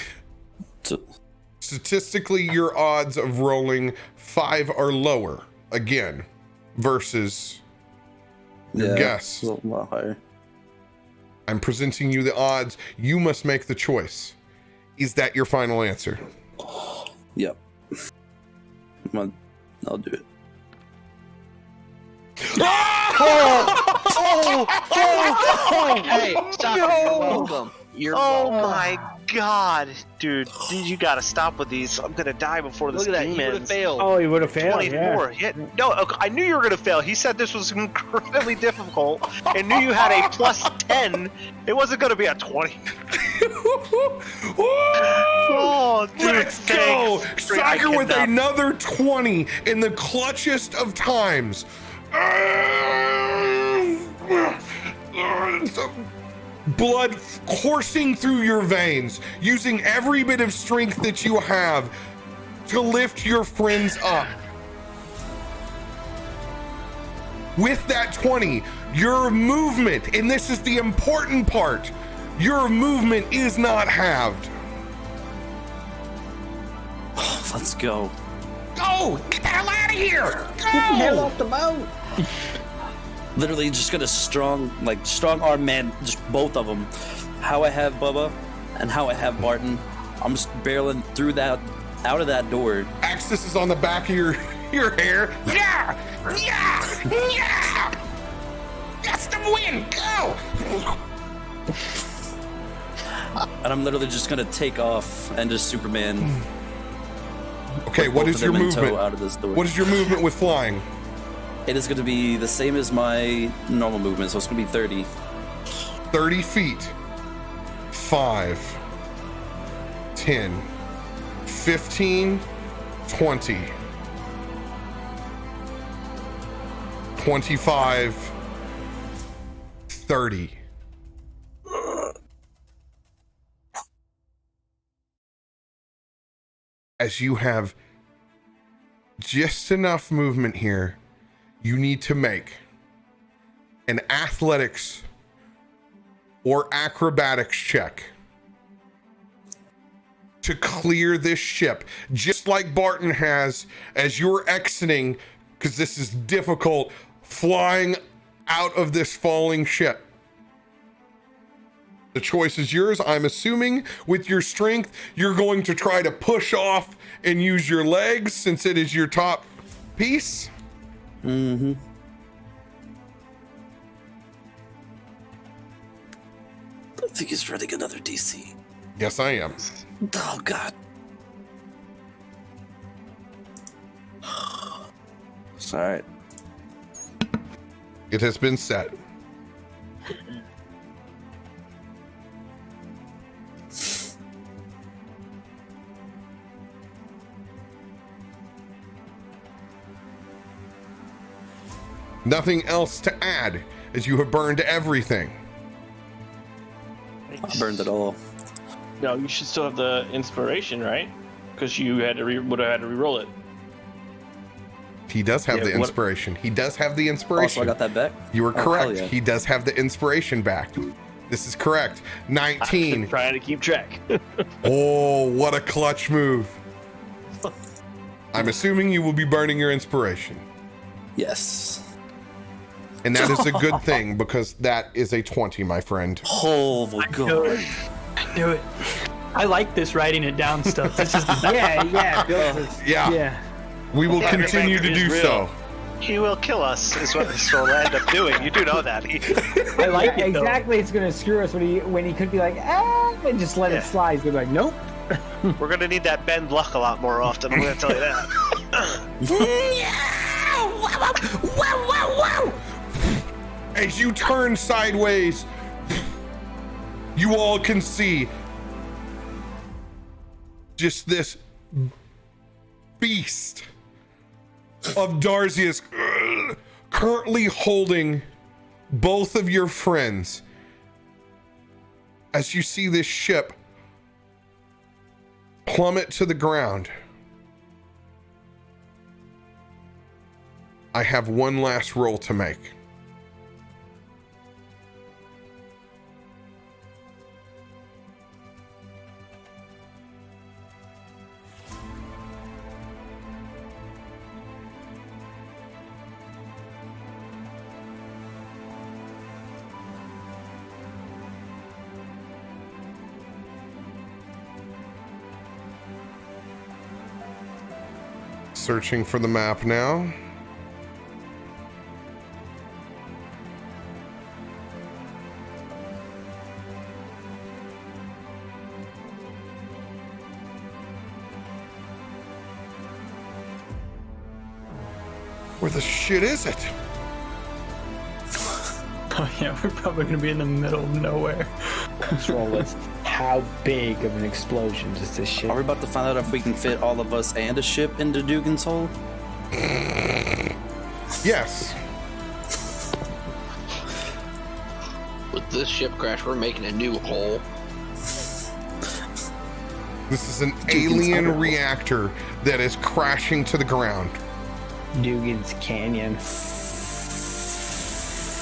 Statistically, your odds of rolling 5 or lower again versus your guess. A lot higher. I'm presenting you the odds. You must make the choice. Is that your final answer? Yep. I'll do it. Hey, stop! You're welcome. You're welcome. My God, dude, you gotta stop with these. I'm gonna die before this Look at that. game You would have ends. failed. Oh, he would have failed. 20 Yeah. more. Yeah, no, I knew you were gonna fail. He said this was incredibly difficult, and knew you had a plus 10. It wasn't gonna be a 20. Oh, dude, Let's go! thanks. Soccer with cannot- another 20 in the clutchest of times. Blood coursing through your veins, using every bit of strength that you have to lift your friends up. With that 20, your movement, and this is the important part, your movement is not halved. Let's go. Go! Get the hell out of here! Go! Hell off the boat. Literally just gonna strong arm man, just both of them. How I have Bubba and how I have Barton. I'm just barreling through that, out of that door. Axis is on the back of your hair. Yeah! Yeah! Yeah! Gust of wind, go! And I'm literally just gonna take off and just Superman. Okay, what both is of your them in tow movement? out of this door. What is your movement with flying? It is gonna be the same as my normal movement, so it's gonna be 30. 30 feet. 5, 10, 15, 20, 25, 30. As you have just enough movement here, you need to make an athletics or acrobatics check to clear this ship, just like Barton has as you're exiting, because this is difficult, flying out of this falling ship. The choice is yours. I'm assuming with your strength, you're going to try to push off and use your legs since it is your top piece. Mm-hmm. I think he's running another DC. Yes, I am. Oh, God. It's all right. It has been set. Nothing else to add, as you have burned everything. I burned it all. No, you should still have the inspiration, right? Because you had to would have had to re-roll it. He does have Yeah, the what- inspiration. He does have the Also, inspiration. I got that back. You were Oh, correct. hell yeah. He does have the inspiration back. This is correct. 19. Trying to keep track. Oh, what a clutch move. I'm assuming you will be burning your inspiration. Yes. And that is a good thing because that is a 20, my friend. Oh, my Do God. it. Do it. I like this writing it down stuff. This is Yeah, Bill says, Yeah, yeah. we will continue to do so. He will kill us, is what this will end up doing. You do know that. I like Yeah, it though. exactly. It's gonna screw us when he could be like, and just let Yeah. it slide. He's gonna be like, nope. We're gonna need that bend luck a lot more often. I'm gonna tell you that. As you turn sideways, you all can see just this beast of Darzius currently holding both of your friends. As you see this ship plummet to the ground, I have one last roll to make. Searching for the map now. Where the shit is it? Oh yeah, we're probably gonna be in the middle of nowhere. Let's roll this. How big of an explosion does this shit? Are we about to find out if we can fit all of us and a ship into Dugan's hole? Yes. With this ship crash, we're making a new hole. This is an alien reactor that is crashing to the ground. Dugan's Canyon.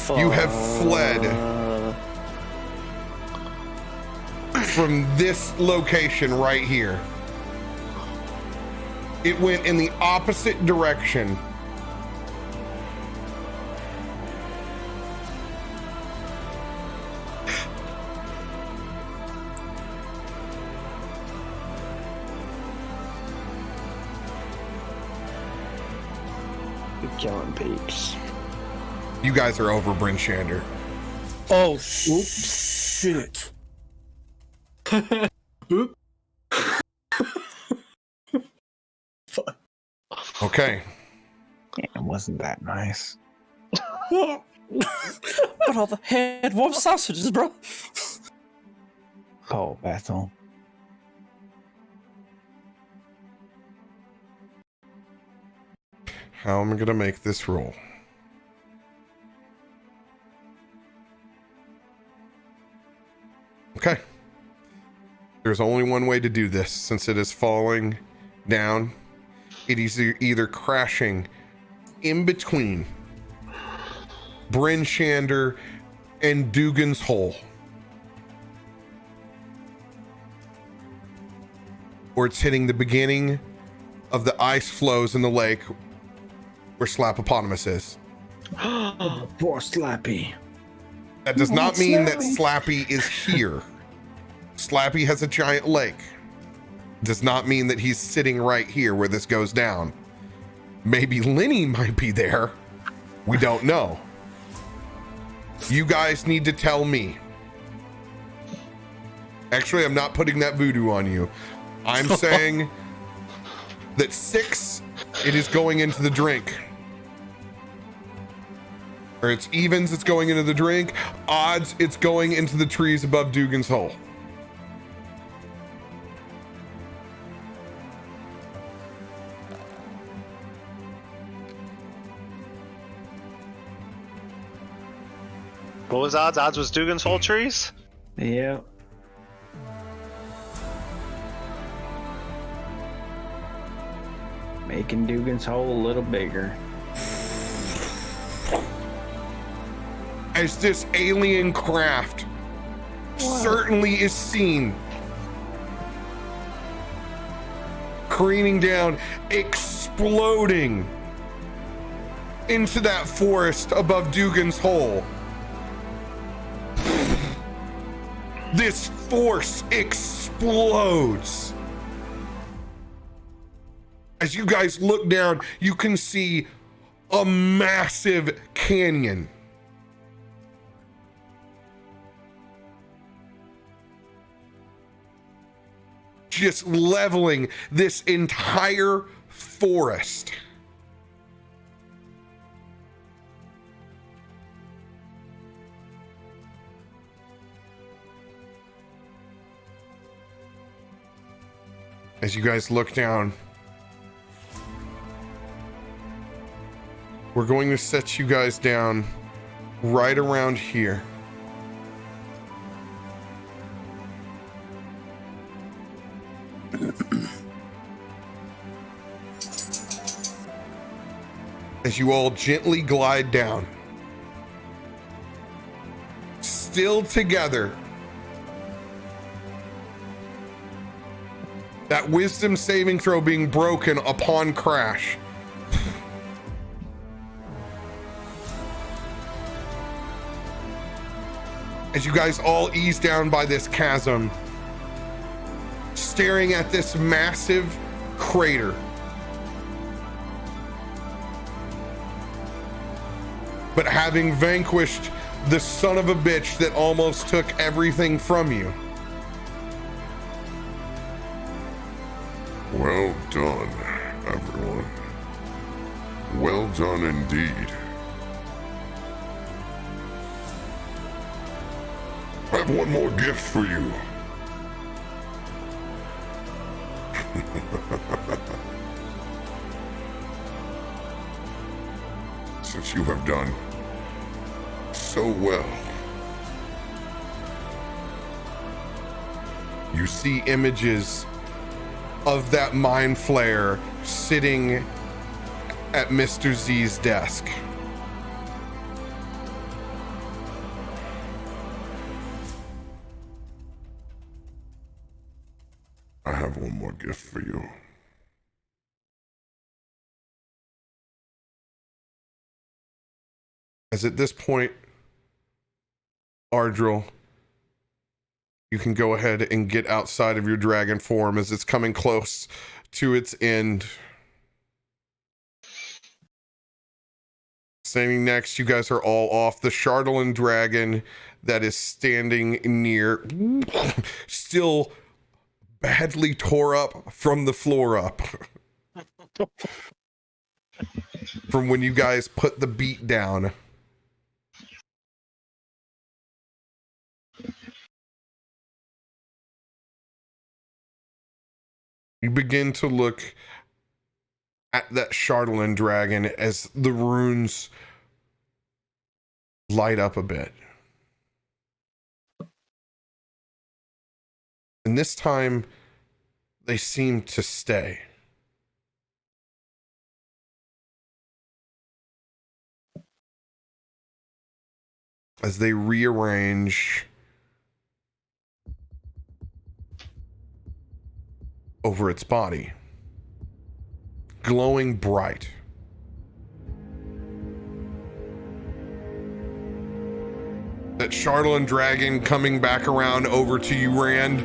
You have fled from this location right here. It went in the opposite direction. You're killing peeps. You guys are over, Bryn Shander. Oh, shit. Oop. Okay. Yeah, it wasn't that nice. What all the head warm sausages, bro? Oh, Bethel. How am I gonna make this roll? Okay. There's only one way to do this since it is falling down. It is either crashing in between Bryn Shander and Dugan's hole, or it's hitting the beginning of the ice flows in the lake where Slapopotamus is. Poor Slappy. That does not mean that Slappy is here. Slappy has a giant lake. Does not mean that he's sitting right here where this goes down. Maybe Lenny might be there. We don't know. You guys need to tell me. Actually, I'm not putting that voodoo on you. I'm saying that 6, it is going into the drink. Or it's evens, it's going into the drink. Odds, it's going into the trees above Dugan's hole. What was odds? Odds was Dugan's hole trees? Yeah. Making Dugan's hole a little bigger. As this alien craft certainly is seen careening down, exploding into that forest above Dugan's hole. This force explodes. As you guys look down, you can see a massive canyon. Just leveling this entire forest. As you guys look down, we're going to set you guys down right around here. As you all gently glide down, still together. That wisdom saving throw being broken upon crash. As you guys all ease down by this chasm, staring at this massive crater. But having vanquished the son of a bitch that almost took everything from you. Well done, everyone. Well done indeed. I have one more gift for you. Since you have done so well, you see images of that mind flayer sitting at Mr. Z's desk. I have one more gift for you. As at this point, Ardril, you can go ahead and get outside of your dragon form as it's coming close to its end. Standing next, you guys are all off the Chardalyn dragon that is standing near, still badly tore up from the floor up. From when you guys put the beat down. You begin to look at that Chardalyn dragon as the runes light up a bit. And this time, they seem to stay. As they rearrange over its body, glowing bright. That Chardalyn dragon coming back around over to you, Rand,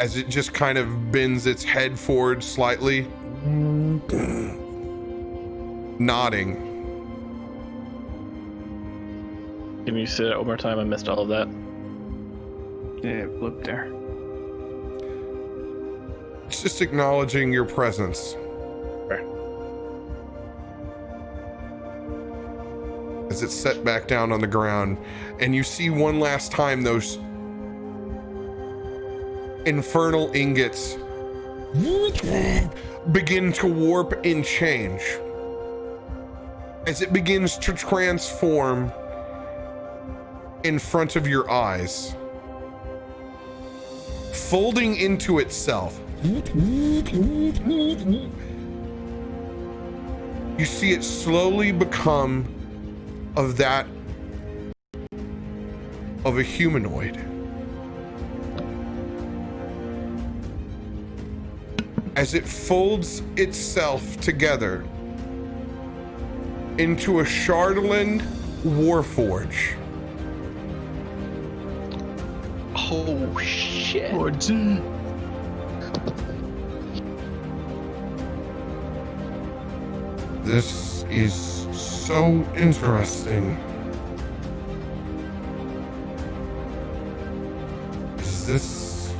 as it just kind of bends its head forward slightly, nodding. Can you say that one more time? I missed all of that. Yeah, blip there. It's just acknowledging your presence. Okay. As it's set back down on the ground, and you see one last time those infernal ingots begin to warp and change as it begins to transform in front of your eyes, folding into itself. You see it slowly become of that of a humanoid. As it folds itself together into a Chardalyn Warforge. Oh shit. This is so interesting. Is this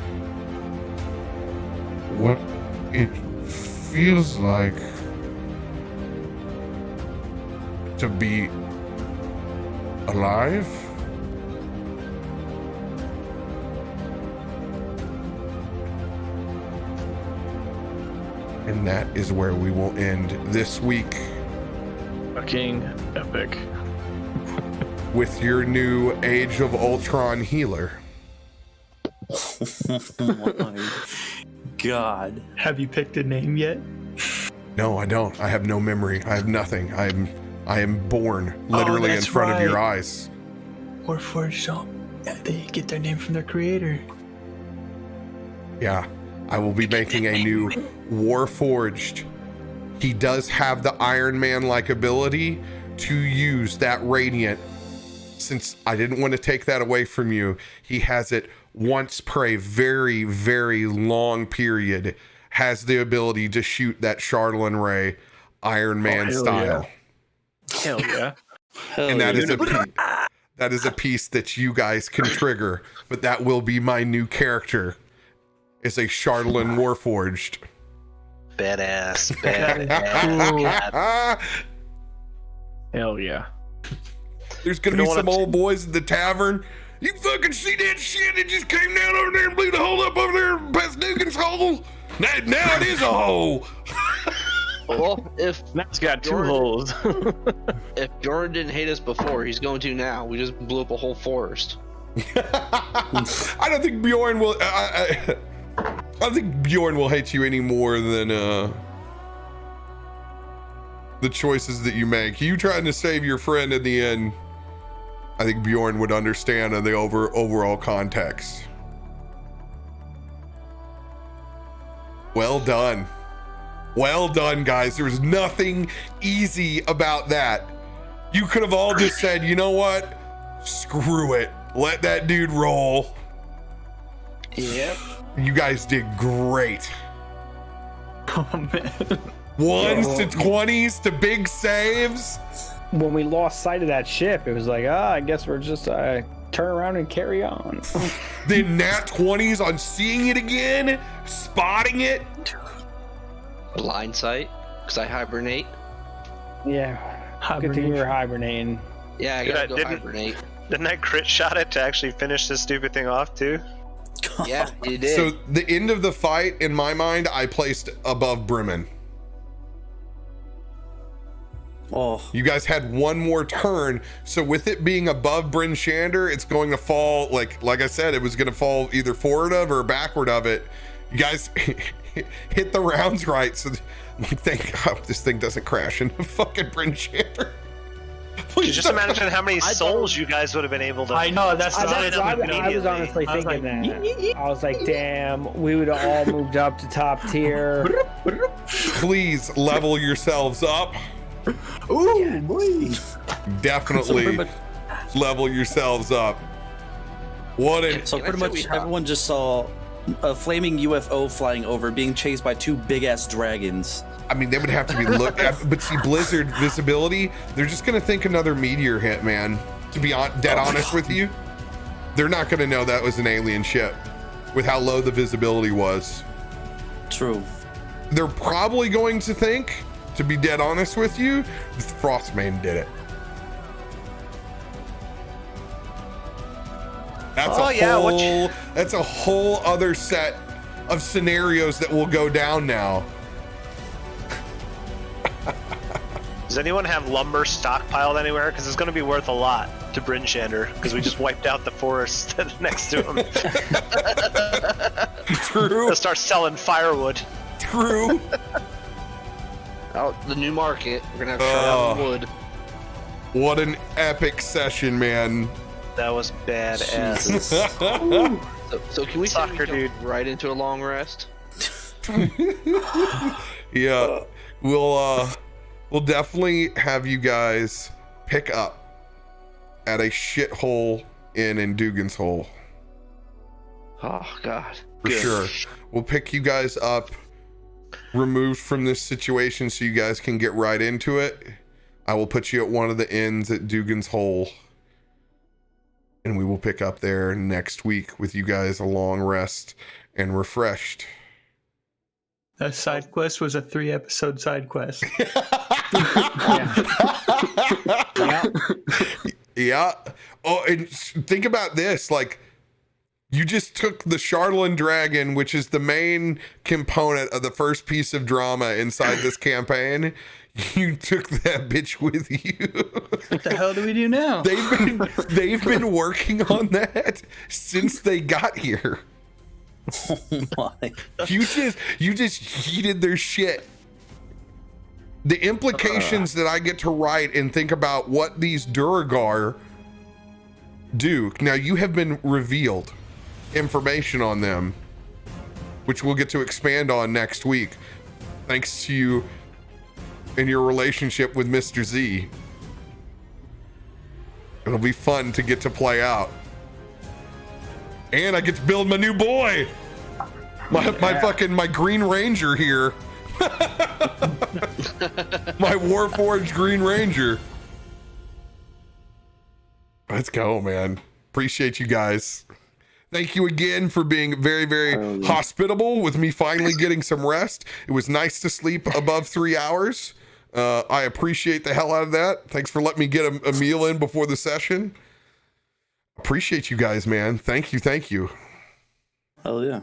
what it feels like to be alive? And that is where we will end this week. Fucking epic. With your new Age of Ultron healer. Oh my god. Have you picked a name yet? No, I don't. I have no memory. I have nothing. I am born literally in that's front of your right. eyes. Warforged don't. Yeah, they get their name from their creator. Yeah. I will be making a new Warforged. He does have the Iron Man-like ability to use that radiant. Since I didn't want to take that away from you, he has it once per a very, very long period, has the ability to shoot that Chardalyn ray Iron Man hell style. Hell yeah. And that is a piece that you guys can trigger, but that will be my new character. Is a Chardalyn Warforged. Badass. Badass. Hell yeah. There's gonna be some old boys at the tavern. You fucking see that shit that just came down over there and blew the hole up over there past Dugan's hole? Now it is a hole. Well, if It's got 2 holes. if Jordan didn't hate us before, he's going to now. We just blew up a whole forest. I don't think Bjorn will. I don't think Bjorn will hate you any more than the choices that you make. You trying to save your friend in the end. I think Bjorn would understand in the overall context. Well done. Well done, guys. There was nothing easy about that. You could have all just said, you know what? Screw it. Let that dude roll. Yep. You guys did great. Oh man. 1s to 20s to big saves. When we lost sight of that ship, it was like, I guess we're just turn around and carry on. Then nat 20s on seeing it again, spotting it. Blind sight, because I hibernate. Yeah. Good thing you were hibernating. Yeah, I gotta go hibernate. Didn't I crit shot it to actually finish this stupid thing off too? Yeah, you did. So the end of the fight, in my mind, I placed above Brimmin. Oh, You guys had one more turn, so with it being above Bryn Shander, it's going to fall, like I said, it was going to fall either forward of or backward of it. You guys hit the rounds right, so thank God this thing doesn't crash into fucking Bryn Shander. Please Just imagine how many souls you guys would have been able to. I know, that's I what was honestly I was thinking like, that. I was like, damn, we would have all moved up to top tier. Please level yourselves up. Ooh, boy. Definitely level yourselves up. What an so pretty much everyone just saw a flaming UFO flying over, being chased by 2 big ass dragons. I mean, they would have to be looked at, but see, Blizzard visibility, they're just gonna think another meteor hit, man. To be dead honest with you, they're not gonna know that was an alien ship with how low the visibility was. True. They're probably going to think, to be dead honest with you, Frostmaiden did it. That's that's a whole other set of scenarios that will go down now. Does anyone have lumber stockpiled anywhere? Because it's going to be worth a lot to Bryn Shander, because we just wiped out the forest next to him. True. They'll start selling firewood. True. Out the new market. We're gonna have to try out wood. What an epic session, man. That was badass. So can we Soccer say we jump right into a long rest? Yeah. We'll definitely have you guys pick up at a shithole in Dugan's Hole. Oh God. For sure. We'll pick you guys up, removed from this situation so you guys can get right into it. I will put you at one of the inns at Dugan's Hole. And we will pick up there next week with you guys a long rest and refreshed. That side quest was a 3-episode side quest. Yeah. Oh, and think about this. Like, you just took the Charlatan Dragon, which is the main component of the first piece of drama inside this campaign. You took that bitch with you. What the hell do we do now? They've been working on that since they got here. Oh my. You just heated their shit. The implications that I get to write and think about what these Duragar do. Now, you have been revealed information on them, which we'll get to expand on next week, thanks to you and your relationship with Mr. Z. It'll be fun to get to play out. And I get to build my new boy. My Green Ranger here. My Warforged Green Ranger. Let's go, man. Appreciate you guys. Thank you again for being very, very hospitable with me finally getting some rest. It was nice to sleep above 3 hours. I appreciate the hell out of that. Thanks for letting me get a meal in before the session. Appreciate you guys, man. Thank you. Hell yeah.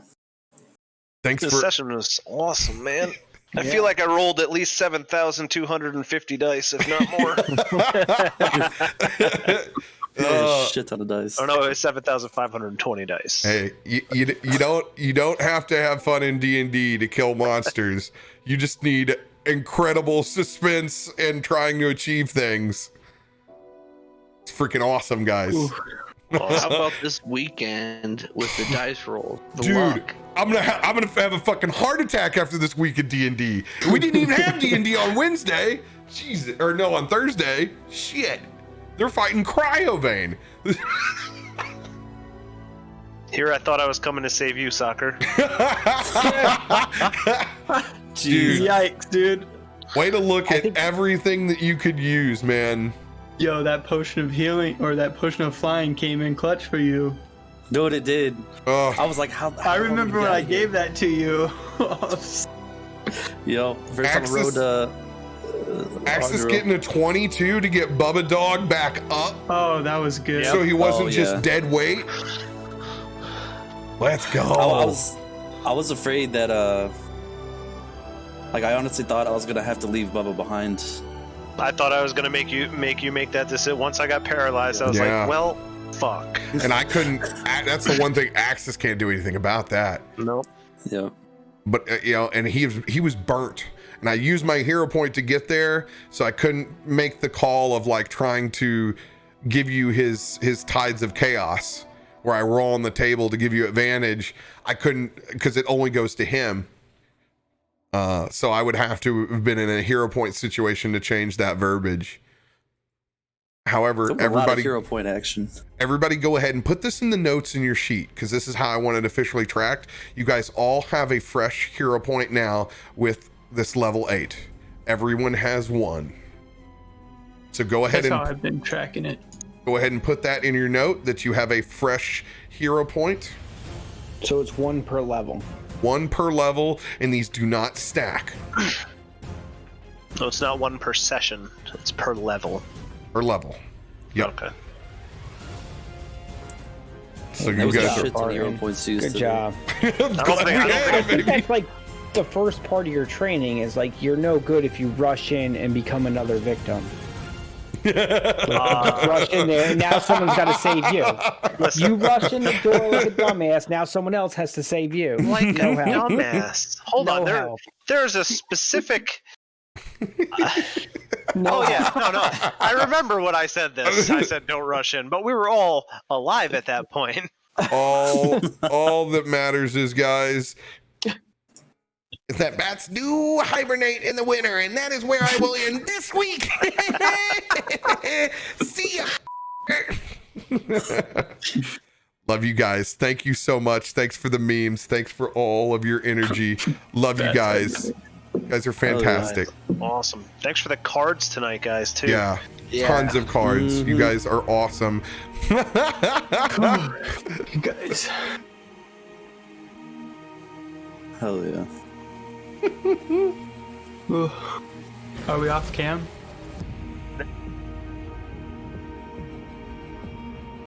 Thanks This session was awesome, man. I feel like I rolled at least 7,250 dice, if not more. Shit ton of dice. Oh no, it's 7,520 dice. Hey, you don't have to have fun in D&D to kill monsters. You just need incredible suspense and trying to achieve things. It's freaking awesome, guys. How about this weekend with the dice roll? Dude, luck. I'm gonna have a fucking heart attack after this week of D&D. We didn't even have D&D on Wednesday. Jesus, or no, on Thursday. Shit, they're fighting Cryovane. Here I thought I was coming to save you, Soccer. Dude, Yikes, dude. way to look at everything that you could use, man. Yo, that potion of healing or that potion of flying came in clutch for you. Dude, it did. I was like, how I remember when I gave that to you. Yo, first time I rode Axis getting a 22 to get Bubba Dog back up. Oh, that was good. So he wasn't just dead weight. Let's go. I was afraid that like I honestly thought I was gonna have to leave Bubba behind. I thought I was gonna make you make that decision. Once I got paralyzed, I was like, well, fuck. And I couldn't. That's the one thing. Axis can't do anything about that. Nope. Yeah. But and he was burnt, and I used my hero point to get there, so I couldn't make the call of like trying to give you his tides of chaos, where I roll on the table to give you advantage. I couldn't because it only goes to him. So I would have to have been in a hero point situation to change that verbiage. However, everybody hero point action. Everybody go ahead and put this in the notes in your sheet, because this is how I want it officially tracked. You guys all have a fresh hero point now with this level 8. Everyone has one. So go ahead That's how I've been tracking it. Go ahead and put that in your note that you have a fresh hero point. So it's 1 per level. 1 per level, and these do not stack. No, it's not 1 per session. It's per level. Per level. Yep. Okay. So you guys are hero points used. Good job. I think that's like the first part of your training is like you're no good if you rush in and become another victim. Rush in there, and now someone's got to save you. You rush in the door like a dumbass. Now someone else has to save you. Like no a help. dumbass. Hold No on, help. there's a specific. No. Oh yeah, no. I remember when I said this. I said don't rush in, but we were all alive at that point. all that matters is, guys, is that bats do hibernate in the winter, and that is where I will end this week. See ya. Love you guys. Thank you so much. Thanks for the memes. Thanks for all of your energy. Love you guys. You guys are fantastic. Awesome. Thanks for the cards tonight, guys, too. Yeah. Tons of cards. You guys are awesome. You guys. Hell yeah. Are we off cam?